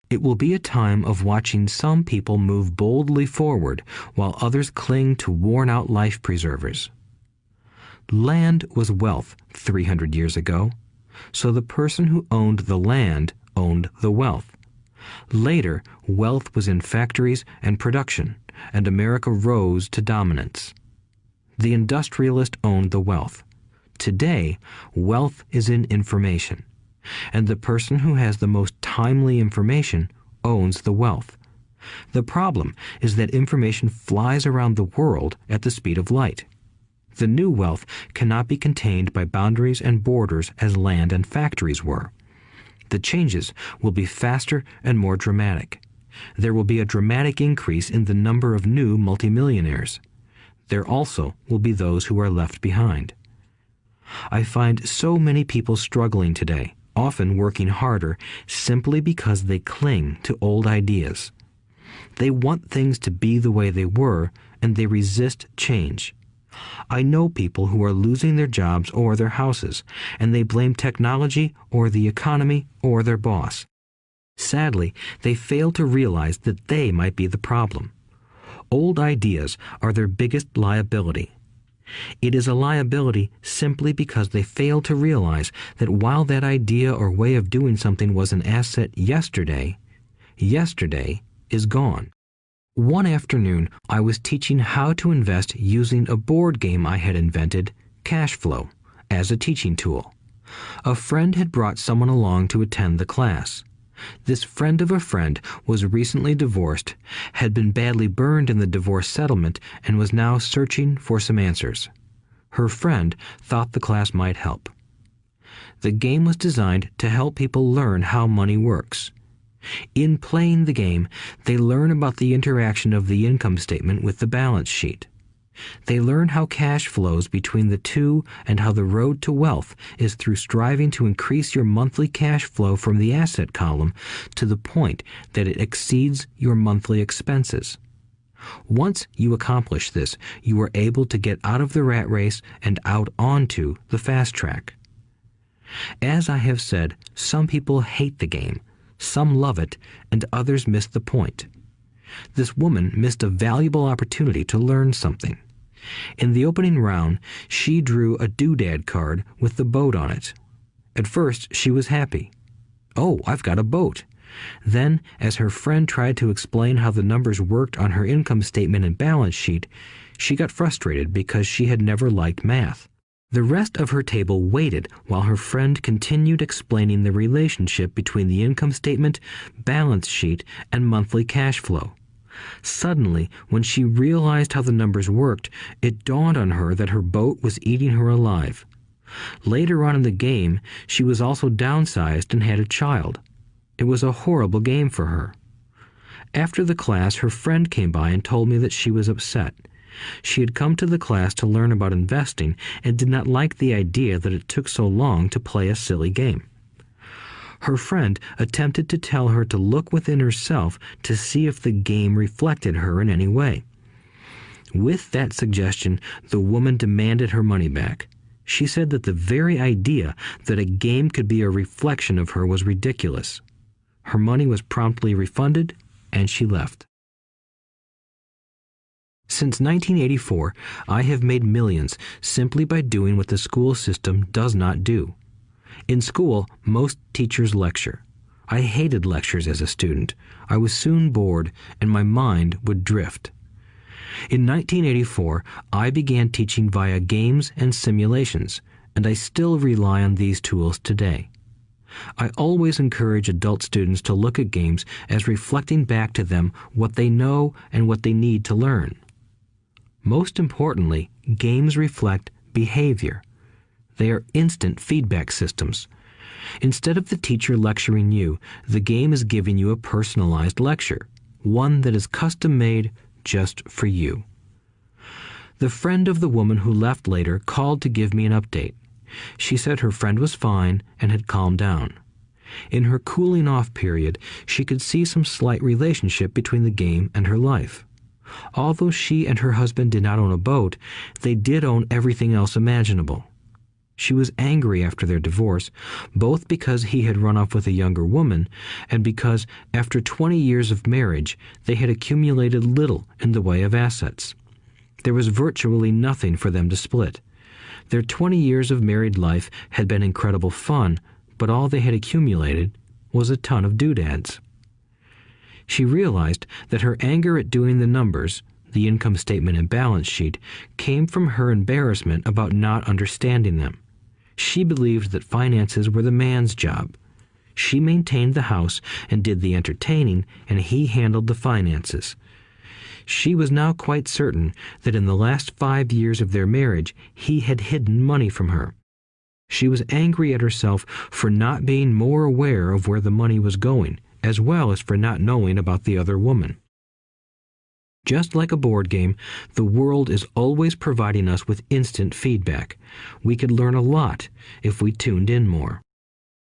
It will be a time of watching some people move boldly forward while others cling to worn-out life preservers. Land was wealth 300 years ago, so the person who owned the land owned the wealth. Later, wealth was in factories and production, and America rose to dominance. The industrialist owned the wealth. Today, wealth is in information, and the person who has the most timely information owns the wealth. The problem is that information flies around the world at the speed of light. The new wealth cannot be contained by boundaries and borders as land and factories were. The changes will be faster and more dramatic. There will be a dramatic increase in the number of new multimillionaires. There also will be those who are left behind. I find so many people struggling today, often working harder, simply because they cling to old ideas. They want things to be the way they were, and they resist change. I know people who are losing their jobs or their houses, and they blame technology or the economy or their boss. Sadly, they fail to realize that they might be the problem. Old ideas are their biggest liability. It is a liability simply because they fail to realize that while that idea or way of doing something was an asset yesterday, yesterday is gone. One afternoon, I was teaching how to invest using a board game I had invented, Cash Flow, as a teaching tool. A friend had brought someone along to attend the class. This friend of a friend was recently divorced, had been badly burned in the divorce settlement, and was now searching for some answers. Her friend thought the class might help. The game was designed to help people learn how money works. In playing the game, they learn about the interaction of the income statement with the balance sheet. They learn how cash flows between the two and how the road to wealth is through striving to increase your monthly cash flow from the asset column to the point that it exceeds your monthly expenses. Once you accomplish this, you are able to get out of the rat race and out onto the fast track. As I have said, some people hate the game, some love it, and others miss the point. This woman missed a valuable opportunity to learn something. In the opening round, she drew a doodad card with the boat on it. At first, she was happy. "Oh, I've got a boat." Then, as her friend tried to explain how the numbers worked on her income statement and balance sheet, she got frustrated because she had never liked math. The rest of her table waited while her friend continued explaining the relationship between the income statement, balance sheet, and monthly cash flow. Suddenly, when she realized how the numbers worked, it dawned on her that her boat was eating her alive. Later on in the game, she was also downsized and had a child. It was a horrible game for her. After the class, her friend came by and told me that she was upset. She had come to the class to learn about investing and did not like the idea that it took so long to play a silly game. Her friend attempted to tell her to look within herself to see if the game reflected her in any way. With that suggestion, the woman demanded her money back. She said that the very idea that a game could be a reflection of her was ridiculous. Her money was promptly refunded, and she left. Since 1984, I have made millions simply by doing what the school system does not do. In school, most teachers lecture. I hated lectures as a student. I was soon bored, and my mind would drift. In 1984, I began teaching via games and simulations, and I still rely on these tools today. I always encourage adult students to look at games as reflecting back to them what they know and what they need to learn. Most importantly, games reflect behavior. They are instant feedback systems. Instead of the teacher lecturing you, the game is giving you a personalized lecture, one that is custom-made just for you. The friend of the woman who left later called to give me an update. She said her friend was fine and had calmed down. In her cooling off period, she could see some slight relationship between the game and her life. Although she and her husband did not own a boat, they did own everything else imaginable. She was angry after their divorce, both because he had run off with a younger woman and because, after 20 years of marriage, they had accumulated little in the way of assets. There was virtually nothing for them to split. Their 20 years of married life had been incredible fun, but all they had accumulated was a ton of doodads. She realized that her anger at doing the numbers, the income statement and balance sheet, came from her embarrassment about not understanding them. She believed that finances were the man's job. She maintained the house and did the entertaining, and he handled the finances. She was now quite certain that in the last 5 years of their marriage, he had hidden money from her. She was angry at herself for not being more aware of where the money was going, as well as for not knowing about the other woman. Just like a board game, the world is always providing us with instant feedback. We could learn a lot if we tuned in more.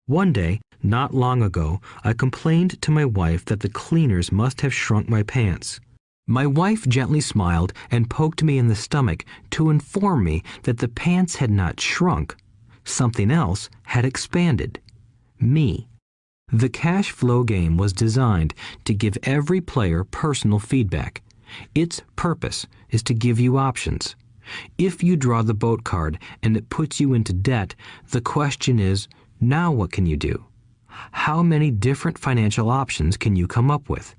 One day, not long ago, I complained to my wife that the cleaners must have shrunk my pants. My wife gently smiled and poked me in the stomach to inform me that the pants had not shrunk. Something else had expanded. Me. The cash flow game was designed to give every player personal feedback. Its purpose is to give you options. If you draw the boat card and it puts you into debt, the question is, now what can you do? How many different financial options can you come up with?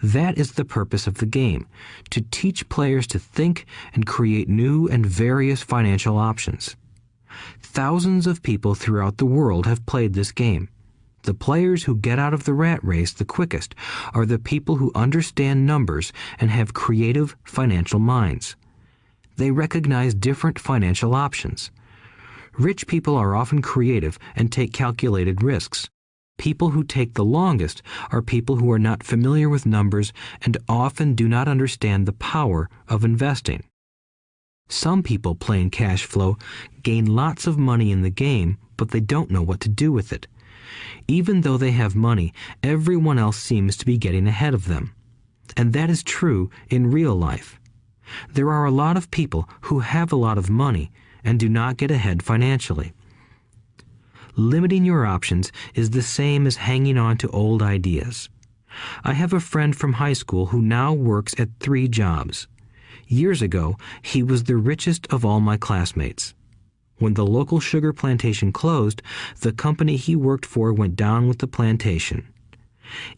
That is the purpose of the game, to teach players to think and create new and various financial options. Thousands of people throughout the world have played this game. The players who get out of the rat race the quickest are the people who understand numbers and have creative financial minds. They recognize different financial options. Rich people are often creative and take calculated risks. People who take the longest are people who are not familiar with numbers and often do not understand the power of investing. Some people playing cash flow gain lots of money in the game, but they don't know what to do with it. Even though they have money, everyone else seems to be getting ahead of them. And that is true in real life. There are a lot of people who have a lot of money and do not get ahead financially. Limiting your options is the same as hanging on to old ideas. I have a friend from high school who now works at 3 jobs. Years ago, he was the richest of all my classmates. When the local sugar plantation closed, the company he worked for went down with the plantation.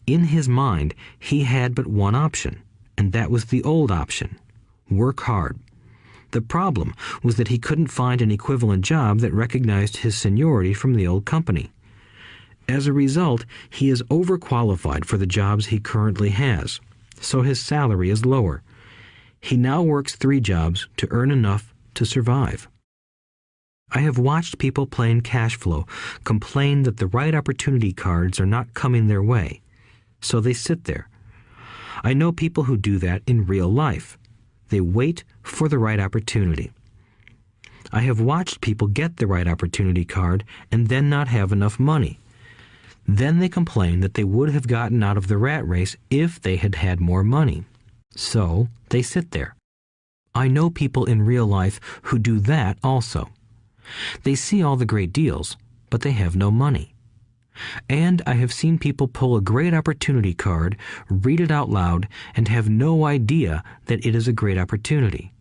In his mind, he had but one option, and that was the old option: work hard. The problem was that he couldn't find an equivalent job that recognized his seniority from the old company. As a result, he is overqualified for the jobs he currently has. so his salary is lower. He now works 3 jobs to earn enough to survive. I have watched people playing cash flow complain that the right opportunity cards are not coming their way, so they sit there. I know people who do that in real life. They wait for the right opportunity. I have watched people get the right opportunity card and then not have enough money. Then they complain that they would have gotten out of the rat race if they had had more money. So they sit there. I know people in real life who do that also. They see all the great deals, but they have no money. And I have seen people pull a great opportunity card, read it out loud, and have no idea that it is a great opportunity.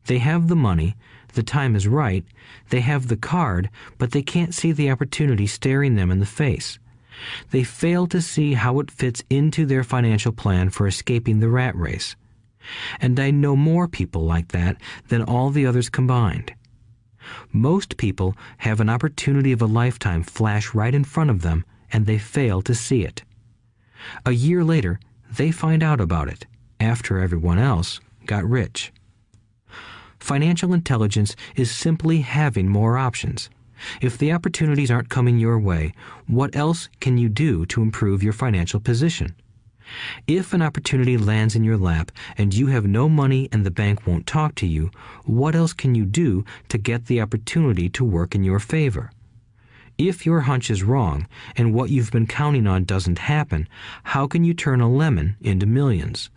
They have the money, the time is right, they have the card, but they can't see the opportunity staring them in the face. They fail to see how it fits into their financial plan for escaping the rat race. And I know more people like that than all the others combined. Most people have an opportunity of a lifetime flash right in front of them, and they fail to see it. A year later, they find out about it, after everyone else got rich. Financial intelligence is simply having more options. If the opportunities aren't coming your way, what else can you do to improve your financial position? If an opportunity lands in your lap and you have no money and the bank won't talk to you, what else can you do to get the opportunity to work in your favor? If your hunch is wrong and what you've been counting on doesn't happen, how can you turn a lemon into millions?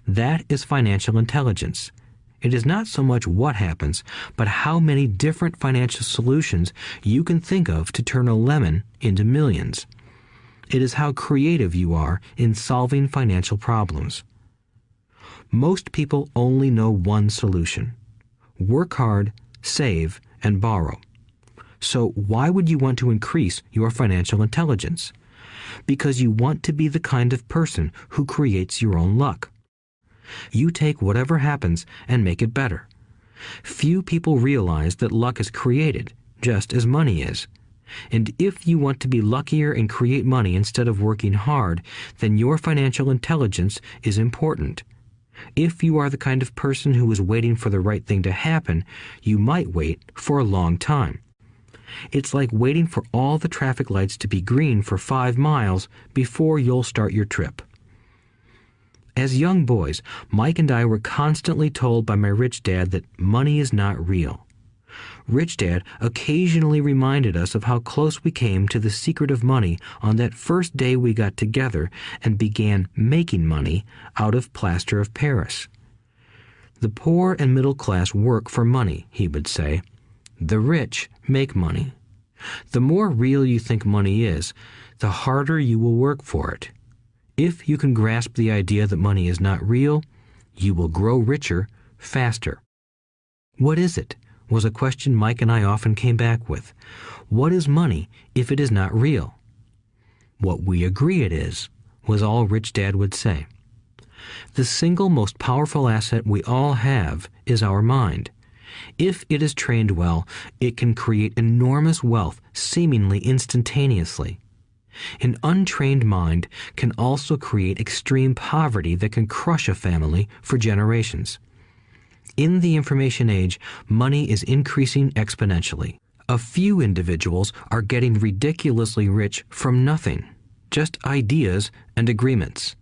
That is financial intelligence. It is not so much what happens, but how many different financial solutions you can think of to turn a lemon into millions. It is how creative you are in solving financial problems. Most people only know one solution: work hard, save, and borrow. So why would you want to increase your financial intelligence? Because you want to be the kind of person who creates your own luck. You take whatever happens and make it better. Few people realize that luck is created, just as money is. And if you want to be luckier and create money instead of working hard, then your financial intelligence is important. If you are the kind of person who is waiting for the right thing to happen, you might wait for a long time. It's like waiting for all the traffic lights to be green for 5 miles before you'll start your trip. As young boys, Mike and I were constantly told by my rich dad that money is not real. Rich Dad occasionally reminded us of how close we came to the secret of money on that first day we got together and began making money out of plaster of Paris. The poor and middle class work for money, he would say. The rich make money. The more real you think money is, the harder you will work for it. If you can grasp the idea that money is not real, you will grow richer faster. What is it? Was a question Mike and I often came back with. What is money if it is not real? What we agree it is, was all Rich Dad would say. The single most powerful asset we all have is our mind. If it is trained well, it can create enormous wealth seemingly instantaneously. An untrained mind can also create extreme poverty that can crush a family for generations. In the information age, money is increasing exponentially. A few individuals are getting ridiculously rich from nothing, just ideas and agreements.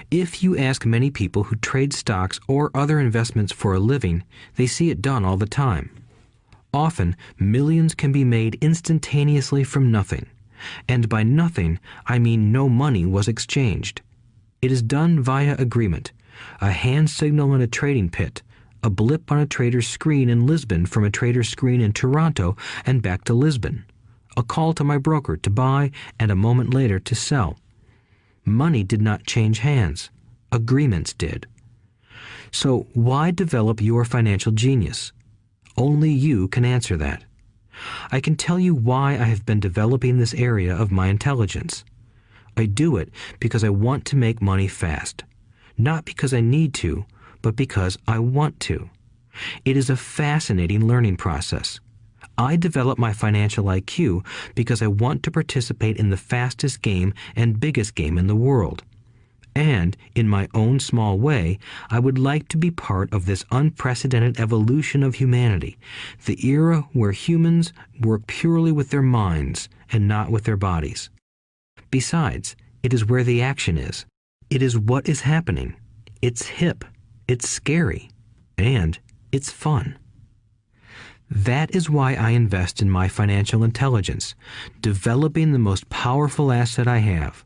If you ask many people who trade stocks or other investments for a living, they see it done all the time. Often, millions can be made instantaneously from nothing. And by nothing, I mean no money was exchanged. It is done via agreement, a hand signal in a trading pit, a blip on a trader's screen in Lisbon from a trader's screen in Toronto and back to Lisbon, a call to my broker to buy and a moment later to sell. Money did not change hands. Agreements did. So why develop your financial genius? Only you can answer that. I can tell you why I have been developing this area of my intelligence. I do it because I want to make money fast. Not because I need to, but because I want to. It is a fascinating learning process. I develop my financial IQ because I want to participate in the fastest game and biggest game in the world. And, in my own small way, I would like to be part of this unprecedented evolution of humanity, the era where humans work purely with their minds and not with their bodies. Besides, it is where the action is. It is what is happening. It's hip, it's scary, and it's fun. That is why I invest in my financial intelligence, developing the most powerful asset I have.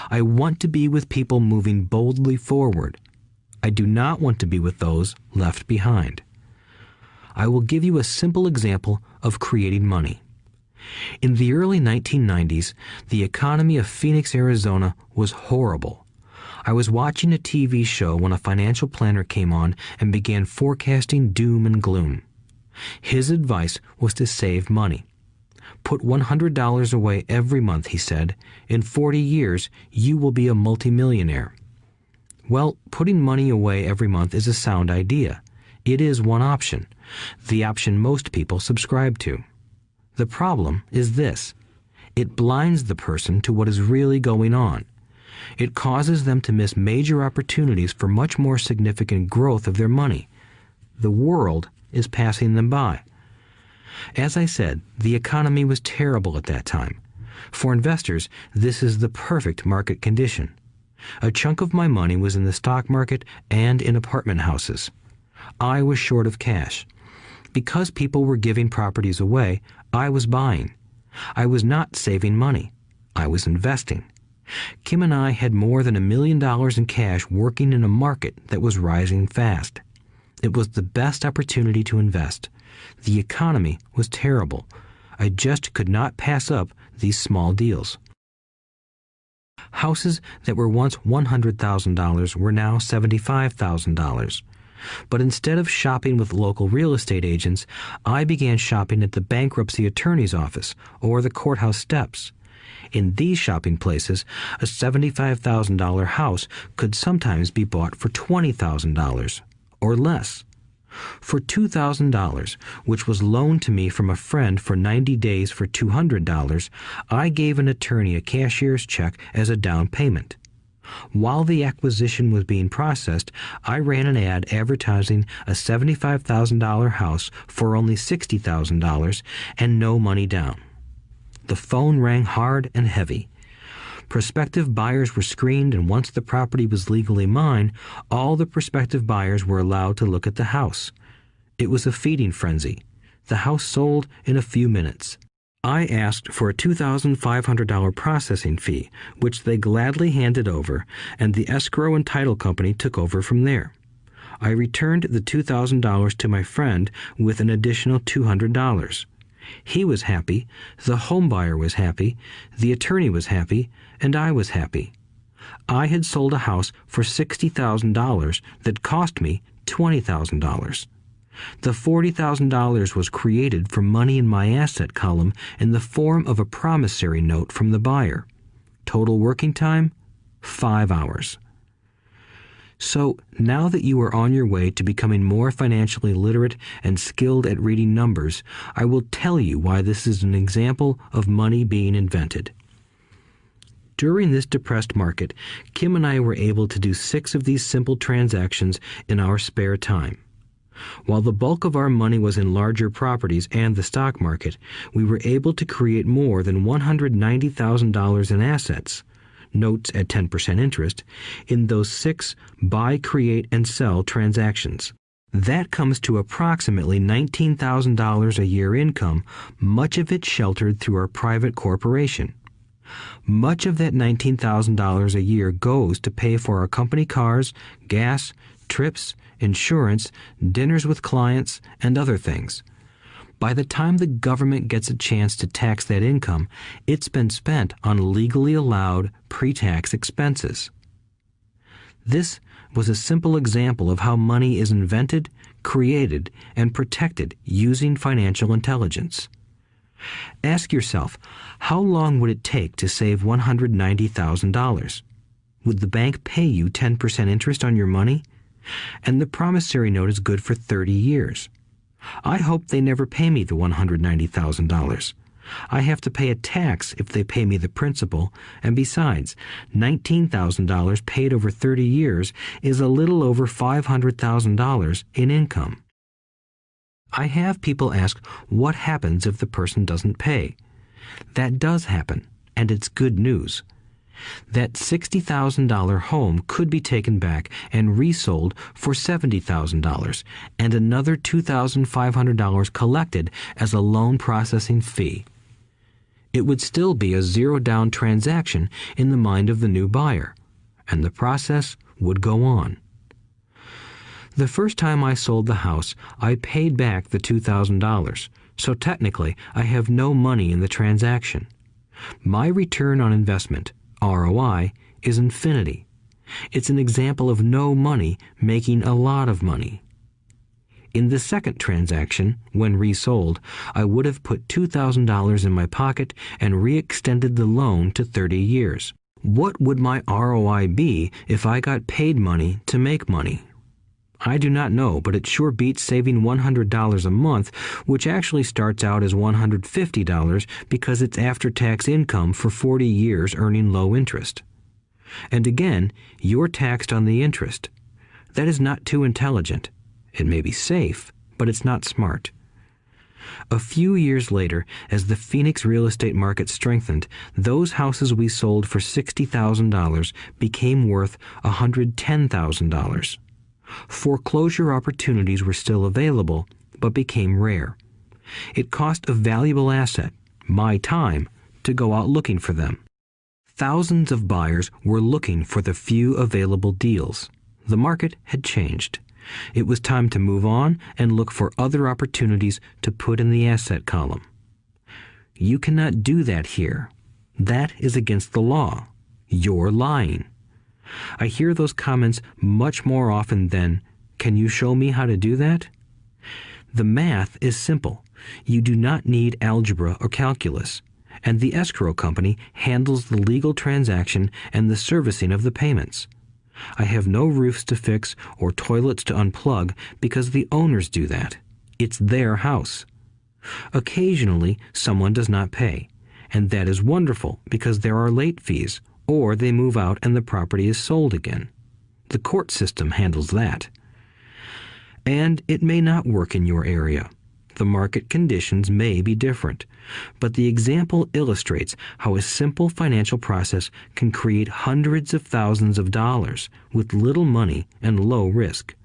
I want to be with people moving boldly forward. I do not want to be with those left behind. I will give you a simple example of creating money. In the early 1990s, the economy of Phoenix, Arizona was horrible. I was watching a TV show when a financial planner came on and began forecasting doom and gloom. His advice was to save money. Put $100 away every month, he said. In 40 years, you will be a multimillionaire. Well, putting money away every month is a sound idea. It is one option, the option most people subscribe to. The problem is this. It blinds the person to what is really going on. It causes them to miss major opportunities for much more significant growth of their money. The world is passing them by. As I said, the economy was terrible at that time. For investors, this is the perfect market condition. A chunk of my money was in the stock market and in apartment houses. I was short of cash. Because people were giving properties away, I was buying. I was not saving money. I was investing. Kim and I had more than $1 million in cash working in a market that was rising fast. It was the best opportunity to invest. The economy was terrible. I just could not pass up these small deals. Houses that were once $100,000 were now $75,000. But instead of shopping with local real estate agents, I began shopping at the bankruptcy attorney's office or the courthouse steps. In these shopping places, a $75,000 house could sometimes be bought for $20,000 or less. For $2,000, which was loaned to me from a friend for 90 days for $200, I gave an attorney a cashier's check as a down payment. While the acquisition was being processed, I ran an ad advertising a $75,000 house for only $60,000 and no money down. The phone rang hard and heavy. Prospective buyers were screened, and once the property was legally mine, all the prospective buyers were allowed to look at the house. It was a feeding frenzy. The house sold in a few minutes. I asked for a $2,500 processing fee, which they gladly handed over, and the escrow and title company took over from there. I returned the $2,000 to my friend with an additional $200. He was happy, the home buyer was happy, the attorney was happy, and I was happy. I had sold a house for $60,000 that cost me $20,000. The $40,000 was created from money in my asset column in the form of a promissory note from the buyer. Total working time, 5 hours. So, now that you are on your way to becoming more financially literate and skilled at reading numbers, I will tell you why this is an example of money being invented. During this depressed market, Kim and I were able to do 6 of these simple transactions in our spare time. While the bulk of our money was in larger properties and the stock market, we were able to create more than $190,000 in assets, notes at 10% interest, in those 6 buy, create, and sell transactions. That comes to approximately $19,000 a year income, much of it sheltered through our private corporation. Much of that $19,000 a year goes to pay for our company cars, gas, trips, insurance, dinners with clients, and other things. By the time the government gets a chance to tax that income, it's been spent on legally allowed pre-tax expenses. This was a simple example of how money is invented, created, and protected using financial intelligence. Ask yourself, how long would it take to save $190,000? Would the bank pay you 10% interest on your money? And the promissory note is good for 30 years. I hope they never pay me the $190,000. I have to pay a tax if they pay me the principal, and besides, $19,000 paid over 30 years is a little over $500,000 in income. I have people ask what happens if the person doesn't pay. That does happen, and it's good news. That $60,000 home could be taken back and resold for $70,000 and another $2,500 collected as a loan processing fee. It would still be a zero-down transaction in the mind of the new buyer, and the process would go on. The first time I sold the house, I paid back the $2,000, so technically I have no money in the transaction. My return on investment, ROI, is infinity. It's an example of no money making a lot of money. In the second transaction, when resold, I would have put $2,000 in my pocket and re-extended the loan to 30 years. What would my ROI be if I got paid money to make money? I do not know, but it sure beats saving $100 a month, which actually starts out as $150 because it's after-tax income for 40 years earning low interest. And again, you're taxed on the interest. That is not too intelligent. It may be safe, but it's not smart. A few years later, as the Phoenix real estate market strengthened, those houses we sold for $60,000 became worth $110,000. Foreclosure opportunities were still available, but became rare. It cost a valuable asset, my time, to go out looking for them. Thousands of buyers were looking for the few available deals. The market had changed. It was time to move on and look for other opportunities to put in the asset column. You cannot do that here. That is against the law. You're lying. I hear those comments much more often than, "Can you show me how to do that?" The math is simple. You do not need algebra or calculus, and the escrow company handles the legal transaction and the servicing of the payments. I have no roofs to fix or toilets to unplug because the owners do that. It's their house. Occasionally, someone does not pay, and that is wonderful because there are late fees, or they move out and the property is sold again. The court system handles that. And it may not work in your area. The market conditions may be different, but the example illustrates how a simple financial process can create hundreds of thousands of dollars with little money and low risk.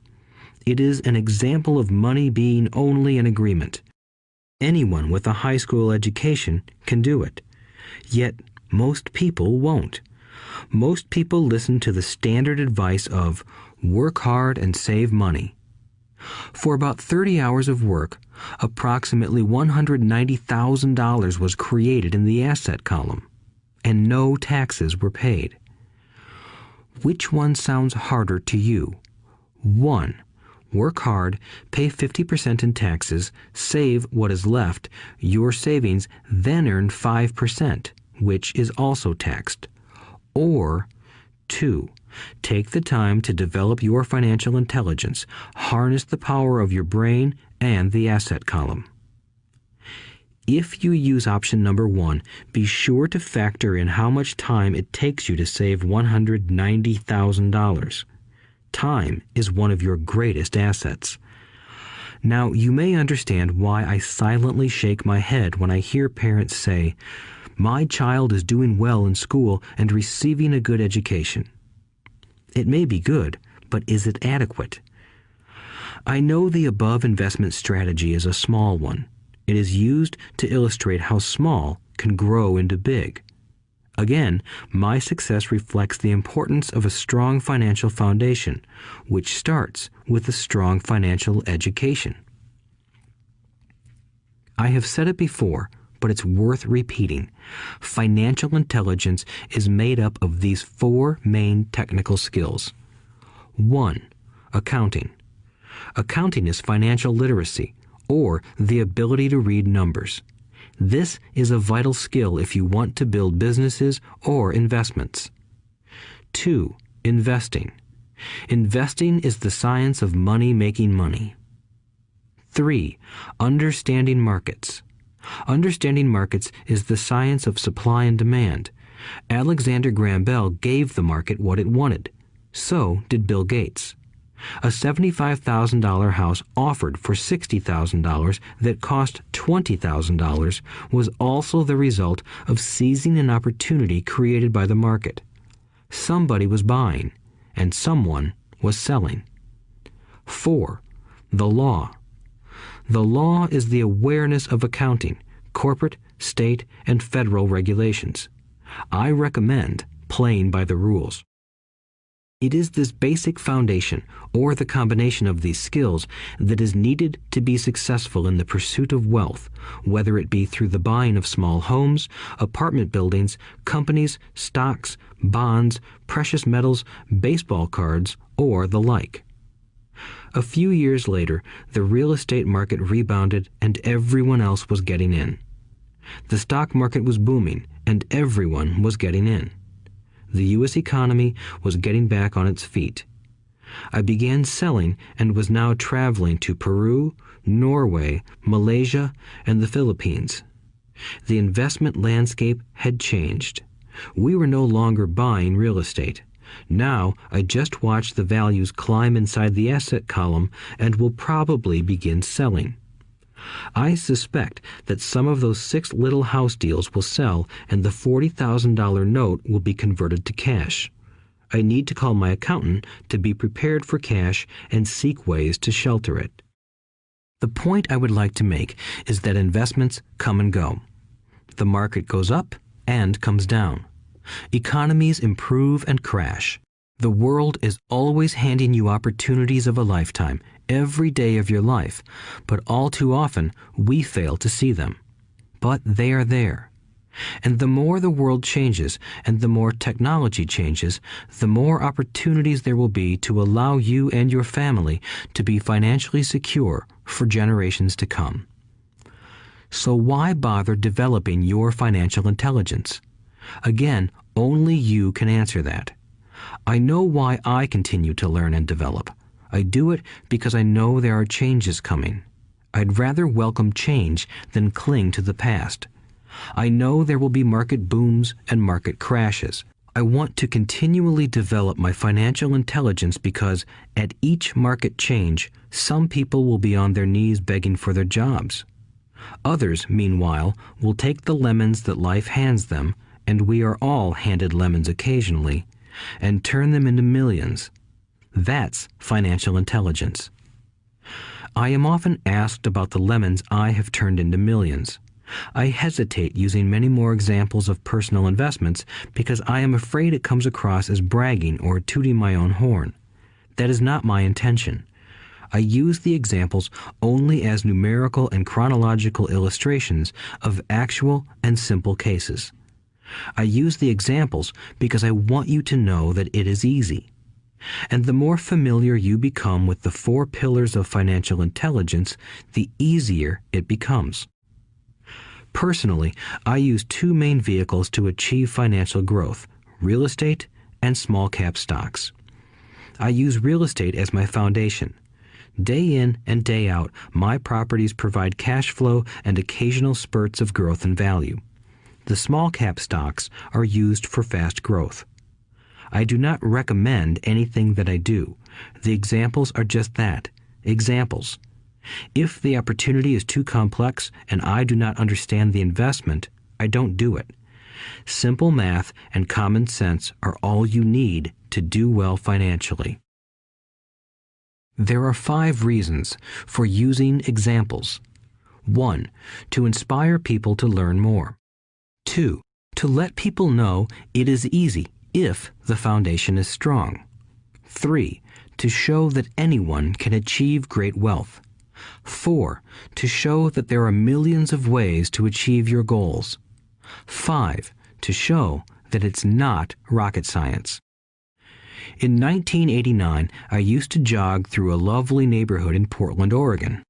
It is an example of money being only an agreement. Anyone with a high school education can do it. Yet most people won't. Most people listen to the standard advice of work hard and save money. For about 30 hours of work, approximately $190,000 was created in the asset column, and no taxes were paid. Which one sounds harder to you? 1. Work hard, pay 50% in taxes, save what is left, your savings, then earn 5%, which is also taxed. Or 2. Take the time to develop your financial intelligence, harness the power of your brain and the asset column. If you use option number 1, be sure to factor in how much time it takes you to save $190,000. Time is one of your greatest assets. Now, you may understand why I silently shake my head when I hear parents say, "My child is doing well in school and receiving a good education." It may be good, but is it adequate? I know the above investment strategy is a small one. It is used to illustrate how small can grow into big. Again, my success reflects the importance of a strong financial foundation, which starts with a strong financial education. I have said it before, but it's worth repeating. Financial intelligence is made up of these 4 main technical skills. 1. Accounting. Accounting is financial literacy, or the ability to read numbers. This is a vital skill if you want to build businesses or investments. 2. Investing. Investing is the science of money making money. 3. Understanding markets. Understanding markets is the science of supply and demand. Alexander Graham Bell gave the market what it wanted. So did Bill Gates. A $75,000 house offered for $60,000 that cost $20,000 was also the result of seizing an opportunity created by the market. Somebody was buying, and someone was selling. 4. The law. The law is the awareness of accounting, corporate, state, and federal regulations. I recommend playing by the rules. It is this basic foundation, or the combination of these skills, that is needed to be successful in the pursuit of wealth, whether it be through the buying of small homes, apartment buildings, companies, stocks, bonds, precious metals, baseball cards, or the like. A few years later, the real estate market rebounded and everyone else was getting in. The stock market was booming and everyone was getting in. The U.S. economy was getting back on its feet. I began selling and was now traveling to Peru, Norway, Malaysia, and the Philippines. The investment landscape had changed. We were no longer buying real estate. Now I just watch the values climb inside the asset column and will probably begin selling. I suspect that some of those 6 little house deals will sell and the $40,000 note will be converted to cash. I need to call my accountant to be prepared for cash and seek ways to shelter it. The point I would like to make is that investments come and go. The market goes up and comes down. Economies improve and crash. The world is always handing you opportunities of a lifetime, every day of your life, but all too often we fail to see them. But they are there. And the more the world changes and the more technology changes, the more opportunities there will be to allow you and your family to be financially secure for generations to come. So why bother developing your financial intelligence? Again, only you can answer that. I know why I continue to learn and develop. I do it because I know there are changes coming. I'd rather welcome change than cling to the past. I know there will be market booms and market crashes. I want to continually develop my financial intelligence because at each market change, some people will be on their knees begging for their jobs. Others, meanwhile, will take the lemons that life hands them, and we are all handed lemons occasionally, and turn them into millions. That's financial intelligence. I am often asked about the lemons I have turned into millions. I hesitate using many more examples of personal investments because I am afraid it comes across as bragging or tooting my own horn. That is not my intention. I use the examples only as numerical and chronological illustrations of actual and simple cases. I use the examples because I want you to know that it is easy. And the more familiar you become with the 4 pillars of financial intelligence, the easier it becomes. Personally, I use 2 main vehicles to achieve financial growth: real estate and small cap stocks. I use real estate as my foundation. Day in and day out, my properties provide cash flow and occasional spurts of growth and value. The small cap stocks are used for fast growth. I do not recommend anything that I do. The examples are just that, examples. If the opportunity is too complex and I do not understand the investment, I don't do it. Simple math and common sense are all you need to do well financially. There are 5 reasons for using examples. 1. To inspire people to learn more. 2. To let people know it is easy if the foundation is strong. 3. To show that anyone can achieve great wealth. 4. To show that there are millions of ways to achieve your goals. 5. To show that it's not rocket science. In 1989, I used to jog through a lovely neighborhood in Portland, Oregon.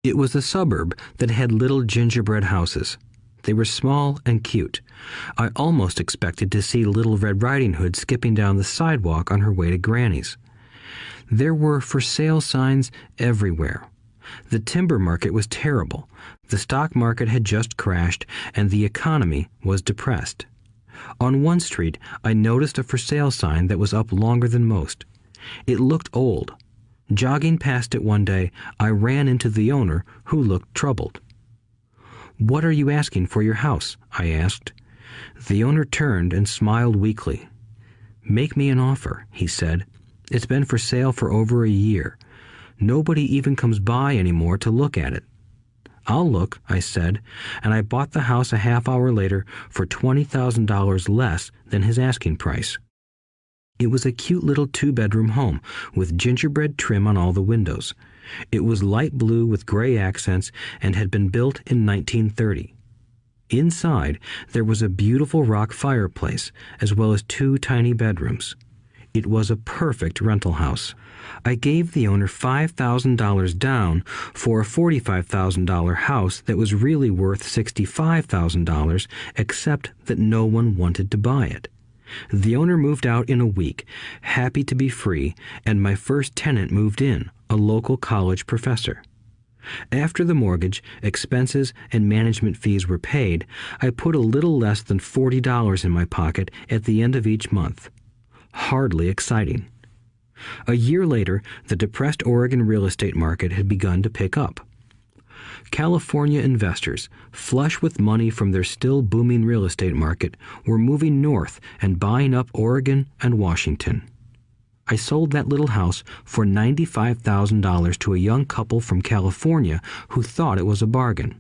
It was a suburb that had little gingerbread houses. They were small and cute. I almost expected to see Little Red Riding Hood skipping down the sidewalk on her way to Granny's. There were for sale signs everywhere. The timber market was terrible. The stock market had just crashed, and the economy was depressed. On one street, I noticed a for sale sign that was up longer than most. It looked old. Jogging past it one day, I ran into the owner, who looked troubled. "What are you asking for your house?" I asked. The owner turned and smiled weakly. "Make me an offer," he said. "It's been for sale for over a year. Nobody even comes by anymore to look at it." "I'll look," I said, and I bought the house a half hour later for $20,000 less than his asking price. It was a cute little 2-bedroom home with gingerbread trim on all the windows. It was light blue with gray accents and had been built in 1930. Inside, there was a beautiful rock fireplace, as well as 2 tiny bedrooms. It was a perfect rental house. I gave the owner $5,000 down for a $45,000 house that was really worth $65,000, except that no one wanted to buy it. The owner moved out in a week, happy to be free, and my first tenant moved in, a local college professor. After the mortgage, expenses, and management fees were paid, I put a little less than $40 in my pocket at the end of each month. Hardly exciting. A year later, the depressed Oregon real estate market had begun to pick up. California investors, flush with money from their still booming real estate market, were moving north and buying up Oregon and Washington. I sold that little house for $95,000 to a young couple from California who thought it was a bargain.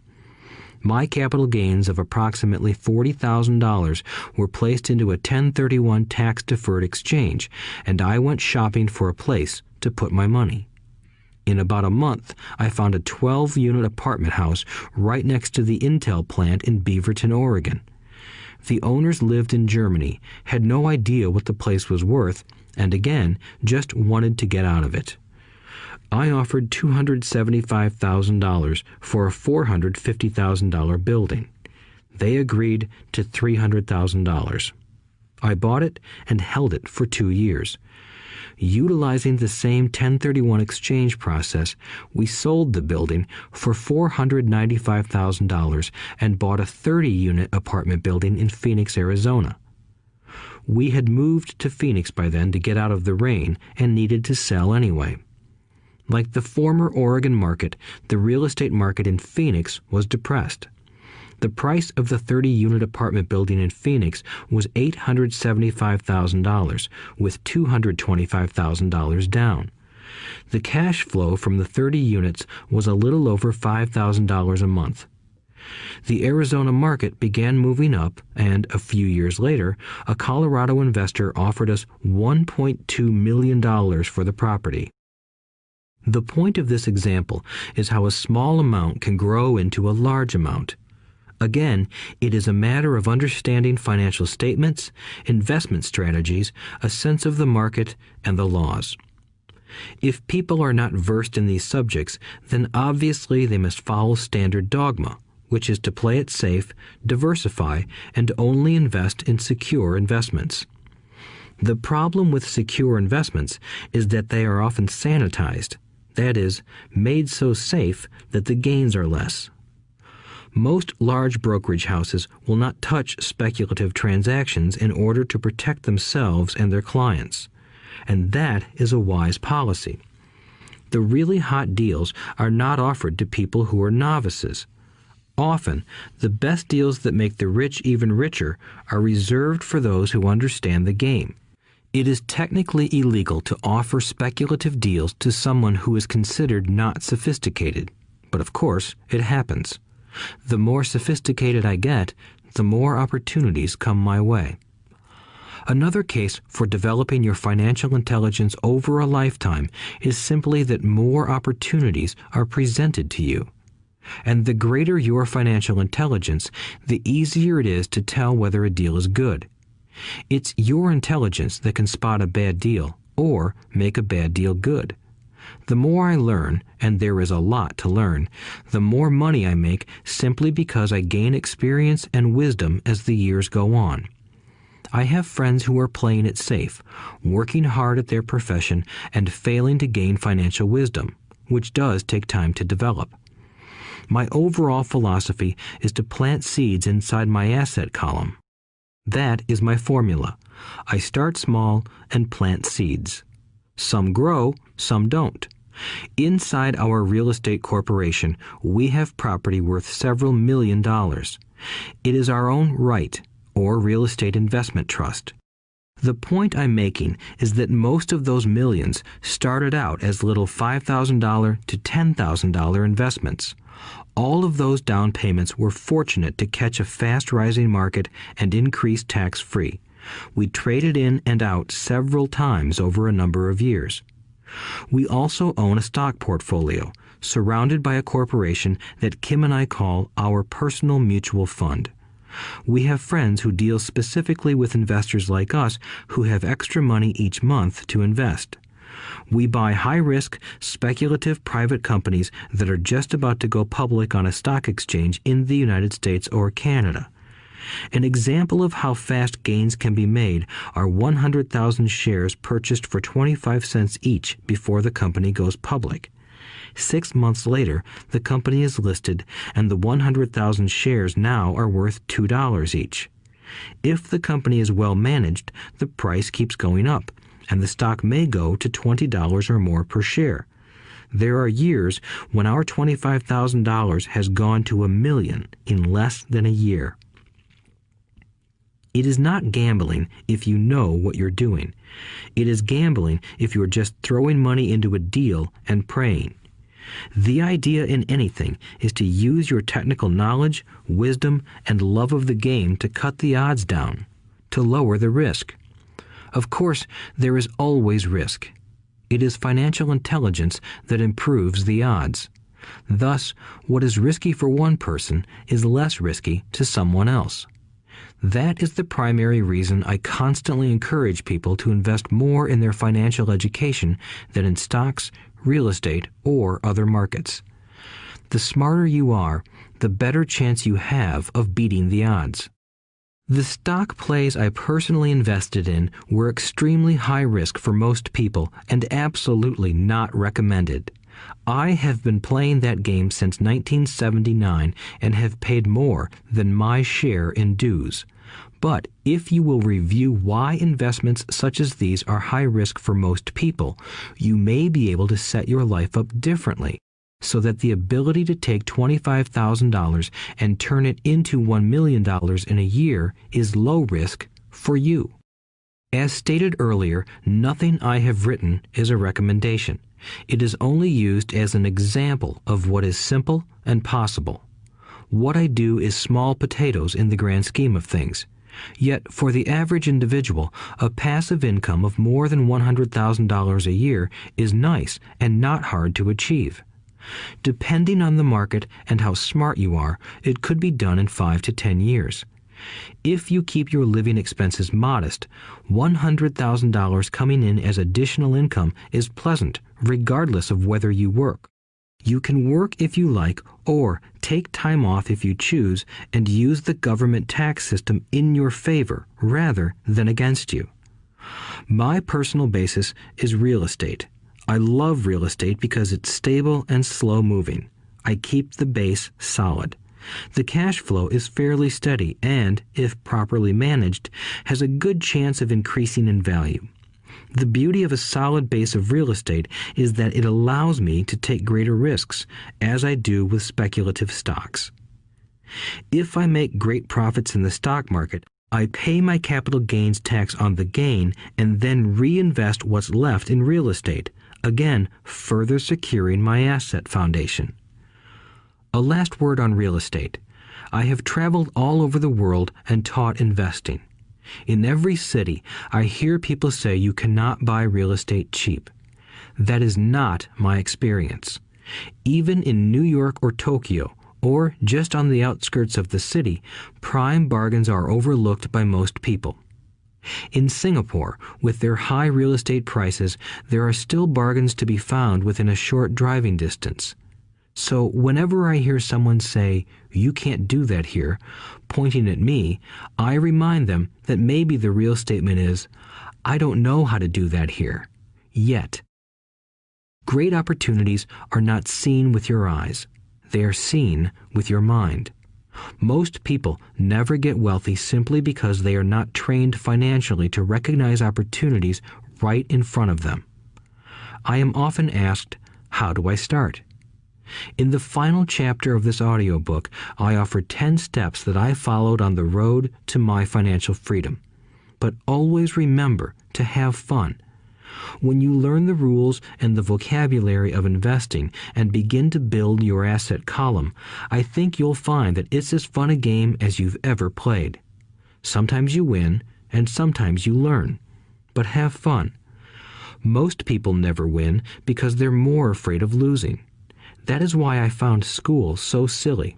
My capital gains of approximately $40,000 were placed into a 1031 tax-deferred exchange, and I went shopping for a place to put my money. In about a month, I found a 12-unit apartment house right next to the Intel plant in Beaverton, Oregon. The owners lived in Germany, had no idea what the place was worth, and again, just wanted to get out of it. I offered $275,000 for a $450,000 building. They agreed to $300,000. I bought it and held it for 2 years. Utilizing the same 1031 exchange process, we sold the building for $495,000 and bought a 30-unit apartment building in Phoenix, Arizona. We had moved to Phoenix by then to get out of the rain and needed to sell anyway. Like the former Oregon market, the real estate market in Phoenix was depressed. The price of the 30-unit apartment building in Phoenix was $875,000, with $225,000 down. The cash flow from the 30 units was a little over $5,000 a month. The Arizona market began moving up, and a few years later, a Colorado investor offered us $1.2 million for the property. The point of this example is how a small amount can grow into a large amount. Again, it is a matter of understanding financial statements, investment strategies, a sense of the market, and the laws. If people are not versed in these subjects, then obviously they must follow standard dogma, which is to play it safe, diversify, and only invest in secure investments. The problem with secure investments is that they are often sanitized, that is, made so safe that the gains are less. Most large brokerage houses will not touch speculative transactions in order to protect themselves and their clients, and that is a wise policy. The really hot deals are not offered to people who are novices. Often, the best deals that make the rich even richer are reserved for those who understand the game. It is technically illegal to offer speculative deals to someone who is considered not sophisticated, but of course, it happens. The more sophisticated I get, the more opportunities come my way. Another case for developing your financial intelligence over a lifetime is simply that more opportunities are presented to you. And the greater your financial intelligence, the easier it is to tell whether a deal is good. It's your intelligence that can spot a bad deal or make a bad deal good. The more I learn, and there is a lot to learn, the more money I make simply because I gain experience and wisdom as the years go on. I have friends who are playing it safe, working hard at their profession and failing to gain financial wisdom, which does take time to develop. My overall philosophy is to plant seeds inside my asset column. That is my formula. I start small and plant seeds. Some grow, some don't. Inside our real estate corporation, we have property worth several $1 million. It is our own right, or real estate investment trust. The point I'm making is that most of those millions started out as little $5,000 to $10,000 investments. All of those down payments were fortunate to catch a fast-rising market and increase tax-free. We traded in and out several times over a number of years. We also own a stock portfolio, surrounded by a corporation that Kim and I call our personal mutual fund. We have friends who deal specifically with investors like us who have extra money each month to invest. We buy high-risk, speculative private companies that are just about to go public on a stock exchange in the United States or Canada. An example of how fast gains can be made are 100,000 shares purchased for 25 cents each before the company goes public. 6 months later, the company is listed, and the 100,000 shares now are worth $2 each. If the company is well managed, the price keeps going up, and the stock may go to $20 or more per share. There are years when our $25,000 has gone to $1 million in less than a year. It is not gambling if you know what you're doing. It is gambling if you're just throwing money into a deal and praying. The idea in anything is to use your technical knowledge, wisdom, and love of the game to cut the odds down, to lower the risk. Of course, there is always risk. It is financial intelligence that improves the odds. Thus, what is risky for one person is less risky to someone else. That is the primary reason I constantly encourage people to invest more in their financial education than in stocks, real estate, or other markets. The smarter you are, the better chance you have of beating the odds. The stock plays I personally invested in were extremely high risk for most people and absolutely not recommended. I have been playing that game since 1979 and have paid more than my share in dues. But if you will review why investments such as these are high risk for most people, you may be able to set your life up differently, so that the ability to take $25,000 and turn it into $1 million in a year is low risk for you. As stated earlier, nothing I have written is a recommendation. It is only used as an example of what is simple and possible. What I do is small potatoes in the grand scheme of things. Yet, for the average individual, a passive income of more than $100,000 a year is nice and not hard to achieve. Depending on the market and how smart you are, it could be done in 5 to 10 years. If you keep your living expenses modest, $100,000 coming in as additional income is pleasant, regardless of whether you work. You can work if you like, or take time off if you choose, and use the government tax system in your favor rather than against you. My personal basis is real estate. I love real estate because it's stable and slow-moving. I keep the base solid. The cash flow is fairly steady and, if properly managed, has a good chance of increasing in value. The beauty of a solid base of real estate is that it allows me to take greater risks, as I do with speculative stocks. If I make great profits in the stock market, I pay my capital gains tax on the gain and then reinvest what's left in real estate, again further securing my asset foundation. A last word on real estate. I have traveled all over the world and taught investing. In every city, I hear people say you cannot buy real estate cheap. That is not my experience. Even in New York or Tokyo, or just on the outskirts of the city, prime bargains are overlooked by most people. In Singapore, with their high real estate prices, there are still bargains to be found within a short driving distance. So whenever I hear someone say, "You can't do that here," pointing at me, I remind them that maybe the real statement is, "I don't know how to do that here. Yet." Great opportunities are not seen with your eyes. They are seen with your mind. Most people never get wealthy simply because they are not trained financially to recognize opportunities right in front of them. I am often asked, how do I start? In the final chapter of this audiobook, I offer 10 steps that I followed on the road to my financial freedom. But always remember to have fun. When you learn the rules and the vocabulary of investing and begin to build your asset column, I think you'll find that it's as fun a game as you've ever played. Sometimes you win, and sometimes you learn. But have fun. Most people never win because they're more afraid of losing. That is why I found school so silly.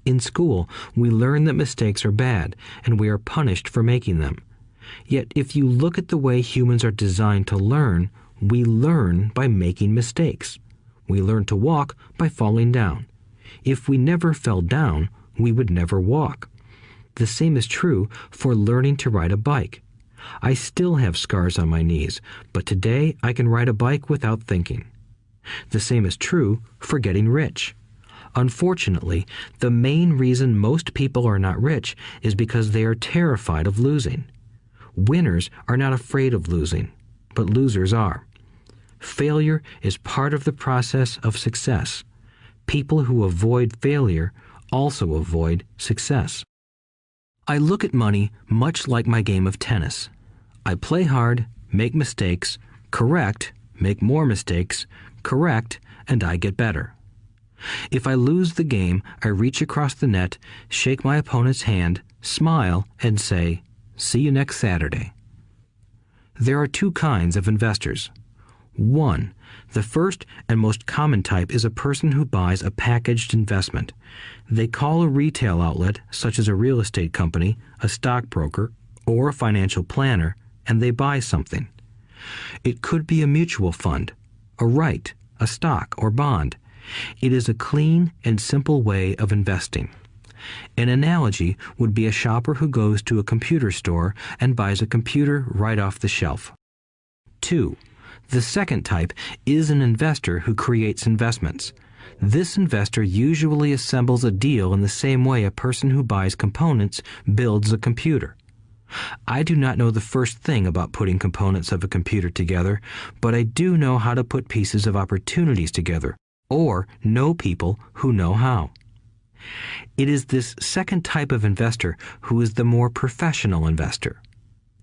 In school, we learn that mistakes are bad, and we are punished for making them. Yet if you look at the way humans are designed to learn, we learn by making mistakes. We learn to walk by falling down. If we never fell down, we would never walk. The same is true for learning to ride a bike. I still have scars on my knees, but today I can ride a bike without thinking. The same is true for getting rich. Unfortunately, the main reason most people are not rich is because they are terrified of losing. Winners are not afraid of losing, but losers are. Failure is part of the process of success. People who avoid failure also avoid success. I look at money much like my game of tennis. I play hard, make mistakes, correct, make more mistakes, correct, and I get better. If I lose the game, I reach across the net, shake my opponent's hand, smile, and say, "See you next Saturday." There are two kinds of investors. One, the first and most common type is a person who buys a packaged investment. They call a retail outlet, such as a real estate company, a stockbroker, or a financial planner, and they buy something. It could be a mutual fund, a right, a stock, or bond. It is a clean and simple way of investing. An analogy would be a shopper who goes to a computer store and buys a computer right off the shelf. 2. The second type is an investor who creates investments. This investor usually assembles a deal in the same way a person who buys components builds a computer. I do not know the first thing about putting components of a computer together, but I do know how to put pieces of opportunities together, or know people who know how. It is this second type of investor who is the more professional investor.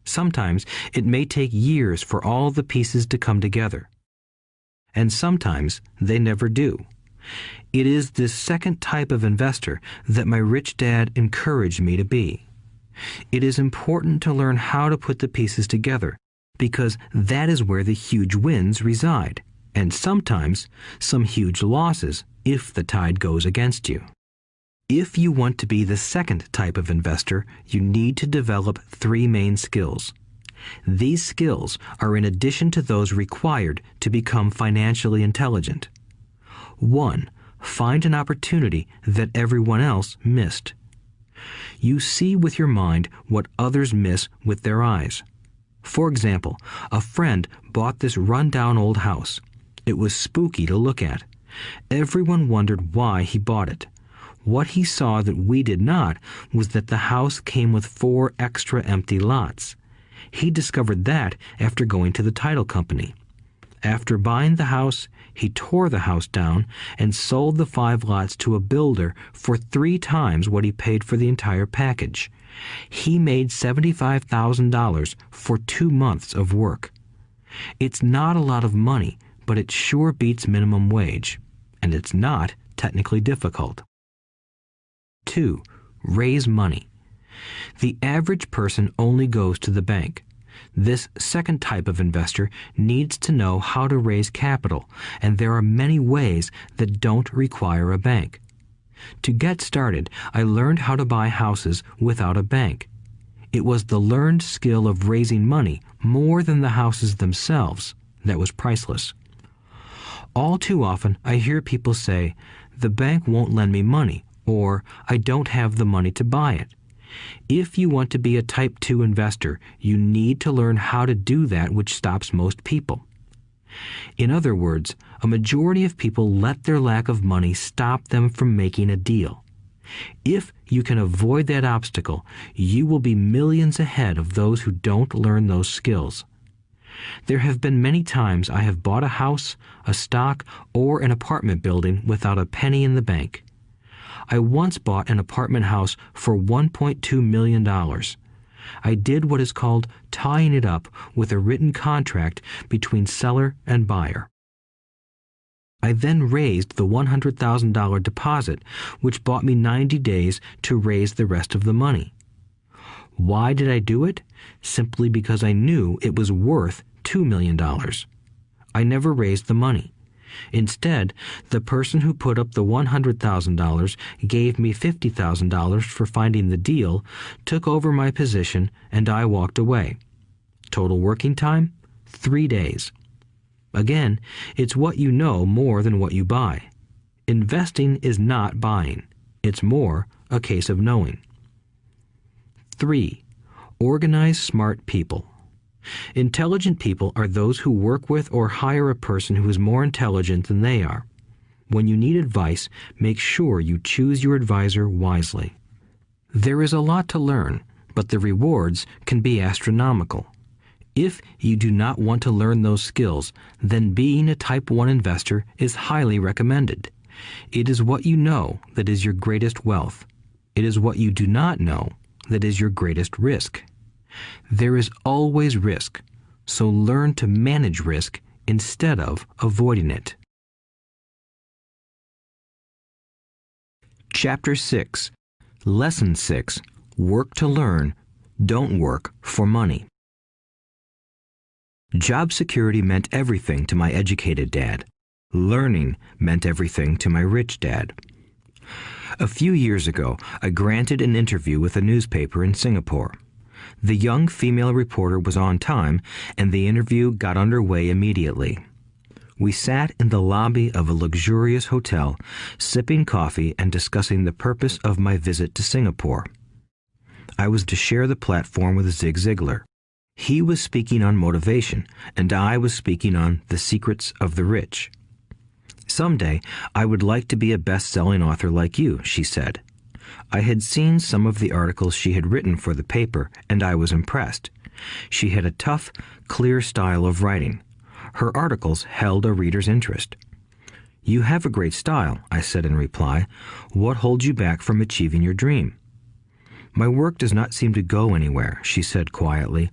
Sometimes it may take years for all the pieces to come together, and sometimes they never do. It is this second type of investor that my rich dad encouraged me to be. It is important to learn how to put the pieces together, because that is where the huge wins reside, and sometimes some huge losses if the tide goes against you. If you want to be the second type of investor, you need to develop 3 main skills. These skills are in addition to those required to become financially intelligent. 1. Find an opportunity that everyone else missed. You see with your mind what others miss with their eyes. For example, a friend bought this run-down old house. It was spooky to look at. Everyone wondered why he bought it. What he saw that we did not was that the house came with 4 extra empty lots. He discovered that after going to the title company. After buying the house, he tore the house down and sold the 5 lots to a builder for 3 times what he paid for the entire package. He made $75,000 for 2 months of work. It's not a lot of money, but it sure beats minimum wage, and it's not technically difficult. 2. Raise money. The average person only goes to the bank. This second type of investor needs to know how to raise capital, and there are many ways that don't require a bank. To get started, I learned how to buy houses without a bank. It was the learned skill of raising money more than the houses themselves that was priceless. All too often, I hear people say, "The bank won't lend me money," or "I don't have the money to buy it." If you want to be a Type 2 investor, you need to learn how to do that which stops most people. In other words, a majority of people let their lack of money stop them from making a deal. If you can avoid that obstacle, you will be millions ahead of those who don't learn those skills. There have been many times I have bought a house, a stock, or an apartment building without a penny in the bank. I once bought an apartment house for $1.2 million. I did what is called tying it up with a written contract between seller and buyer. I then raised the $100,000 deposit, which bought me 90 days to raise the rest of the money. Why did I do it? Simply because I knew it was worth $2 million. I never raised the money. Instead, the person who put up the $100,000 gave me $50,000 for finding the deal, took over my position, and I walked away. Total working time? 3 days. Again, it's what you know more than what you buy. Investing is not buying. It's more a case of knowing. 3. Organize smart people. Intelligent people are those who work with or hire a person who is more intelligent than they are. When you need advice, make sure you choose your advisor wisely. There is a lot to learn, but the rewards can be astronomical. If you do not want to learn those skills, then being a Type 1 investor is highly recommended. It is what you know that is your greatest wealth. It is what you do not know that is your greatest risk. There is always risk, so learn to manage risk instead of avoiding it. Chapter 6. Lesson 6. Work to learn, don't work for money. Job security meant everything to my educated dad. Learning meant everything to my rich dad. A few years ago, I granted an interview with a newspaper in Singapore. The young female reporter was on time, and the interview got underway immediately. We sat in the lobby of a luxurious hotel, sipping coffee and discussing the purpose of my visit to Singapore. I was to share the platform with Zig Ziglar. He was speaking on motivation, and I was speaking on the secrets of the rich. Someday, I would like to be a best-selling author like you, she said. I had seen some of the articles she had written for the paper, and I was impressed. She had a tough, clear style of writing. Her articles held a reader's interest. You have a great style, I said in reply. What holds you back from achieving your dream? My work does not seem to go anywhere, she said quietly.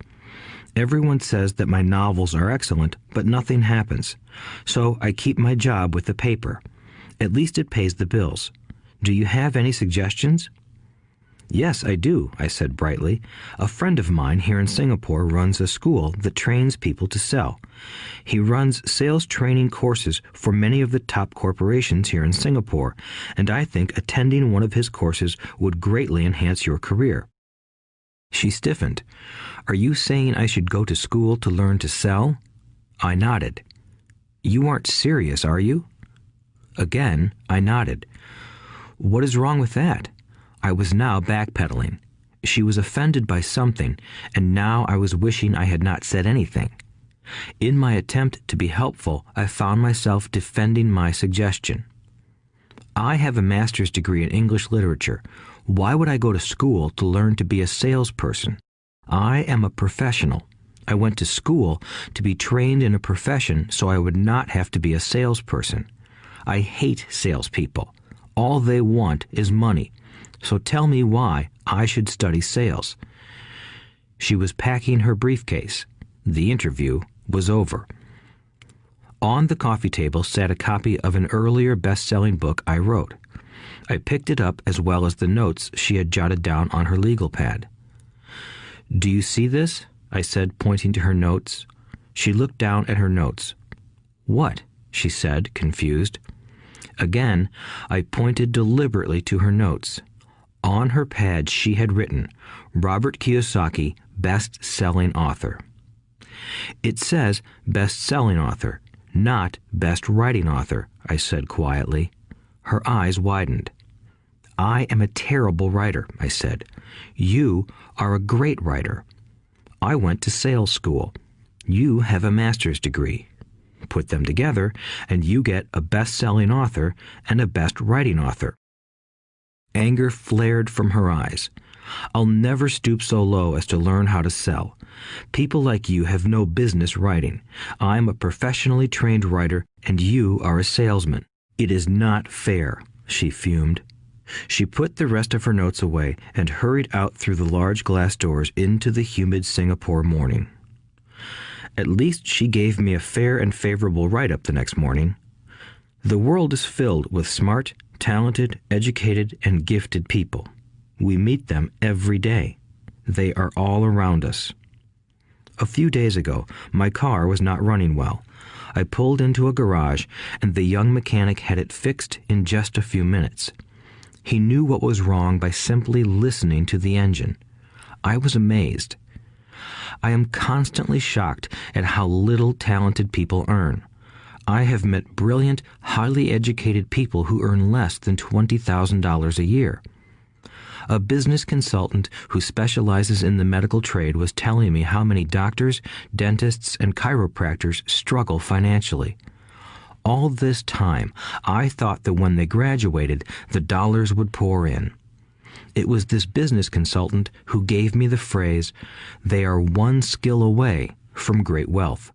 Everyone says that my novels are excellent, but nothing happens. So I keep my job with the paper. At least it pays the bills. Do you have any suggestions? Yes, I do, I said brightly. A friend of mine here in Singapore runs a school that trains people to sell. He runs sales training courses for many of the top corporations here in Singapore, and I think attending one of his courses would greatly enhance your career. She stiffened. Are you saying I should go to school to learn to sell? I nodded. You aren't serious, are you? Again, I nodded. What is wrong with that? I was now backpedaling. She was offended by something, and now I was wishing I had not said anything. In my attempt to be helpful, I found myself defending my suggestion. I have a master's degree in English literature. Why would I go to school to learn to be a salesperson? I am a professional. I went to school to be trained in a profession so I would not have to be a salesperson. I hate salespeople. All they want is money. So tell me why I should study sales. She was packing her briefcase. The interview was over. On the coffee table sat a copy of an earlier best-selling book I wrote. I picked it up as well as the notes she had jotted down on her legal pad. Do you see this? I said, pointing to her notes. She looked down at her notes. What? She said, confused. Again, I pointed deliberately to her notes. On her pad she had written, Robert Kiyosaki, best-selling author. It says best-selling author, not best writing author, I said quietly. Her eyes widened. I am a terrible writer, I said. You are a great writer. I went to sales school. You have a master's degree. Put them together, and you get a best-selling author and a best-writing author. Anger flared from her eyes. I'll never stoop so low as to learn how to sell. People like you have no business writing. I'm a professionally trained writer, and you are a salesman. It is not fair, she fumed. She put the rest of her notes away and hurried out through the large glass doors into the humid Singapore morning. At least she gave me a fair and favorable write-up the next morning. The world is filled with smart, talented, educated, and gifted people. We meet them every day. They are all around us. A few days ago, my car was not running well. I pulled into a garage, and the young mechanic had it fixed in just a few minutes. He knew what was wrong by simply listening to the engine. I was amazed. I am constantly shocked at how little talented people earn. I have met brilliant, highly educated people who earn less than $20,000 a year. A business consultant who specializes in the medical trade was telling me how many doctors, dentists, and chiropractors struggle financially. All this time, I thought that when they graduated, the dollars would pour in. It was this business consultant who gave me the phrase, "They are one skill away from great wealth."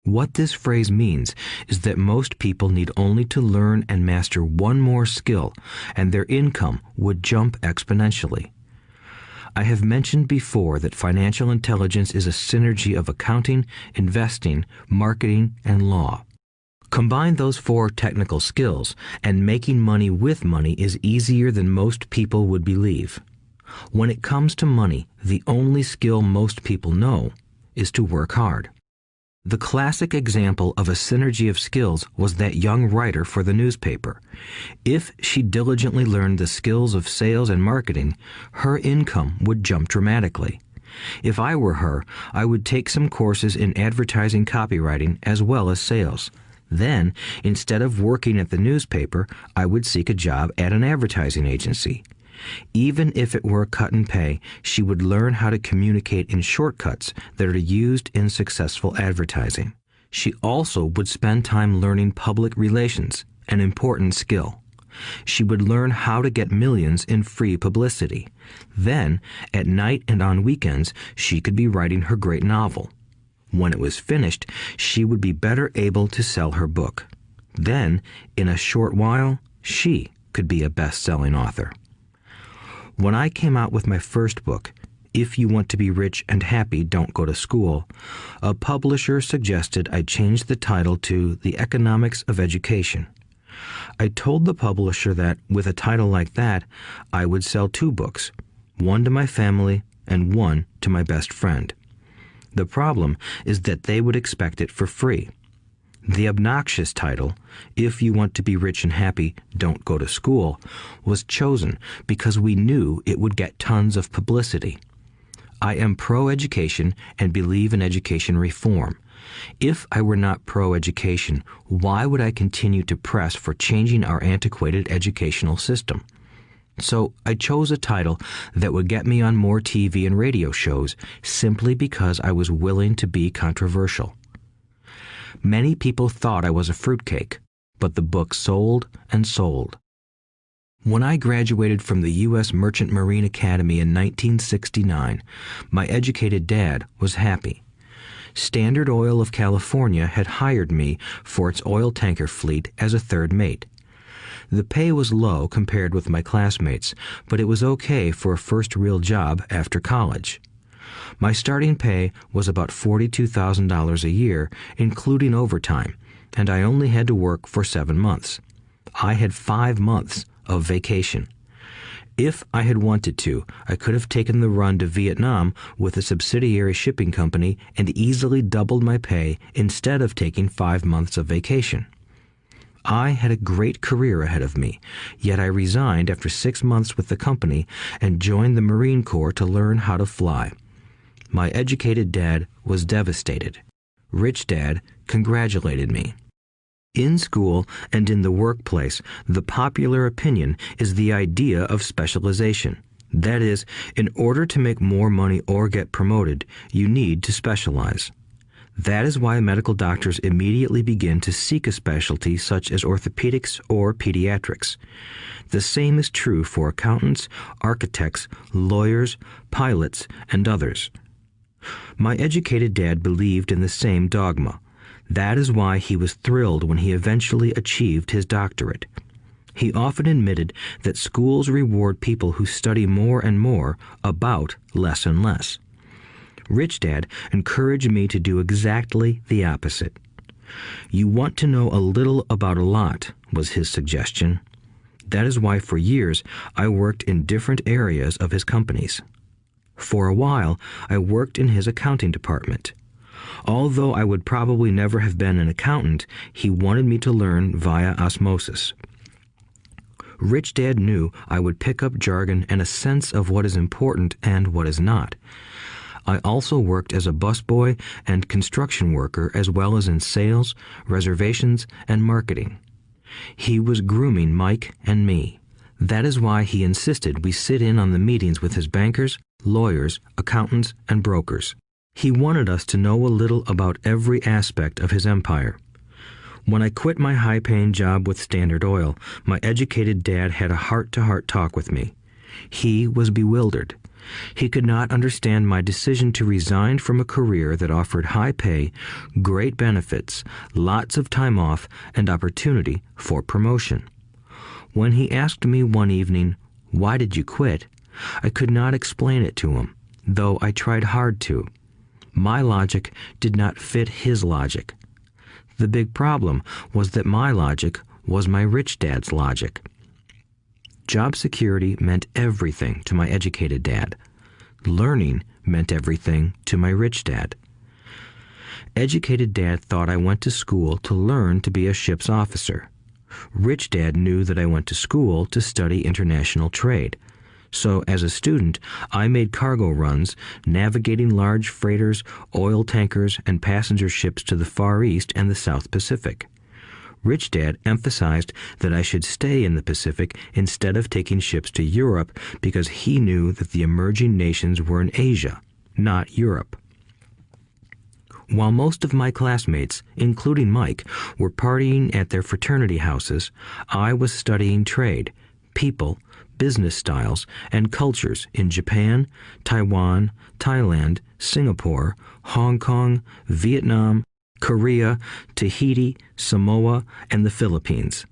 What this phrase means is that most people need only to learn and master one more skill, and their income would jump exponentially. I have mentioned before that financial intelligence is a synergy of accounting, investing, marketing, and law. Combine those 4 technical skills, and making money with money is easier than most people would believe. When it comes to money, the only skill most people know is to work hard. The classic example of a synergy of skills was that young writer for the newspaper. If she diligently learned the skills of sales and marketing, her income would jump dramatically. If I were her, I would take some courses in advertising copywriting as well as sales. Then, instead of working at the newspaper, I would seek a job at an advertising agency. Even if it were cut and pay, she would learn how to communicate in shortcuts that are used in successful advertising. She also would spend time learning public relations, an important skill. She would learn how to get millions in free publicity. Then, at night and on weekends, she could be writing her great novel. When it was finished, she would be better able to sell her book. Then, in a short while, she could be a best-selling author. When I came out with my first book, If You Want to Be Rich and Happy, Don't Go to School, a publisher suggested I change the title to The Economics of Education. I told the publisher that, with a title like that, I would sell 2 books, one to my family and one to my best friend. The problem is that they would expect it for free. The obnoxious title, If You Want to Be Rich and Happy, Don't Go to School, was chosen because we knew it would get tons of publicity. I am pro-education and believe in education reform. If I were not pro-education, why would I continue to press for changing our antiquated educational system? So I chose a title that would get me on more TV and radio shows simply because I was willing to be controversial. Many people thought I was a fruitcake, but the book sold and sold. When I graduated from the U.S. Merchant Marine Academy in 1969, my educated dad was happy. Standard Oil of California had hired me for its oil tanker fleet as a third mate. The pay was low compared with my classmates, but it was okay for a first real job after college. My starting pay was about $42,000 a year, including overtime, and I only had to work for 7 months. I had 5 months of vacation. If I had wanted to, I could have taken the run to Vietnam with a subsidiary shipping company and easily doubled my pay instead of taking 5 months of vacation. I had a great career ahead of me, yet I resigned after 6 months with the company and joined the Marine Corps to learn how to fly. My educated dad was devastated. Rich Dad congratulated me. In school and in the workplace, the popular opinion is the idea of specialization. That is, in order to make more money or get promoted, you need to specialize. That is why medical doctors immediately begin to seek a specialty such as orthopedics or pediatrics. The same is true for accountants, architects, lawyers, pilots, and others. My educated dad believed in the same dogma. That is why he was thrilled when he eventually achieved his doctorate. He often admitted that schools reward people who study more and more about less and less. Rich Dad encouraged me to do exactly the opposite. You want to know a little about a lot, was his suggestion. That is why for years I worked in different areas of his companies. For a while, I worked in his accounting department. Although I would probably never have been an accountant, he wanted me to learn via osmosis. Rich Dad knew I would pick up jargon and a sense of what is important and what is not. I also worked as a busboy and construction worker as well as in sales, reservations, and marketing. He was grooming Mike and me. That is why he insisted we sit in on the meetings with his bankers, lawyers, accountants, and brokers. He wanted us to know a little about every aspect of his empire. When I quit my high-paying job with Standard Oil, my educated dad had a heart-to-heart talk with me. He was bewildered. He could not understand my decision to resign from a career that offered high pay, great benefits, lots of time off, and opportunity for promotion. When he asked me one evening, "Why did you quit?" I could not explain it to him, though I tried hard to. My logic did not fit his logic. The big problem was that my logic was my rich dad's logic. Job security meant everything to my educated dad. Learning meant everything to my rich dad. Educated dad thought I went to school to learn to be a ship's officer. Rich dad knew that I went to school to study international trade. So as a student, I made cargo runs, navigating large freighters, oil tankers, and passenger ships to the Far East and the South Pacific. Rich Dad emphasized that I should stay in the Pacific instead of taking ships to Europe because he knew that the emerging nations were in Asia, not Europe. While most of my classmates, including Mike, were partying at their fraternity houses, I was studying trade, people, business styles, and cultures in Japan, Taiwan, Thailand, Singapore, Hong Kong, Vietnam, Korea, Tahiti, Samoa, and the Philippines.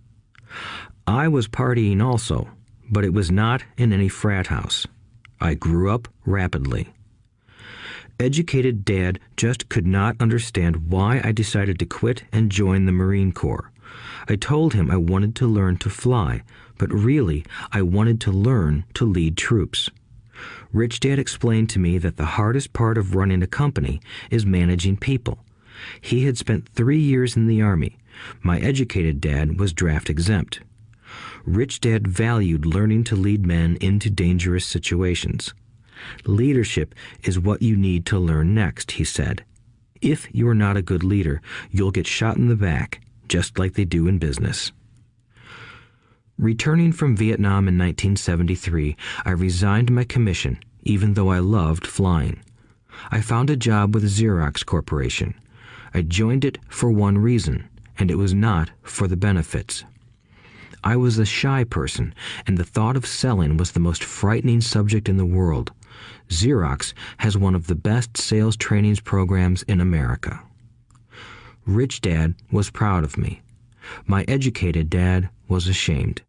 I was partying also, but it was not in any frat house. I grew up rapidly. Educated Dad just could not understand why I decided to quit and join the Marine Corps. I told him I wanted to learn to fly, but really I wanted to learn to lead troops. Rich Dad explained to me that the hardest part of running a company is managing people. He had spent 3 years in the Army. My educated dad was draft exempt. Rich Dad valued learning to lead men into dangerous situations. Leadership is what you need to learn next, he said. If you are not a good leader, you'll get shot in the back, just like they do in business. Returning from Vietnam in 1973, I resigned my commission, even though I loved flying. I found a job with Xerox Corporation. I joined it for one reason, and it was not for the benefits. I was a shy person, and the thought of selling was the most frightening subject in the world. Xerox has one of the best sales trainings programs in America. Rich Dad was proud of me. My educated dad was ashamed.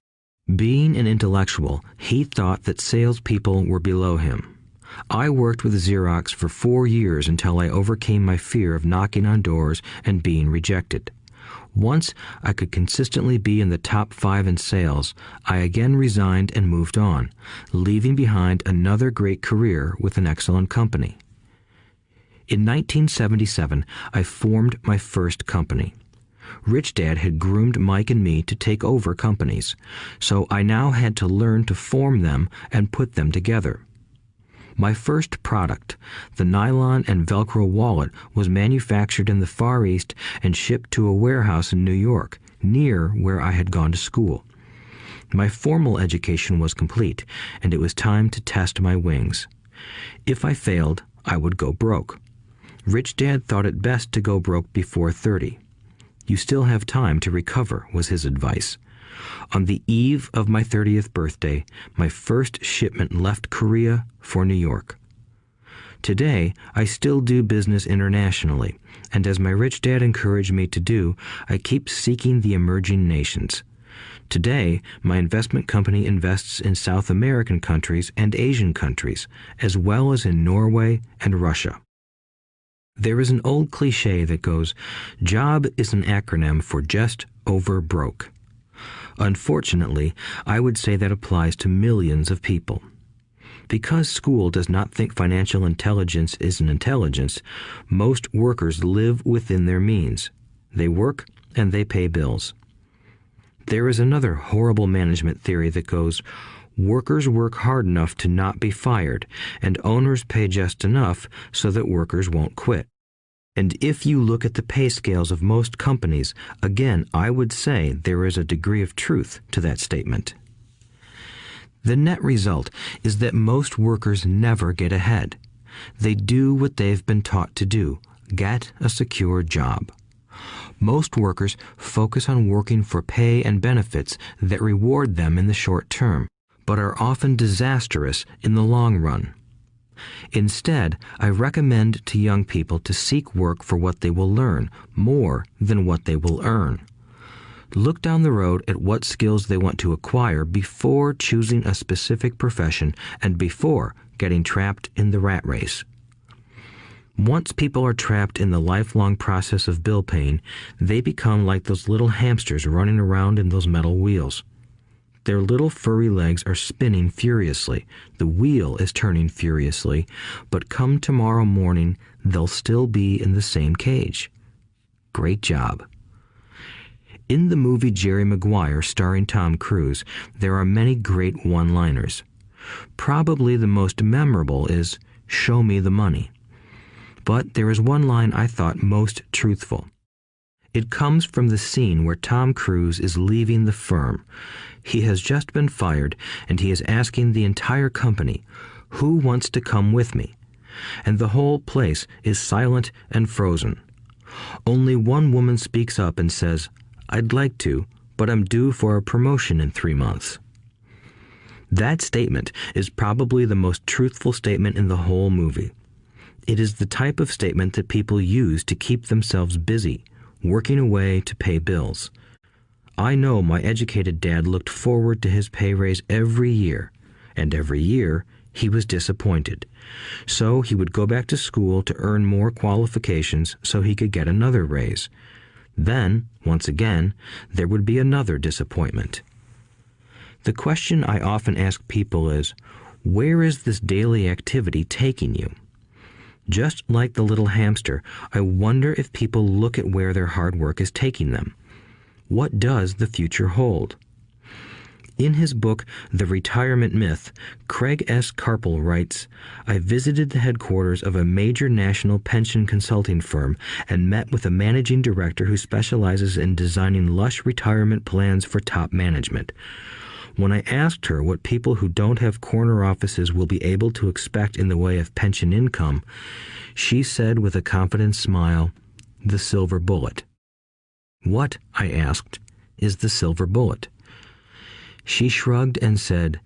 Being an intellectual, he thought that salespeople were below him. I worked with Xerox for 4 years until I overcame my fear of knocking on doors and being rejected. Once I could consistently be in the top 5 in sales, I again resigned and moved on, leaving behind another great career with an excellent company. In 1977, I formed my first company. Rich Dad had groomed Mike and me to take over companies, so I now had to learn to form them and put them together. My first product, the nylon and Velcro wallet, was manufactured in the Far East and shipped to a warehouse in New York, near where I had gone to school. My formal education was complete, and it was time to test my wings. If I failed, I would go broke. Rich Dad thought it best to go broke before 30. You still have time to recover, was his advice. On the eve of my 30th birthday, my first shipment left Korea for New York. Today, I still do business internationally, and as my rich dad encouraged me to do, I keep seeking the emerging nations. Today, my investment company invests in South American countries and Asian countries, as well as in Norway and Russia. There is an old cliche that goes, "Job is an acronym for just over broke." Unfortunately, I would say that applies to millions of people. Because school does not think financial intelligence is an intelligence, most workers live within their means. They work and they pay bills. There is another horrible management theory that goes, workers work hard enough to not be fired, and owners pay just enough so that workers won't quit. And if you look at the pay scales of most companies, again, I would say there is a degree of truth to that statement. The net result is that most workers never get ahead. They do what they've been taught to do, get a secure job. Most workers focus on working for pay and benefits that reward them in the short term, but are often disastrous in the long run. Instead, I recommend to young people to seek work for what they will learn more than what they will earn. Look down the road at what skills they want to acquire before choosing a specific profession and before getting trapped in the rat race. Once people are trapped in the lifelong process of bill paying, they become like those little hamsters running around in those metal wheels. Their little furry legs are spinning furiously, the wheel is turning furiously, but come tomorrow morning, they'll still be in the same cage. Great job. In the movie Jerry Maguire, starring Tom Cruise, there are many great one-liners. Probably the most memorable is, "Show me the money." But there is one line I thought most truthful. It comes from the scene where Tom Cruise is leaving the firm. He has just been fired, and he is asking the entire company, "Who wants to come with me?" And the whole place is silent and frozen. Only one woman speaks up and says, "I'd like to, but I'm due for a promotion in 3 months." That statement is probably the most truthful statement in the whole movie. It is the type of statement that people use to keep themselves busy, working away to pay bills. I know my educated dad looked forward to his pay raise every year, and every year he was disappointed. So he would go back to school to earn more qualifications so he could get another raise. Then, once again, there would be another disappointment. The question I often ask people is, where is this daily activity taking you? Just like the little hamster, I wonder if people look at where their hard work is taking them. What does the future hold? In his book, The Retirement Myth, Craig S. Carpel writes, "I visited the headquarters of a major national pension consulting firm and met with a managing director who specializes in designing lush retirement plans for top management. When I asked her what people who don't have corner offices will be able to expect in the way of pension income, she said with a confident smile, 'The silver bullet.'" "What," I asked, "is the silver bullet?" She shrugged and said,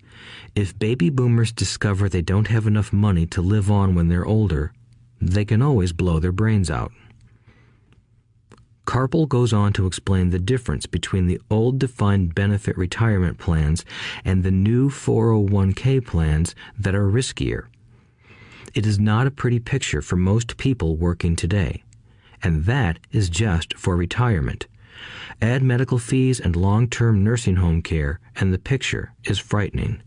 "If baby boomers discover they don't have enough money to live on when they're older, they can always blow their brains out." Carpel goes on to explain the difference between the old defined benefit retirement plans and the new 401k plans that are riskier. It is not a pretty picture for most people working today, and that is just for retirement. Add medical fees and long-term nursing home care, and the picture is frightening.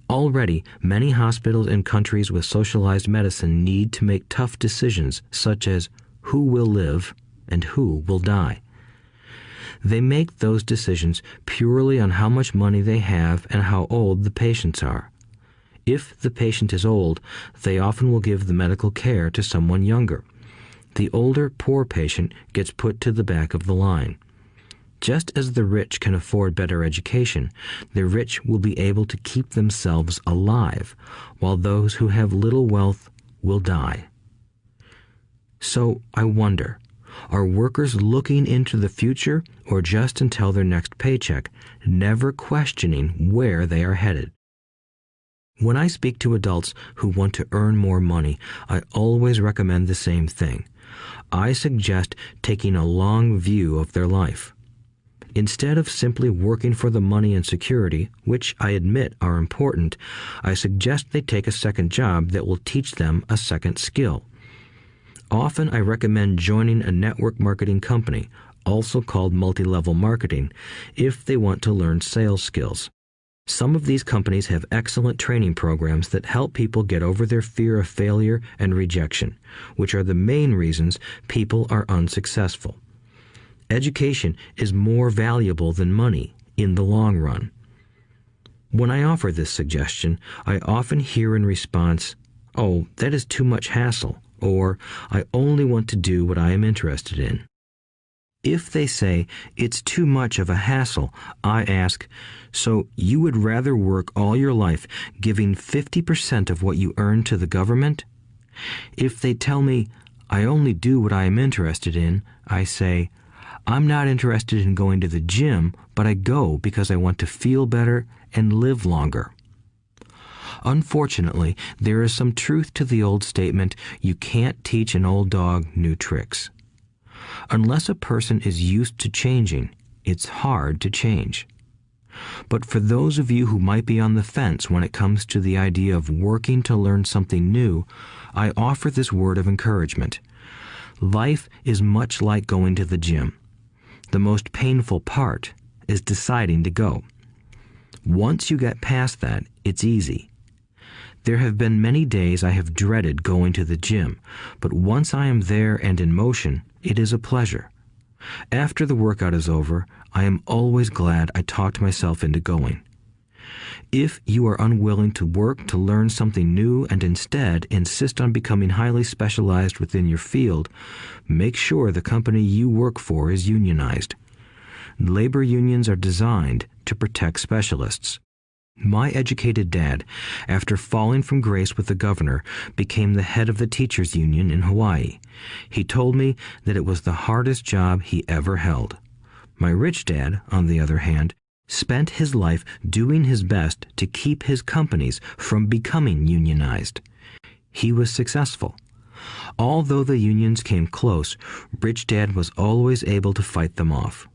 Already, many hospitals in countries with socialized medicine need to make tough decisions such as who will live and who will die. They make those decisions purely on how much money they have and how old the patients are. If the patient is old, they often will give the medical care to someone younger. The older, poor patient gets put to the back of the line. Just as the rich can afford better education, the rich will be able to keep themselves alive, while those who have little wealth will die. So I wonder, are workers looking into the future or just until their next paycheck, never questioning where they are headed? When I speak to adults who want to earn more money, I always recommend the same thing. I suggest taking a long view of their life. Instead of simply working for the money and security, which I admit are important, I suggest they take a second job that will teach them a second skill. Often I recommend joining a network marketing company, also called multi-level marketing, if they want to learn sales skills. Some of these companies have excellent training programs that help people get over their fear of failure and rejection, which are the main reasons people are unsuccessful. Education is more valuable than money in the long run. When I offer this suggestion, I often hear in response, "Oh, that is too much hassle," or "I only want to do what I am interested in." If they say it's too much of a hassle, I ask, so you would rather work all your life giving 50% of what you earn to the government? If they tell me, I only do what I am interested in, I say, I'm not interested in going to the gym, but I go because I want to feel better and live longer. Unfortunately, there is some truth to the old statement, you can't teach an old dog new tricks. Unless a person is used to changing, it's hard to change. But for those of you who might be on the fence when it comes to the idea of working to learn something new, I offer this word of encouragement. Life is much like going to the gym. The most painful part is deciding to go. Once you get past that, it's easy. There have been many days I have dreaded going to the gym, but once I am there and in motion, it is a pleasure. After the workout is over, I am always glad I talked myself into going. If you are unwilling to work to learn something new and instead insist on becoming highly specialized within your field, make sure the company you work for is unionized. Labor unions are designed to protect specialists. My educated dad, after falling from grace with the governor, became the head of the teachers' union in Hawaii. He told me that it was the hardest job he ever held. My rich dad, on the other hand, spent his life doing his best to keep his companies from becoming unionized. He was successful. Although the unions came close, Rich Dad was always able to fight them off.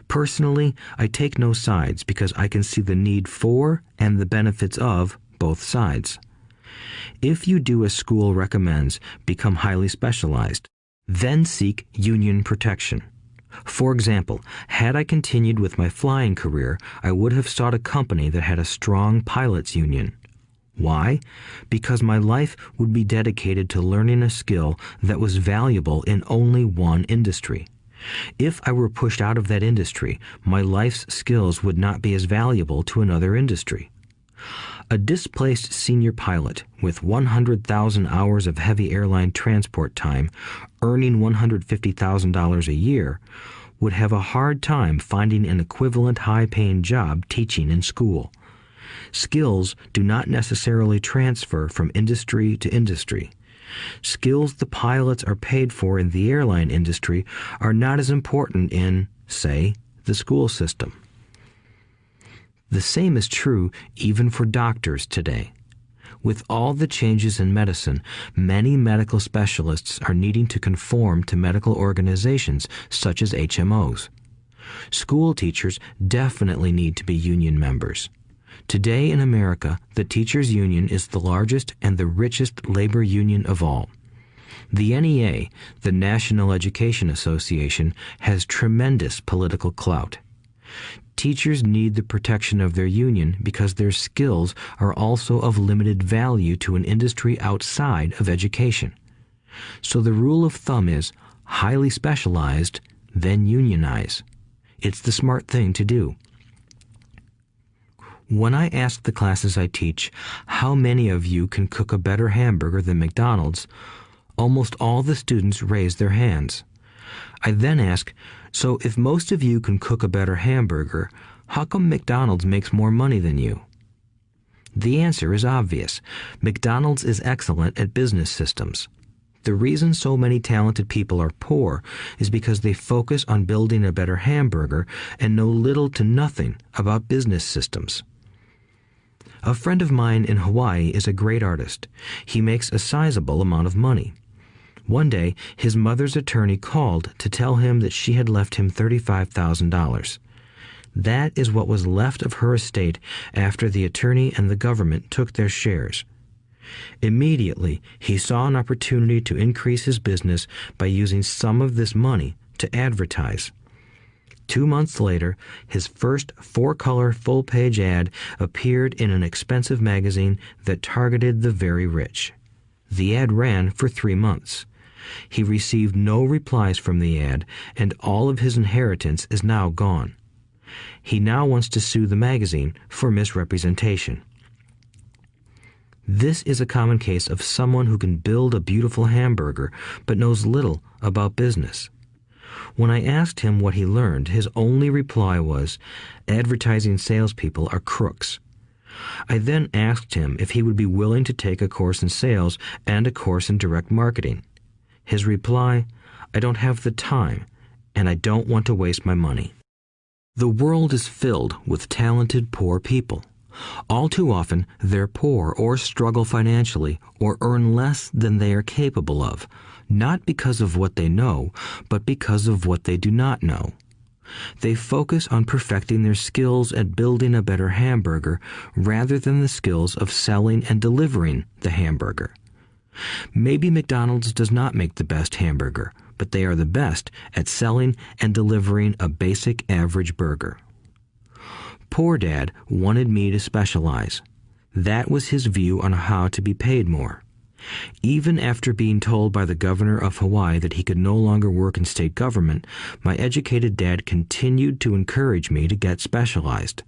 Personally, I take no sides because I can see the need for and the benefits of both sides. If you do as school recommends, become highly specialized, then seek union protection. For example, had I continued with my flying career, I would have sought a company that had a strong pilots union. Why? Because my life would be dedicated to learning a skill that was valuable in only one industry. If I were pushed out of that industry, my life's skills would not be as valuable to another industry. A displaced senior pilot with 100,000 hours of heavy airline transport time, earning $150,000 a year, would have a hard time finding an equivalent high-paying job teaching in school. Skills do not necessarily transfer from industry to industry. Skills the pilots are paid for in the airline industry are not as important in, say, the school system. The same is true even for doctors today. With all the changes in medicine, many medical specialists are needing to conform to medical organizations such as HMOs. School teachers definitely need to be union members. Today in America, the teachers' union is the largest and the richest labor union of all. The NEA, the National Education Association, has tremendous political clout. Teachers need the protection of their union because their skills are also of limited value to an industry outside of education. So the rule of thumb is highly specialized, then unionize. It's the smart thing to do. When I ask the classes I teach, how many of you can cook a better hamburger than McDonald's, almost all the students raise their hands. I then ask, so if most of you can cook a better hamburger, how come McDonald's makes more money than you? The answer is obvious. McDonald's is excellent at business systems. The reason so many talented people are poor is because they focus on building a better hamburger and know little to nothing about business systems. A friend of mine in Hawaii is a great artist. He makes a sizable amount of money. One day, his mother's attorney called to tell him that she had left him $35,000. That is what was left of her estate after the attorney and the government took their shares. Immediately, he saw an opportunity to increase his business by using some of this money to advertise. 2 months later, his first 4-color full-page ad appeared in an expensive magazine that targeted the very rich. The ad ran for 3 months. He received no replies from the ad, and all of his inheritance is now gone. He now wants to sue the magazine for misrepresentation. This is a common case of someone who can build a beautiful hamburger but knows little about business. When I asked him what he learned, his only reply was, "Advertising salespeople are crooks." I then asked him if he would be willing to take a course in sales and a course in direct marketing. His reply, "I don't have the time, and I don't want to waste my money." The world is filled with talented poor people. All too often, they're poor or struggle financially or earn less than they are capable of, not because of what they know, but because of what they do not know. They focus on perfecting their skills at building a better hamburger rather than the skills of selling and delivering the hamburger. Maybe McDonald's does not make the best hamburger, but they are the best at selling and delivering a basic average burger. Poor Dad wanted me to specialize. That was his view on how to be paid more. Even after being told by the governor of Hawaii that he could no longer work in state government, my educated dad continued to encourage me to get specialized.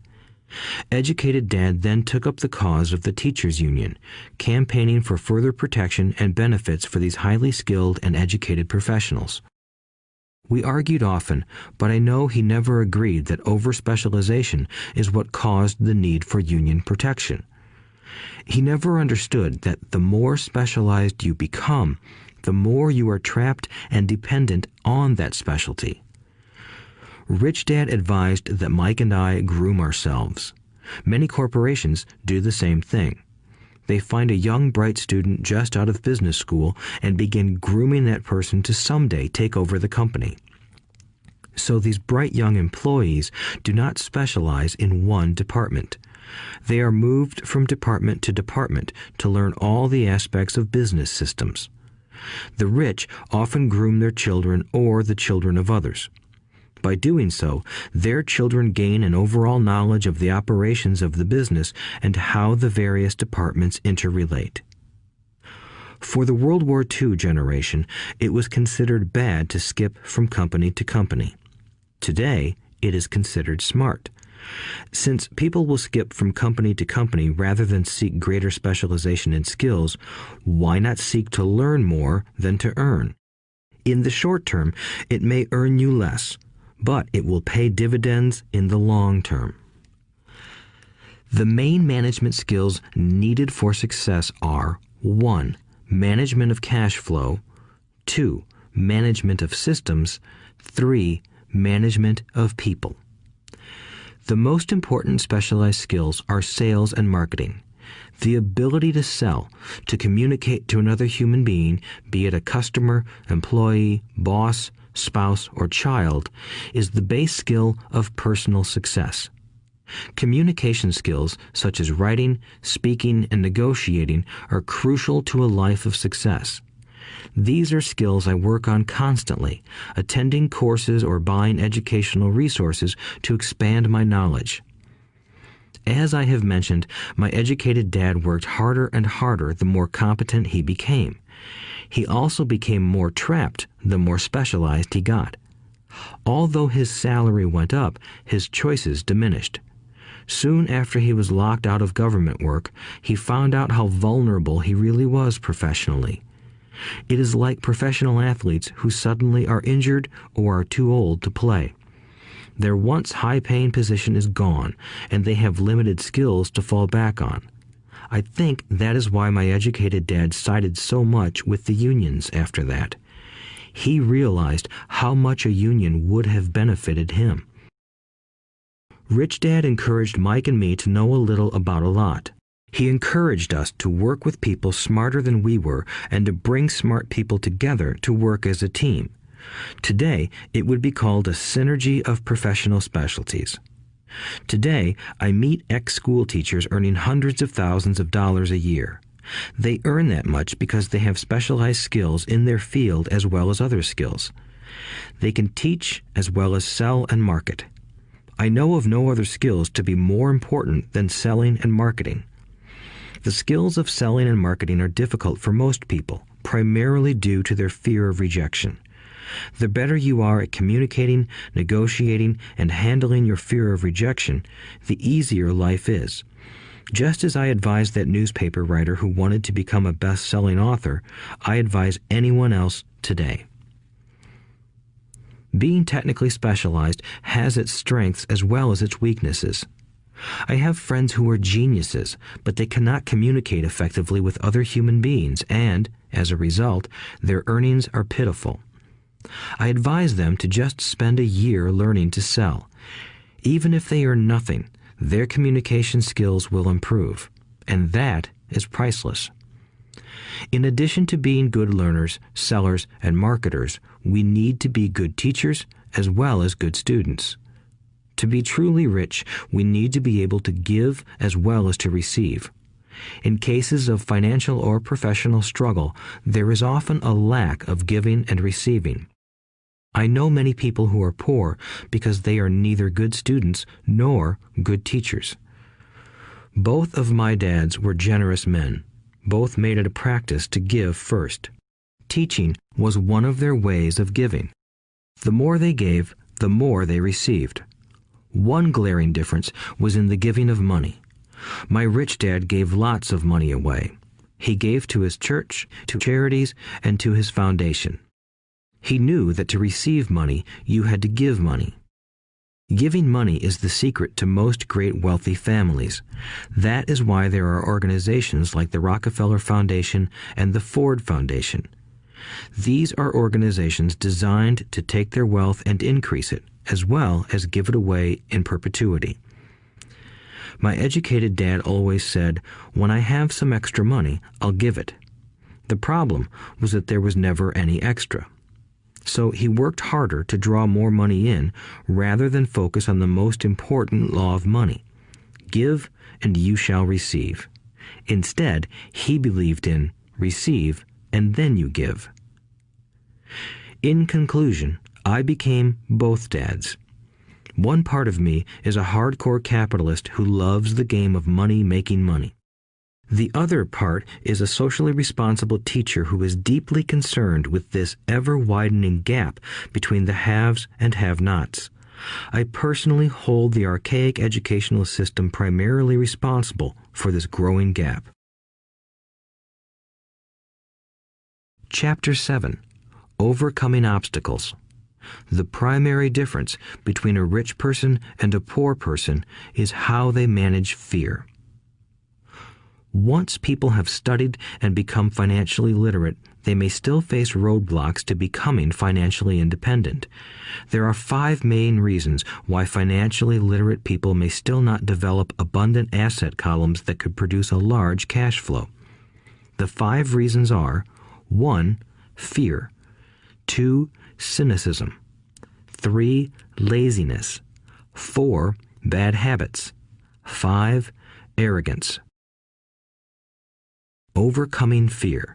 Educated Dad then took up the cause of the teachers' union, campaigning for further protection and benefits for these highly skilled and educated professionals. We argued often, but I know he never agreed that over-specialization is what caused the need for union protection. He never understood that the more specialized you become, the more you are trapped and dependent on that specialty. Rich Dad advised that Mike and I groom ourselves. Many corporations do the same thing. They find a young, bright student just out of business school and begin grooming that person to someday take over the company. So these bright young employees do not specialize in one department. They are moved from department to department to learn all the aspects of business systems. The rich often groom their children or the children of others. By doing so, their children gain an overall knowledge of the operations of the business and how the various departments interrelate. For the World War II generation, it was considered bad to skip from company to company. Today, it is considered smart. Since people will skip from company to company rather than seek greater specialization in skills, why not seek to learn more than to earn? In the short term, it may earn you less, but it will pay dividends in the long term. The main management skills needed for success are 1. Management of cash flow, 2. Management of systems, 3. Management of people. The most important specialized skills are sales and marketing. The ability to sell, to communicate to another human being, be it a customer, employee, boss, spouse, or child, is the base skill of personal success. Communication skills such as writing, speaking, and negotiating are crucial to a life of success. These are skills I work on constantly, attending courses or buying educational resources to expand my knowledge. As I have mentioned, my educated dad worked harder and harder the more competent he became. He also became more trapped the more specialized he got. Although his salary went up, his choices diminished. Soon after he was locked out of government work, he found out how vulnerable he really was professionally. It is like professional athletes who suddenly are injured or are too old to play. Their once high-paying position is gone, and they have limited skills to fall back on. I think that is why my educated dad sided so much with the unions after that. He realized how much a union would have benefited him. Rich Dad encouraged Mike and me to know a little about a lot. He encouraged us to work with people smarter than we were and to bring smart people together to work as a team. Today, it would be called a synergy of professional specialties. Today, I meet ex-school teachers earning hundreds of thousands of dollars a year. They earn that much because they have specialized skills in their field as well as other skills. They can teach as well as sell and market. I know of no other skills to be more important than selling and marketing. The skills of selling and marketing are difficult for most people, primarily due to their fear of rejection. The better you are at communicating, negotiating, and handling your fear of rejection, the easier life is. Just as I advise that newspaper writer who wanted to become a best-selling author, I advise anyone else today. Being technically specialized has its strengths as well as its weaknesses. I have friends who are geniuses, but they cannot communicate effectively with other human beings, and, as a result, their earnings are pitiful. I advise them to just spend a year learning to sell. Even if they earn nothing, their communication skills will improve, and that is priceless. In addition to being good learners, sellers, and marketers, we need to be good teachers as well as good students. To be truly rich, we need to be able to give as well as to receive. In cases of financial or professional struggle, there is often a lack of giving and receiving. I know many people who are poor because they are neither good students nor good teachers. Both of my dads were generous men. Both made it a practice to give first. Teaching was one of their ways of giving. The more they gave, the more they received. One glaring difference was in the giving of money. My rich dad gave lots of money away. He gave to his church, to charities, and to his foundation. He knew that to receive money, you had to give money. Giving money is the secret to most great wealthy families. That is why there are organizations like the Rockefeller Foundation and the Ford Foundation. These are organizations designed to take their wealth and increase it, as well as give it away in perpetuity. My educated dad always said, "When I have some extra money, I'll give it." The problem was that there was never any extra. So he worked harder to draw more money in rather than focus on the most important law of money. Give and you shall receive. Instead, he believed in receive and then you give. In conclusion, I became both dads. One part of me is a hardcore capitalist who loves the game of money making money. The other part is a socially responsible teacher who is deeply concerned with this ever-widening gap between the haves and have-nots. I personally hold the archaic educational system primarily responsible for this growing gap. Chapter 7. Overcoming Obstacles. The primary difference between a rich person and a poor person is how they manage fear. Once people have studied and become financially literate, they may still face roadblocks to becoming financially independent. There are 5 main reasons why financially literate people may still not develop abundant asset columns that could produce a large cash flow. The 5 reasons are: 1. Fear. 2. Cynicism. 3. Laziness. 4. Bad habits. 5. Arrogance. Overcoming fear.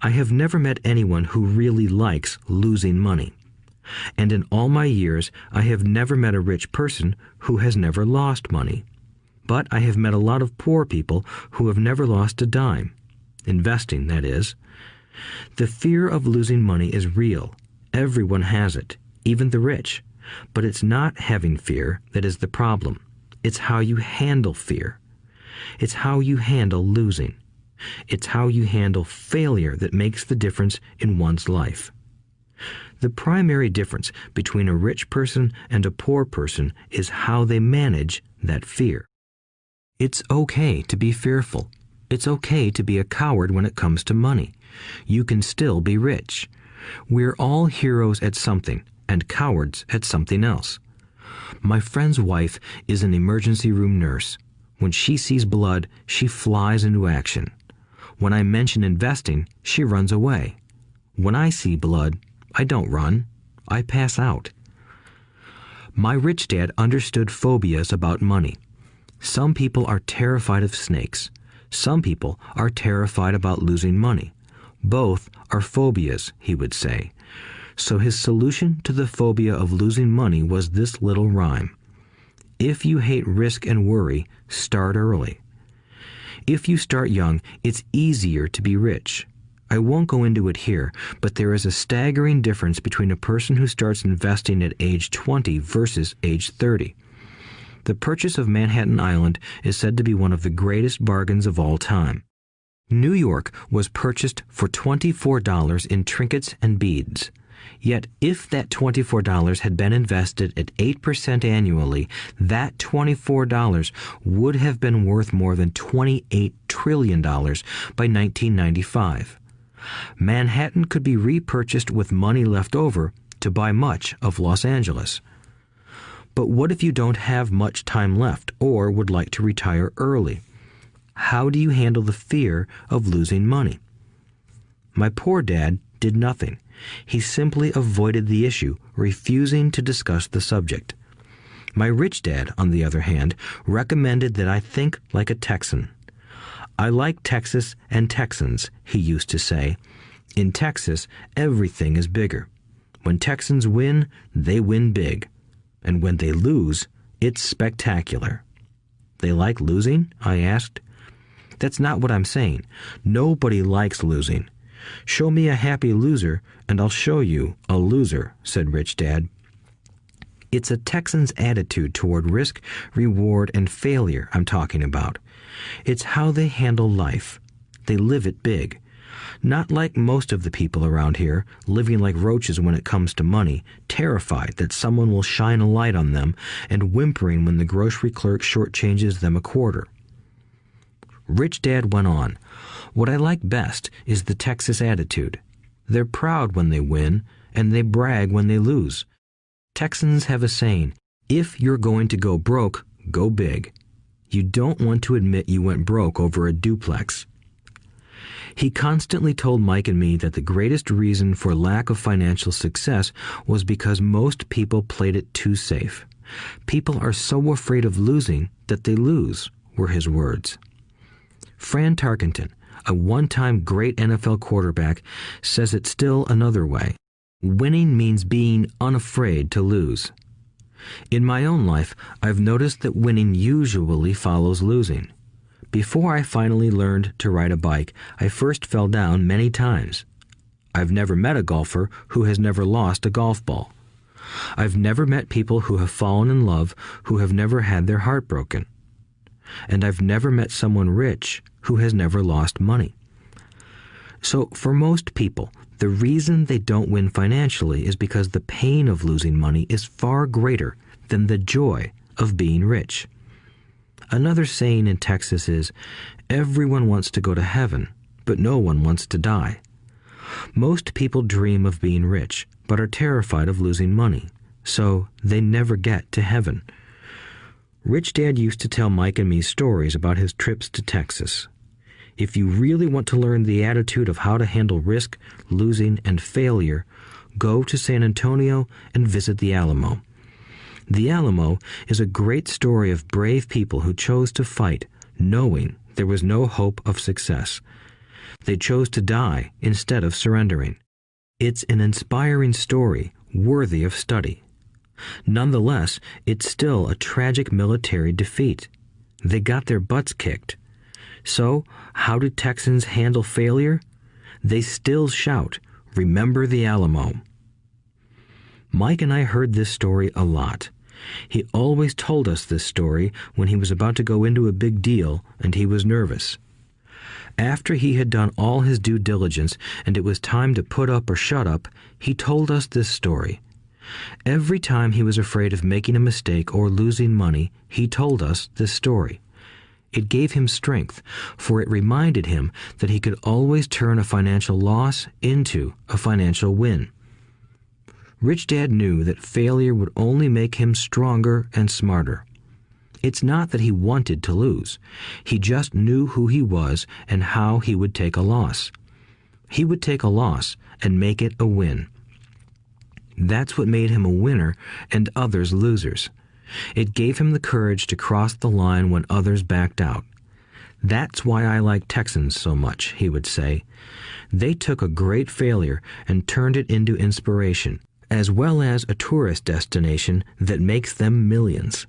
I have never met anyone who really likes losing money. And in all my years, I have never met a rich person who has never lost money. But I have met a lot of poor people who have never lost a dime. Investing, that is. The fear of losing money is real. Everyone has it, even the rich. But it's not having fear that is the problem. It's how you handle fear. It's how you handle losing. It's how you handle failure that makes the difference in one's life. The primary difference between a rich person and a poor person is how they manage that fear. It's okay to be fearful. It's okay to be a coward when it comes to money. You can still be rich. We're all heroes at something and cowards at something else. My friend's wife is an emergency room nurse. When she sees blood, she flies into action. When I mention investing, she runs away. When I see blood, I don't run. I pass out. My rich dad understood phobias about money. Some people are terrified of snakes. Some people are terrified about losing money. Both are phobias, he would say. So his solution to the phobia of losing money was this little rhyme. If you hate risk and worry, start early. If you start young, it's easier to be rich. I won't go into it here, but there is a staggering difference between a person who starts investing at age 20 versus age 30. The purchase of Manhattan Island is said to be one of the greatest bargains of all time. New York was purchased for $24 in trinkets and beads. Yet if that $24 had been invested at 8% annually, that $24 would have been worth more than $28 trillion by 1995. Manhattan could be repurchased with money left over to buy much of Los Angeles. But what if you don't have much time left or would like to retire early? How do you handle the fear of losing money? My poor dad did nothing. He simply avoided the issue, refusing to discuss the subject. My rich dad, on the other hand, recommended that I think like a Texan. I like Texas and Texans, he used to say. In Texas, everything is bigger. When Texans win, they win big. And when they lose, it's spectacular. They like losing? I asked. That's not what I'm saying. Nobody likes losing. Show me a happy loser, and I'll show you a loser, said Rich Dad. It's a Texan's attitude toward risk, reward, and failure I'm talking about. It's how they handle life. They live it big. Not like most of the people around here, living like roaches when it comes to money, terrified that someone will shine a light on them and whimpering when the grocery clerk shortchanges them a quarter. Rich Dad went on, "What I like best is the Texas attitude. They're proud when they win, and they brag when they lose. Texans have a saying, if you're going to go broke, go big. You don't want to admit you went broke over a duplex." He constantly told Mike and me that the greatest reason for lack of financial success was because most people played it too safe. People are so afraid of losing that they lose, were his words. Fran Tarkenton, a one-time great NFL quarterback, says it still another way. Winning means being unafraid to lose. In my own life, I've noticed that winning usually follows losing. Before I finally learned to ride a bike, I first fell down many times. I've never met a golfer who has never lost a golf ball. I've never met people who have fallen in love who have never had their heart broken. And I've never met someone rich who has never lost money. So for most people, the reason they don't win financially is because the pain of losing money is far greater than the joy of being rich. Another saying in Texas is, everyone wants to go to heaven, but no one wants to die. Most people dream of being rich, but are terrified of losing money, so they never get to heaven. Rich Dad used to tell Mike and me stories about his trips to Texas. If you really want to learn the attitude of how to handle risk, losing, and failure, go to San Antonio and visit the Alamo. The Alamo is a great story of brave people who chose to fight, knowing there was no hope of success. They chose to die instead of surrendering. It's an inspiring story worthy of study. Nonetheless, it's still a tragic military defeat. They got their butts kicked. So, how do Texans handle failure? They still shout, "Remember the Alamo." Mike and I heard this story a lot. He always told us this story when he was about to go into a big deal and he was nervous. After he had done all his due diligence and it was time to put up or shut up, he told us this story. Every time he was afraid of making a mistake or losing money, he told us this story. It gave him strength, for it reminded him that he could always turn a financial loss into a financial win. Rich Dad knew that failure would only make him stronger and smarter. It's not that he wanted to lose. He just knew who he was and how he would take a loss. He would take a loss and make it a win. That's what made him a winner and others losers. It gave him the courage to cross the line when others backed out. That's why I like Texans so much, he would say. They took a great failure and turned it into inspiration, as well as a tourist destination that makes them millions.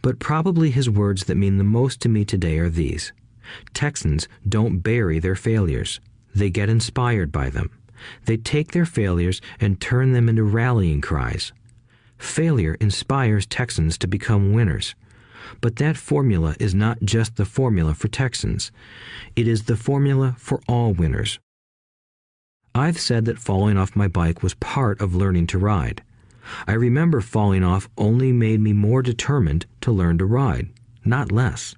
But probably his words that mean the most to me today are these. Texans don't bury their failures. They get inspired by them. They take their failures and turn them into rallying cries. Failure inspires Texans to become winners. But that formula is not just the formula for Texans. It is the formula for all winners. I've said that falling off my bike was part of learning to ride. I remember falling off only made me more determined to learn to ride, not less.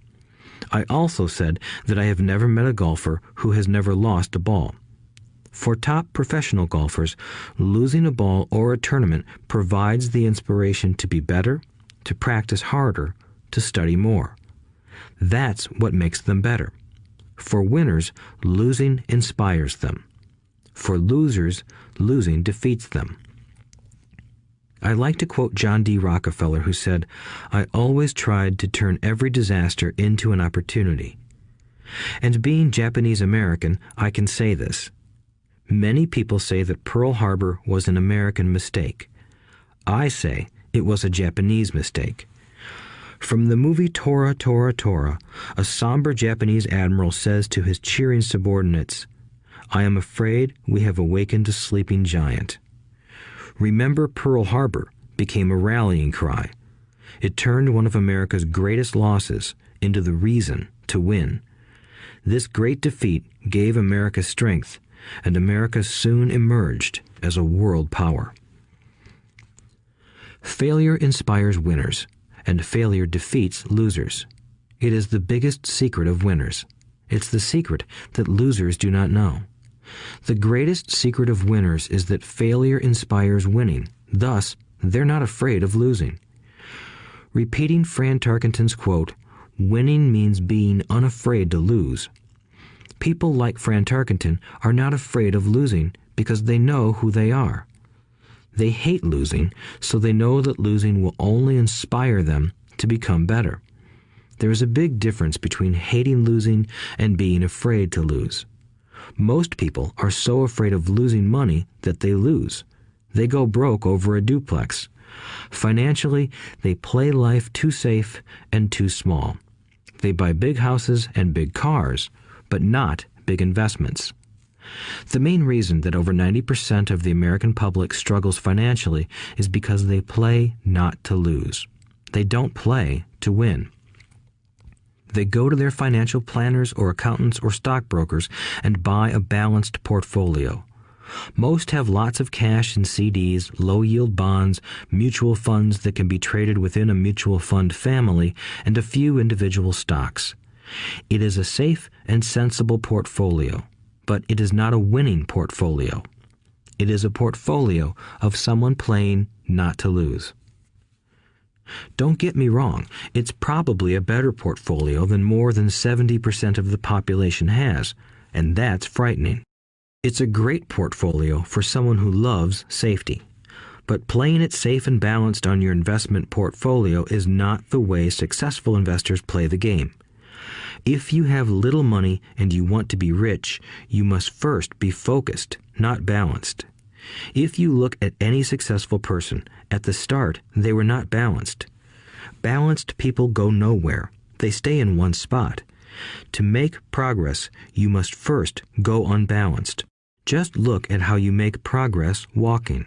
I also said that I have never met a golfer who has never lost a ball. For top professional golfers, losing a ball or a tournament provides the inspiration to be better, to practice harder, to study more. That's what makes them better. For winners, losing inspires them. For losers, losing defeats them. I like to quote John D. Rockefeller, who said, "I always tried to turn every disaster into an opportunity." And being Japanese American, I can say this. Many people say that Pearl Harbor was an American mistake. I say it was a Japanese mistake. From the movie Tora, Tora, Tora, a somber Japanese admiral says to his cheering subordinates, "I am afraid we have awakened a sleeping giant." Remember Pearl Harbor became a rallying cry. It turned one of America's greatest losses into the reason to win. This great defeat gave America strength, and America soon emerged as a world power. Failure inspires winners, and failure defeats losers. It is the biggest secret of winners. It's the secret that losers do not know. The greatest secret of winners is that failure inspires winning. Thus, they're not afraid of losing. Repeating Fran Tarkenton's quote, "Winning means being unafraid to lose." People like Fran Tarkenton are not afraid of losing because they know who they are. They hate losing, so they know that losing will only inspire them to become better. There is a big difference between hating losing and being afraid to lose. Most people are so afraid of losing money that they lose. They go broke over a duplex. Financially, they play life too safe and too small. They buy big houses and big cars, but not big investments. The main reason that over 90% of the American public struggles financially is because they play not to lose. They don't play to win. They go to their financial planners or accountants or stockbrokers and buy a balanced portfolio. Most have lots of cash in CDs, low-yield bonds, mutual funds that can be traded within a mutual fund family, and a few individual stocks. It is a safe and sensible portfolio, but it is not a winning portfolio. It is a portfolio of someone playing not to lose. Don't get me wrong, it's probably a better portfolio than more than 70% of the population has, and that's frightening. It's a great portfolio for someone who loves safety. But playing it safe and balanced on your investment portfolio is not the way successful investors play the game. If you have little money and you want to be rich, you must first be focused, not balanced. If you look at any successful person, at the start, they were not balanced. Balanced people go nowhere. They stay in one spot. To make progress, you must first go unbalanced. Just look at how you make progress walking.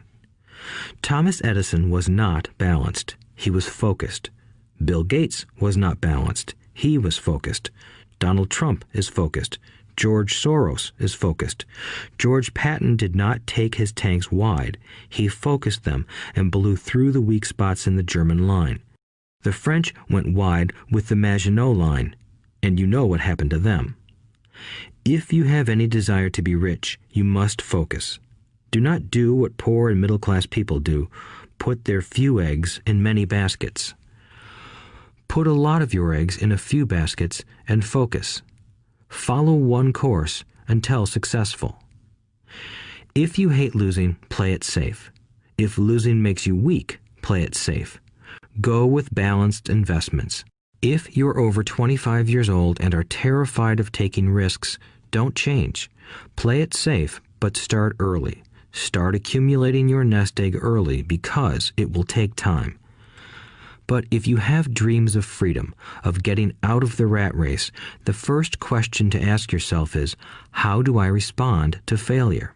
Thomas Edison was not balanced. He was focused. Bill Gates was not balanced. He was focused. Donald Trump is focused. George Soros is focused. George Patton did not take his tanks wide. He focused them and blew through the weak spots in the German line. The French went wide with the Maginot Line, and you know what happened to them. If you have any desire to be rich, you must focus. Do not do what poor and middle-class people do, put their few eggs in many baskets. Put a lot of your eggs in a few baskets and focus. Follow one course until successful. If you hate losing, play it safe. If losing makes you weak, play it safe. Go with balanced investments. If you're over 25 years old and are terrified of taking risks, don't change. Play it safe, but start early. Start accumulating your nest egg early because it will take time. But if you have dreams of freedom, of getting out of the rat race, the first question to ask yourself is, how do I respond to failure?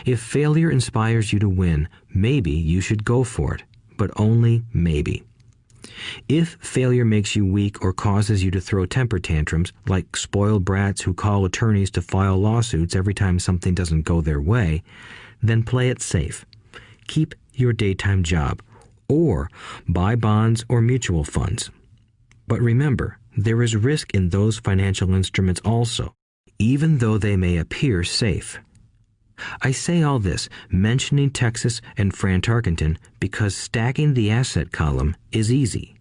If failure inspires you to win, maybe you should go for it, but only maybe. If failure makes you weak or causes you to throw temper tantrums, like spoiled brats who call attorneys to file lawsuits every time something doesn't go their way, then play it safe. Keep your daytime job, or buy bonds or mutual funds. But remember, there is risk in those financial instruments also, even though they may appear safe. I say all this, mentioning Texas and Fran Tarkenton, because stacking the asset column is easy.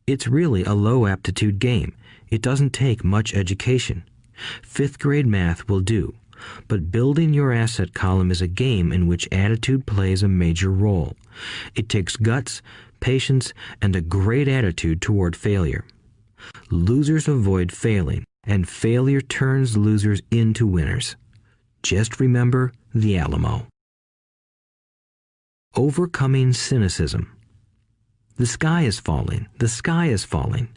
It's really a low-aptitude game. It doesn't take much education. Fifth-grade math will do. But building your asset column is a game in which attitude plays a major role. It takes guts, patience, and a great attitude toward failure. Losers avoid failing, and failure turns losers into winners. Just remember the Alamo. Overcoming cynicism. The sky is falling. The sky is falling.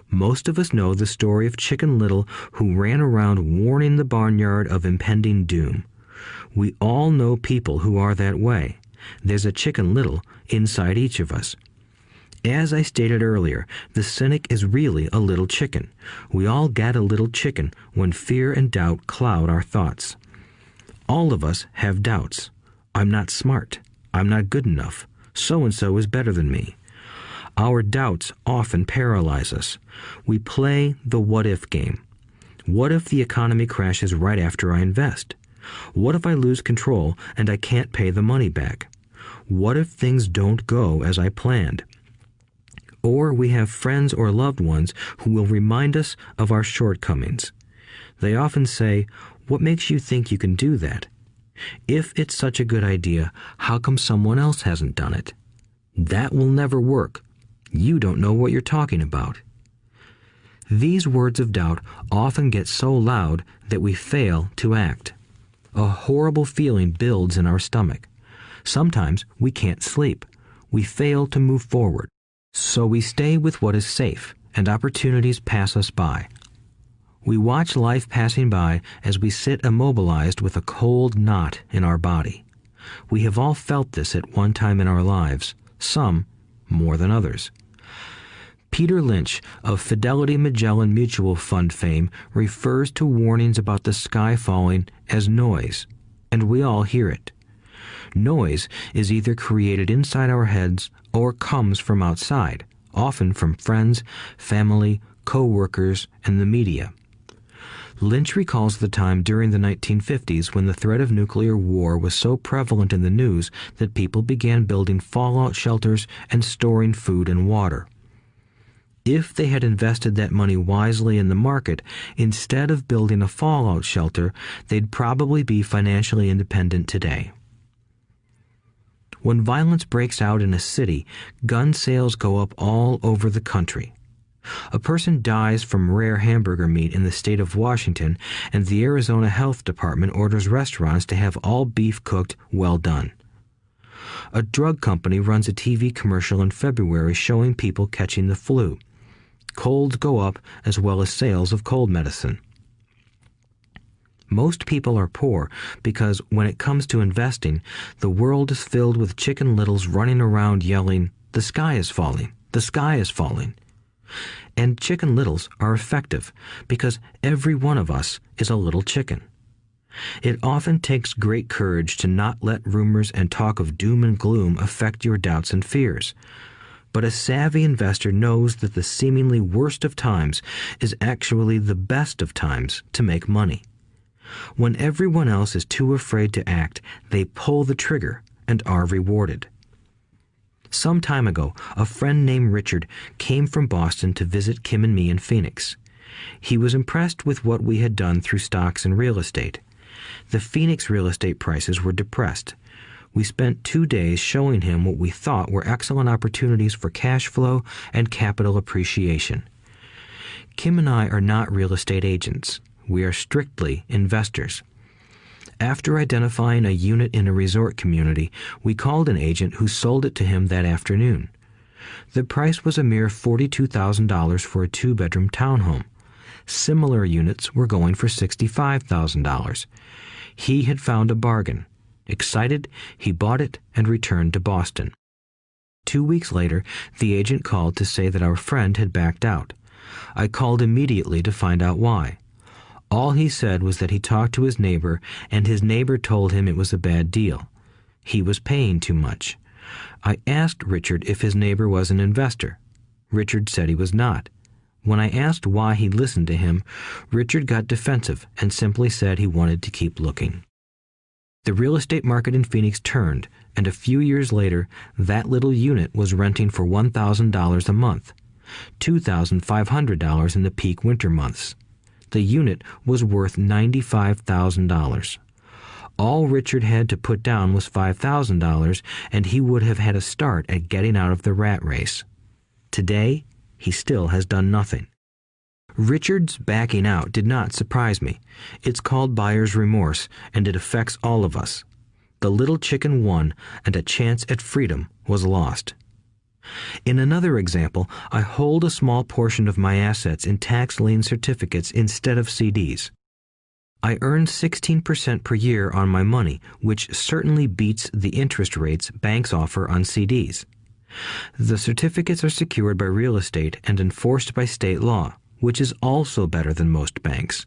Most of us know the story of Chicken Little, who ran around warning the barnyard of impending doom. We all know people who are that way. There's a Chicken Little inside each of us. As I stated earlier, the cynic is really a little chicken. We all get a little chicken when fear and doubt cloud our thoughts. All of us have doubts. I'm not smart. I'm not good enough. So-and-so is better than me. Our doubts often paralyze us. We play the what-if game. What if the economy crashes right after I invest? What if I lose control and I can't pay the money back? What if things don't go as I planned? Or we have friends or loved ones who will remind us of our shortcomings. They often say, "What makes you think you can do that? If it's such a good idea, how come someone else hasn't done it? That will never work. You don't know what you're talking about." These words of doubt often get so loud that we fail to act. A horrible feeling builds in our stomach. Sometimes we can't sleep. We fail to move forward. So we stay with what is safe, and opportunities pass us by. We watch life passing by as we sit immobilized with a cold knot in our body. We have all felt this at one time in our lives, some more than others. Peter Lynch of Fidelity Magellan Mutual Fund fame refers to warnings about the sky falling as noise, and we all hear it. Noise is either created inside our heads or comes from outside, often from friends, family, co-workers, and the media. Lynch recalls the time during the 1950s when the threat of nuclear war was so prevalent in the news that people began building fallout shelters and storing food and water. If they had invested that money wisely in the market, instead of building a fallout shelter, they'd probably be financially independent today. When violence breaks out in a city, gun sales go up all over the country. A person dies from rare hamburger meat in the state of Washington, and the Arizona Health Department orders restaurants to have all beef cooked well done. A drug company runs a TV commercial in February showing people catching the flu. Colds go up as well as sales of cold medicine. Most people are poor because when it comes to investing, the world is filled with Chicken Littles running around yelling, "The sky is falling, the sky is falling." And Chicken Littles are effective because every one of us is a little chicken. It often takes great courage to not let rumors and talk of doom and gloom affect your doubts and fears. But a savvy investor knows that the seemingly worst of times is actually the best of times to make money. When everyone else is too afraid to act, they pull the trigger and are rewarded. Some time ago, a friend named Richard came from Boston to visit Kim and me in Phoenix. He was impressed with what we had done through stocks and real estate. The Phoenix real estate prices were depressed. We spent 2 days showing him what we thought were excellent opportunities for cash flow and capital appreciation. Kim and I are not real estate agents. We are strictly investors. After identifying a unit in a resort community, we called an agent who sold it to him that afternoon. The price was a mere $42,000 for a 2-bedroom townhome. Similar units were going for $65,000. He had found a bargain. Excited, he bought it and returned to Boston. 2 weeks later, the agent called to say that our friend had backed out. I called immediately to find out why. All he said was that he talked to his neighbor, and his neighbor told him it was a bad deal. He was paying too much. I asked Richard if his neighbor was an investor. Richard said he was not. When I asked why he listened to him, Richard got defensive and simply said he wanted to keep looking. The real estate market in Phoenix turned, and a few years later, that little unit was renting for $1,000 a month, $2,500 in the peak winter months. The unit was worth $95,000. All Richard had to put down was $5,000, and he would have had a start at getting out of the rat race. Today, he still has done nothing. Richard's backing out did not surprise me. It's called buyer's remorse, and it affects all of us. The little chicken won, and a chance at freedom was lost. In another example, I hold a small portion of my assets in tax lien certificates instead of CDs. I earn 16% per year on my money, which certainly beats the interest rates banks offer on CDs. The certificates are secured by real estate and enforced by state law, which is also better than most banks.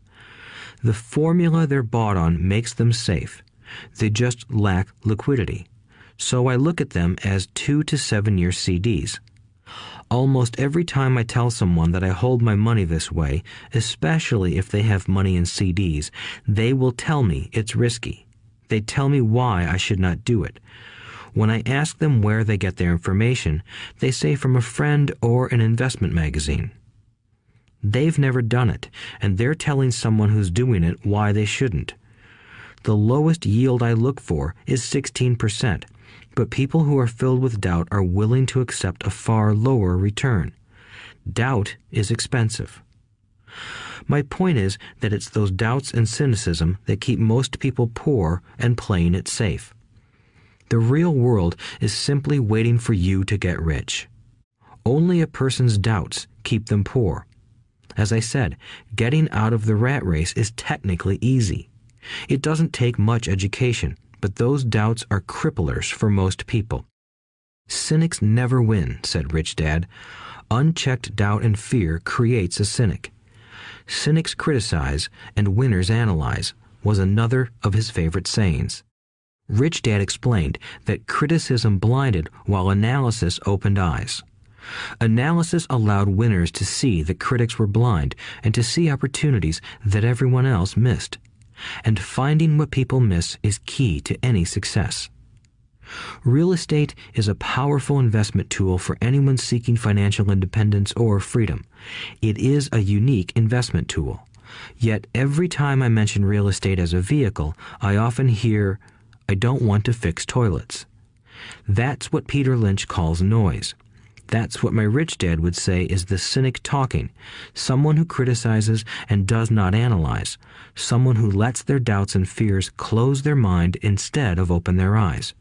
The formula they're bought on makes them safe. They just lack liquidity. So I look at them as 2 to 7 year CDs. Almost every time I tell someone that I hold my money this way, especially if they have money in CDs, they will tell me it's risky. They tell me why I should not do it. When I ask them where they get their information, they say from a friend or an investment magazine. They've never done it, and they're telling someone who's doing it why they shouldn't. The lowest yield I look for is 16%, but people who are filled with doubt are willing to accept a far lower return. Doubt is expensive. My point is that it's those doubts and cynicism that keep most people poor and playing it safe. The real world is simply waiting for you to get rich. Only a person's doubts keep them poor. As I said, getting out of the rat race is technically easy. It doesn't take much education, but those doubts are cripplers for most people. Cynics never win, said Rich Dad. Unchecked doubt and fear creates a cynic. Cynics criticize and winners analyze was another of his favorite sayings. Rich Dad explained that criticism blinded while analysis opened eyes. Analysis allowed winners to see that critics were blind and to see opportunities that everyone else missed. And finding what people miss is key to any success. Real estate is a powerful investment tool for anyone seeking financial independence or freedom. It is a unique investment tool. Yet every time I mention real estate as a vehicle, I often hear, "I don't want to fix toilets." That's what Peter Lynch calls noise. That's what my rich dad would say is the cynic talking, someone who criticizes and does not analyze, someone who lets their doubts and fears close their mind instead of open their eyes.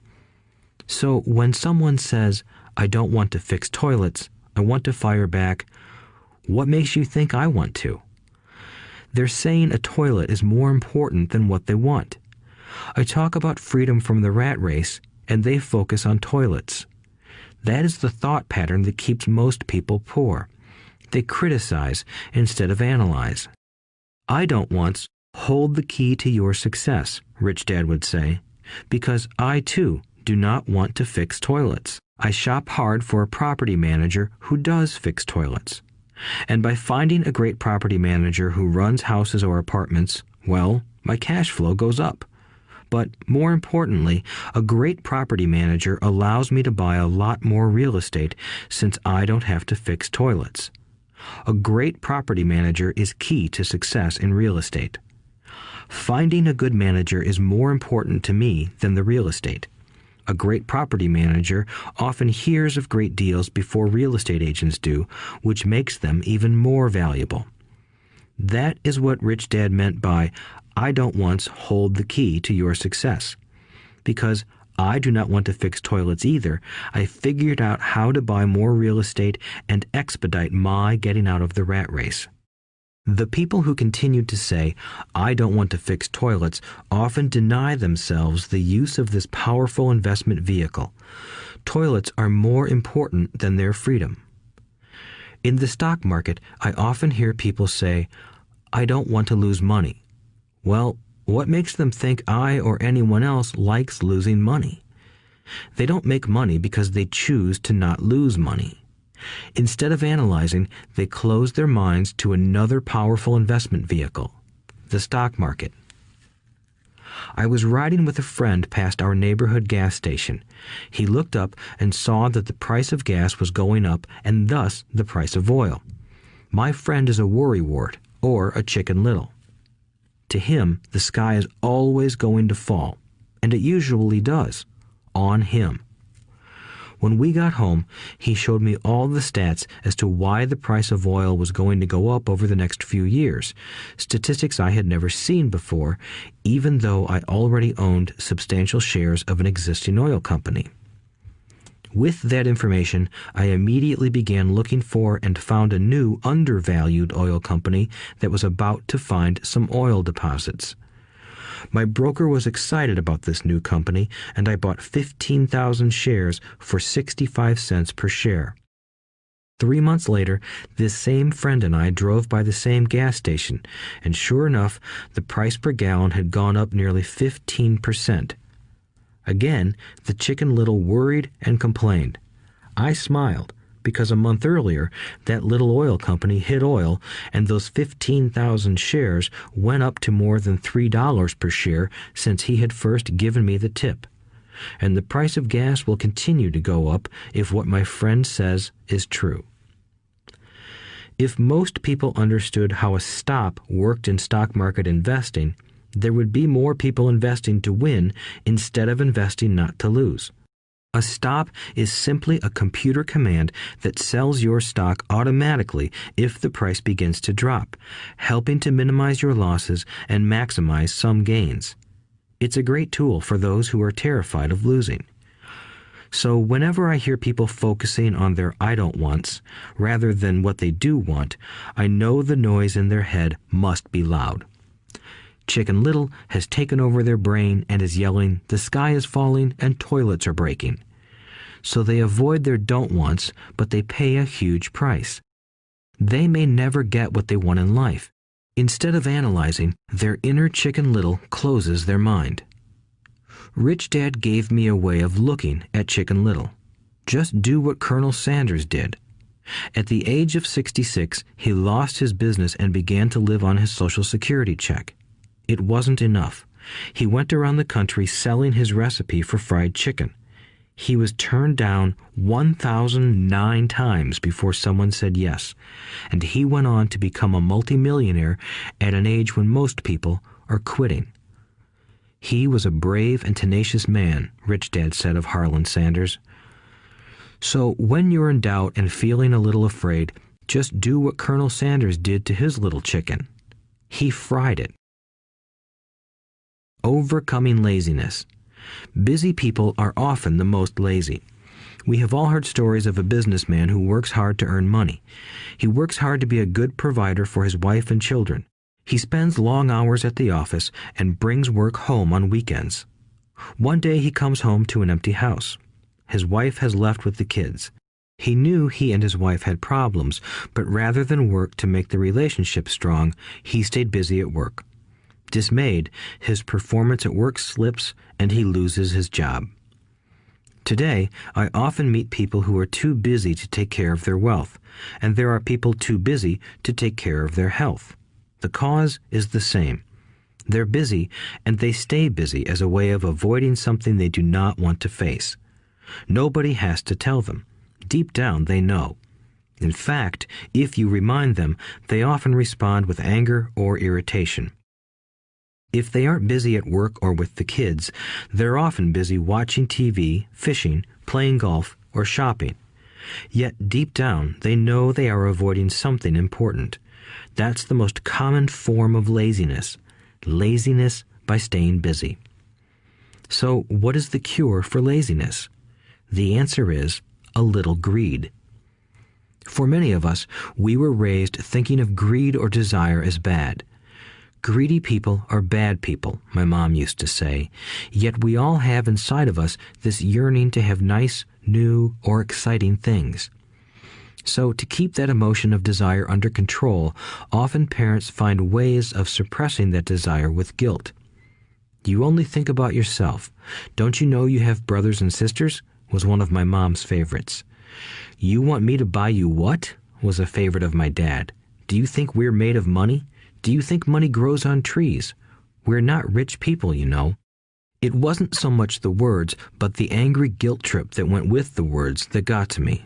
So when someone says, "I don't want to fix toilets, I want to fire back," what makes you think I want to? They're saying a toilet is more important than what they want. I talk about freedom from the rat race, and they focus on toilets. That is the thought pattern that keeps most people poor. They criticize instead of analyze. I don't once hold the key to your success, Rich Dad would say, because I too do not want to fix toilets. I shop hard for a property manager who does fix toilets. And by finding a great property manager who runs houses or apartments, well, my cash flow goes up. But more importantly, a great property manager allows me to buy a lot more real estate since I don't have to fix toilets. A great property manager is key to success in real estate. Finding a good manager is more important to me than the real estate. A great property manager often hears of great deals before real estate agents do, which makes them even more valuable. That is what Rich Dad meant by, I don't once hold the key to your success. Because I do not want to fix toilets either, I figured out how to buy more real estate and expedite my getting out of the rat race. The people who continue to say, I don't want to fix toilets, often deny themselves the use of this powerful investment vehicle. Toilets are more important than their freedom. In the stock market, I often hear people say, I don't want to lose money. Well, what makes them think I or anyone else likes losing money? They don't make money because they choose to not lose money. Instead of analyzing, they close their minds to another powerful investment vehicle, the stock market. I was riding with a friend past our neighborhood gas station. He looked up and saw that the price of gas was going up and thus the price of oil. My friend is a worrywart, or a Chicken Little. To him, the sky is always going to fall, and it usually does, on him. When we got home, he showed me all the stats as to why the price of oil was going to go up over the next few years, statistics I had never seen before, even though I already owned substantial shares of an existing oil company. With that information, I immediately began looking for and found a new undervalued oil company that was about to find some oil deposits. My broker was excited about this new company, and I bought 15,000 shares for 65 cents per share. 3 months later, this same friend and I drove by the same gas station, and sure enough, the price per gallon had gone up nearly 15%. Again, the Chicken Little worried and complained. I smiled, because a month earlier, that little oil company hit oil, and those 15,000 shares went up to more than $3 per share since he had first given me the tip. And the price of gas will continue to go up if what my friend says is true. If most people understood how a stop worked in stock market investing, there would be more people investing to win instead of investing not to lose. A stop is simply a computer command that sells your stock automatically if the price begins to drop, helping to minimize your losses and maximize some gains. It's a great tool for those who are terrified of losing. So whenever I hear people focusing on their I don't wants rather than what they do want, I know the noise in their head must be loud. Chicken Little has taken over their brain and is yelling, the sky is falling and toilets are breaking. So they avoid their don't wants, but they pay a huge price. They may never get what they want in life. Instead of analyzing, their inner Chicken Little closes their mind. Rich Dad gave me a way of looking at Chicken Little. Just do what Colonel Sanders did. At the age of 66, he lost his business and began to live on his Social Security check. It wasn't enough. He went around the country selling his recipe for fried chicken. He was turned down 1,009 times before someone said yes, and he went on to become a multimillionaire at an age when most people are quitting. He was a brave and tenacious man, Rich Dad said of Harlan Sanders. So when you're in doubt and feeling a little afraid, just do what Colonel Sanders did to his little chicken. He fried it. Overcoming laziness. Busy people are often the most lazy. We have all heard stories of a businessman who works hard to earn money. He works hard to be a good provider for his wife and children. He spends long hours at the office and brings work home on weekends. One day he comes home to an empty house. His wife has left with the kids. He knew he and his wife had problems, but rather than work to make the relationship strong, he stayed busy at work. Dismayed, his performance at work slips and he loses his job. Today, I often meet people who are too busy to take care of their wealth, and there are people too busy to take care of their health. The cause is the same. They're busy, and they stay busy as a way of avoiding something they do not want to face. Nobody has to tell them. Deep down, they know. In fact, if you remind them, they often respond with anger or irritation. If they aren't busy at work or with the kids, they're often busy watching TV, fishing, playing golf, or shopping. Yet deep down, they know they are avoiding something important. That's the most common form of laziness. Laziness by staying busy. So, what is the cure for laziness? The answer is a little greed. For many of us, we were raised thinking of greed or desire as bad. Greedy people are bad people, my mom used to say, yet we all have inside of us this yearning to have nice, new, or exciting things. So, to keep that emotion of desire under control, often parents find ways of suppressing that desire with guilt. You only think about yourself. Don't you know you have brothers and sisters? Was one of my mom's favorites. You want me to buy you what? Was a favorite of my dad. Do you think we're made of money? Do you think money grows on trees? We're not rich people, you know. It wasn't so much the words, but the angry guilt trip that went with the words that got to me.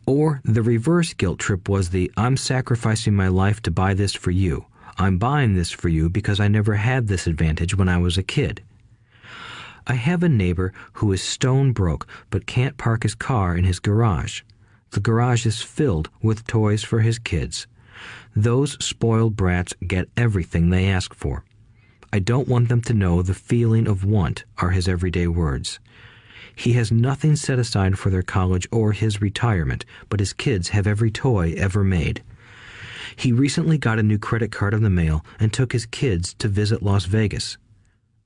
Or the reverse guilt trip was the I'm sacrificing my life to buy this for you. I'm buying this for you because I never had this advantage when I was a kid. I have a neighbor who is stone broke but can't park his car in his garage. The garage is filled with toys for his kids. Those spoiled brats get everything they ask for. I don't want them to know the feeling of want are his everyday words. He has nothing set aside for their college or his retirement, but his kids have every toy ever made. He recently got a new credit card in the mail and took his kids to visit Las Vegas.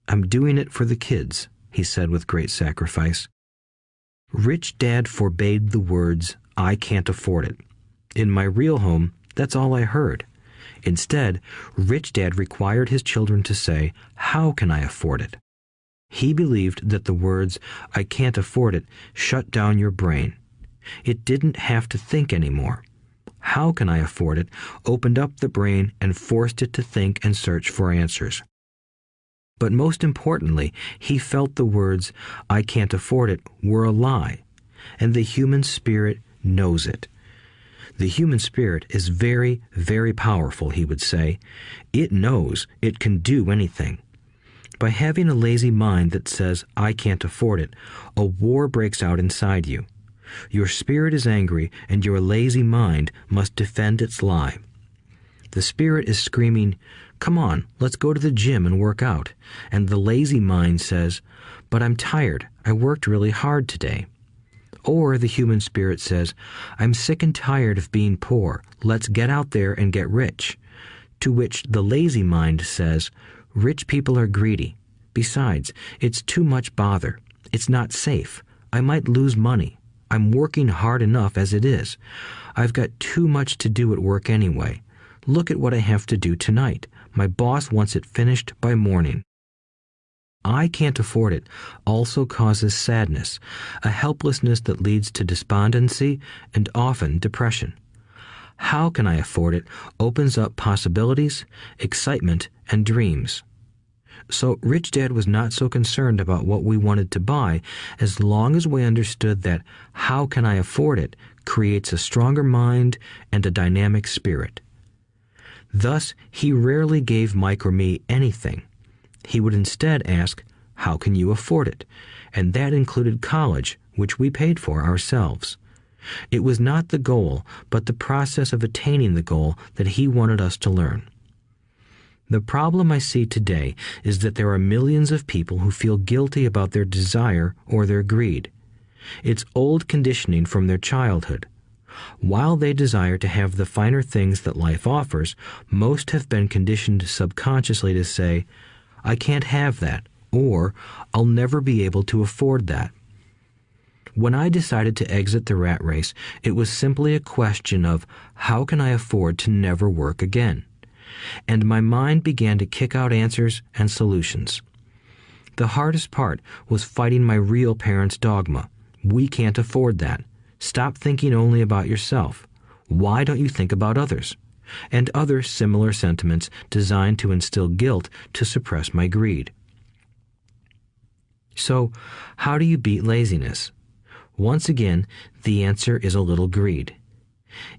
I'm doing it for the kids, he said with great sacrifice. Rich Dad forbade the words, I can't afford it. In my real home, that's all I heard. Instead, Rich Dad required his children to say, how can I afford it? He believed that the words, I can't afford it, shut down your brain. It didn't have to think anymore. How can I afford it opened up the brain and forced it to think and search for answers. But most importantly, he felt the words, I can't afford it, were a lie, and the human spirit knows it. The human spirit is very, very powerful, he would say. It knows it can do anything. By having a lazy mind that says, I can't afford it, a war breaks out inside you. Your spirit is angry, and your lazy mind must defend its lie. The spirit is screaming, come on, let's go to the gym and work out. And the lazy mind says, but I'm tired. I worked really hard today. Or the human spirit says, I'm sick and tired of being poor. Let's get out there and get rich. To which the lazy mind says, rich people are greedy. Besides, it's too much bother. It's not safe. I might lose money. I'm working hard enough as it is. I've got too much to do at work anyway. Look at what I have to do tonight. My boss wants it finished by morning. I can't afford it also causes sadness, a helplessness that leads to despondency and often depression. How can I afford it opens up possibilities, excitement, and dreams. So Rich Dad was not so concerned about what we wanted to buy as long as we understood that how can I afford it creates a stronger mind and a dynamic spirit. Thus, he rarely gave Mike or me anything. He would instead ask, how can you afford it? And that included college, which we paid for ourselves. It was not the goal, but the process of attaining the goal that he wanted us to learn. The problem I see today is that there are millions of people who feel guilty about their desire or their greed. It's old conditioning from their childhood. While they desire to have the finer things that life offers, most have been conditioned subconsciously to say, I can't have that, or I'll never be able to afford that. When I decided to exit the rat race, it was simply a question of how can I afford to never work again? And my mind began to kick out answers and solutions. The hardest part was fighting my real parents' dogma. We can't afford that. Stop thinking only about yourself. Why don't you think about others? And other similar sentiments designed to instill guilt to suppress my greed. So, how do you beat laziness? Once again, the answer is a little greed.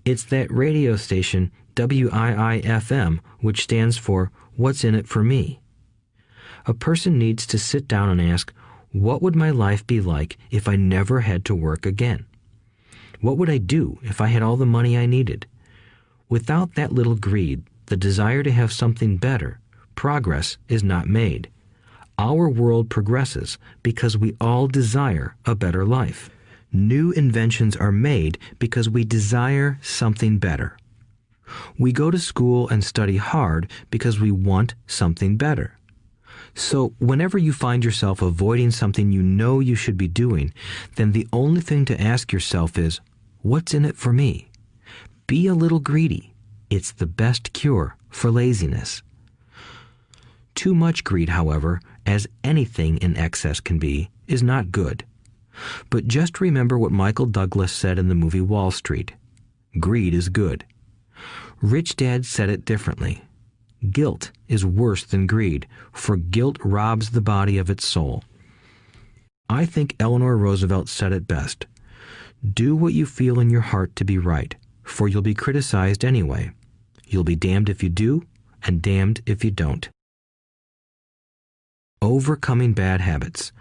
It's that radio station WIIFM, which stands for What's in it for me? A person needs to sit down and ask, what would my life be like if I never had to work again? What would I do if I had all the money I needed? Without that little greed, the desire to have something better, progress is not made. Our world progresses because we all desire a better life. New inventions are made because we desire something better. We go to school and study hard because we want something better. So whenever you find yourself avoiding something you know you should be doing, then the only thing to ask yourself is, what's in it for me? Be a little greedy. It's the best cure for laziness. Too much greed, however, as anything in excess can be, is not good. But just remember what Michael Douglas said in the movie Wall Street. Greed is good. Rich Dad said it differently. Guilt is worse than greed, for guilt robs the body of its soul. I think Eleanor Roosevelt said it best. Do what you feel in your heart to be right, for you'll be criticized anyway. You'll be damned if you do, and damned if you don't. Overcoming bad habits.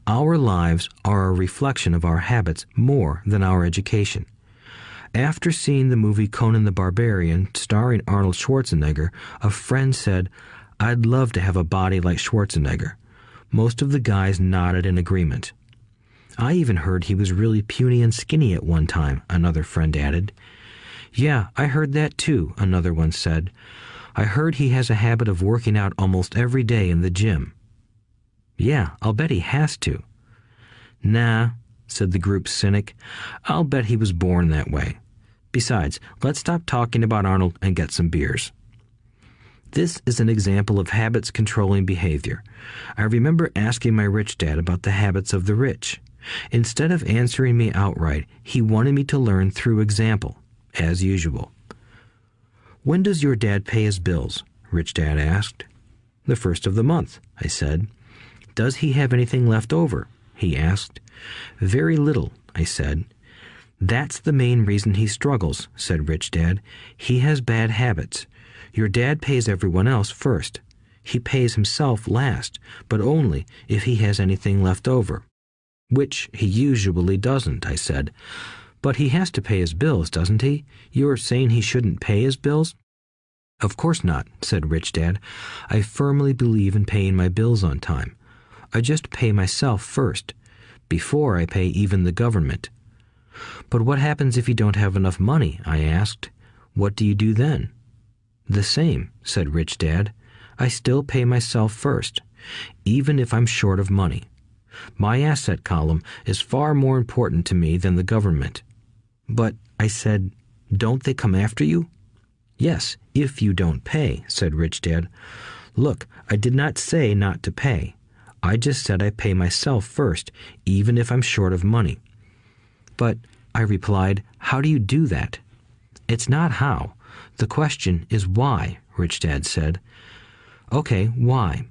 Our lives are a reflection of our habits more than our education. After seeing the movie Conan the Barbarian, starring Arnold Schwarzenegger, a friend said, "I'd love to have a body like Schwarzenegger." Most of the guys nodded in agreement. "I even heard he was really puny and skinny at one time," another friend added. "Yeah, I heard that too," another one said. "I heard he has a habit of working out almost every day in the gym." "Yeah, I'll bet he has to." "Nah," said the group's cynic. "I'll bet he was born that way. Besides, let's stop talking about Arnold and get some beers." This is an example of habits controlling behavior. I remember asking my rich dad about the habits of the rich. Instead of answering me outright, he wanted me to learn through example, as usual. "When does your dad pay his bills?" Rich Dad asked. "The first of the month," I said. "Does he have anything left over?" he asked. "Very little," I said. "That's the main reason he struggles," said Rich Dad. "He has bad habits. Your dad pays everyone else first. He pays himself last, but only if he has anything left over." "Which he usually doesn't," I said. "But he has to pay his bills, doesn't he? You're saying he shouldn't pay his bills?" "Of course not," said Rich Dad. "I firmly believe in paying my bills on time. I just pay myself first, before I pay even the government." "But what happens if you don't have enough money?" I asked. "What do you do then?" "The same," said Rich Dad. "I still pay myself first, even if I'm short of money. My asset column is far more important to me than the government." "But," I said, "don't they come after you?" "Yes, if you don't pay," said Rich Dad. "Look, I did not say not to pay. I just said I pay myself first, even if I'm short of money." "But," I replied, "how do you do that?" "It's not how. The question is why," Rich Dad said. "Okay, why?"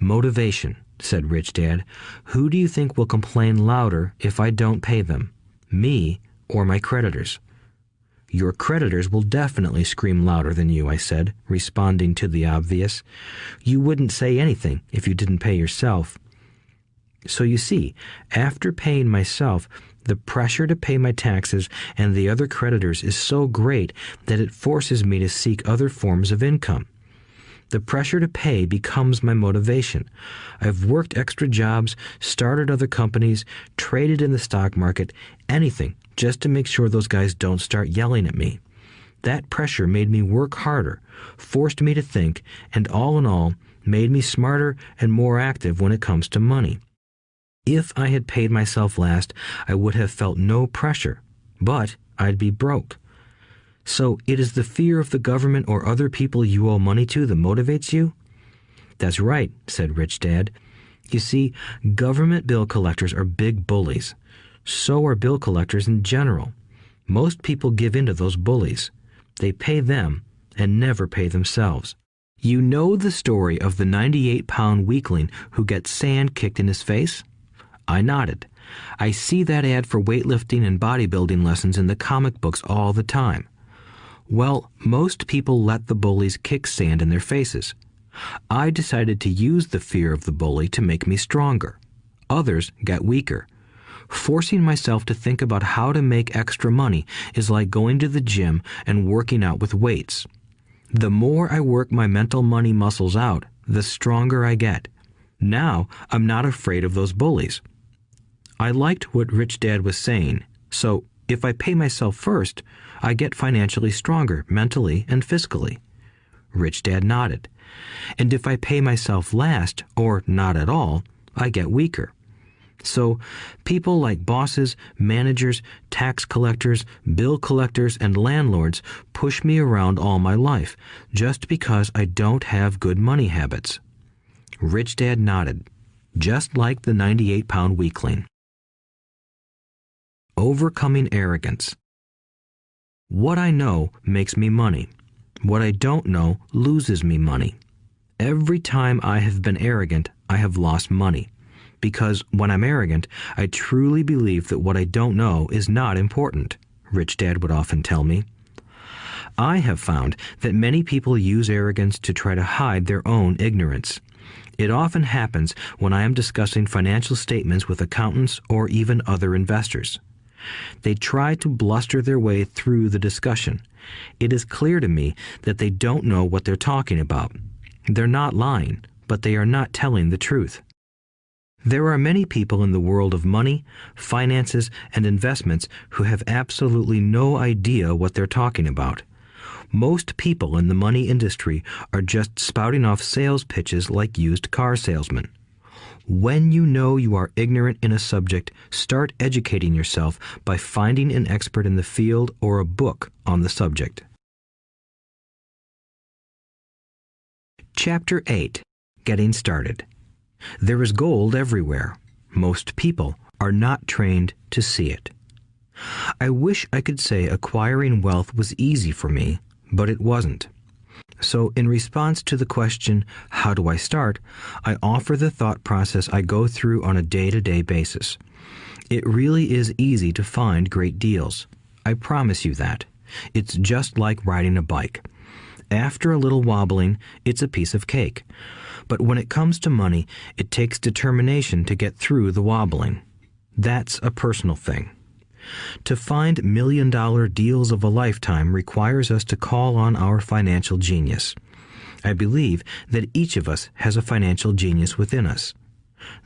"Motivation," said Rich Dad. "Who do you think will complain louder if I don't pay them? Me or my creditors?" "Your creditors will definitely scream louder than you," I said, responding to the obvious. "You wouldn't say anything if you didn't pay yourself." So you see, after paying myself, the pressure to pay my taxes and the other creditors is so great that it forces me to seek other forms of income. The pressure to pay becomes my motivation. I've worked extra jobs, started other companies, traded in the stock market, anything, just to make sure those guys don't start yelling at me. That pressure made me work harder, forced me to think, and all in all, made me smarter and more active when it comes to money. If I had paid myself last, I would have felt no pressure, but I'd be broke. So it is the fear of the government or other people you owe money to that motivates you? "That's right," said Rich Dad. You see, government bill collectors are big bullies. So are bill collectors in general. Most people give in to those bullies. They pay them and never pay themselves. You know the story of the 98-pound weakling who gets sand kicked in his face? I nodded. I see that ad for weightlifting and bodybuilding lessons in the comic books all the time. Well, most people let the bullies kick sand in their faces. I decided to use the fear of the bully to make me stronger. Others got weaker. Forcing myself to think about how to make extra money is like going to the gym and working out with weights. The more I work my mental money muscles out, the stronger I get. Now I'm not afraid of those bullies. I liked what Rich Dad was saying, so if I pay myself first, I get financially stronger mentally and fiscally. Rich Dad nodded. And if I pay myself last, or not at all, I get weaker. So people like bosses, managers, tax collectors, bill collectors, and landlords push me around all my life just because I don't have good money habits. Rich Dad nodded, just like the 98-pound weakling. Overcoming arrogance. What I know makes me money. What I don't know loses me money. Every time I have been arrogant, I have lost money. Because when I'm arrogant, I truly believe that what I don't know is not important, Rich Dad would often tell me. I have found that many people use arrogance to try to hide their own ignorance. It often happens when I am discussing financial statements with accountants or even other investors. They try to bluster their way through the discussion. It is clear to me that they don't know what they're talking about. They're not lying, but they are not telling the truth. There are many people in the world of money, finances, and investments who have absolutely no idea what they're talking about. Most people in the money industry are just spouting off sales pitches like used car salesmen. When you know you are ignorant in a subject, start educating yourself by finding an expert in the field or a book on the subject. Chapter 8. Getting Started. There is gold everywhere. Most people are not trained to see it. I wish I could say acquiring wealth was easy for me, but it wasn't. So in response to the question, how do I start, I offer the thought process I go through on a day-to-day basis. It really is easy to find great deals. I promise you that. It's just like riding a bike. After a little wobbling, it's a piece of cake. But when it comes to money, it takes determination to get through the wobbling. That's a personal thing. To find million-dollar deals of a lifetime requires us to call on our financial genius. I believe that each of us has a financial genius within us.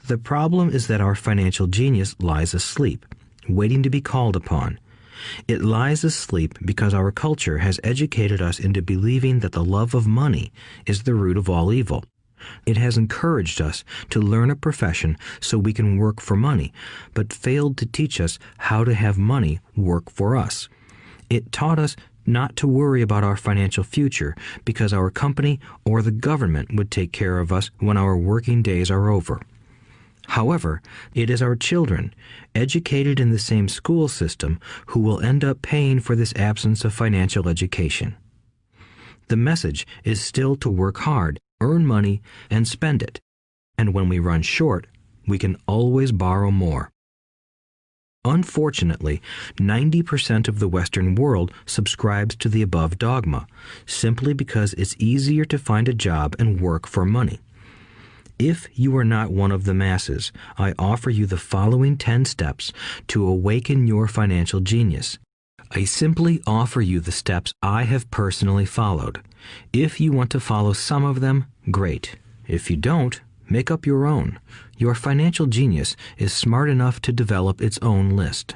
The problem is that our financial genius lies asleep, waiting to be called upon. It lies asleep because our culture has educated us into believing that the love of money is the root of all evil. It has encouraged us to learn a profession so we can work for money, but failed to teach us how to have money work for us. It taught us not to worry about our financial future because our company or the government would take care of us when our working days are over. However, it is our children, educated in the same school system, who will end up paying for this absence of financial education. The message is still to work hard, earn money, and spend it. And when we run short, we can always borrow more. Unfortunately, 90% of the Western world subscribes to the above dogma, simply because it's easier to find a job and work for money. If you are not one of the masses, I offer you the following 10 steps to awaken your financial genius. I simply offer you the steps I have personally followed. If you want to follow some of them, great. If you don't, make up your own. Your financial genius is smart enough to develop its own list.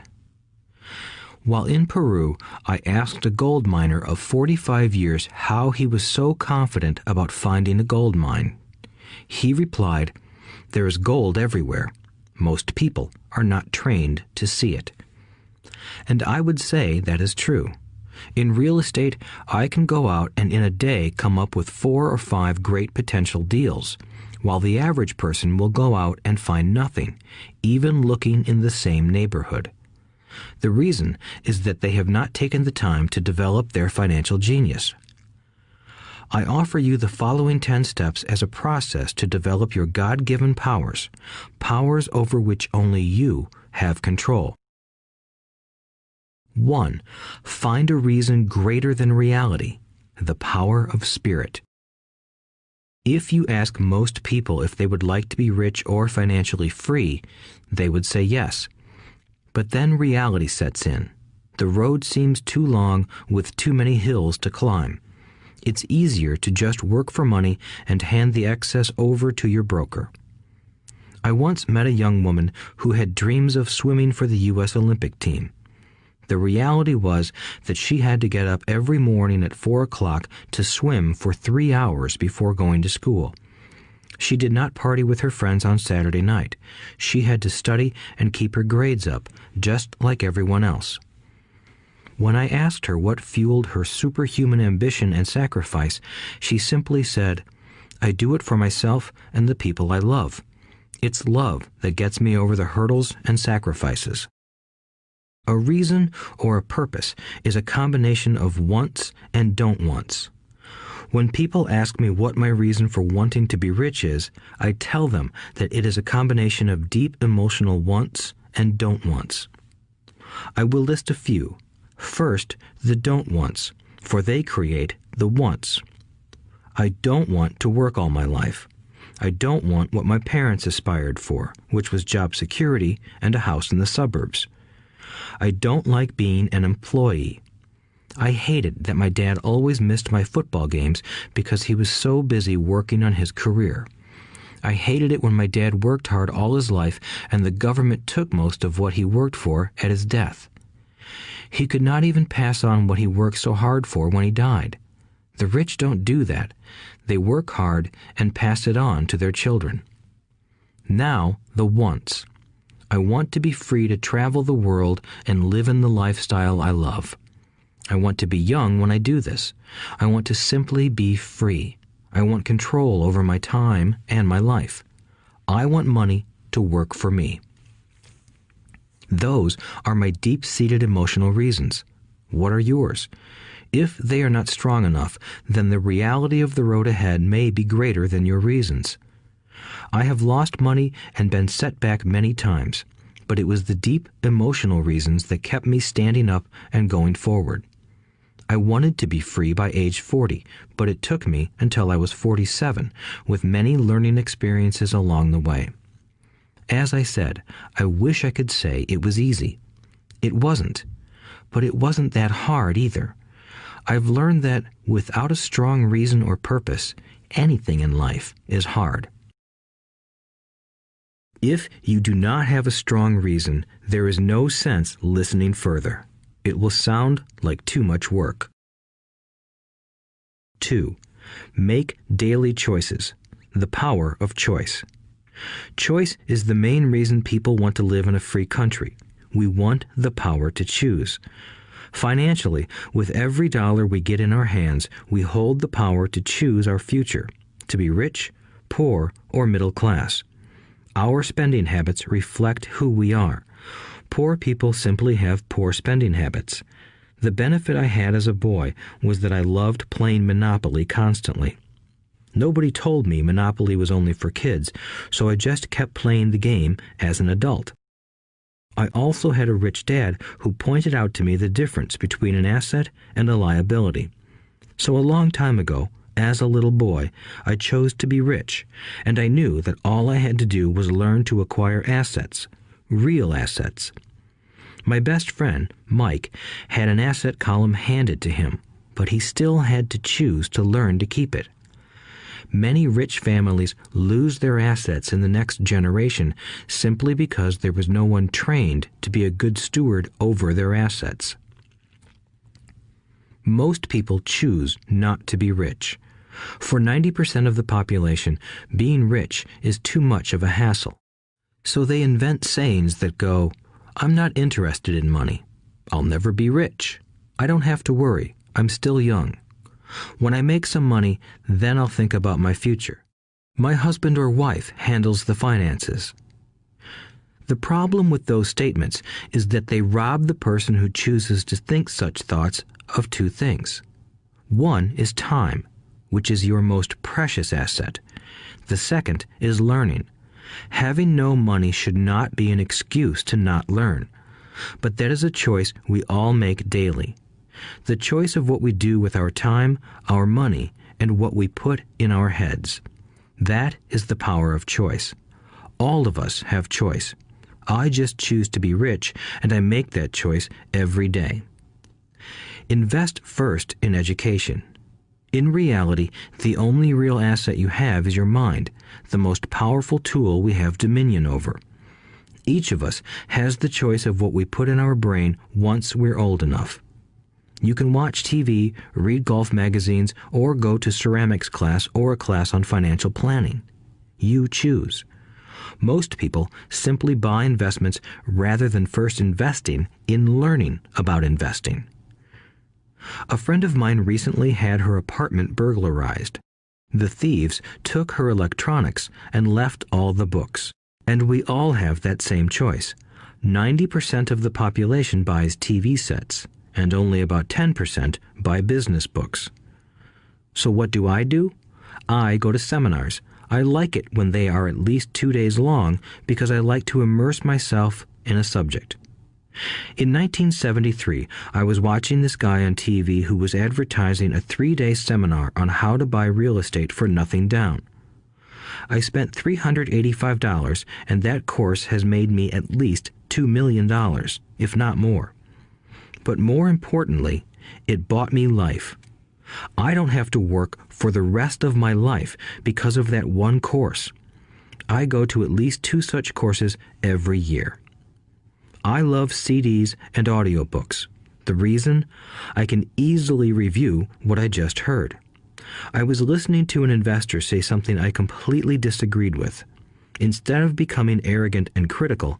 While in Peru, I asked a gold miner of 45 years how he was so confident about finding a gold mine. He replied, "There is gold everywhere. Most people are not trained to see it." And I would say that is true. In real estate, I can go out and in a day come up with 4 or 5 great potential deals. while the average person will go out and find nothing, even looking in the same neighborhood. The reason is that they have not taken the time to develop their financial genius. I offer you the following 10 steps as a process to develop your God-given powers, powers over which only you have control. 1. Find a reason greater than reality, the power of spirit. If you ask most people if they would like to be rich or financially free, they would say yes. But then reality sets in. The road seems too long with too many hills to climb. It's easier to just work for money and hand the excess over to your broker. I once met a young woman who had dreams of swimming for the U.S. Olympic team. The reality was that she had to get up every morning at 4 o'clock to swim for 3 hours before going to school. She did not party with her friends on Saturday night. She had to study and keep her grades up, just like everyone else. When I asked her what fueled her superhuman ambition and sacrifice, she simply said, "I do it for myself and the people I love. It's love that gets me over the hurdles and sacrifices." A reason or a purpose is a combination of wants and don't wants. When people ask me what my reason for wanting to be rich is, I tell them that it is a combination of deep emotional wants and don't wants. I will list a few. First, the don't wants, for they create the wants. I don't want to work all my life. I don't want what my parents aspired for, which was job security and a house in the suburbs. I don't like being an employee. I hated that my dad always missed my football games because he was so busy working on his career. I hated it when my dad worked hard all his life and the government took most of what he worked for at his death. He could not even pass on what he worked so hard for when he died. The rich don't do that. They work hard and pass it on to their children. Now, the wants. I want to be free to travel the world and live in the lifestyle I love. I want to be young when I do this. I want to simply be free. I want control over my time and my life. I want money to work for me. Those are my deep-seated emotional reasons. What are yours? If they are not strong enough, then the reality of the road ahead may be greater than your reasons. I have lost money and been set back many times, but it was the deep emotional reasons that kept me standing up and going forward. I wanted to be free by age 40, but it took me until I was 47, with many learning experiences along the way. As I said, I wish I could say it was easy. It wasn't, but it wasn't that hard either. I've learned that without a strong reason or purpose, anything in life is hard. If you do not have a strong reason, there is no sense listening further. It will sound like too much work. 2. Make daily choices. The power of choice. Choice is the main reason people want to live in a free country. We want the power to choose. Financially, with every dollar we get in our hands, we hold the power to choose our future, to be rich, poor, or middle class. Our spending habits reflect who we are. Poor people simply have poor spending habits. The benefit I had as a boy was that I loved playing Monopoly constantly. Nobody told me Monopoly was only for kids, so I just kept playing the game as an adult. I also had a rich dad who pointed out to me the difference between an asset and a liability. So a long time ago, as a little boy, I chose to be rich, and I knew that all I had to do was learn to acquire assets, real assets. My best friend, Mike, had an asset column handed to him, but he still had to choose to learn to keep it. Many rich families lose their assets in the next generation simply because there was no one trained to be a good steward over their assets. Most people choose not to be rich. For 90% of the population, being rich is too much of a hassle. So they invent sayings that go, "I'm not interested in money. I'll never be rich. I don't have to worry. I'm still young. When I make some money, then I'll think about my future." My husband or wife handles the finances. The problem with those statements is that they rob the person who chooses to think such thoughts of two things. One is time, which is your most precious asset. The second is learning. Having no money should not be an excuse to not learn, but that is a choice we all make daily. The choice of what we do with our time, our money, and what we put in our heads. That is the power of choice. All of us have choice. I just choose to be rich, and I make that choice every day. Invest first in education. In reality, the only real asset you have is your mind, the most powerful tool we have dominion over. Each of us has the choice of what we put in our brain once we're old enough. You can watch TV, read golf magazines, or go to ceramics class or a class on financial planning. You choose. Most people simply buy investments rather than first investing in learning about investing. A friend of mine recently had her apartment burglarized. The thieves took her electronics and left all the books. And we all have that same choice. 90% of the population buys TV sets, and only about 10% buy business books. So what do? I go to seminars. I like it when they are at least 2 days long because I like to immerse myself in a subject. In 1973, I was watching this guy on TV who was advertising a 3-day seminar on how to buy real estate for nothing down. I spent $385, and that course has made me at least $2 million, if not more. But more importantly, it bought me life. I don't have to work for the rest of my life because of that one course. I go to at least 2 such courses every year. I love CDs and audiobooks. The reason? I can easily review what I just heard. I was listening to an investor say something I completely disagreed with. Instead of becoming arrogant and critical,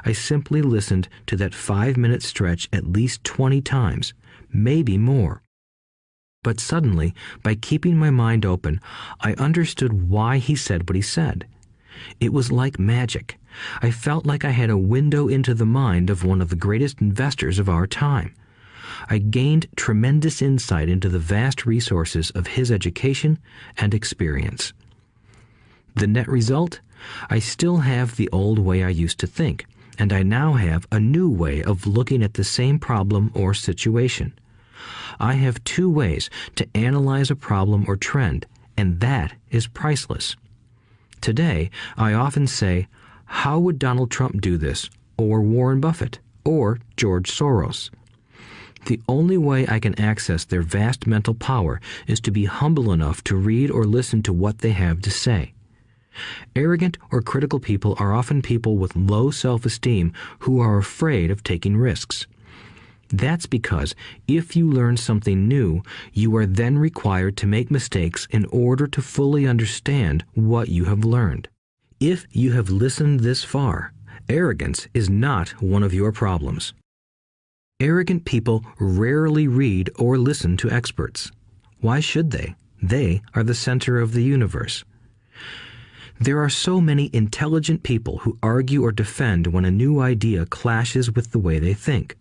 I simply listened to that 5-minute stretch at least 20 times, maybe more. But suddenly, by keeping my mind open, I understood why he said what he said. It was like magic. I felt like I had a window into the mind of one of the greatest investors of our time. I gained tremendous insight into the vast resources of his education and experience. The net result? I still have the old way I used to think, and I now have a new way of looking at the same problem or situation. I have 2 ways to analyze a problem or trend, and that is priceless. Today, I often say, how would Donald Trump do this, or Warren Buffett, or George Soros? The only way I can access their vast mental power is to be humble enough to read or listen to what they have to say. Arrogant or critical people are often people with low self-esteem who are afraid of taking risks. That's because if you learn something new, you are then required to make mistakes in order to fully understand what you have learned. If you have listened this far, arrogance is not one of your problems. Arrogant people rarely read or listen to experts. Why should they? They are the center of the universe. There are so many intelligent people who argue or defend when a new idea clashes with the way they think.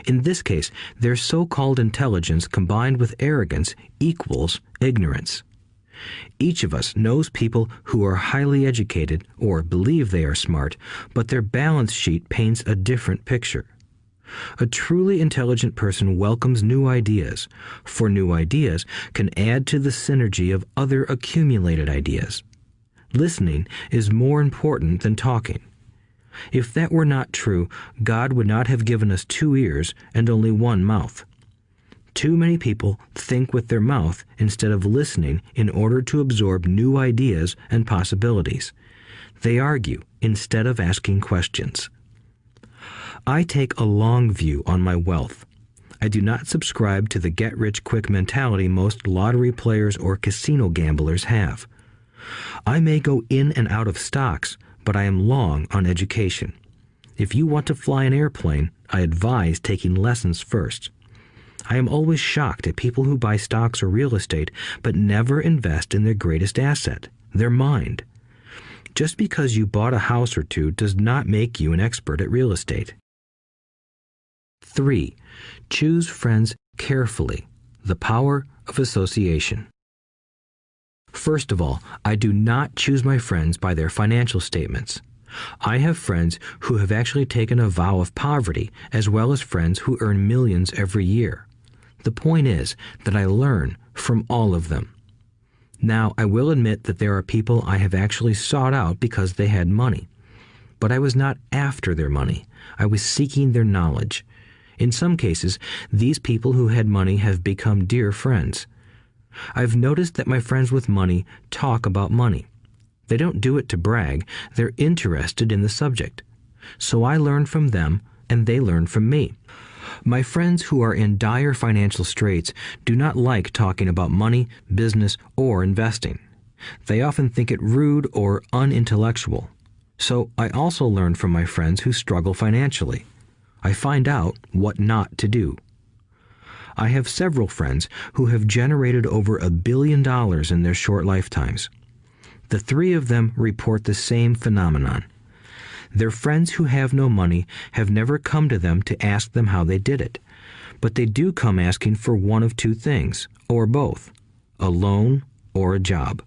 In this case, their so-called intelligence combined with arrogance equals ignorance. Each of us knows people who are highly educated or believe they are smart, but their balance sheet paints a different picture. A truly intelligent person welcomes new ideas, for new ideas can add to the synergy of other accumulated ideas. Listening is more important than talking. If that were not true, God would not have given us 2 ears and only 1 mouth. Too many people think with their mouth instead of listening in order to absorb new ideas and possibilities. They argue instead of asking questions. I take a long view on my wealth. I do not subscribe to the get-rich-quick mentality most lottery players or casino gamblers have. I may go in and out of stocks, but I am long on education. If you want to fly an airplane, I advise taking lessons first. I am always shocked at people who buy stocks or real estate but never invest in their greatest asset, their mind. Just because you bought a house or two does not make you an expert at real estate. 3. Choose friends carefully. The power of association. First of all, I do not choose my friends by their financial statements. I have friends who have actually taken a vow of poverty, as well as friends who earn millions every year. The point is that I learn from all of them. Now, I will admit that there are people I have actually sought out because they had money. But I was not after their money. I was seeking their knowledge. In some cases, these people who had money have become dear friends. I've noticed that my friends with money talk about money. They don't do it to brag. They're interested in the subject. So I learn from them, and they learn from me. My friends who are in dire financial straits do not like talking about money, business, or investing. They often think it rude or unintellectual. So I also learn from my friends who struggle financially. I find out what not to do. I have several friends who have generated over $1 billion in their short lifetimes. The 3 of them report the same phenomenon. Their friends who have no money have never come to them to ask them how they did it, but they do come asking for one of 2 things, or both, a loan or a job.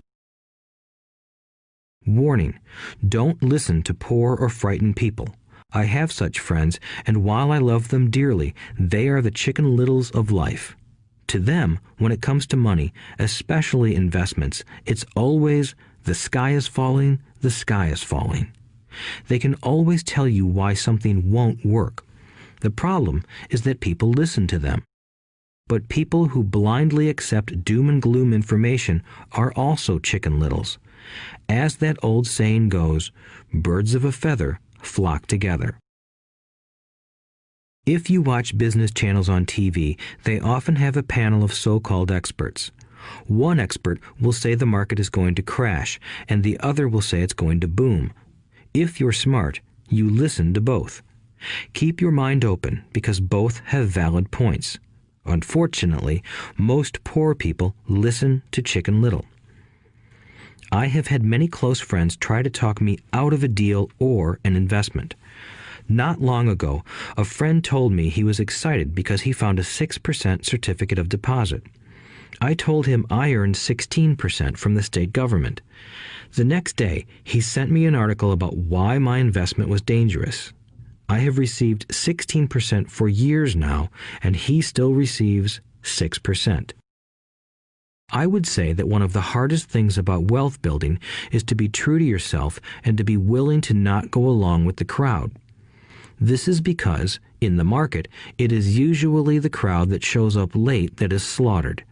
Warning: don't listen to poor or frightened people. I have such friends, and while I love them dearly, they are the Chicken Littles of life. To them, when it comes to money, especially investments, it's always, the sky is falling, the sky is falling. They can always tell you why something won't work. The problem is that people listen to them. But people who blindly accept doom and gloom information are also Chicken Littles. As that old saying goes, birds of a feather flock together. If you watch business channels on TV, they often have a panel of so-called experts. One expert will say the market is going to crash, and the other will say it's going to boom. If you're smart, you listen to both. Keep your mind open, because both have valid points. Unfortunately, most poor people listen to Chicken Little. I have had many close friends try to talk me out of a deal or an investment. Not long ago, a friend told me he was excited because he found a 6% certificate of deposit. I told him I earned 16% from the state government. The next day, he sent me an article about why my investment was dangerous. I have received 16% for years now, and he still receives 6%. I would say that one of the hardest things about wealth building is to be true to yourself and to be willing to not go along with the crowd. This is because, in the market, it is usually the crowd that shows up late that is slaughtered.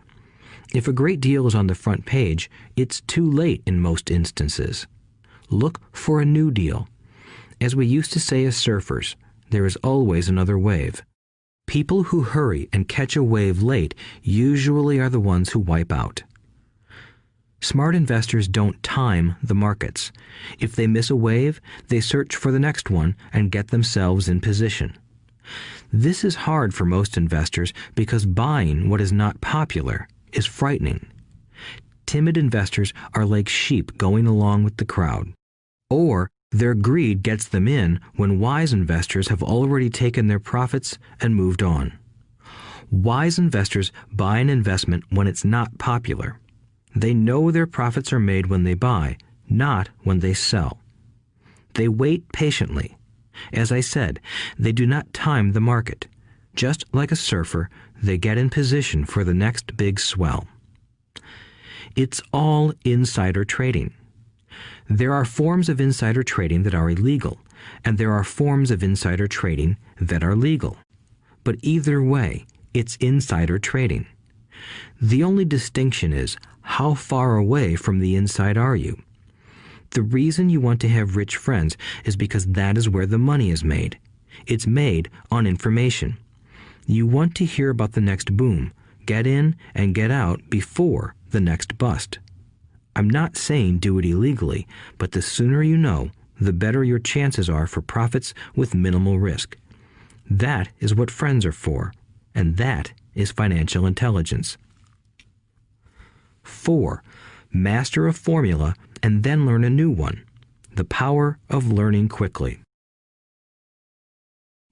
If a great deal is on the front page, it's too late in most instances. Look for a new deal. As we used to say as surfers, there is always another wave. People who hurry and catch a wave late usually are the ones who wipe out. Smart investors don't time the markets. If they miss a wave, they search for the next one and get themselves in position. This is hard for most investors because buying what is not popular is frightening. Timid investors are like sheep going along with the crowd. Or their greed gets them in when wise investors have already taken their profits and moved on. Wise investors buy an investment when it's not popular. They know their profits are made when they buy, not when they sell. They wait patiently. As I said, they do not time the market. Just like a surfer, they get in position for the next big swell. It's all insider trading. There are forms of insider trading that are illegal, and there are forms of insider trading that are legal. But either way, it's insider trading. The only distinction is, how far away from the inside are you? The reason you want to have rich friends is because that is where the money is made. It's made on information. You want to hear about the next boom, get in and get out before the next bust. I'm not saying do it illegally, but the sooner you know, the better your chances are for profits with minimal risk. That is what friends are for, and that is financial intelligence. 4. Master a formula and then learn a new one. The power of learning quickly.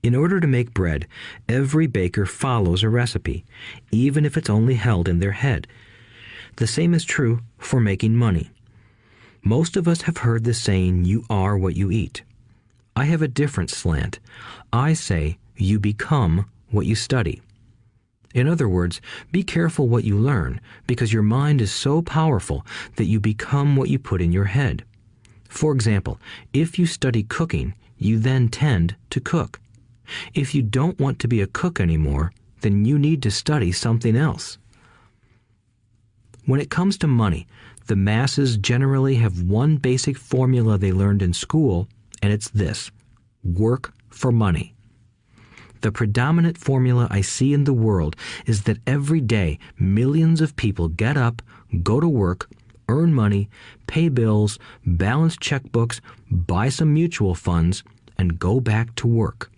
In order to make bread, every baker follows a recipe, even if it's only held in their head. The same is true for making money. Most of us have heard the saying, "You are what you eat." I have a different slant. I say, "You become what you study." In other words, be careful what you learn, because your mind is so powerful that you become what you put in your head. For example, if you study cooking, you then tend to cook. If you don't want to be a cook anymore, then you need to study something else. When it comes to money, the masses generally have one basic formula they learned in school, and it's this: work for money. The predominant formula I see in the world is that every day millions of people get up, go to work, earn money, pay bills, balance checkbooks, buy some mutual funds, and go back to work.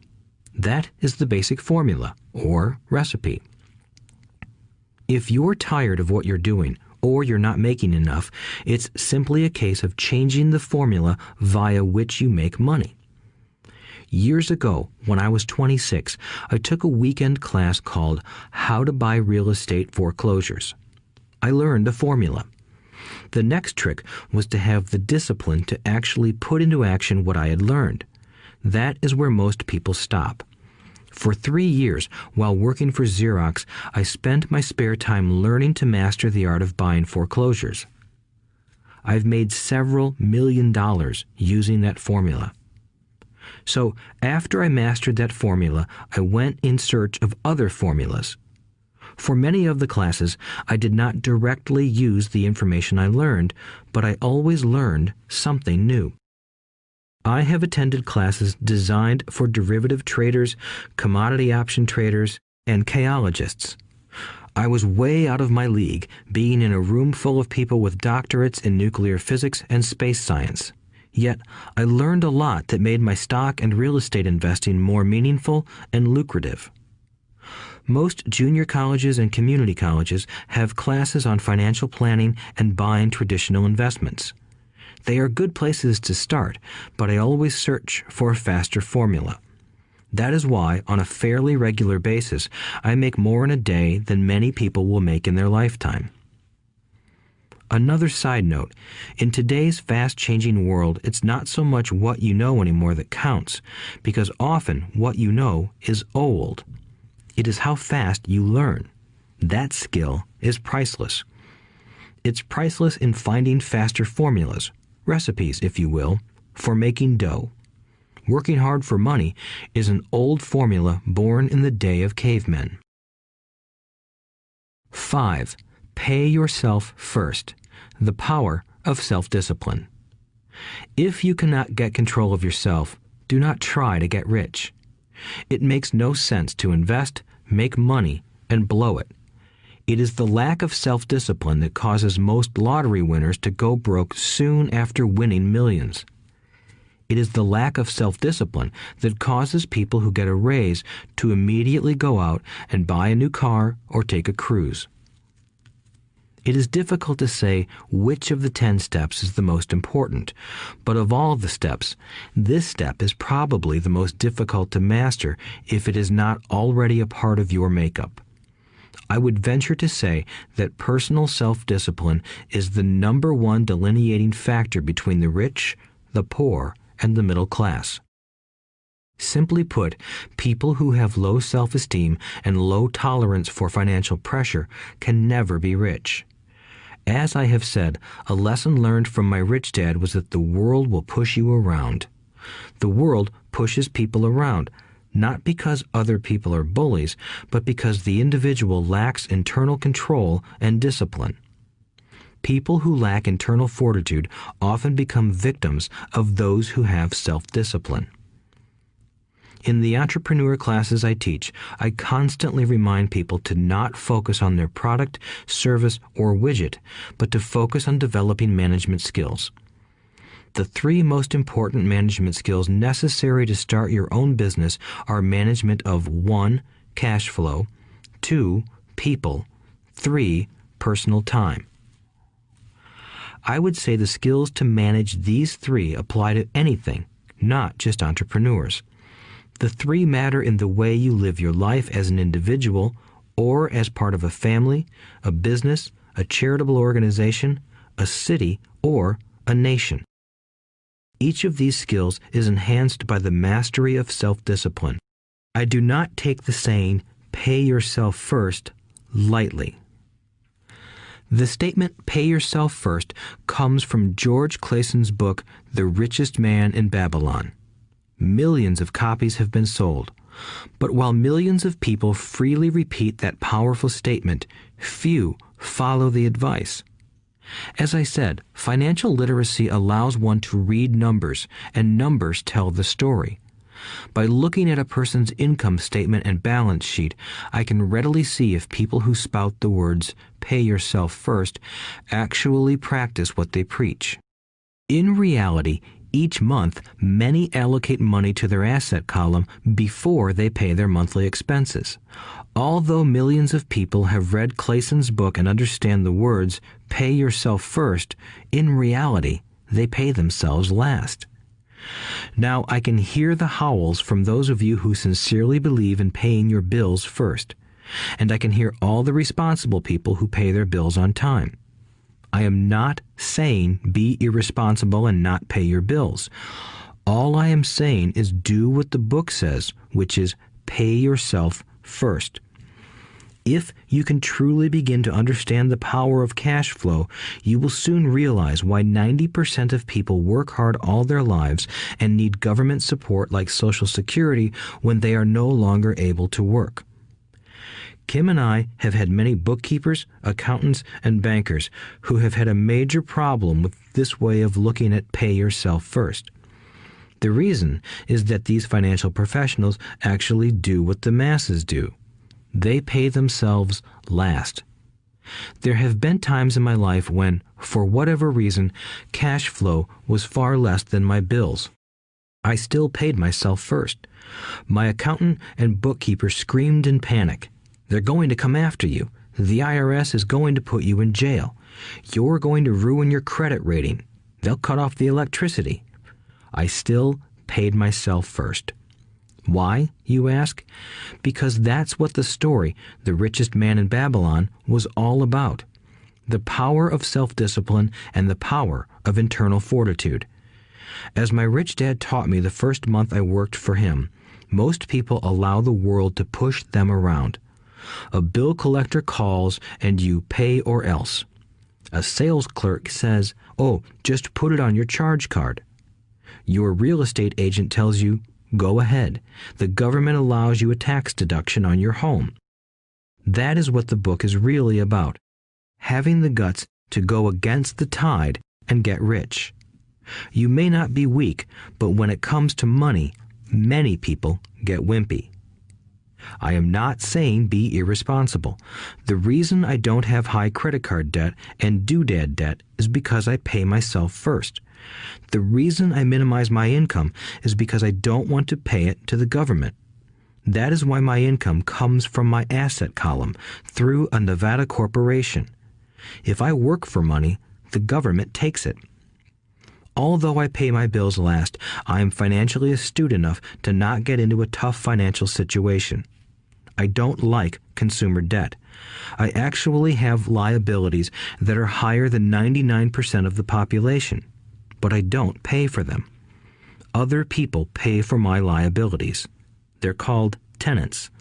That is the basic formula, or recipe. If you're tired of what you're doing, or you're not making enough, it's simply a case of changing the formula via which you make money. Years ago, when I was 26, I took a weekend class called How to Buy Real Estate Foreclosures. I learned a formula. The next trick was to have the discipline to actually put into action what I had learned. That is where most people stop. For 3 years, while working for Xerox, I spent my spare time learning to master the art of buying foreclosures. I've made several $million using that formula. So after I mastered that formula, I went in search of other formulas. For many of the classes, I did not directly use the information I learned, but I always learned something new. I have attended classes designed for derivative traders, commodity option traders, and chaologists. I was way out of my league, being in a room full of people with doctorates in nuclear physics and space science. Yet, I learned a lot that made my stock and real estate investing more meaningful and lucrative. Most junior colleges and community colleges have classes on financial planning and buying traditional investments. They are good places to start, but I always search for a faster formula. That is why, on a fairly regular basis, I make more in a day than many people will make in their lifetime. Another side note, in today's fast-changing world, it's not so much what you know anymore that counts, because often what you know is old. It is how fast you learn. That skill is priceless. It's priceless in finding faster formulas, recipes, if you will, for making dough. Working hard for money is an old formula born in the day of cavemen. 5. Pay yourself first. The power of self-discipline. If you cannot get control of yourself, do not try to get rich. It makes no sense to invest, make money, and blow it. It is the lack of self-discipline that causes most lottery winners to go broke soon after winning millions. It is the lack of self-discipline that causes people who get a raise to immediately go out and buy a new car or take a cruise. It is difficult to say which of the 10 steps is the most important, but of all the steps, this step is probably the most difficult to master if it is not already a part of your makeup. I would venture to say that personal self-discipline is the number one delineating factor between the rich, the poor, and the middle class. Simply put, people who have low self-esteem and low tolerance for financial pressure can never be rich. As I have said, a lesson learned from my rich dad was that the world will push you around. The world pushes people around, not because other people are bullies, but because the individual lacks internal control and discipline. People who lack internal fortitude often become victims of those who have self-discipline. In the entrepreneur classes I teach, I constantly remind people to not focus on their product, service, or widget, but to focus on developing management skills. The 3 most important management skills necessary to start your own business are management of 1. Cash flow, 2. People, 3. Personal time. I would say the skills to manage these three apply to anything, not just entrepreneurs. The three matter in the way you live your life as an individual or as part of a family, a business, a charitable organization, a city, or a nation. Each of these skills is enhanced by the mastery of self-discipline. I do not take the saying, "pay yourself first," lightly. The statement, "pay yourself first," comes from George Clayson's book, The Richest Man in Babylon. Millions of copies have been sold. But while millions of people freely repeat that powerful statement, few follow the advice. As I said, financial literacy allows one to read numbers, and numbers tell the story. By looking at a person's income statement and balance sheet, I can readily see if people who spout the words, "pay yourself first," actually practice what they preach. In reality, each month, many allocate money to their asset column before they pay their monthly expenses. Although millions of people have read Clayson's book and understand the words, "pay yourself first," in reality, they pay themselves last. Now, I can hear the howls from those of you who sincerely believe in paying your bills first, and I can hear all the responsible people who pay their bills on time. I am not saying be irresponsible and not pay your bills. All I am saying is do what the book says, which is pay yourself first. If you can truly begin to understand the power of cash flow, you will soon realize why 90% of people work hard all their lives and need government support like Social Security when they are no longer able to work. Kim and I have had many bookkeepers, accountants, and bankers who have had a major problem with this way of looking at pay yourself first. The reason is that these financial professionals actually do what the masses do. They pay themselves last. There have been times in my life when, for whatever reason, cash flow was far less than my bills. I still paid myself first. My accountant and bookkeeper screamed in panic. "They're going to come after you. The IRS is going to put you in jail. You're going to ruin your credit rating. They'll cut off the electricity." I still paid myself first. Why, you ask? Because that's what the story, The Richest Man in Babylon, was all about. The power of self-discipline and the power of internal fortitude. As my rich dad taught me the first month I worked for him, most people allow the world to push them around. A bill collector calls and you pay or else. A sales clerk says, "Oh, just put it on your charge card." Your real estate agent tells you, "Go ahead. The government allows you a tax deduction on your home." That is what the book is really about. Having the guts to go against the tide and get rich. You may not be weak, but when it comes to money, many people get wimpy. I am not saying be irresponsible. The reason I don't have high credit card debt and doodad debt is because I pay myself first. The reason I minimize my income is because I don't want to pay it to the government. That is why my income comes from my asset column through a Nevada corporation. If I work for money, the government takes it. Although I pay my bills last, I am financially astute enough to not get into a tough financial situation. I don't like consumer debt. I actually have liabilities that are higher than 99% of the population, but I don't pay for them. Other people pay for my liabilities. They're called tenants.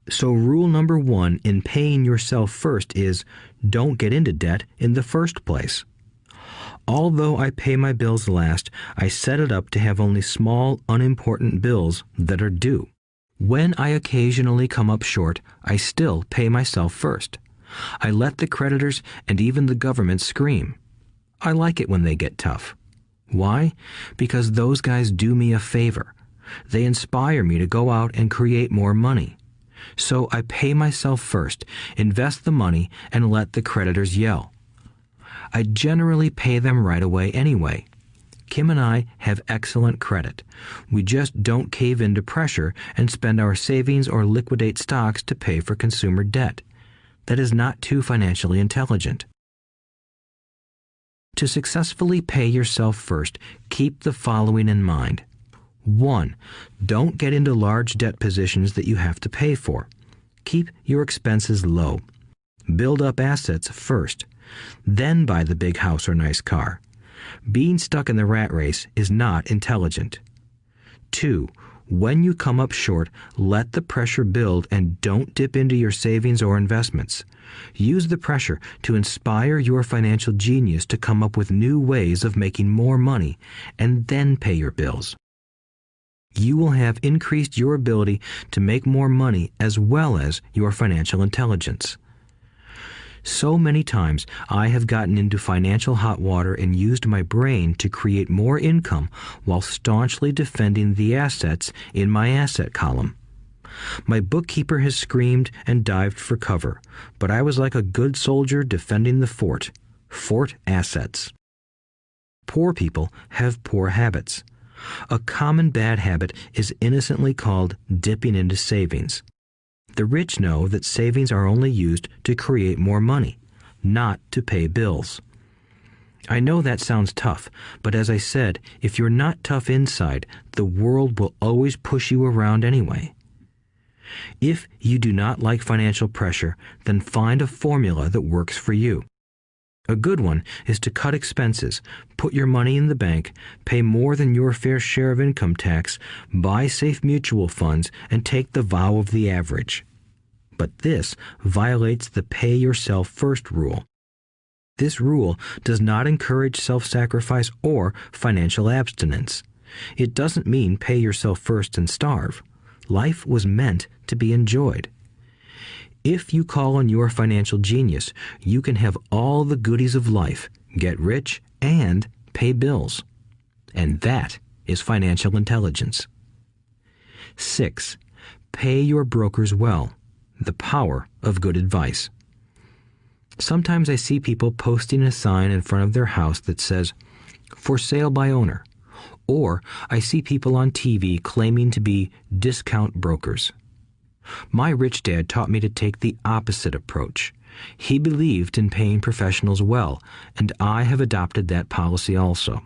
So rule number 1 in paying yourself first is don't get into debt in the first place. Although I pay my bills last, I set it up to have only small, unimportant bills that are due. When I occasionally come up short, I still pay myself first. I let the creditors and even the government scream. I like it when they get tough. Why? Because those guys do me a favor. They inspire me to go out and create more money. So I pay myself first, invest the money, and let the creditors yell. I generally pay them right away anyway. Kim and I have excellent credit. We just don't cave into pressure and spend our savings or liquidate stocks to pay for consumer debt. That is not too financially intelligent. To successfully pay yourself first, keep the following in mind. 1. Don't get into large debt positions that you have to pay for. Keep your expenses low. Build up assets first. Then buy the big house or nice car. Being stuck in the rat race is not intelligent. 2. When you come up short, let the pressure build and don't dip into your savings or investments. Use the pressure to inspire your financial genius to come up with new ways of making more money and then pay your bills. You will have increased your ability to make more money as well as your financial intelligence. So many times I have gotten into financial hot water and used my brain to create more income while staunchly defending the assets in my asset column. My bookkeeper has screamed and dived for cover, but I was like a good soldier defending the fort. Fort assets. Poor people have poor habits. A common bad habit is innocently called dipping into savings. The rich know that savings are only used to create more money, not to pay bills. I know that sounds tough, but as I said, if you're not tough inside, the world will always push you around anyway. If you do not like financial pressure, then find a formula that works for you. A good one is to cut expenses, put your money in the bank, pay more than your fair share of income tax, buy safe mutual funds, and take the vow of the average. But this violates the pay yourself first rule. This rule does not encourage self-sacrifice or financial abstinence. It doesn't mean pay yourself first and starve. Life was meant to be enjoyed. If you call on your financial genius, you can have all the goodies of life, get rich, and pay bills. And that is financial intelligence. 6. Pay your brokers well. The power of good advice. Sometimes I see people posting a sign in front of their house that says, "For sale by owner." Or I see people on TV claiming to be discount brokers. My rich dad taught me to take the opposite approach. He believed in paying professionals well, and I have adopted that policy also.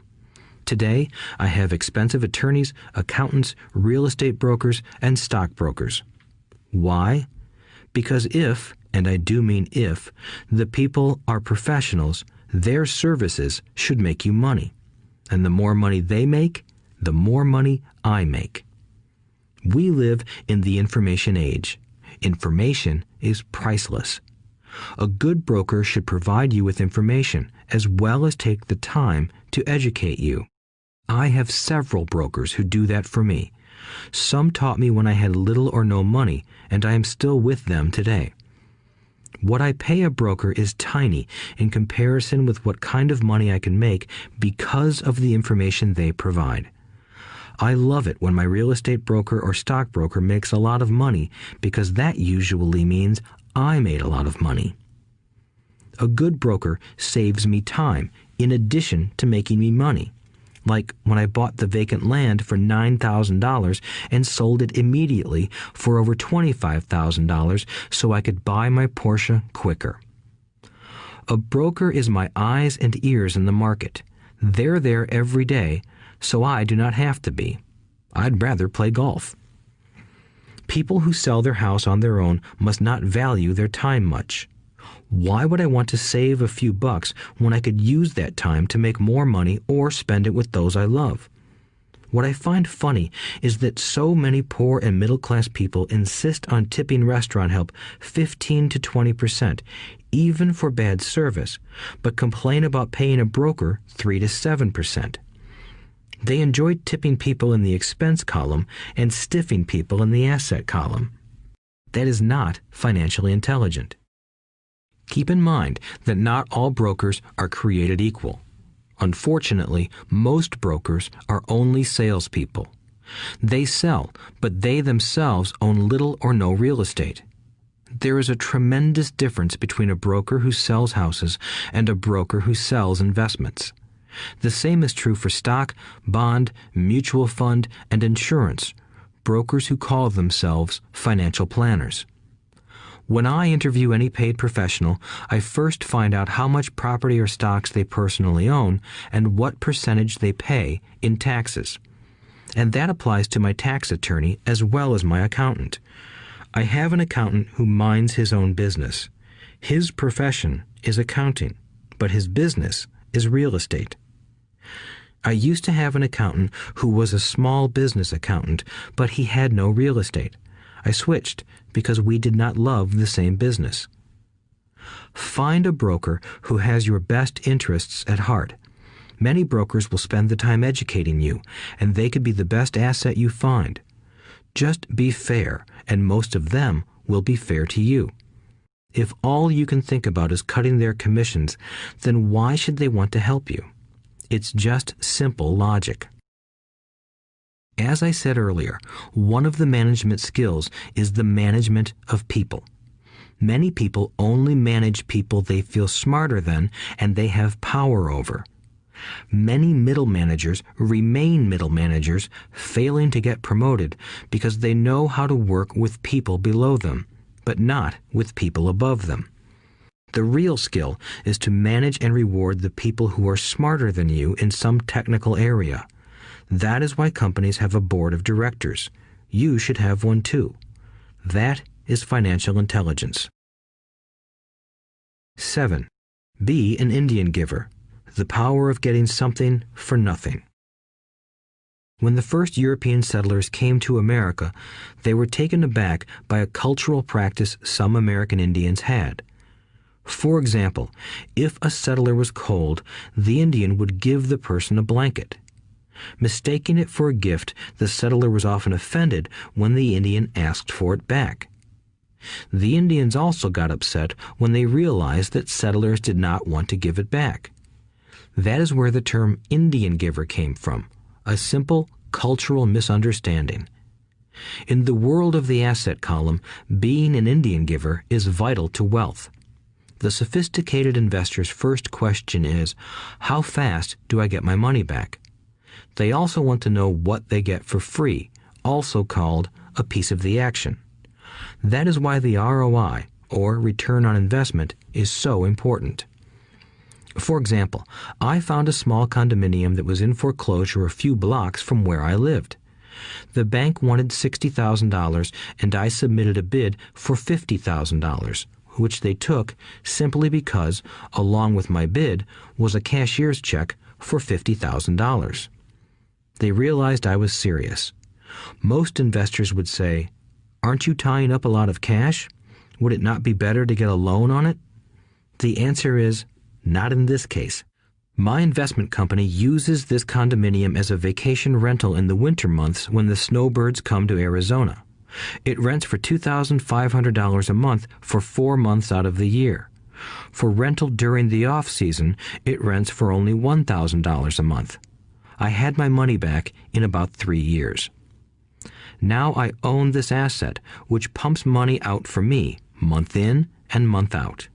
Today, I have expensive attorneys, accountants, real estate brokers, and stockbrokers. Why? Because if, and I do mean if, the people are professionals, their services should make you money. And the more money they make, the more money I make. We live in the information age. Information is priceless. A good broker should provide you with information as well as take the time to educate you. I have several brokers who do that for me. Some taught me when I had little or no money, and I am still with them today. What I pay a broker is tiny in comparison with what kind of money I can make because of the information they provide. I love it when my real estate broker or stockbroker makes a lot of money because that usually means I made a lot of money. A good broker saves me time in addition to making me money. Like when I bought the vacant land for $9,000 and sold it immediately for over $25,000 so I could buy my Porsche quicker. A broker is my eyes and ears in the market. They're there every day, so I do not have to be. I'd rather play golf. People who sell their house on their own must not value their time much. Why would I want to save a few bucks when I could use that time to make more money or spend it with those I love? What I find funny is that so many poor and middle-class people insist on tipping restaurant help 15 to 20%, even for bad service, but complain about paying a broker 3 to 7%. They enjoy tipping people in the expense column and stiffing people in the asset column. That is not financially intelligent. Keep in mind that not all brokers are created equal. Unfortunately, most brokers are only salespeople. They sell, but they themselves own little or no real estate. There is a tremendous difference between a broker who sells houses and a broker who sells investments. The same is true for stock, bond, mutual fund, and insurance, brokers who call themselves financial planners. When I interview any paid professional, I first find out how much property or stocks they personally own and what percentage they pay in taxes. And that applies to my tax attorney as well as my accountant. I have an accountant who minds his own business. His profession is accounting, but his business is real estate. I used to have an accountant who was a small business accountant, but he had no real estate. I switched because we did not love the same business. Find a broker who has your best interests at heart. Many brokers will spend the time educating you, and they could be the best asset you find. Just be fair, and most of them will be fair to you. If all you can think about is cutting their commissions, then why should they want to help you? It's just simple logic. As I said earlier, one of the management skills is the management of people. Many people only manage people they feel smarter than and they have power over. Many middle managers remain middle managers, failing to get promoted because they know how to work with people below them, but not with people above them. The real skill is to manage and reward the people who are smarter than you in some technical area. That is why companies have a board of directors. You should have one too. That is financial intelligence. 7. Be an Indian giver. The power of getting something for nothing. When the first European settlers came to America, they were taken aback by a cultural practice some American Indians had. For example, if a settler was cold, the Indian would give the person a blanket. Mistaking it for a gift, the settler was often offended when the Indian asked for it back. The Indians also got upset when they realized that settlers did not want to give it back. That is where the term Indian giver came from, a simple cultural misunderstanding. In the world of the asset column, being an Indian giver is vital to wealth. The sophisticated investor's first question is, how fast do I get my money back? They also want to know what they get for free, also called a piece of the action. That is why the ROI, or return on investment, is so important. For example, I found a small condominium that was in foreclosure a few blocks from where I lived. The bank wanted $60,000 and I submitted a bid for $50,000, which they took simply because, along with my bid, was a cashier's check for $50,000. They realized I was serious. Most investors would say, "Aren't you tying up a lot of cash? Would it not be better to get a loan on it?" The answer is, not in this case. My investment company uses this condominium as a vacation rental in the winter months when the snowbirds come to Arizona. It rents for $2,500 a month for 4 months out of the year. For rental during the off-season, it rents for only $1,000 a month. I had my money back in about 3 years. Now I own this asset, which pumps money out for me, month in and month out.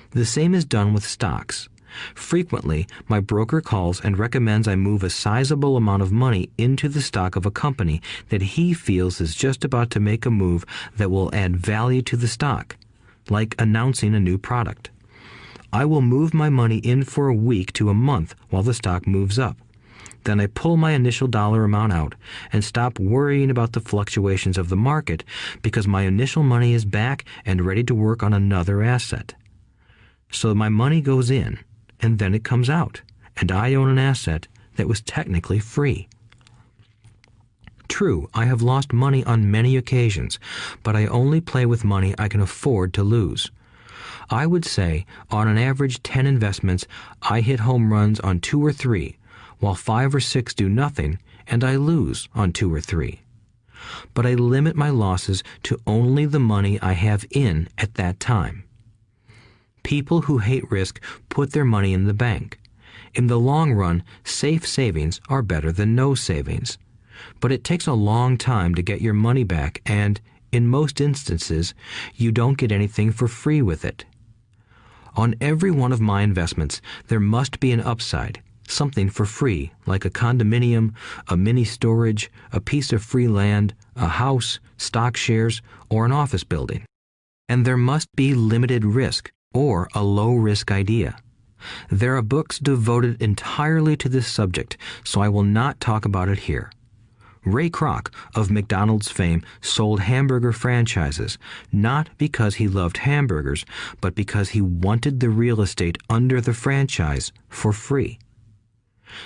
The same is done with stocks. Frequently, my broker calls and recommends I move a sizable amount of money into the stock of a company that he feels is just about to make a move that will add value to the stock, like announcing a new product. I will move my money in for a week to a month while the stock moves up. Then I pull my initial dollar amount out and stop worrying about the fluctuations of the market because my initial money is back and ready to work on another asset. So my money goes in, and then it comes out, and I own an asset that was technically free. True, I have lost money on many occasions, but I only play with money I can afford to lose. I would say, on an average 10 investments, I hit home runs on 2 or 3, while 5 or 6 do nothing, and I lose on 2 or 3. But I limit my losses to only the money I have in at that time. People who hate risk put their money in the bank. In the long run, safe savings are better than no savings. But it takes a long time to get your money back, and, in most instances, you don't get anything for free with it. On every one of my investments, there must be an upside, something for free, like a condominium, a mini storage, a piece of free land, a house, stock shares, or an office building. and there must be limited risk or a low-risk idea. There are books devoted entirely to this subject, so I will not talk about it here. Ray Kroc, of McDonald's fame, sold hamburger franchises, not because he loved hamburgers, but because he wanted the real estate under the franchise for free.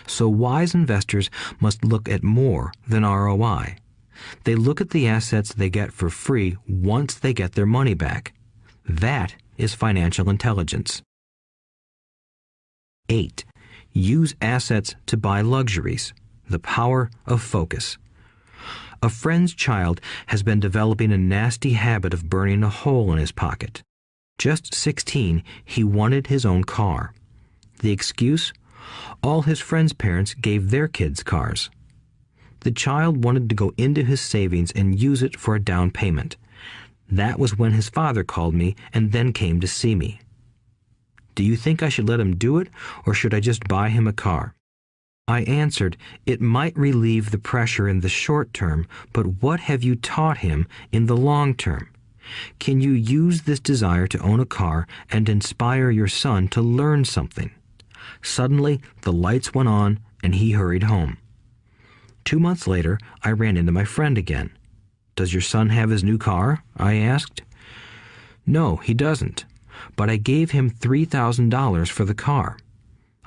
So wise investors must look at more than ROI. They look at the assets they get for free once they get their money back. That is financial intelligence. 8. Use assets to buy luxuries. The power of focus. A friend's child has been developing a nasty habit of burning a hole in his pocket. Just 16, he wanted his own car. The excuse? All his friends' parents gave their kids cars. The child wanted to go into his savings and use it for a down payment. That was when his father called me and then came to see me. Do you think I should let him do it, or should I just buy him a car? I answered, it might relieve the pressure in the short term, but what have you taught him in the long term? Can you use this desire to own a car and inspire your son to learn something? Suddenly, the lights went on and he hurried home. 2 months later, I ran into my friend again. Does your son have his new car? I asked. No, he doesn't, but I gave him $3,000 for the car.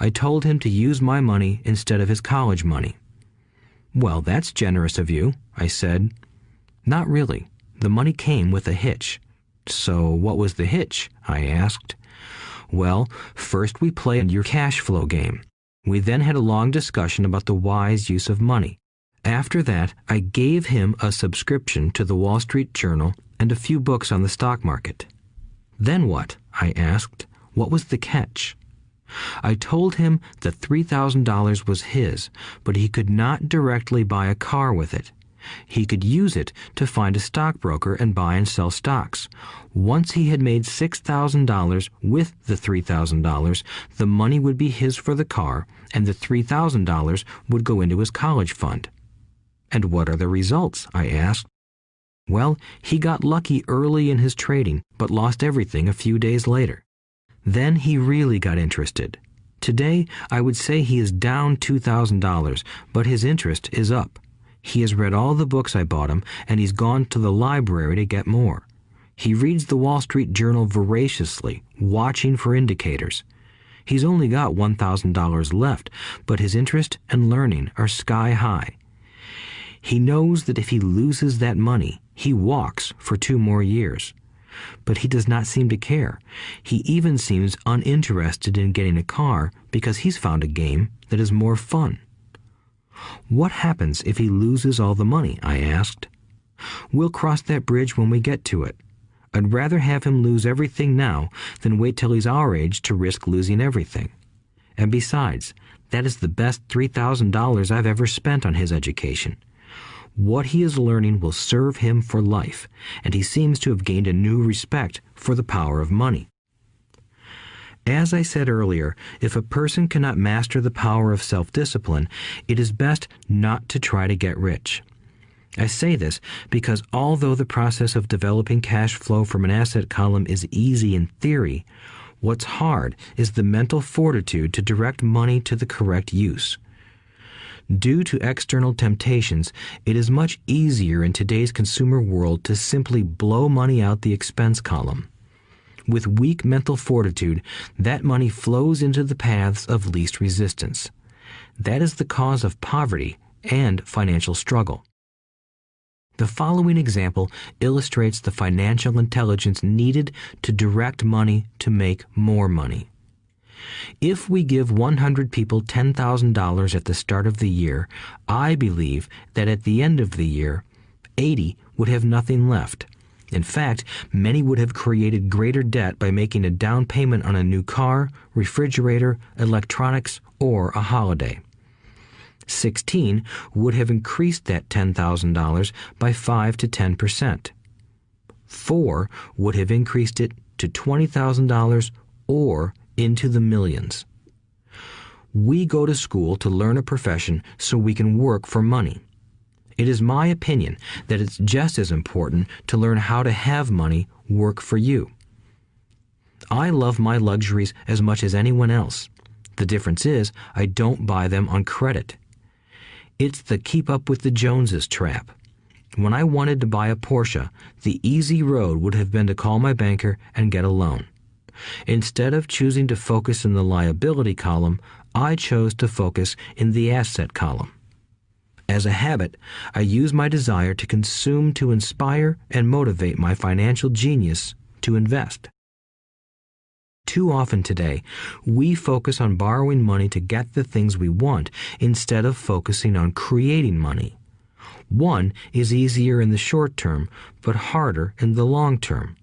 I told him to use my money instead of his college money. Well, that's generous of you, I said. Not really. The money came with a hitch. So what was the hitch? I asked. Well, first we played your cash flow game. We then had a long discussion about the wise use of money. After that, I gave him a subscription to the Wall Street Journal and a few books on the stock market. Then what? I asked. What was the catch? I told him that $3,000 was his, but he could not directly buy a car with it. He could use it to find a stockbroker and buy and sell stocks. Once he had made $6,000 with the $3,000, the money would be his for the car, and the $3,000 would go into his college fund. And what are the results? I asked. Well, he got lucky early in his trading, but lost everything a few days later. Then he really got interested. Today, I would say he is down $2,000, but his interest is up. He has read all the books I bought him, and he's gone to the library to get more. He reads the Wall Street Journal voraciously, watching for indicators. He's only got $1,000 left, but his interest and learning are sky high. He knows that if he loses that money, he walks for 2 more years. But he does not seem to care. He even seems uninterested in getting a car because he's found a game that is more fun. What happens if he loses all the money? I asked. We'll cross that bridge when we get to it. I'd rather have him lose everything now than wait till he's our age to risk losing everything. And besides, that is the best $3,000 I've ever spent on his education. What he is learning will serve him for life, and he seems to have gained a new respect for the power of money. As I said earlier, if a person cannot master the power of self-discipline, it is best not to try to get rich. I say this because although the process of developing cash flow from an asset column is easy in theory, what's hard is the mental fortitude to direct money to the correct use. Due to external temptations, it is much easier in today's consumer world to simply blow money out the expense column. With weak mental fortitude, that money flows into the paths of least resistance. That is the cause of poverty and financial struggle. The following example illustrates the financial intelligence needed to direct money to make more money. If we give 100 people $10,000 at the start of the year, I believe that at the end of the year, 80 would have nothing left. In fact, many would have created greater debt by making a down payment on a new car, refrigerator, electronics, or a holiday. 16 would have increased that $10,000 by 5 to 10%. 4 would have increased it to $20,000 or into the millions. We go to school to learn a profession so we can work for money. It is my opinion that it's just as important to learn how to have money work for you. I love my luxuries as much as anyone else. The difference is I don't buy them on credit. It's the keep up with the Joneses trap. When I wanted to buy a Porsche, the easy road would have been to call my banker and get a loan. Instead of choosing to focus in the liability column, I chose to focus in the asset column. As a habit, I use my desire to consume to inspire and motivate my financial genius to invest. Too often today, we focus on borrowing money to get the things we want instead of focusing on creating money. One is easier in the short term, but harder in the long term.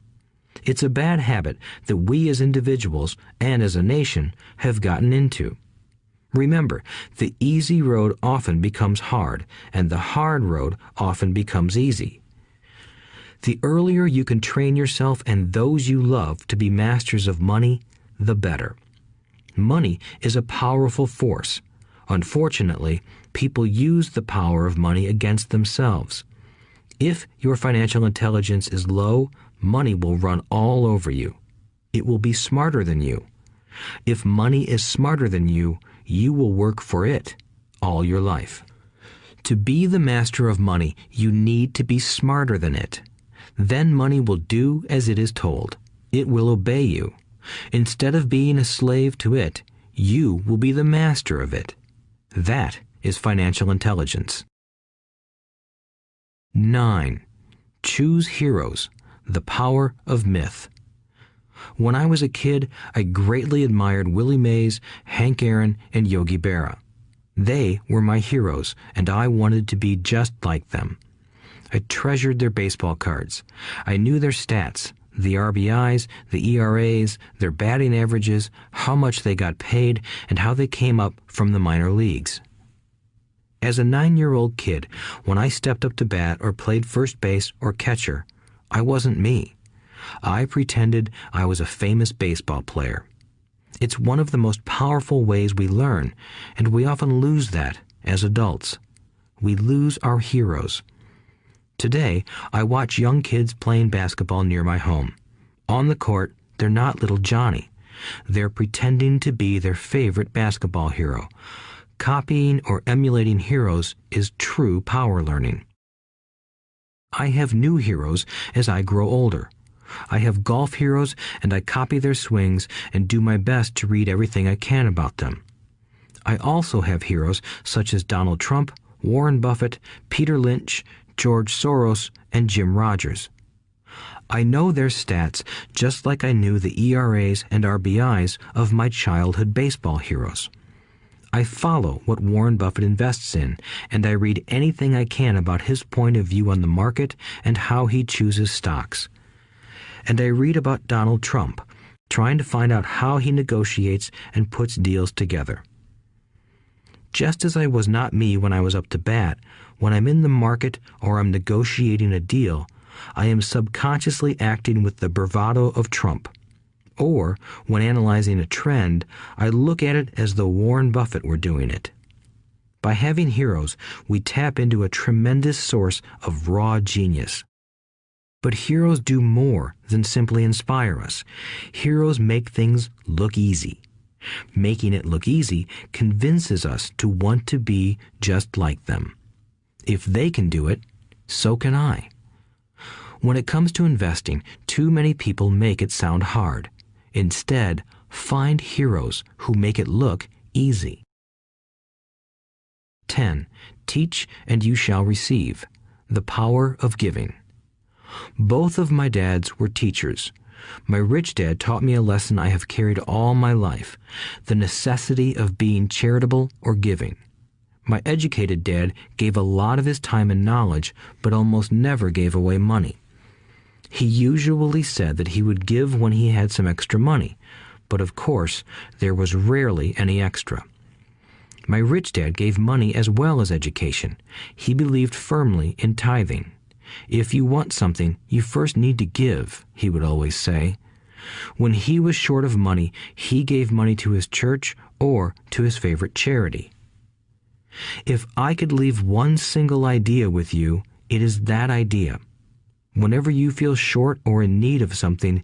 It's a bad habit that we as individuals and as a nation have gotten into. Remember, the easy road often becomes hard, and the hard road often becomes easy. The earlier you can train yourself and those you love to be masters of money, the better. Money is a powerful force. Unfortunately, people use the power of money against themselves. If your financial intelligence is low, money will run all over you. It will be smarter than you. If money is smarter than you, you will work for it all your life. To be the master of money, you need to be smarter than it. Then money will do as it is told. It will obey you. Instead of being a slave to it, you will be the master of it. That is financial intelligence. 9. Choose heroes. The power of myth. When I was a kid, I greatly admired Willie Mays, Hank Aaron, and Yogi Berra. They were my heroes, and I wanted to be just like them. I treasured their baseball cards. I knew their stats, the RBIs, the ERAs, their batting averages, how much they got paid, and how they came up from the minor leagues. As a 9-year-old kid, when I stepped up to bat or played first base or catcher, I wasn't me. I pretended I was a famous baseball player. It's one of the most powerful ways we learn, and we often lose that as adults. We lose our heroes. Today, I watch young kids playing basketball near my home. On the court, they're not little Johnny. They're pretending to be their favorite basketball hero. Copying or emulating heroes is true power learning. I have new heroes as I grow older. I have golf heroes, and I copy their swings and do my best to read everything I can about them. I also have heroes such as Donald Trump, Warren Buffett, Peter Lynch, George Soros, and Jim Rogers. I know their stats just like I knew the ERAs and RBIs of my childhood baseball heroes. I follow what Warren Buffett invests in, and I read anything I can about his point of view on the market and how he chooses stocks. And I read about Donald Trump, trying to find out how he negotiates and puts deals together. Just as I was not me when I was up to bat, when I'm in the market or I'm negotiating a deal, I am subconsciously acting with the bravado of Trump. Or, when analyzing a trend, I look at it as though Warren Buffett were doing it. By having heroes, we tap into a tremendous source of raw genius. But heroes do more than simply inspire us. Heroes make things look easy. Making it look easy convinces us to want to be just like them. If they can do it, so can I. When it comes to investing, too many people make it sound hard. Instead, find heroes who make it look easy. 10. Teach and you shall receive. The power of giving. Both of my dads were teachers. My rich dad taught me a lesson I have carried all my life, the necessity of being charitable or giving. My educated dad gave a lot of his time and knowledge, but almost never gave away money. He usually said that he would give when he had some extra money, but of course, there was rarely any extra. My rich dad gave money as well as education. He believed firmly in tithing. If you want something, you first need to give, he would always say. When he was short of money, he gave money to his church or to his favorite charity. If I could leave one single idea with you, it is that idea. Whenever you feel short or in need of something,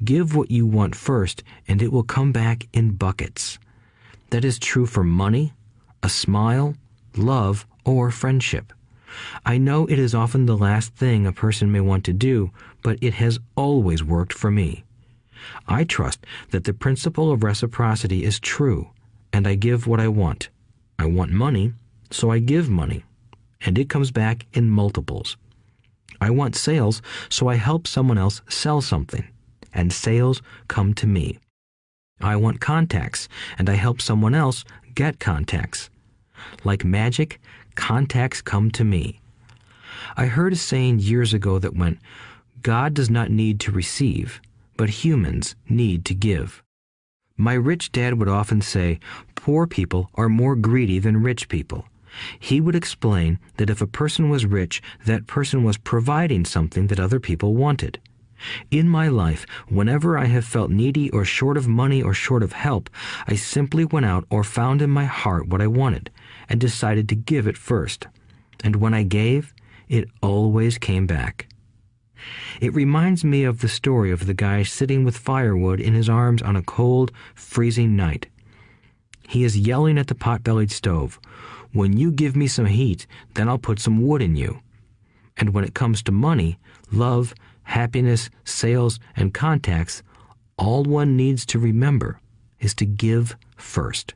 give what you want first, and it will come back in buckets. That is true for money, a smile, love, or friendship. I know it is often the last thing a person may want to do, but it has always worked for me. I trust that the principle of reciprocity is true, and I give what I want. I want money, so I give money, and it comes back in multiples. I want sales, so I help someone else sell something, and sales come to me. I want contacts, and I help someone else get contacts. Like magic, contacts come to me. I heard a saying years ago that went, "God does not need to receive, but humans need to give." My rich dad would often say, poor people are more greedy than rich people. He would explain that if a person was rich, that person was providing something that other people wanted. In my life, whenever I have felt needy or short of money or short of help, I simply went out or found in my heart what I wanted and decided to give it first. And when I gave, it always came back. It reminds me of the story of the guy sitting with firewood in his arms on a cold, freezing night. He is yelling at the pot-bellied stove, "When you give me some heat, then I'll put some wood in you." And when it comes to money, love, happiness, sales, and contacts, all one needs to remember is to give first.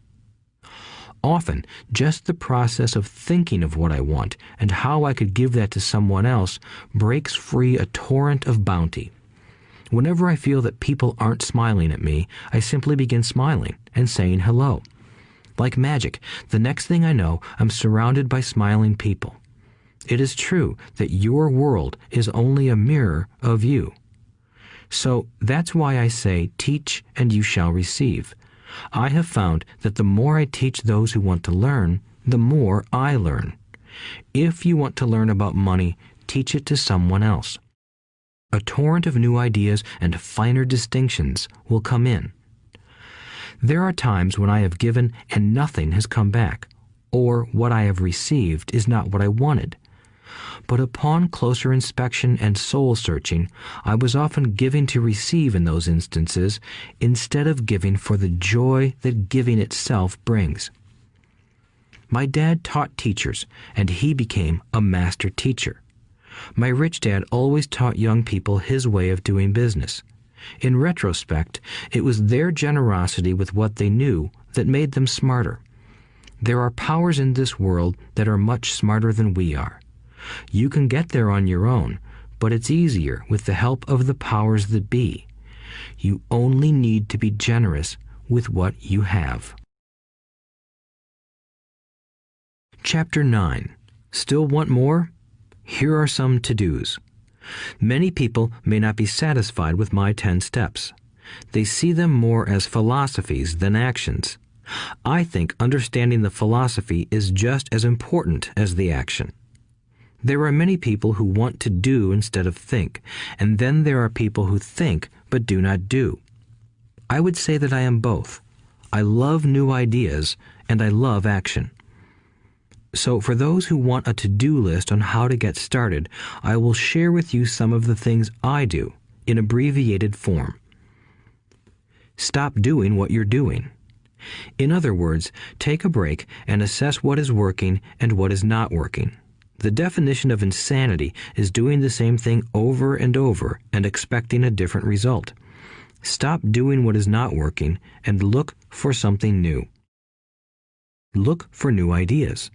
Often, just the process of thinking of what I want and how I could give that to someone else breaks free a torrent of bounty. Whenever I feel that people aren't smiling at me, I simply begin smiling and saying hello. Like magic, the next thing I know, I'm surrounded by smiling people. It is true that your world is only a mirror of you. So that's why I say, teach and you shall receive. I have found that the more I teach those who want to learn, the more I learn. If you want to learn about money, teach it to someone else. A torrent of new ideas and finer distinctions will come in. There are times when I have given and nothing has come back, or what I have received is not what I wanted. But upon closer inspection and soul-searching, I was often giving to receive in those instances, instead of giving for the joy that giving itself brings. My dad taught teachers, and he became a master teacher. My rich dad always taught young people his way of doing business. In retrospect, it was their generosity with what they knew that made them smarter. There are powers in this world that are much smarter than we are. You can get there on your own, but it's easier with the help of the powers that be. You only need to be generous with what you have. Chapter 9. Still want more? Here are some to-dos. Many people may not be satisfied with my 10 steps. They see them more as philosophies than actions. I think understanding the philosophy is just as important as the action. There are many people who want to do instead of think, and then there are people who think but do not do. I would say that I am both. I love new ideas, and I love action. So for those who want a to-do list on how to get started, I will share with you some of the things I do in abbreviated form. Stop doing what you're doing. In other words, take a break and assess what is working and what is not working. The definition of insanity is doing the same thing over and over and expecting a different result. Stop doing what is not working and look for something new. Look for new ideas.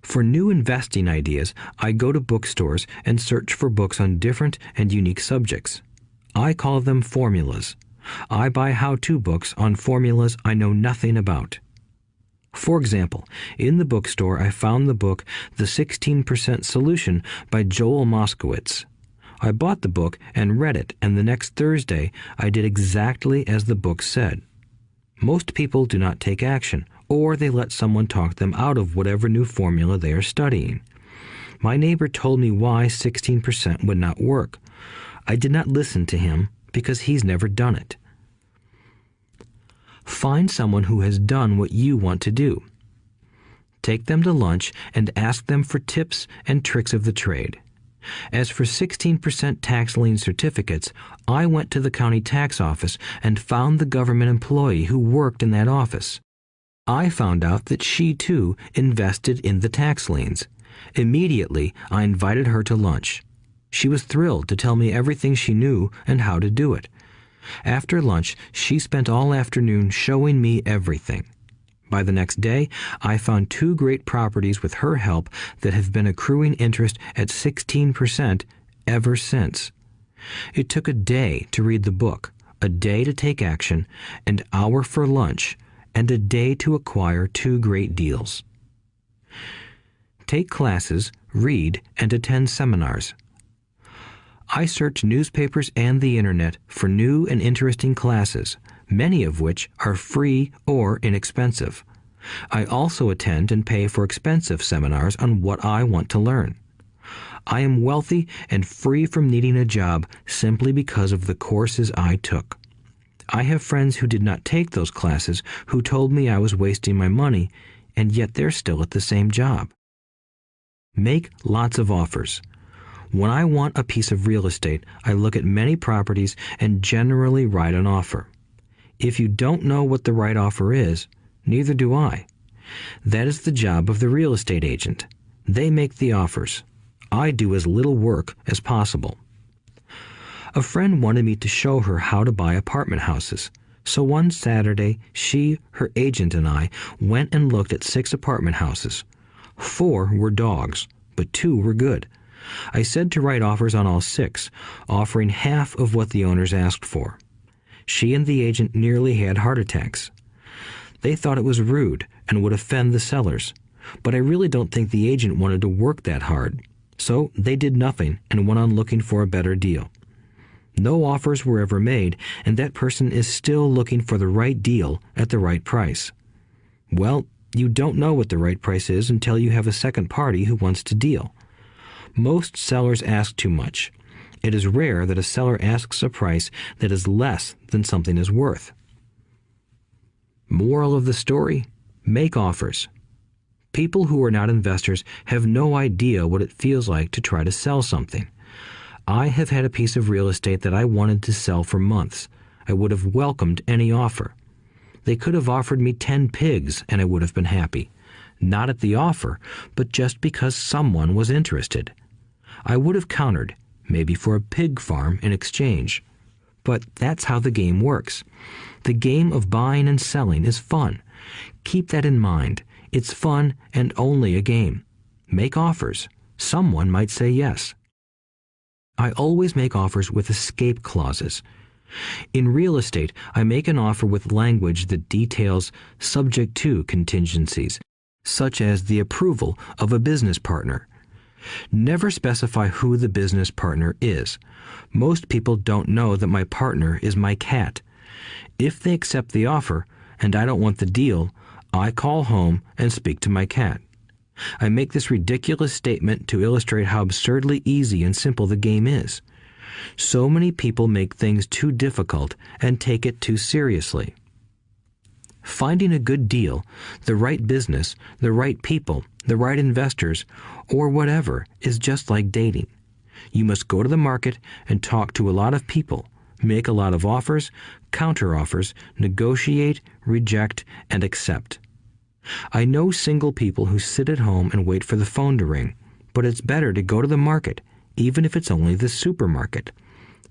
For new investing ideas, I go to bookstores and search for books on different and unique subjects. I call them formulas. I buy how-to books on formulas I know nothing about. For example, in the bookstore I found the book The 16% Solution by Joel Moskowitz. I bought the book and read it, and the next Thursday I did exactly as the book said. Most people do not take action, or they let someone talk them out of whatever new formula they are studying. My neighbor told me why 16% would not work. I did not listen to him because he's never done it. Find someone who has done what you want to do. take them to lunch, and ask them for tips and tricks of the trade. As for 16% tax lien certificates, I went to the county tax office and found the government employee who worked in that office. I found out that she, too, invested in the tax liens. Immediately, I invited her to lunch. She was thrilled to tell me everything she knew and how to do it. After lunch, she spent all afternoon showing me everything. By the next day, I found 2 great properties with her help that have been accruing interest at 16% ever since. It took a day to read the book, a day to take action, an hour for lunch, and a day to acquire 2 great deals. Take classes, read, and attend seminars. I search newspapers and the internet for new and interesting classes, many of which are free or inexpensive. I also attend and pay for expensive seminars on what I want to learn. I am wealthy and free from needing a job simply because of the courses I took. I have friends who did not take those classes who told me I was wasting my money, and yet they're still at the same job. Make lots of offers. When I want a piece of real estate, I look at many properties and generally write an offer. If you don't know what the right offer is, neither do I. That is the job of the real estate agent. They make the offers. I do as little work as possible. A friend wanted me to show her how to buy apartment houses. So one Saturday, she, her agent, and I went and looked at 6 apartment houses. 4 were dogs, but 2 were good. I said to write offers on all 6, offering half of what the owners asked for. She and the agent nearly had heart attacks. They thought it was rude and would offend the sellers, but I really don't think the agent wanted to work that hard. So they did nothing and went on looking for a better deal. No offers were ever made, and that person is still looking for the right deal at the right price. Well, you don't know what the right price is until you have a second party who wants to deal. Most sellers ask too much. It is rare that a seller asks a price that is less than something is worth. Moral of the story: make offers. People who are not investors have no idea what it feels like to try to sell something. I have had a piece of real estate that I wanted to sell for months. I would have welcomed any offer. They could have offered me 10 pigs and I would have been happy. Not at the offer, but just because someone was interested. I would have countered, maybe for a pig farm in exchange. But that's how the game works. The game of buying and selling is fun. Keep that in mind. It's fun and only a game. Make offers. Someone might say yes. I always make offers with escape clauses. In real estate, I make an offer with language that details subject to contingencies, such as the approval of a business partner. Never specify who the business partner is. Most people don't know that my partner is my cat. If they accept the offer and I don't want the deal, I call home and speak to my cat. I make this ridiculous statement to illustrate how absurdly easy and simple the game is. So many people make things too difficult and take it too seriously. Finding a good deal, the right business, the right people, the right investors, or whatever is just like dating. You must go to the market and talk to a lot of people, make a lot of offers, counter-offers, negotiate, reject, and accept. I know single people who sit at home and wait for the phone to ring, but it's better to go to the market, even if it's only the supermarket.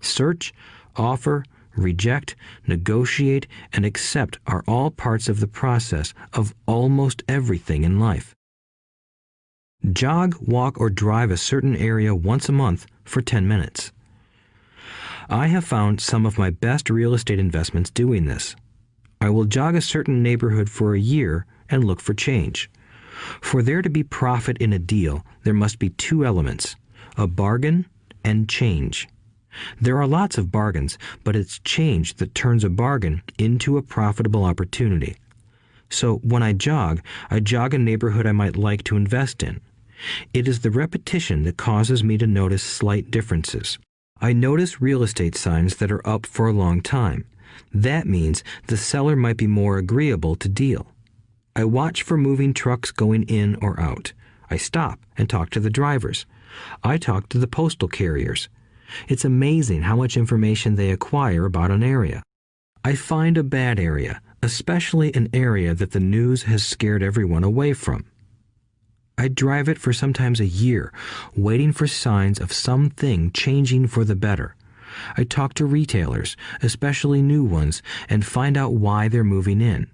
Search, offer, reject, negotiate, and accept are all parts of the process of almost everything in life. Jog, walk, or drive a certain area once a month for 10 minutes. I have found some of my best real estate investments doing this. I will jog a certain neighborhood for a year and look for change. For there to be profit in a deal, there must be 2 elements, a bargain and change. There are lots of bargains, but it's change that turns a bargain into a profitable opportunity. So when I jog a neighborhood I might like to invest in. It is the repetition that causes me to notice slight differences. I notice real estate signs that are up for a long time. That means the seller might be more agreeable to deal. I watch for moving trucks going in or out. I stop and talk to the drivers. I talk to the postal carriers. It's amazing how much information they acquire about an area. I find a bad area, especially an area that the news has scared everyone away from. I drive it for sometimes a year, waiting for signs of something changing for the better. I talk to retailers, especially new ones, and find out why they're moving in.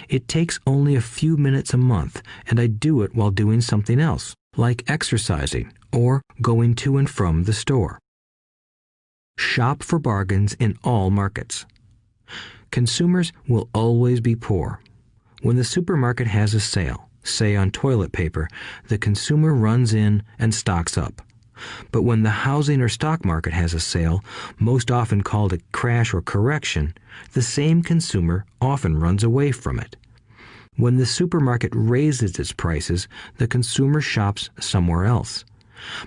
It takes only a few minutes a month, and I do it while doing something else, like exercising or going to and from the store. Shop for bargains in all markets. Consumers will always be poor. When the supermarket has a sale, say on toilet paper, the consumer runs in and stocks up. But when the housing or stock market has a sale, most often called a crash or correction, the same consumer often runs away from it. When the supermarket raises its prices, the consumer shops somewhere else.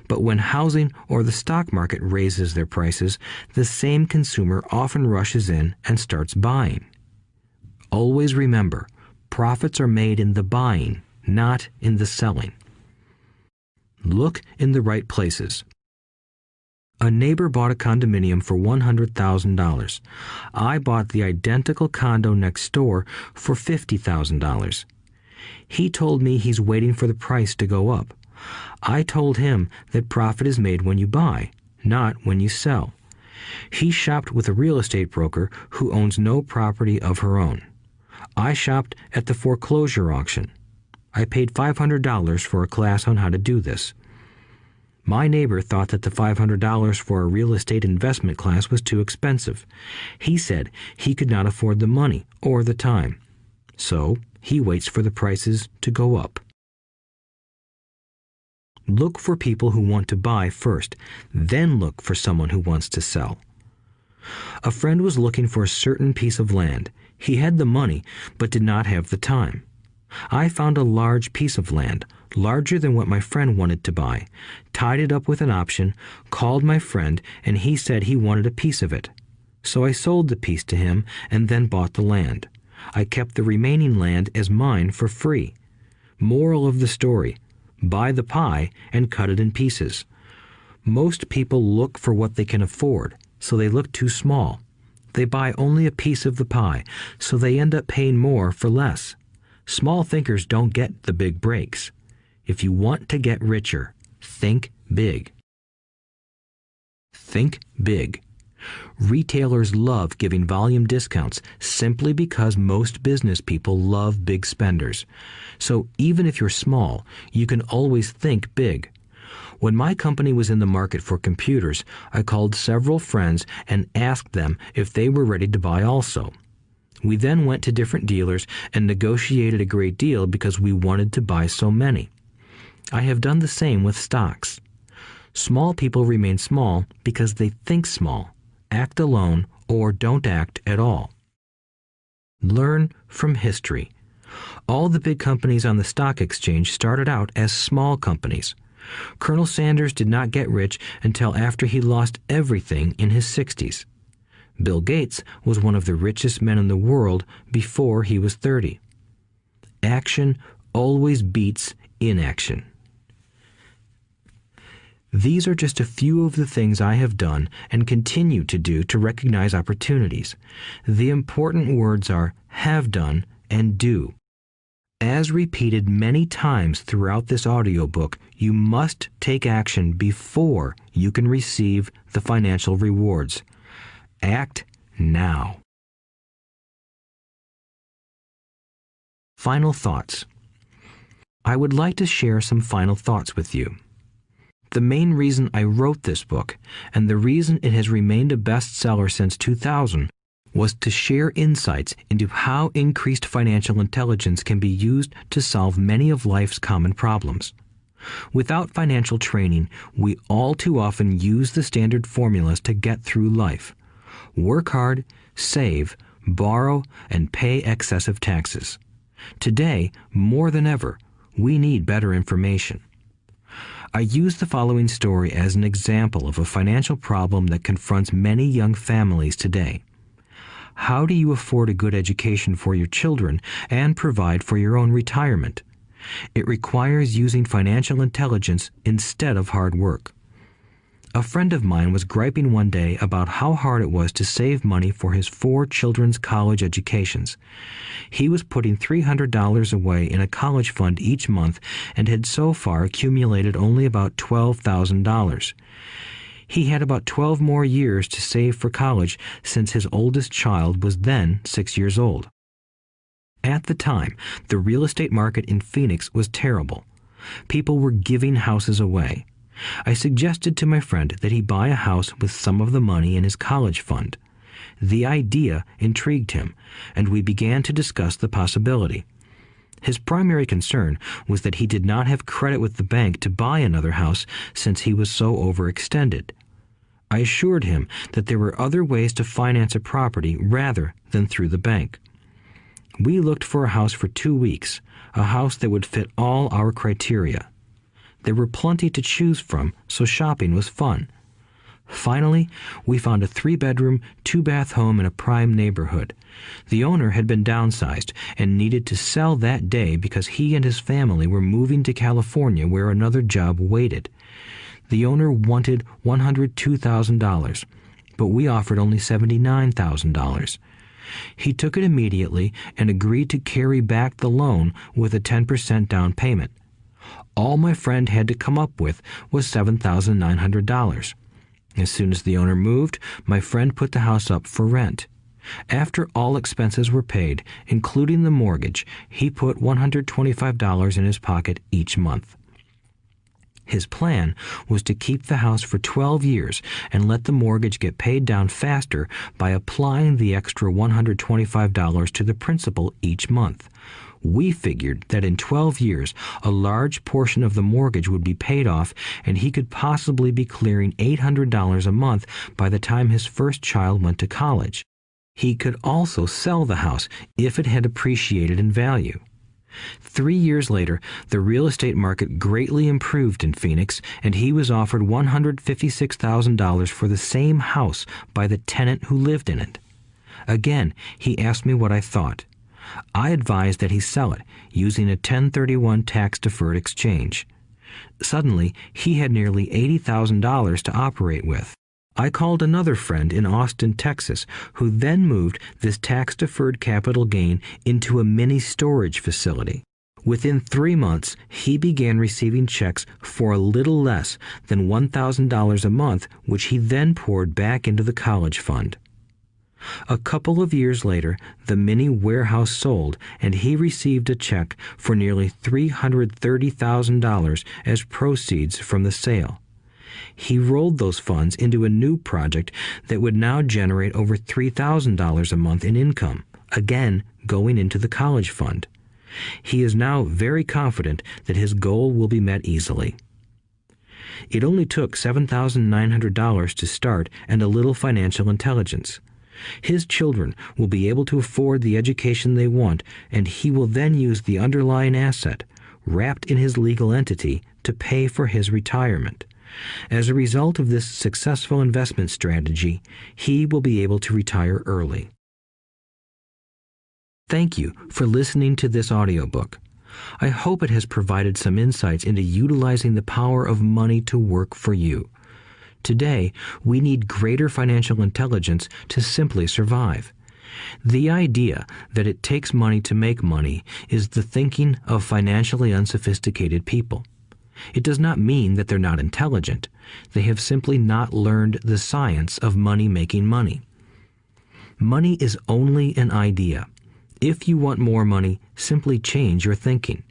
But when housing or the stock market raises their prices, the same consumer often rushes in and starts buying. Always remember, profits are made in the buying, not in the selling. Look in the right places. A neighbor bought a condominium for $100,000. I bought the identical condo next door for $50,000. He told me he's waiting for the price to go up. I told him that profit is made when you buy, not when you sell. He shopped with a real estate broker who owns no property of her own. I shopped at the foreclosure auction. I paid $500 for a class on how to do this. My neighbor thought that the $500 for a real estate investment class was too expensive. He said he could not afford the money or the time. So he waits for the prices to go up. Look for people who want to buy first, then look for someone who wants to sell. A friend was looking for a certain piece of land. He had the money, but did not have the time. I found a large piece of land, larger than what my friend wanted to buy, tied it up with an option, called my friend, and he said he wanted a piece of it. So I sold the piece to him and then bought the land. I kept the remaining land as mine for free. Moral of the story: buy the pie and cut it in pieces. Most people look for what they can afford, so they look too small. They buy only a piece of the pie, so they end up paying more for less. Small thinkers don't get the big breaks. If you want to get richer, think big. Think big. Retailers love giving volume discounts simply because most business people love big spenders. So even if you're small, you can always think big. When my company was in the market for computers, I called several friends and asked them if they were ready to buy also. We then went to different dealers and negotiated a great deal because we wanted to buy so many. I have done the same with stocks. Small people remain small because they think small, act alone, or don't act at all. Learn from history. All the big companies on the stock exchange started out as small companies. Colonel Sanders did not get rich until after he lost everything in his 60s. Bill Gates was one of the richest men in the world before he was 30. Action always beats inaction. These are just a few of the things I have done and continue to do to recognize opportunities. The important words are have done and do. As repeated many times throughout this audiobook, you must take action before you can receive the financial rewards. Act now. Final thoughts. I would like to share some final thoughts with you. The main reason I wrote this book, and the reason it has remained a bestseller since 2000, was to share insights into how increased financial intelligence can be used to solve many of life's common problems. Without financial training, we all too often use the standard formulas to get through life. Work hard, save, borrow, and pay excessive taxes. Today, more than ever, we need better information. I use the following story as an example of a financial problem that confronts many young families today. How do you afford a good education for your children and provide for your own retirement? It requires using financial intelligence instead of hard work. A friend of mine was griping one day about how hard it was to save money for his 4 children's college educations. He was putting $300 away in a college fund each month and had so far accumulated only about $12,000. He had about 12 more years to save for college since his oldest child was then 6 years old. At the time, the real estate market in Phoenix was terrible. People were giving houses away. I suggested to my friend that he buy a house with some of the money in his college fund. The idea intrigued him, and we began to discuss the possibility. His primary concern was that he did not have credit with the bank to buy another house since he was so overextended. I assured him that there were other ways to finance a property rather than through the bank. We looked for a house for 2 weeks, a house that would fit all our criteria. There were plenty to choose from, so shopping was fun. Finally, we found a 3-bedroom, 2-bath home in a prime neighborhood. The owner had been downsized and needed to sell that day because he and his family were moving to California where another job waited. The owner wanted $102,000, but we offered only $79,000. He took it immediately and agreed to carry back the loan with a 10% down payment. All my friend had to come up with was $7,900. As soon as the owner moved, my friend put the house up for rent. After all expenses were paid, including the mortgage, he put $125 in his pocket each month. His plan was to keep the house for 12 years and let the mortgage get paid down faster by applying the extra $125 to the principal each month. We figured that in 12 years, a large portion of the mortgage would be paid off and he could possibly be clearing $800 a month by the time his first child went to college. He could also sell the house if it had appreciated in value. 3 years later, the real estate market greatly improved in Phoenix, and he was offered $156,000 for the same house by the tenant who lived in it. Again, he asked me what I thought. I advised that he sell it, using a 1031 tax-deferred exchange. Suddenly, he had nearly $80,000 to operate with. I called another friend in Austin, Texas, who then moved this tax-deferred capital gain into a mini storage facility. Within 3 months, he began receiving checks for a little less than $1,000 a month, which he then poured back into the college fund. A couple of years later, the mini warehouse sold, and he received a check for nearly $330,000 as proceeds from the sale. He rolled those funds into a new project that would now generate over $3,000 a month in income, again going into the college fund. He is now very confident that his goal will be met easily. It only took $7,900 to start and a little financial intelligence. His children will be able to afford the education they want, and he will then use the underlying asset, wrapped in his legal entity, to pay for his retirement. As a result of this successful investment strategy, he will be able to retire early. Thank you for listening to this audiobook. I hope it has provided some insights into utilizing the power of money to work for you. Today, we need greater financial intelligence to simply survive. The idea that it takes money to make money is the thinking of financially unsophisticated people. It does not mean that they're not intelligent. They have simply not learned the science of making money. Money is only an idea. If you want more money, simply change your thinking.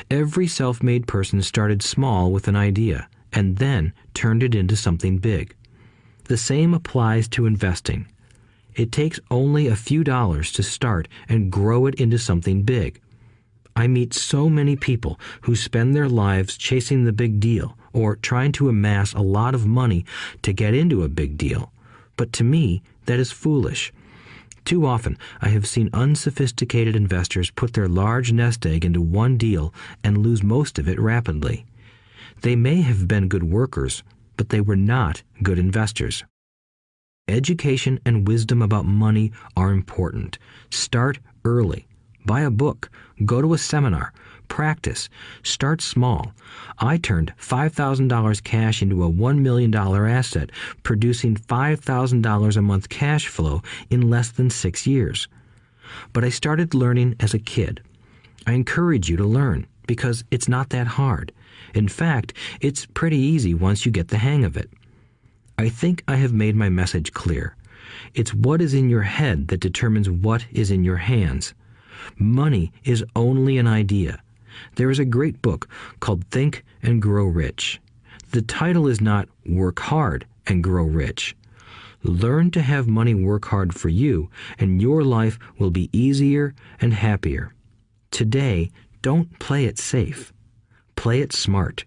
Every self-made person started small with an idea and then turned it into something big. The same applies to investing. It takes only a few dollars to start and grow it into something big. I meet so many people who spend their lives chasing the big deal or trying to amass a lot of money to get into a big deal. But to me, that is foolish. Too often, I have seen unsophisticated investors put their large nest egg into one deal and lose most of it rapidly. They may have been good workers, but they were not good investors. Education and wisdom about money are important. Start early. Buy a book. Go to a seminar. Practice. Start small. I turned $5,000 cash into a $1 million asset, producing $5,000 a month cash flow in less than 6 years. But I started learning as a kid. I encourage you to learn because it's not that hard. In fact, it's pretty easy once you get the hang of it. I think I have made my message clear. It's what is in your head that determines what is in your hands. Money is only an idea. There is a great book called Think and Grow Rich. The title is not Work Hard and Grow Rich. Learn to have money work hard for you, and your life will be easier and happier. Today, don't play it safe. Play it smart.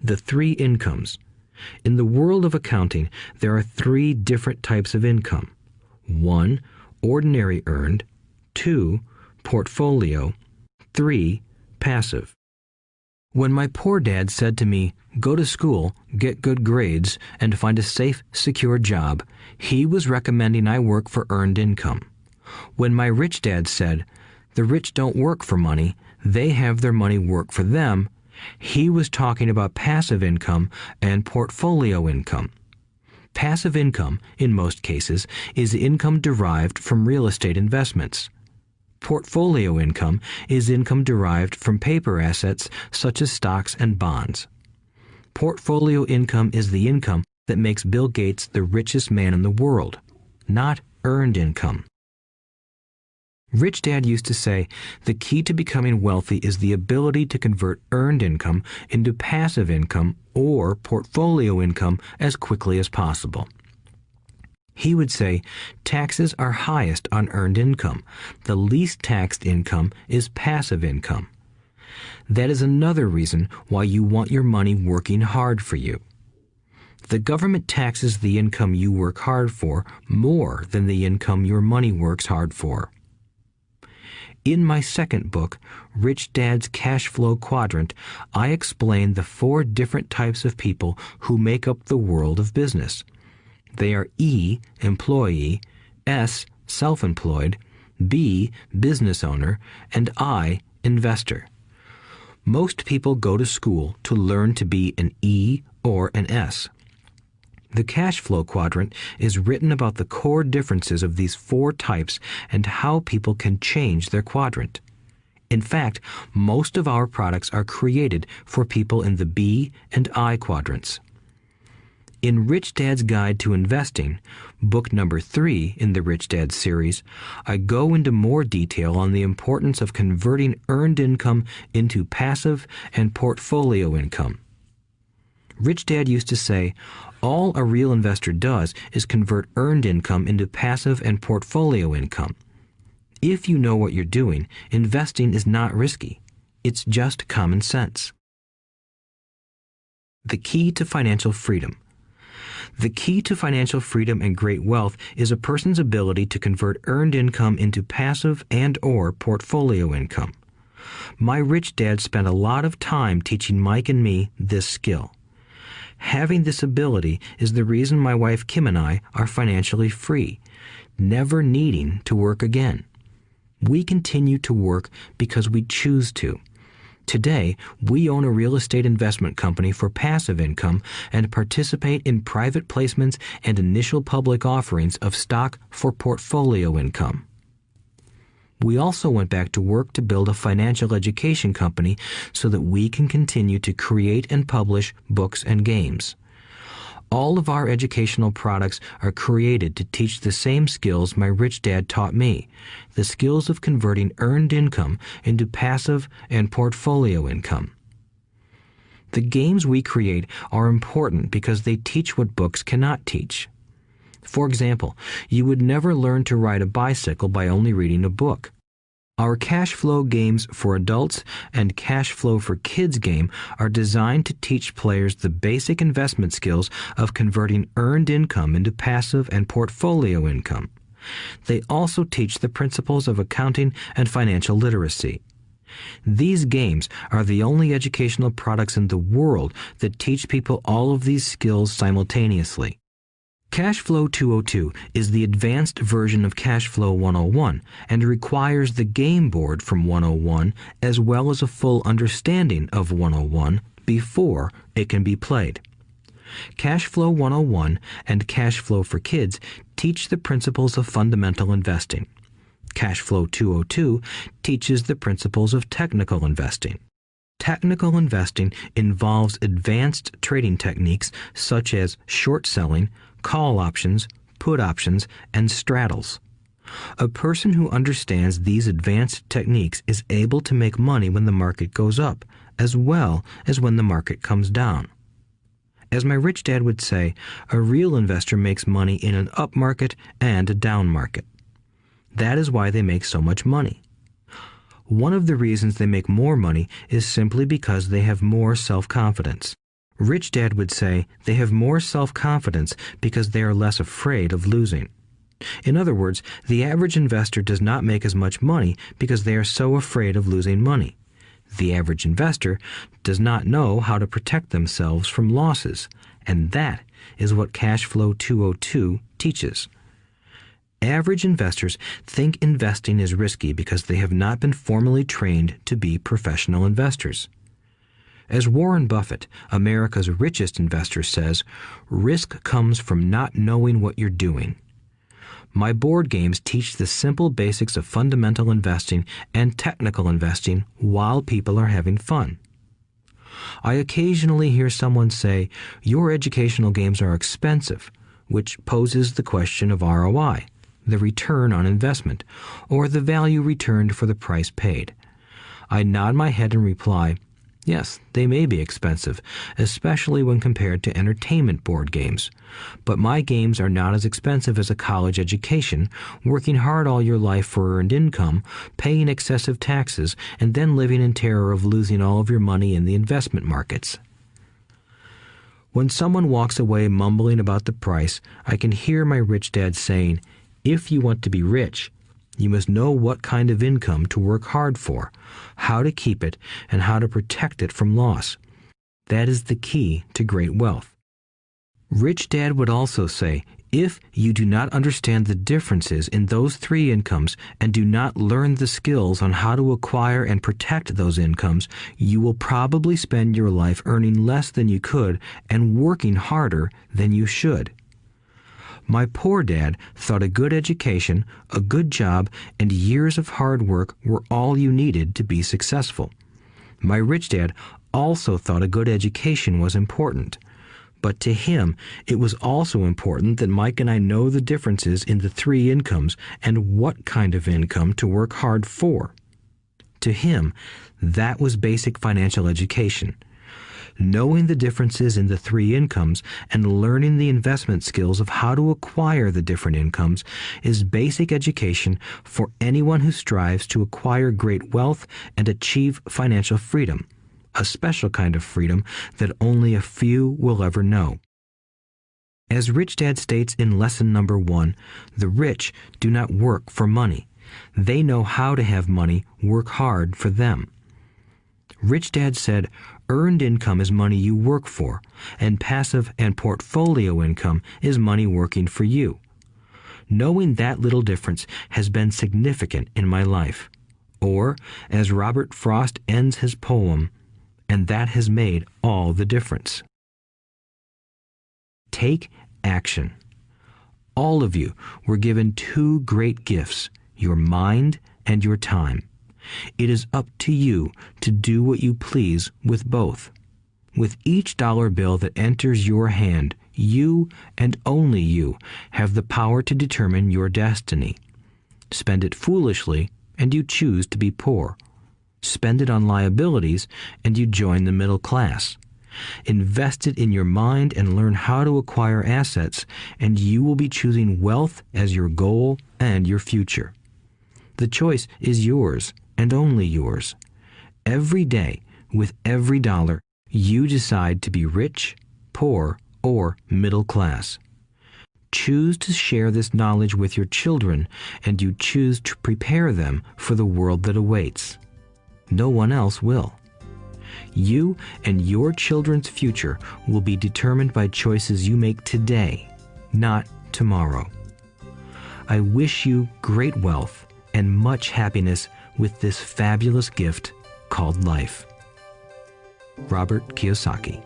The 3 incomes. In the world of accounting, there are 3 different types of income. 1. Ordinary earned. 2. Portfolio. 3. Passive. When my poor dad said to me, "Go to school, get good grades, and find a safe, secure job," he was recommending I work for earned income. When my rich dad said, "The rich don't work for money, they have their money work for them," he was talking about passive income and portfolio income. Passive income, in most cases, is income derived from real estate investments. Portfolio income is income derived from paper assets such as stocks and bonds. Portfolio income is the income that makes Bill Gates the richest man in the world, not earned income. Rich Dad used to say, the key to becoming wealthy is the ability to convert earned income into passive income or portfolio income as quickly as possible. He would say, taxes are highest on earned income. The least taxed income is passive income. That is another reason why you want your money working hard for you. The government taxes the income you work hard for more than the income your money works hard for. In my second book, Rich Dad's Cash Flow Quadrant, I explain the 4 different types of people who make up the world of business. They are E, employee, S, self-employed, B, business owner, and I, investor. Most people go to school to learn to be an E or an S. The cash flow quadrant is written about the core differences of these 4 types and how people can change their quadrant. In fact, most of our products are created for people in the B and I quadrants. In Rich Dad's Guide to Investing, book number 3 in the Rich Dad series, I go into more detail on the importance of converting earned income into passive and portfolio income. Rich Dad used to say, all a real investor does is convert earned income into passive and portfolio income. If you know what you're doing, investing is not risky. It's just common sense. The key to financial freedom. The key to financial freedom and great wealth is a person's ability to convert earned income into passive and/or portfolio income. My rich dad spent a lot of time teaching Mike and me this skill. Having this ability is the reason my wife Kim and I are financially free, never needing to work again. We continue to work because we choose to. Today, we own a real estate investment company for passive income and participate in private placements and initial public offerings of stock for portfolio income. We also went back to work to build a financial education company so that we can continue to create and publish books and games. All of our educational products are created to teach the same skills my rich dad taught me, the skills of converting earned income into passive and portfolio income. The games we create are important because they teach what books cannot teach. For example, you would never learn to ride a bicycle by only reading a book. Our cash flow games for adults and cash flow for kids game are designed to teach players the basic investment skills of converting earned income into passive and portfolio income. They also teach the principles of accounting and financial literacy. These games are the only educational products in the world that teach people all of these skills simultaneously. Cash Flow 202 is the advanced version of Cash Flow 101 and requires the game board from 101 as well as a full understanding of 101 before it can be played. Cash Flow 101 and Cash Flow for Kids teach the principles of fundamental investing. Cash Flow 202 teaches the principles of technical investing. Technical investing involves advanced trading techniques such as short selling, call options, put options, and straddles. A person who understands these advanced techniques is able to make money when the market goes up, as well as when the market comes down. As my rich dad would say, a real investor makes money in an up market and a down market. That is why they make so much money. One of the reasons they make more money is simply because they have more self-confidence. Rich Dad would say they have more self-confidence because they are less afraid of losing. In other words, the average investor does not make as much money because they are so afraid of losing money. The average investor does not know how to protect themselves from losses, and that is what Cash Flow 202 teaches. Average investors think investing is risky because they have not been formally trained to be professional investors. As Warren Buffett, America's richest investor, says, risk comes from not knowing what you're doing. My board games teach the simple basics of fundamental investing and technical investing while people are having fun. I occasionally hear someone say, your educational games are expensive, which poses the question of ROI, the return on investment, or the value returned for the price paid. I nod my head and reply, yes, they may be expensive, especially when compared to entertainment board games. But my games are not as expensive as a college education, working hard all your life for earned income, paying excessive taxes, and then living in terror of losing all of your money in the investment markets. When someone walks away mumbling about the price, I can hear my rich dad saying, if you want to be rich, you must know what kind of income to work hard for, how to keep it, and how to protect it from loss. That is the key to great wealth. Rich Dad would also say, if you do not understand the differences in those three incomes and do not learn the skills on how to acquire and protect those incomes, you will probably spend your life earning less than you could and working harder than you should. My poor dad thought a good education, a good job, and years of hard work were all you needed to be successful. My rich dad also thought a good education was important. But to him, it was also important that Mike and I know the differences in the three incomes and what kind of income to work hard for. To him, that was basic financial education. Knowing the differences in the three incomes and learning the investment skills of how to acquire the different incomes is basic education for anyone who strives to acquire great wealth and achieve financial freedom, a special kind of freedom that only a few will ever know. As Rich Dad states in lesson number 1, the rich do not work for money. They know how to have money work hard for them. Rich Dad said, earned income is money you work for, and passive and portfolio income is money working for you. Knowing that little difference has been significant in my life. Or, as Robert Frost ends his poem, and that has made all the difference. Take action. All of you were given two great gifts, your mind and your time. It is up to you to do what you please with both. With each dollar bill that enters your hand, you and only you have the power to determine your destiny. Spend it foolishly, and you choose to be poor. Spend it on liabilities, and you join the middle class. Invest it in your mind and learn how to acquire assets, and you will be choosing wealth as your goal and your future. The choice is yours and only yours. Every day, with every dollar, you decide to be rich, poor, or middle class. Choose to share this knowledge with your children, and you choose to prepare them for the world that awaits. No one else will. You and your children's future will be determined by choices you make today, not tomorrow. I wish you great wealth and much happiness with this fabulous gift called life. Robert Kiyosaki.